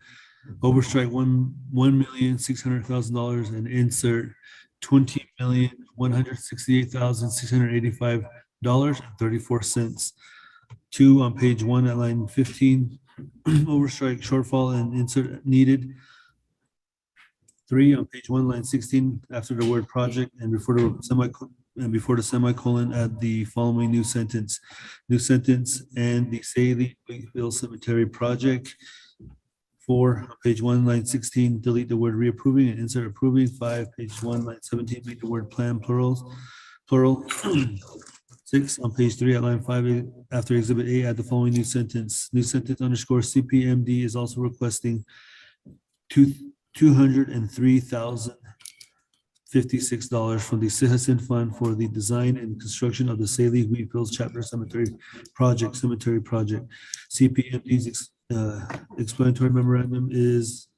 C: Overstrike $1,600,000 and insert $20,168,685.34. 2 on page 1 at line 15, overstrike shortfall and insert needed. 3 on page 1, line 16, after the word project and before the semicolon, add the following new sentence. New sentence, and the Saley Wakefield Cemetery project. 4 on page 1, line 16, delete the word reapproving and insert approving. 5, page 1, line 17, make the word plan plural. 6 on page 3 at line 5, after exhibit A, add the following new sentence. New sentence underscore CPMD is also requesting $203,056 from the Citizen Fund for the design and construction of the Saley Wheat Hills Chapter Cemetery Project. CPMD's explanatory memorandum is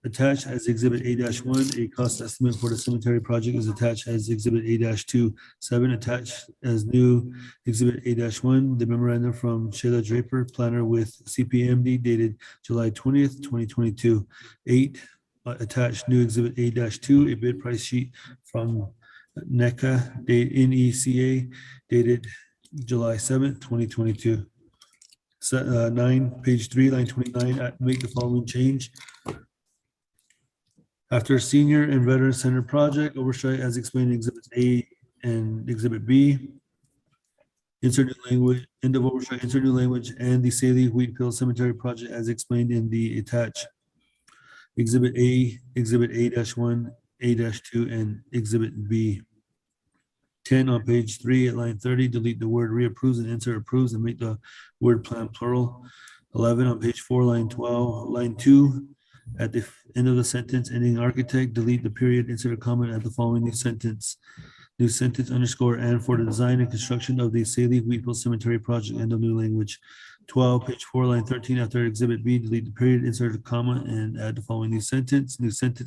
C: attached as Exhibit A-1. A cost estimate for the cemetery project is attached as Exhibit A-2. 7 attached as new Exhibit A-1. The memorandum from Sheila Draper, planner with CPMD, dated July 20th, 2022. 8 attached new Exhibit A-2, a bid price sheet from NECA, NECA, dated July 7th, 2022. 9, page 3, line 29, make the following change. After Senior and Veteran Center project, oversight as explained in Exhibits A and Exhibit B. Insert new language, end of oversight, insert new language, and the Saley Wheat Hill Cemetery project as explained in the attached Exhibit A, Exhibit A-1, A-2, and Exhibit B. 10 on page 3 at line 30, delete the word reapproves and insert approves and make the word plan plural. 11 on page 4, line 12, line 2, at the end of the sentence, ending architect, delete the period, insert a comment at the following new sentence. New sentence underscore and for the design and construction of the Saley Wheat Hill Cemetery project, end of new language. 12, page 4, line 13, after Exhibit B, delete the period, insert a comma, and add the following new sentence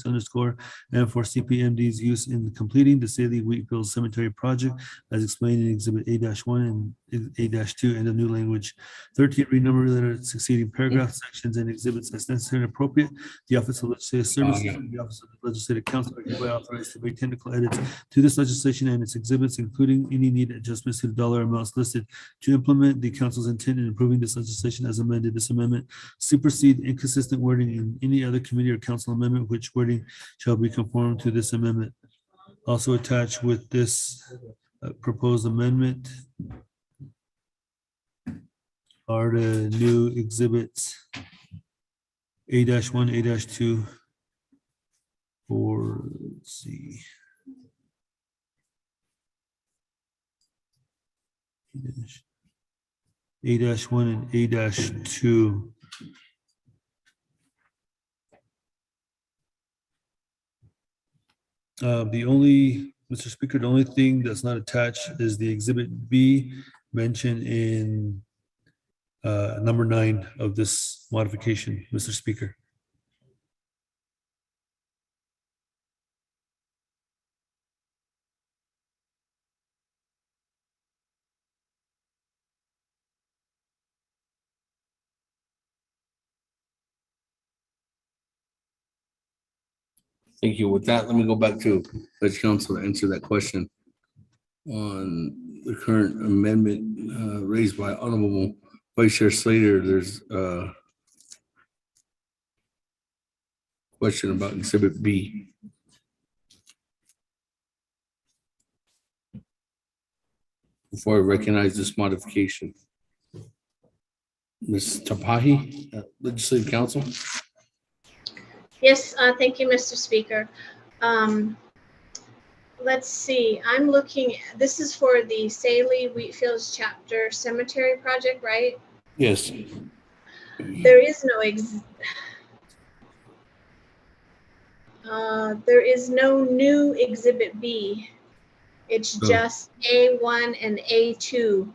C: underscore, and for CPMD's use in completing the Saley Wheat Hill Cemetery project, as explained in Exhibit A-1 and A-2, end of new language. 13, renumber related succeeding paragraph sections and exhibits as necessary and appropriate. The Office of Legislative Services and the Office of the Legislative Council are hereby authorized to make technical edits to this legislation and its exhibits, including any needed adjustments to the dollar amounts listed to implement the council's intent in approving this legislation as amended. This amendment supersede inconsistent wording in any other committee or council amendment, which wording shall be conformed to this amendment. Also attached with this proposed amendment are the new exhibits A-1, A-2 for, let's see. A-1 and A-2. Mr. Speaker, the only thing that's not attached is the Exhibit B mentioned in number 9 of this modification, Mr. Speaker.
R: Thank you. With that, let me go back to the council to answer that question on the current amendment raised by Honorable Vice Chair Slater. There's a question about Exhibit B. Before I recognize this modification. Ms. Tapahi, Legislative Council.
X: Yes, thank you, Mr. Speaker. Let's see, I'm looking, this is for the Saley Wheatfields Chapter Cemetery Project, right?
R: Yes.
X: There is no new Exhibit B. It's just A1 and A2.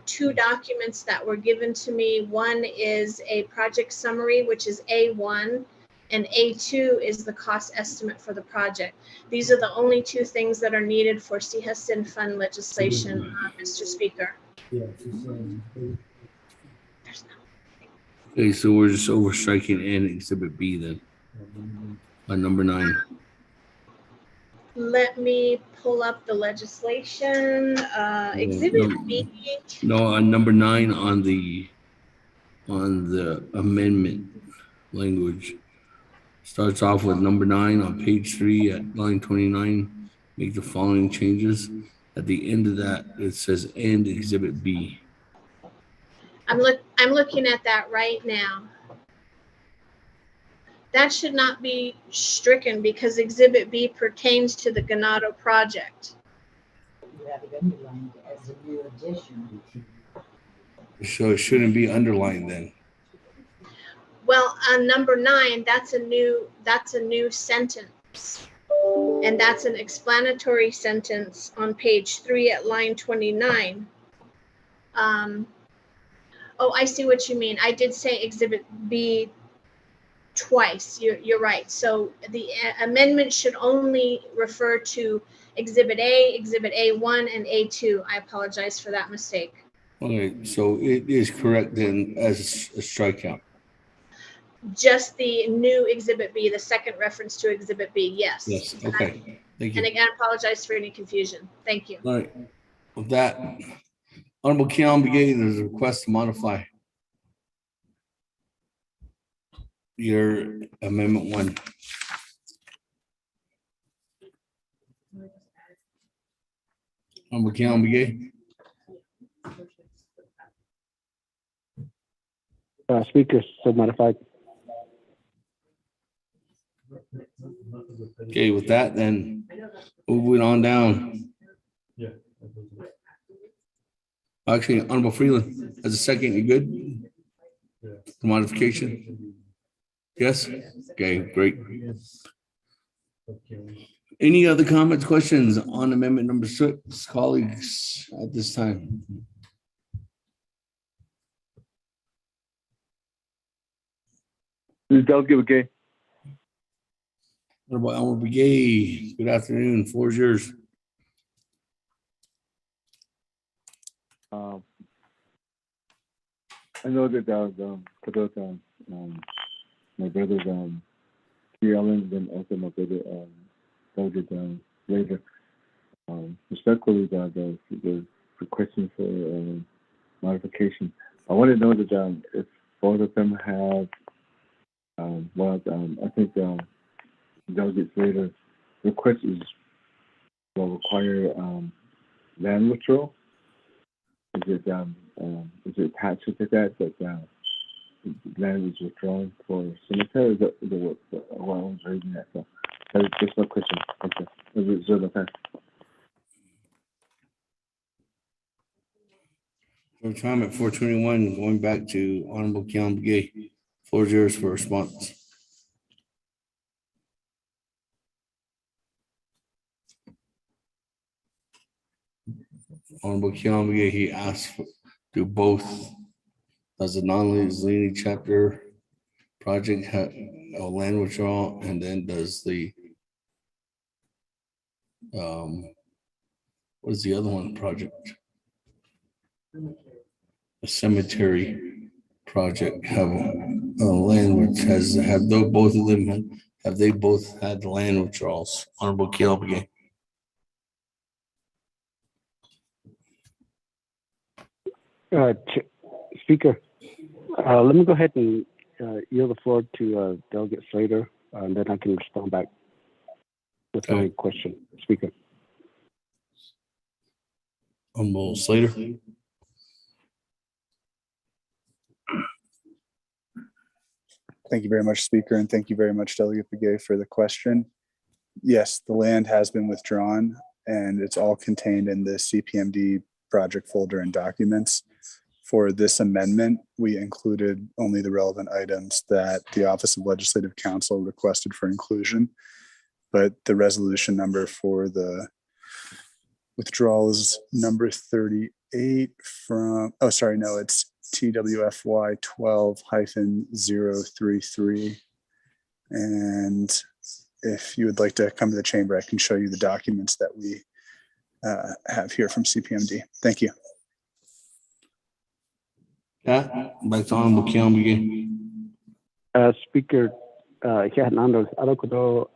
X: Two documents that were given to me. One is a project summary, which is A1, and A2 is the cost estimate for the project. These are the only two things that are needed for CHSN fund legislation, Mr. Speaker.
R: Okay, so we're just overstriking N Exhibit B then on number 9.
X: Let me pull up the legislation. Exhibit B.
R: No, on number 9 on the amendment language. Starts off with number 9 on page 3 at line 29. Make the following changes. At the end of that, it says and Exhibit B.
X: I'm looking at that right now. That should not be stricken because Exhibit B pertains to the Ganado project.
H: You have it underlined as a new addition.
R: So it shouldn't be underlined then.
X: Well, on number 9, that's a new sentence. And that's an explanatory sentence on page 3 at line 29. Oh, I see what you mean. I did say Exhibit B twice. You're right. So the amendment should only refer to Exhibit A, Exhibit A1, and A2. I apologize for that mistake.
R: Okay, so it is correct then as a strikeout.
X: Just the new Exhibit B, the second reference to Exhibit B, yes.
R: Yes, okay. Thank you.
X: And again, I apologize for any confusion. Thank you.
R: All right. With that, Honorable Keon Begay, there's a request to modify your Amendment 1. Honorable Keon Begay.
I: Speaker, so modified.
R: Okay, with that, then moving on down. Actually, Honorable Freeland, as a second, you good? The modification? Yes? Okay, great. Any other comments, questions on amendment number 6, colleagues, at this time?
V: This is Delegate Begay.
R: What about Elmer Begay? Good afternoon. Floor is yours.
V: I know that my brother's T. Ellen, and also my brother Delegate later. Respectfully, the requesting for modification. I want to know that if both of them have, I think Delegates later request will require land withdrawal. Is it attached to that land is withdrawn for cemetery? Is that what I was reading that? So that's just my question. Okay. Reserve the time.
R: Time at 4:21, going back to Honorable Keon Begay. Floor is yours for response. Honorable Keon Begay, he asked do both. Does the non-leaning chapter project have a land withdrawal, and then does the what is the other one project? A cemetery project have a land which have both of them have they both had land withdrawals? Honorable Keon Begay.
I: Speaker, let me go ahead and yield the floor to Delegate Slater, and then I can respond back with my question. Speaker.
R: Honorable Slater.
B: Thank you very much, Speaker, and thank you very much, Delegate Begay, for the question. Yes, the land has been withdrawn, and it's all contained in the CPMD project folder and documents. For this amendment, we included only the relevant items that the Office of Legislative Counsel requested for inclusion, but the resolution number for the withdrawal is number 38 from, oh, sorry, no, it's TWFY 12-033. And if you would like to come to the chamber, I can show you the documents that we have here from CPMD. Thank you.
R: Yeah, back to Honorable Keon Begay.
I: Speaker, yeah, Nando's Alakodo,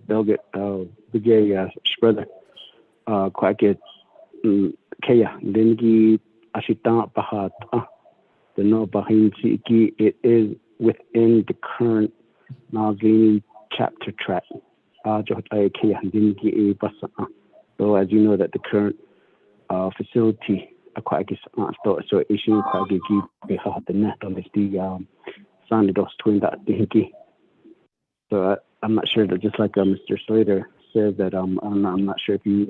I: Delegate Begay, Spreader, Quacket, Kaya, Lingi, Ashita Bahat, the no Bahin Siki, it is within the current Nagini chapter track. So as you know that the current facility so issue the net on this Sandos twin that Dinky. So I'm not sure that just like Mr. Slater said that I'm not sure if you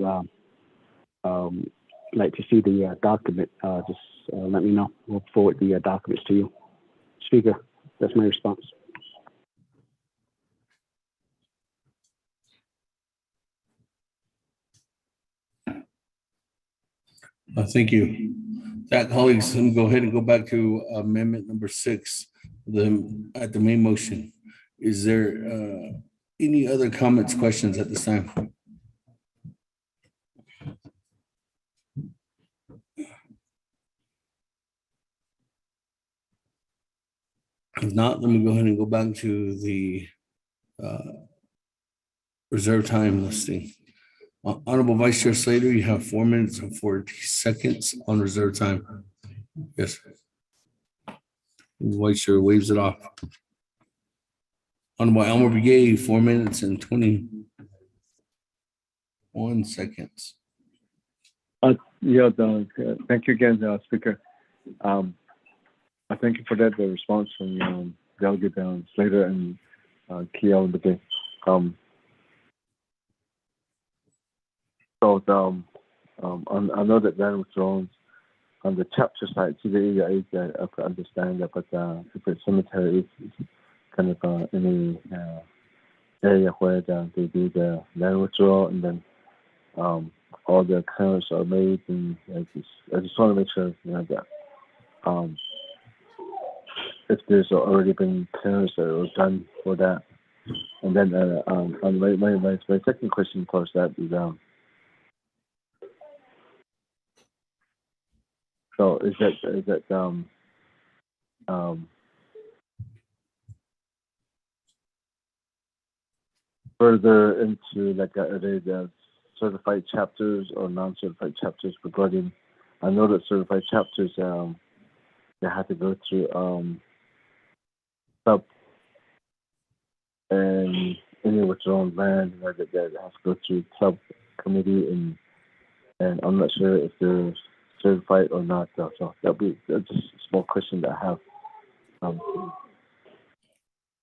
I: like to see the document, just let me know. We'll forward the documents to you. Speaker, that's my response.
R: Thank you. That, colleagues, let me go ahead and go back to amendment number 6 at the main motion. Is there any other comments, questions at this time? If not, let me go ahead and go back to the reserve time listing. Honorable Vice Chair Slater, you have 4 minutes and 40 seconds on reserve time. Yes. Vice Chair waves it off. Honorable Elmer Begay, 4 minutes and 21 seconds.
V: Yeah, thank you again, Speaker. I thank you for that, the response from Delegate Slater and Kiel Begay. So I know that land withdrawals on the chapter side, I could understand that, but if it's cemetery, it's kind of in the area where they do the land withdrawal, and then all the clearance are made, and I just want to make sure that if there's already been clearance that was done for that, and then my second question towards that is so is that further into like are they the certified chapters or non-certified chapters regarding? I know that certified chapters they have to go through sub and any withdrawn land that has to go through subcommittee and I'm not sure if they're certified or not. So that'll be just a small question that I have.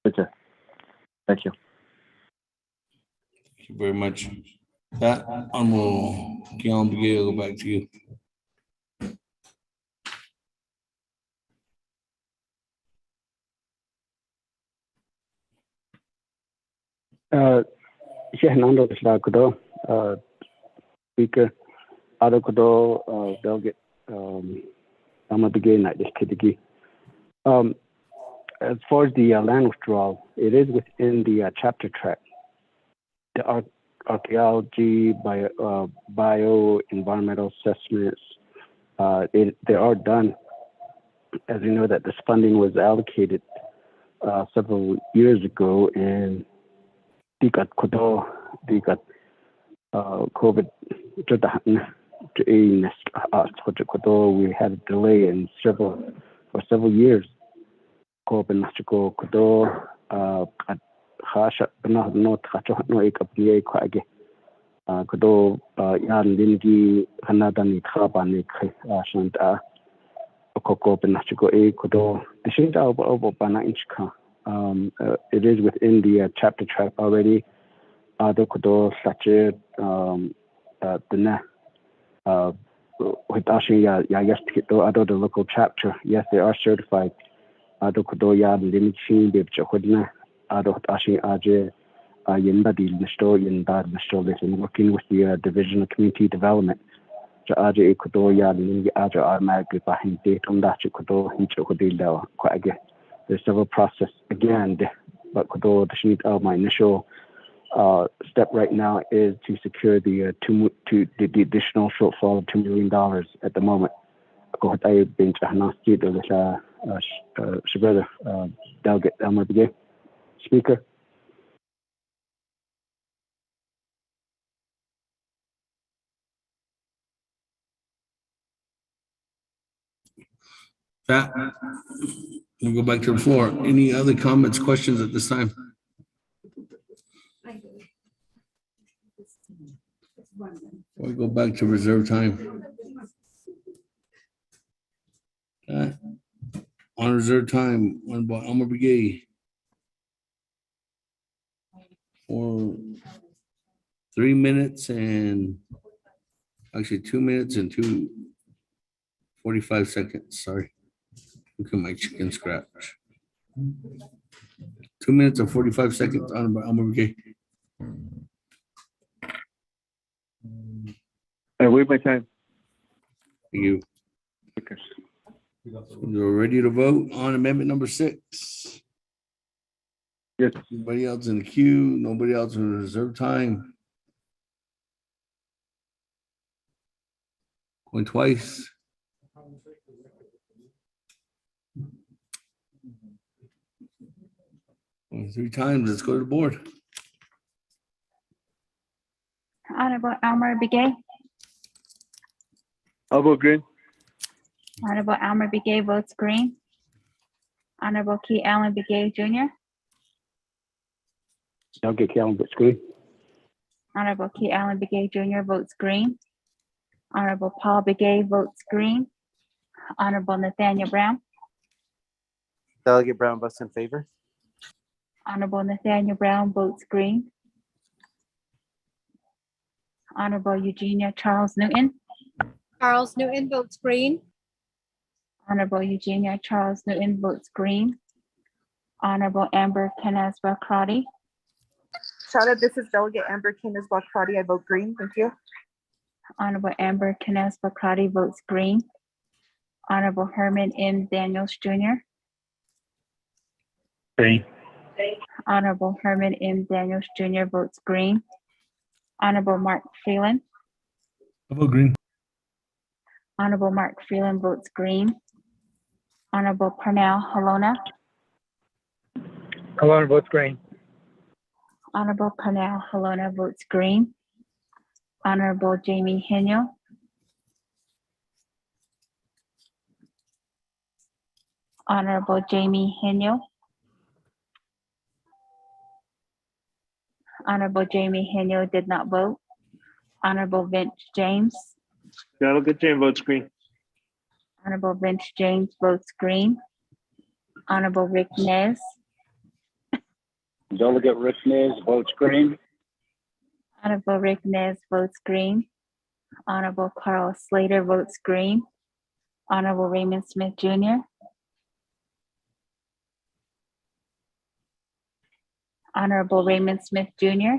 V: Okay. Thank you.
R: Thank you very much. That Honorable Keon Begay, I'll go back to you.
I: Nando Kudo, Speaker, Kudo, Delegate, Begay, this Kidigi. As far as the land withdrawal, it is within the chapter track. The archaeology, bio-environmental assessments, they are done. As you know, that this funding was allocated several years ago, and COVID, we had a delay for several years. COVID, It is within the chapter track already. Kudo Sachi the local chapter. Yes, they are certified. Kudo ya limiting the Chahodna, Ashi Aje, Yinda Yinda working with the Division of Community Development. Aje Kudo ya Lingi Aja automatically behind date on that Kudo Hincho quite again. There's several process again, but Kudo the my initial step right now is to secure the the additional shortfall of $2 million at the moment. I been delegate Elmer Begay. Speaker.
R: That we'll go back to the floor. Any other comments, questions at this time? We'll go back to reserve time. On reserve time, Honorable Elmer Begay. For 3 minutes and actually 2 minutes and 45 seconds. Sorry. Look at my chicken scratch. 2 minutes and 45 seconds. Honorable Elmer Begay.
V: Wait my time.
R: Thank you. You're ready to vote on amendment number 6.
V: Yes.
R: Anybody else in the queue? Nobody else in reserve time? Going twice. Going 3 times. Let's go to the board.
S: Honorable Elmer Begay.
V: I'll vote green.
S: Honorable Elmer Begay votes green. Honorable Key Allen Begay Jr.
I: Delegate Allen votes green.
S: Honorable Key Allen Begay Jr. votes green. Honorable Paul Begay votes green. Honorable Nathaniel Brown.
T: Delegate Brown votes in favor.
S: Honorable Nathaniel Brown votes green. Honorable Eugenia Charles Newton.
U: Charles Newton votes green.
S: Honorable Eugenia Charles Newton votes green. Honorable Amber Canesba Crotty.
A: Shada, this is Delegate Amber Canesba Crotty. I vote green. Thank you.
S: Honorable Amber Canesba Crotty votes green. Honorable Herman M. Daniels Jr.
L: Green.
S: Honorable Herman M. Daniels Jr. votes green. Honorable Mark Phelan.
C: I vote green.
S: Honorable Mark Phelan votes green. Honorable Parnell Halona.
L: Halona votes green.
S: Honorable Parnell Halona votes green. Honorable Jamie Heniel. Honorable Jamie Heniel. Honorable Jamie Heniel did not vote. Honorable Vince James.
D: Delegate James votes green.
S: Honorable Vince James votes green. Honorable Rick Nez.
I: Delegate Rick Nez votes green.
S: Honorable Rick Nez votes green. Honorable Carl Slater votes green. Honorable Raymond Smith Jr. Honorable Raymond Smith Jr.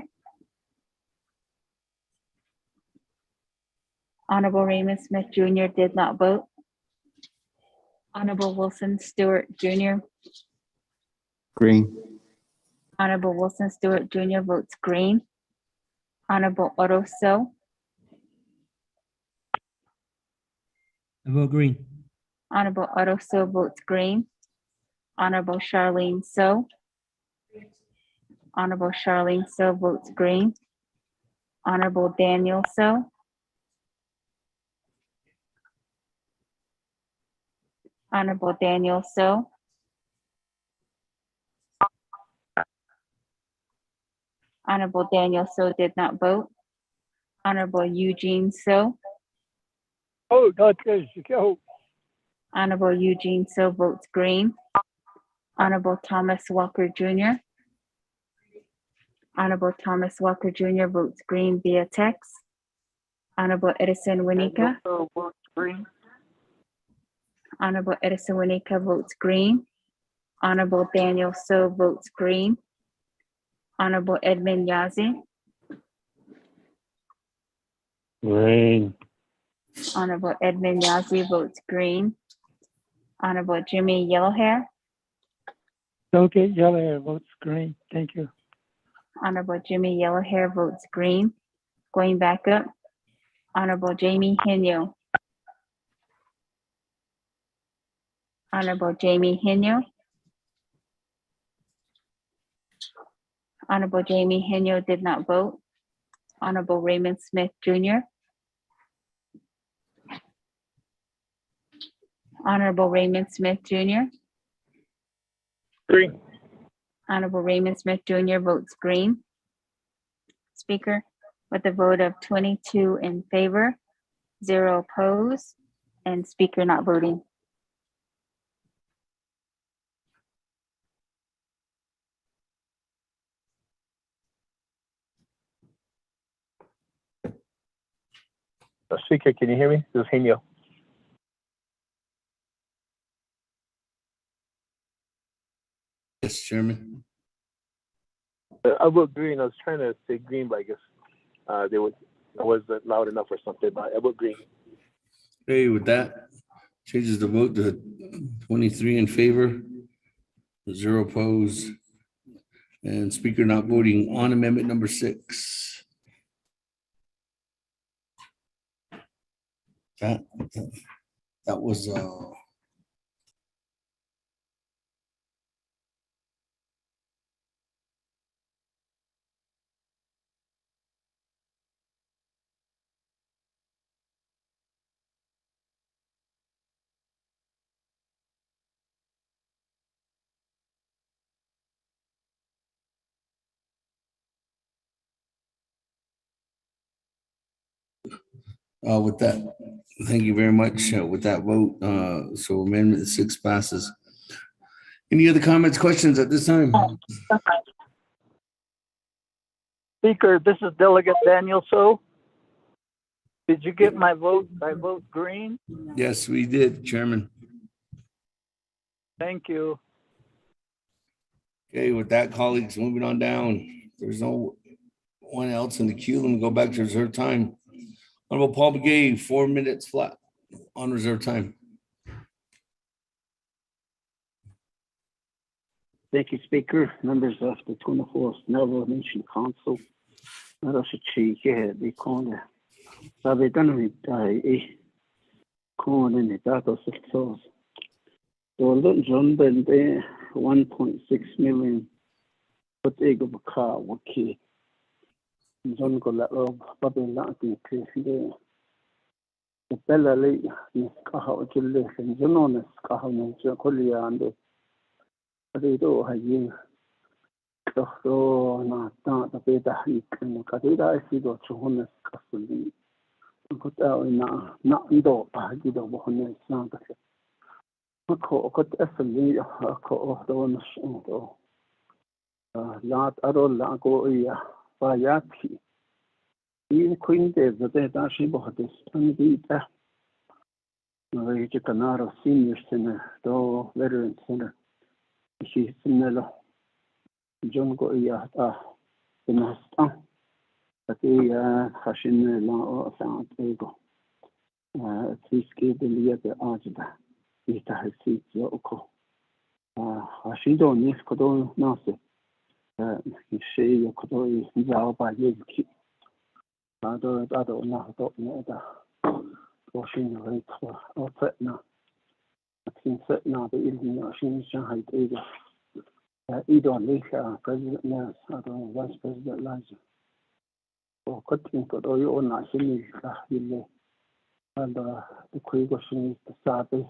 S: Honorable Raymond Smith Jr. did not vote. Honorable Wilson Stewart Jr.
T: Green.
S: Honorable Wilson Stewart Jr. votes green. Honorable Otto So.
C: I vote green.
S: Honorable Otto So votes green. Honorable Charlene So. Honorable Charlene So votes green. Honorable Daniel So. Honorable Daniel So. Honorable Daniel So did not vote. Honorable Eugene So.
F: Oh, that's good. Go.
S: Honorable Eugene So votes green. Honorable Thomas Walker Jr. Honorable Thomas Walker Jr. votes green via text. Honorable Edison Winika.
F: Votes green.
S: Honorable Edison Winika votes green. Honorable Daniel So votes green. Honorable Edmund Yazi.
T: Green.
S: Honorable Edmund Yazi votes green. Honorable Jimmy Yellowhair.
G: Delegate Yellowhair votes green. Thank you.
S: Honorable Jimmy Yellowhair votes green. Going back up, Honorable Jamie Henyo. Honorable Jamie Henyo. Honorable Jamie Henyo did not vote. Honorable Raymond Smith Jr. Honorable Raymond Smith Jr.
F: Green.
S: Honorable Raymond Smith Jr. votes green. Speaker, with a vote of 22 in favor, 0 opposed, and Speaker not voting.
L: Speaker, can you hear me? This is Henyo.
R: Yes, Chairman.
L: I vote green. I was trying to say green, but I guess I wasn't loud enough or something, but I vote green.
R: Okay, with that, changes the vote to 23 in favor, 0 opposed, and Speaker not voting on amendment number 6. That was with that, thank you very much. With that vote, so amendment 6 passes. Any other comments, questions at this time?
F: Speaker, this is Delegate Daniel So. Did you get my vote? I vote green.
R: Yes, we did, Chairman.
F: Thank you.
R: Okay, with that, colleagues, moving on down. There's no one else in the queue. Let me go back to reserve time. Honorable Paul Begay, 4 minutes flat on reserve time.
I: Thank you, Speaker. Members of the 24th Navajo Nation Council. The corner. Sabe done with a corner in the data sectors. So John Bende 1.6 million. But they go a car, okay. John got that rob, but they're not in place there. The Bella Lake is Kaha Julius and Jonas Kahan and Kolia and they do have you. So, not the beta heat and the Kadida, I see the Chohonas Castle. Put out in not do, I did over Honey Santa. A Contestant, a co-owners, Lot Adol Lago, Bayaki. In Queen Days, the day that she bought this, and the Marie Canaro Senior Center, though Veteran Center. She's in John Goya, the Nasta, but the Hashin Law found able. Please give the Lia the Ajda, Vita has seat Yoko. Hashido Niskodo Nasi, she Kodo is out by Yuki. I don't know that. Washing rate or set now. I think set now the evening machine Shanghai either. Either Lisa, President Nels, I don't know, Vice President Liza. Or cutting for all nationally, and the question is the Sabe,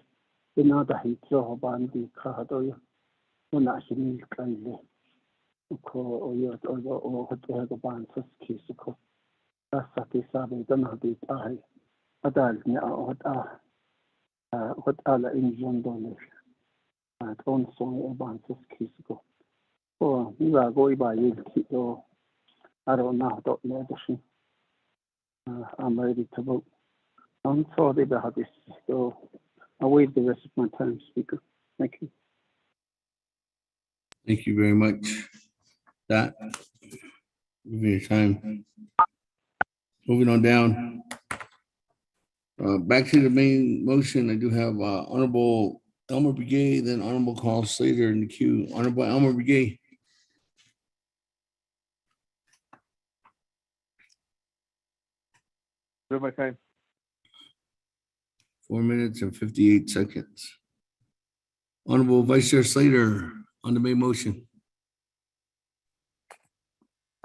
I: another hit so bandy Kahadoyo, one nationally kindly. Or you or what they have a band for Kisiko. That's what Sabe, don't have it. I don't know what other in John Donner. Don't song about this case go. Oh, you are going by you keep your. I don't know. Don't know the I'm ready to vote. I'm sorry about this. So I'll wait the rest of my time, Speaker. Thank you.
C: Thank you very much. That, give me your time. Moving on down. Back to the main motion, I do have Honorable Elmer Begay, then Honorable Carl Slater in the queue. Honorable Elmer Begay.
V: My time.
C: 4 minutes and 58 seconds. Honorable Vice Chair Slater on the main motion.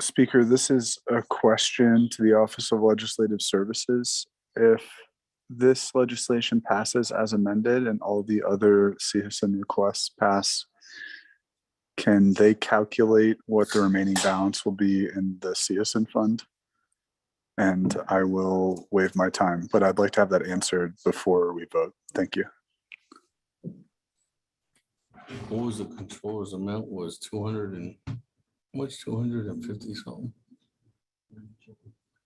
B: Speaker, this is a question to the Office of Legislative Services. If this legislation passes as amended and all the other CSN requests pass, can they calculate what the remaining balance will be in the CSN fund? And I will waive my time, but I'd like to have that answered before we vote. Thank you.
C: What was the controller's amount was 200 and much 250 something.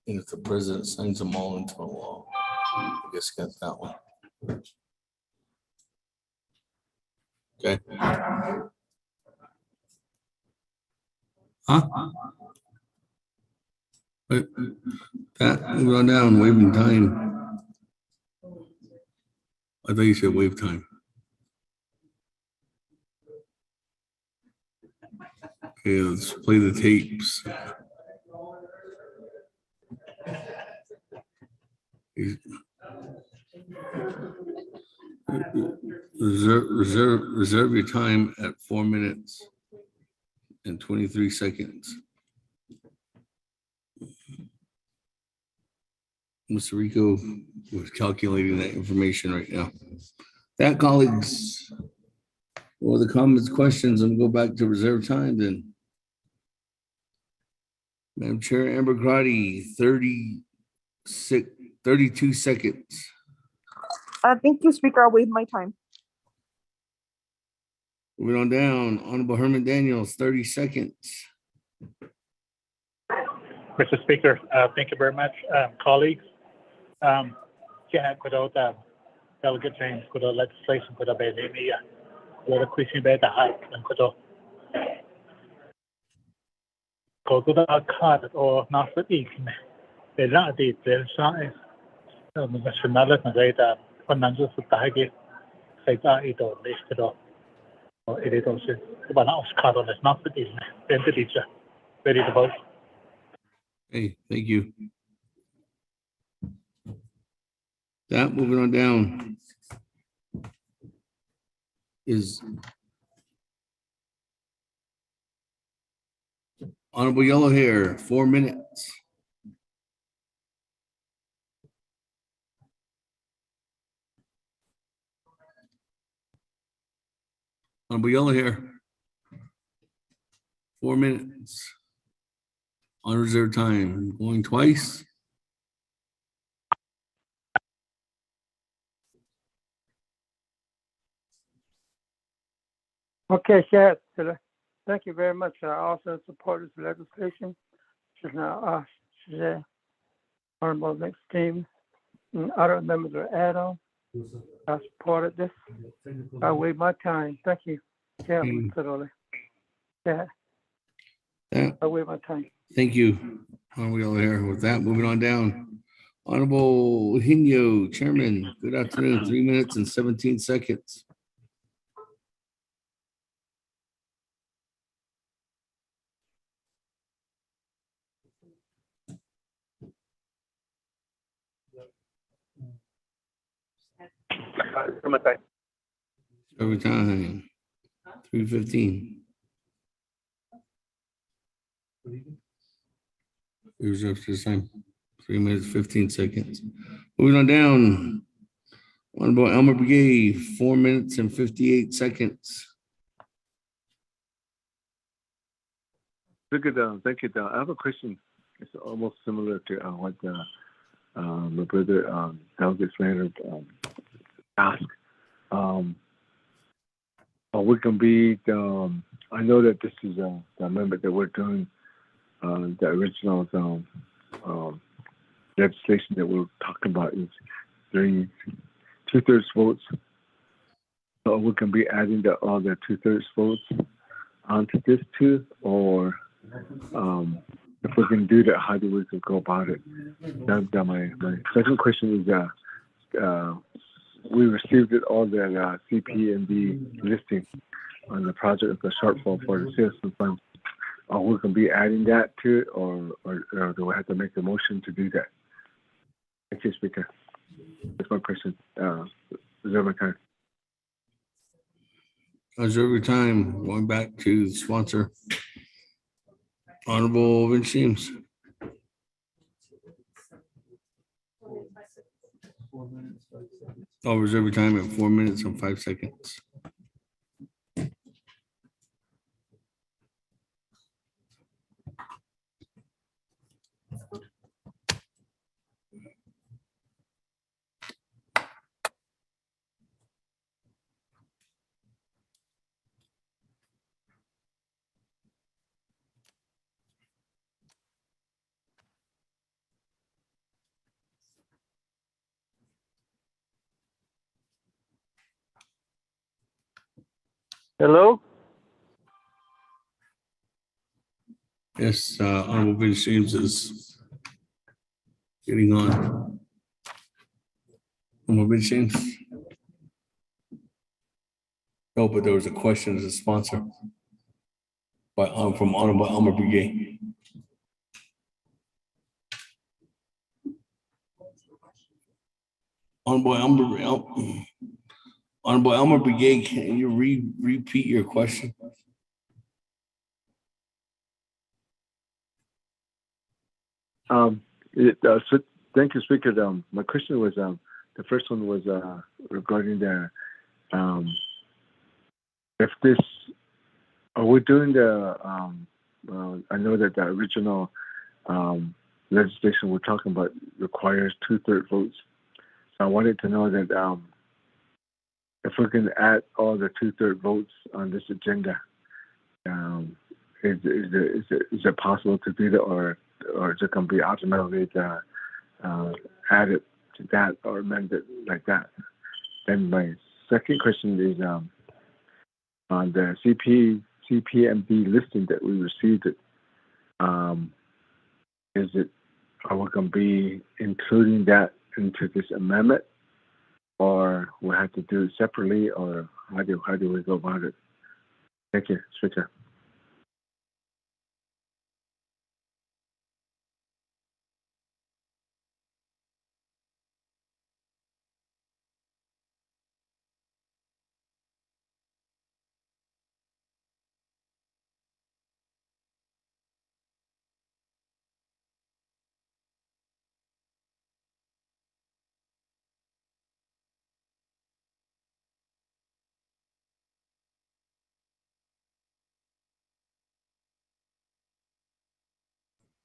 C: And if the president signs them all into law, I guess got that one. Okay. Huh? Wait, Pat, move on down, waiving time. I thought you said waive time. Okay, let's play the tapes. Reserve your time at 4 minutes and 23 seconds. Mr. Rico was calculating that information right now. That, colleagues, or the comments, questions, and we'll go back to reserve time then. Madam Chair, Amber Grady, 32 seconds.
K: Thank you, Speaker. I'll waive my time.
C: Moving on down, Honorable Herman Daniels, 30 seconds.
L: Mr. Speaker, thank you very much, colleagues. Delegate James, could legislation could have been in the question about the height and could go to the card or not for the the lot the size. National data financial society say that it all listed or it is also but now card on is not for the teacher. Ready to vote.
C: Hey, thank you. That, moving on down is Honorable Yellow Hair, 4 minutes. Honorable Yellow Hair, 4 minutes. On reserve time, going twice.
G: Okay, Chad, thank you very much. I also support this legislation. She's now Honorable next team. Other members are add-on. I supported this. I waive my time. Thank you. Yeah, yeah. I waive my time.
C: Thank you. Honorable Yellow Hair. With that, moving on down. Honorable Hino, Chairman, good afternoon. 3 minutes and 17 seconds. Every time. 3:15. Reserve this time. 3 minutes, 15 seconds. Moving on down. Honorable Elmer Begay, 4 minutes and 58 seconds.
V: Thank you. I have a question. It's almost similar to what my brother Delegate Slater asked. we can be, I know that this is the amendment that we're doing, the original legislation that we're talking about is 2/3 votes. So we can be adding all the 2/3 votes onto this too, or if we can do that, how do we go about it? My second question is, we received all the CPMB listing on the project of the shortfall for the citizen funds. Are we going to be adding that to it, or do we have to make a motion to do that? Thank you, Speaker. That's my question. Reserve my time.
R: Reserve your time. Going back to the sponsor. Honorable Vince James. I'll reserve your time at 4 minutes and 5 seconds.
V: Hello?
R: Yes, Honorable Vince James is getting on. Honorable Vince James. No, but there was a question as a sponsor by from Honorable Elmer Brigade. Honorable Elmer Brigade, can you repeat your question?
V: Thank you, Speaker. My question was, the first one was regarding the, if this, are we doing the, I know that the original legislation we're talking about requires 2/3 votes. So I wanted to know that if we can add all the 2/3 votes on this agenda, is it possible to do that, or is it going to be automatically added to that or amended like that? Then my second question is on the CPMD listing that we received. Are we going to be including that into this amendment, or we have to do it separately, or how do we go about it? Thank you, Speaker.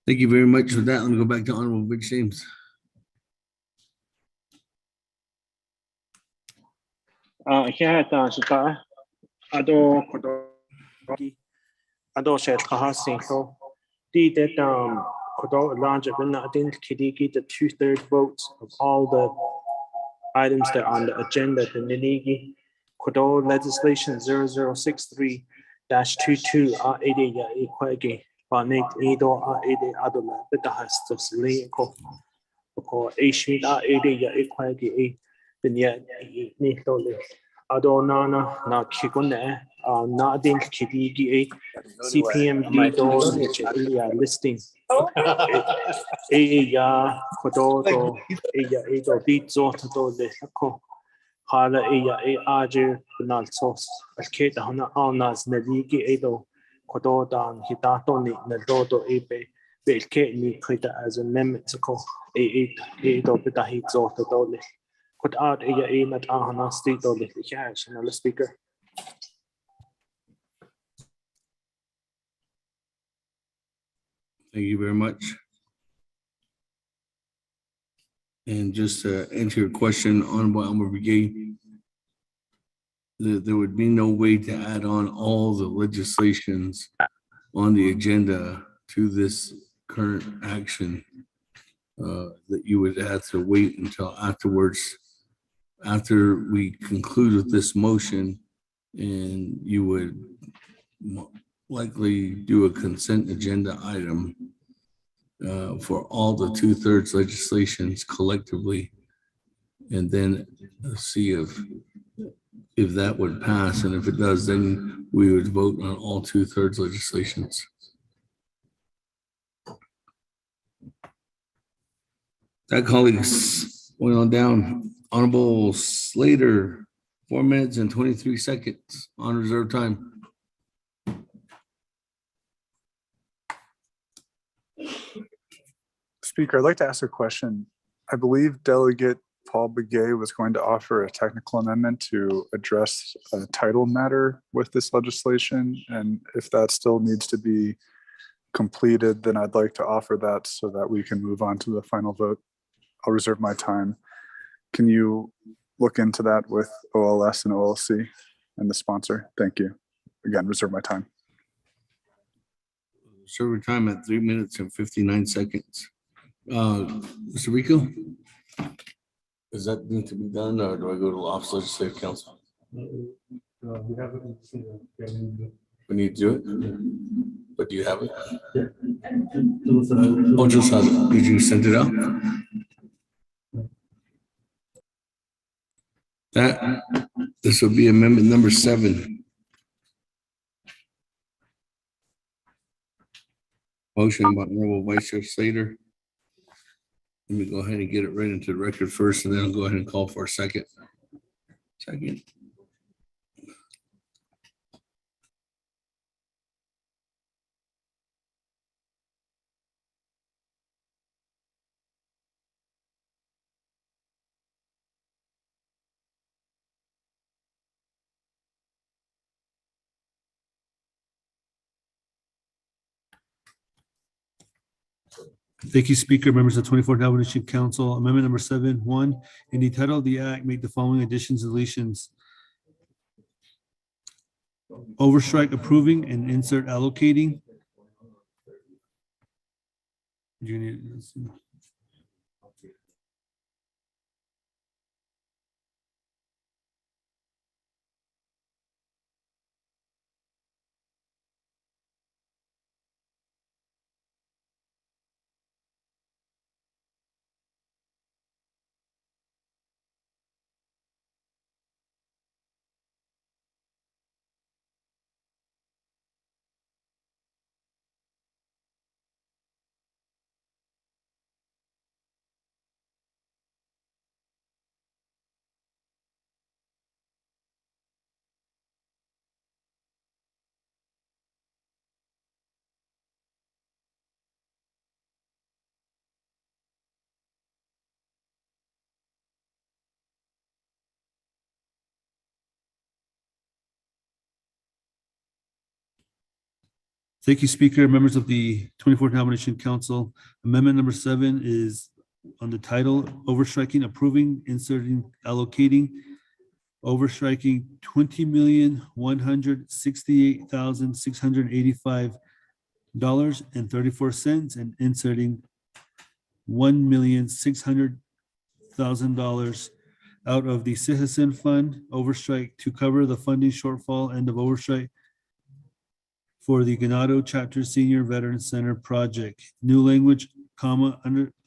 R: Thank you very much for that. Let me go back to Honorable Vince James.
D: The 2/3 votes of all the items that are on the agenda. The Ninigi Kodo legislation 0063-22 R80 equagi Banek Edo R80 Adola Betahastos Leko or Ashmid R80 equagi Binya Nitole Adonana na Kigone na din Kidigi CPMD do listing. Ya Kodo ya Edo Ditzo to the Ko Hala Ajer Benalsos Alketa Hana Alnas Naligi Edo Kodo Dan Hitato Ni Nadodo Ebe Belke Ni Krita as an amendment to call Edo Betahitzo to Dole. Could add not Ahana State Dole Cash and the speaker.
R: Thank you very much. And just to answer your question, Honorable Elmer Brigade, there would be no way to add on all the legislations on the agenda to this current action. That you would have to wait until afterwards, after we conclude with this motion, and you would likely do a consent agenda item for all the 2/3 legislations collectively, and then see if that would pass, and if it does, then we would vote on all 2/3 legislations. That, colleagues, going on down. Honorable Slater, 4 minutes and 23 seconds on reserve time.
B: Speaker, I'd like to ask a question. I believe Delegate Paul Begay was going to offer a technical amendment to address a title matter with this legislation. And if that still needs to be completed, then I'd like to offer that so that we can move on to the final vote. I'll reserve my time. Can you look into that with OLS and OLC and the sponsor? Thank you. Again, reserve my time.
R: Server time at 3 minutes and 59 seconds. Mr. Rico, does that need to be done, or do I go to Office of Legislative Council? We need to do it? But do you have it? Yeah. Oh, just have it. Did you send it out? This will be amendment number 7. Motion by Honorable Vice Chair Slater. Let me go ahead and get it right into the record first, and then I'll go ahead and call for a second.
C: Thank you, Speaker. Members of the 24th Navajo Council. Amendment number 7.1. In the title of the act, make the following additions and deletions. Overstrike approving and insert allocating. You need, Thank you, Speaker. Members of the 24th Nomination Council. Amendment number 7 is on the title, overstriking, approving, inserting, allocating, overstriking $20,168,685.34 and inserting $1,600,000 out of the Citizen Fund overstrike to cover the funding shortfall and of overstrike for the Ganado Chapter Senior Veteran Center Project. New language, comma,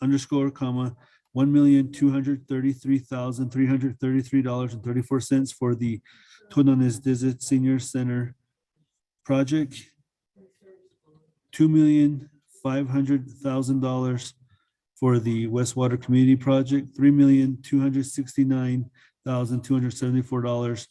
C: underscore, comma, $1,233,333.34 for the Tonones Desert Senior Center Project. $2,500,000 for the Westwater Community Project. $3,269,274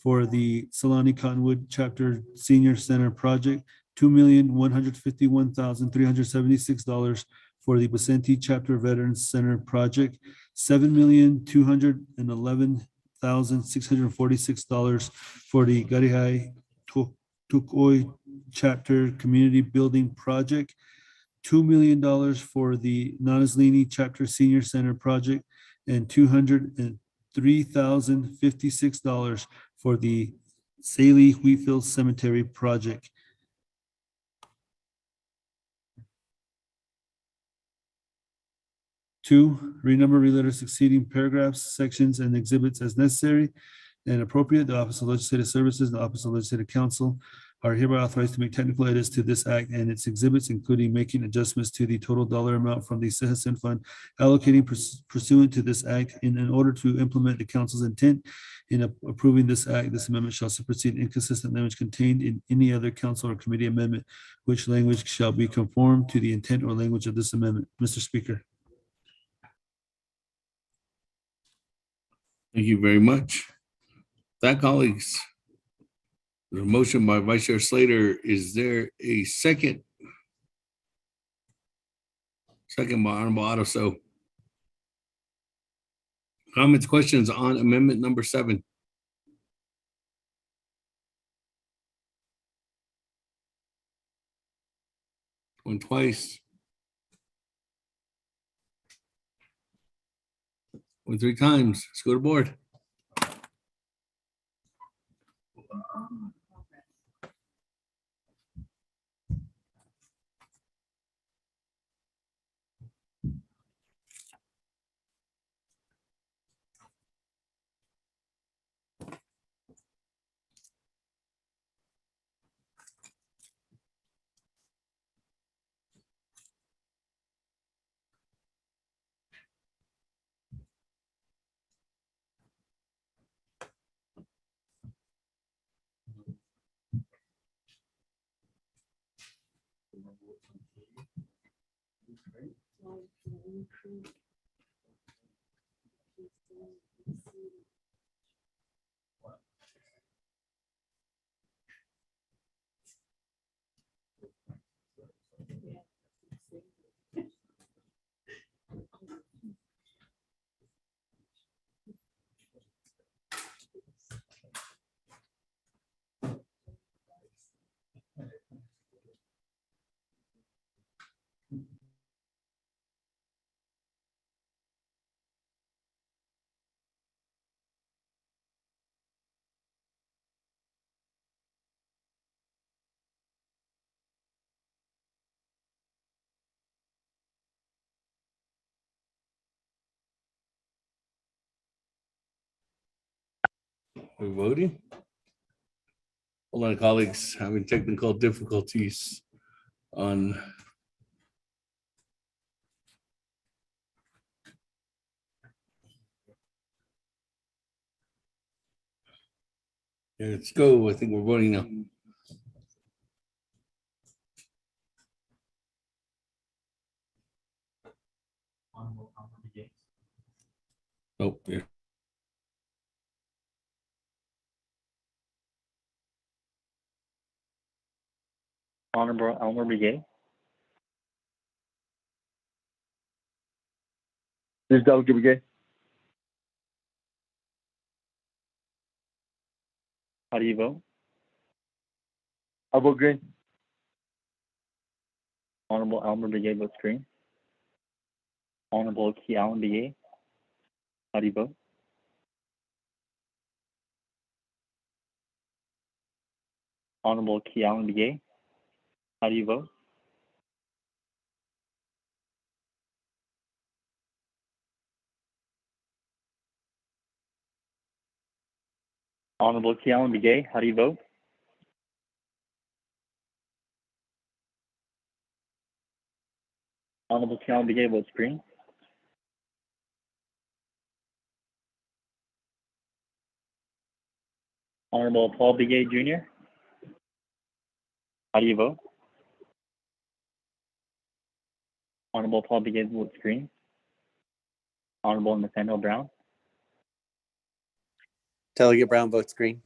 C: for the Solani Cottonwood Chapter Senior Center Project, $2,151,376 for the Vicente Chapter Veterans Center Project, $7,211,646 for the Garihai Tukoi Chapter Community Building Project, $2 million for the Nanaslini Chapter Senior Center Project, and $203,056 for the Saley Wheatfield Cemetery project. 2, renumber, reletter succeeding paragraphs, sections, and exhibits as necessary and appropriate. The Office of Legislative Services and the Office of Legislative Counsel are hereby authorized to make technical edits to this act and its exhibits, including making adjustments to the total dollar amount from the citizen fund allocating pursuant to this act. In order to implement the council's intent in approving this act, this amendment shall supersede inconsistent language contained in any other council or committee amendment, which language shall be conformed to the intent or language of this amendment. Mr. Speaker.
R: Thank you very much. That, colleagues, the motion by Vice Chair Slater. Is there a second? Second by Honorable Otto. Comments, questions on amendment number 7? Going twice. Going 3 times. Let's go to board. We're voting. Hold on, colleagues, having technical difficulties on. Let's go. I think we're voting now. Oh, yeah.
N: Honorable Elmer Begay. This is Delegate Begay. How do you vote? I vote green. Honorable Elmer Begay votes green. Honorable Key Allen Begay. How do you vote? Honorable Key Allen Begay. How do you vote? Honorable Key Allen Begay. How do you vote? Honorable Key Allen Begay votes green. Honorable Paul Begay Jr. How do you vote? Honorable Paul Begay votes green. Honorable Nathaniel Brown.
O: Delegate Brown votes green.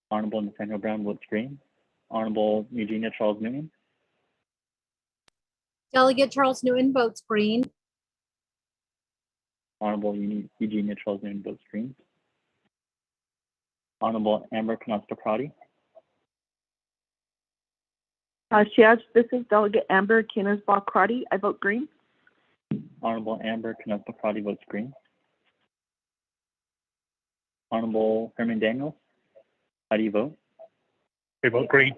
N: Honorable Nathaniel Brown votes green. Honorable Eugenia Charles Newton.
U: Delegate Charles Newton votes green.
N: Honorable Eugenia Charles Newton votes green. Honorable Amber Canasta-Prati.
A: Shiaj, this is Delegate Amber Kinesbaugh-Crotty. I vote green.
N: Honorable Amber Canasta-Prati votes green. Honorable Herman Daniels, how do you vote?
L: I vote green.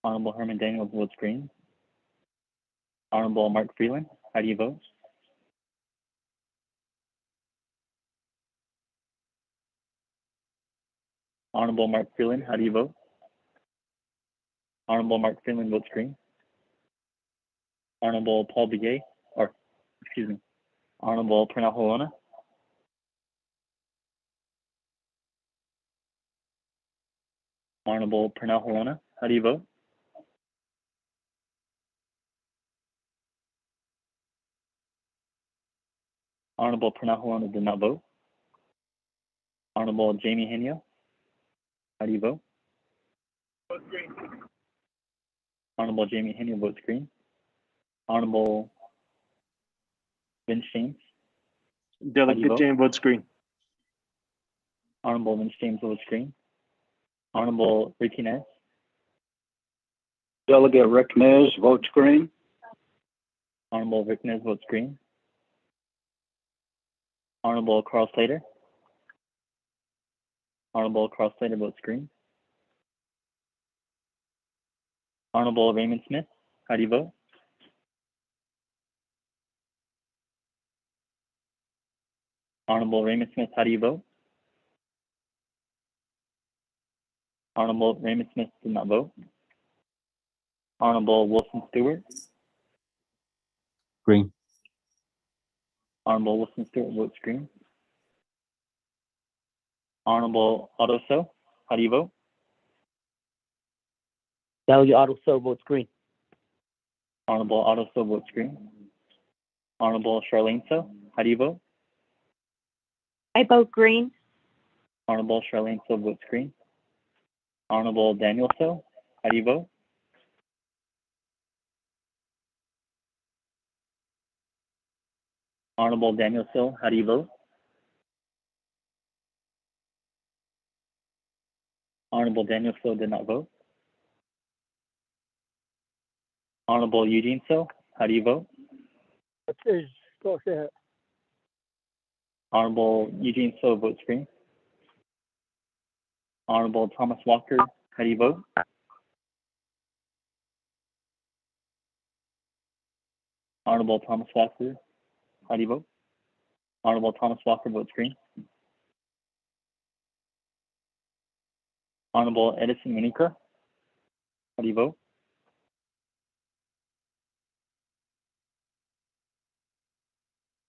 N: Honorable Herman Daniels votes green. Honorable Mark Freeland, how do you vote? Honorable Mark Freeland, how do you vote? Honorable Mark Freeland votes green. Honorable Paul Begay, or excuse me, Honorable Pernell Holona. Honorable Pernell Holona, how do you vote? Honorable Pernell Holona did not vote. Honorable Jamie Henio, how do you vote?
L: Vote green.
N: Honorable Jamie Henio votes green. Honorable Vince James.
D: Delegate James votes green.
N: Honorable Vince James votes green. Honorable Ricky Nez.
I: Delegate Rick Nez votes green.
N: Honorable Rick Nez votes green. Honorable Carl Slater. Honorable Carl Slater votes green. Honorable Raymond Smith, how do you vote? Honorable Raymond Smith, how do you vote? Honorable Raymond Smith did not vote. Honorable Wilson Stewart.
T: Green.
N: Honorable Wilson Stewart votes green. Honorable Otto So, how do you vote?
T: Delegate Otto So votes green.
N: Honorable Otto So votes green. Honorable Charlene So, how do you vote?
K: I vote green.
N: Honorable Charlene So votes green. Honorable Daniel So, how do you vote? Honorable Daniel So, how do you vote? Honorable Daniel So did not vote. Honorable Eugene So, how do you vote?
F: Please, go ahead.
N: Honorable Eugene So votes green. Honorable Thomas Walker, how do you vote? Honorable Thomas Walker, how do you vote? Honorable Thomas Walker votes green. Honorable Edison Winica, how do you vote?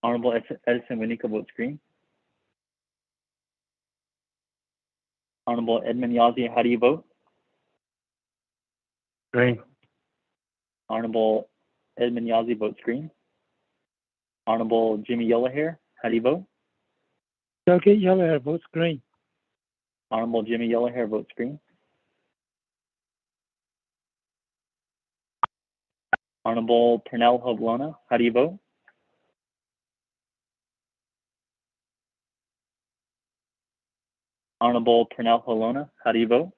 N: Honorable Edison Winica votes green. Honorable Edmund Yazzie, how do you vote?
T: Green.
N: Honorable Edmund Yazzie votes green. Honorable Jimmy Yellowhair, how do you vote?
F: Delegate Yellowhair votes green.
N: Honorable Jimmy Yellowhair votes green. Honorable Pernell Holona, how do you vote? Honorable Pernell Holona, how do you vote?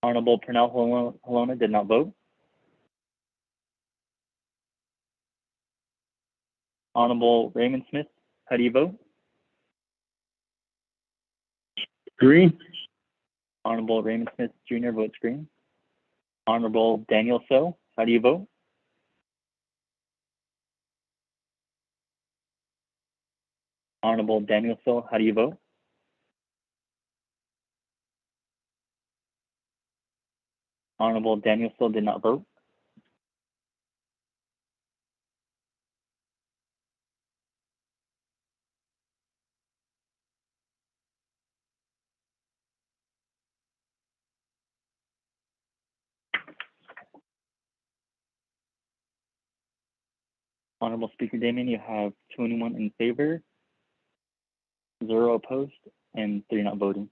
N: Honorable Pernell Holona did not vote. Honorable Raymond Smith, how do you vote?
V: Green.
N: Honorable Raymond Smith Jr. votes green. Honorable Daniel So, how do you vote? Honorable Daniel So, how do you vote? Honorable Daniel So did not vote. Honorable Speaker Damon, you have 21 in favor, 0 opposed, and 3 not voting.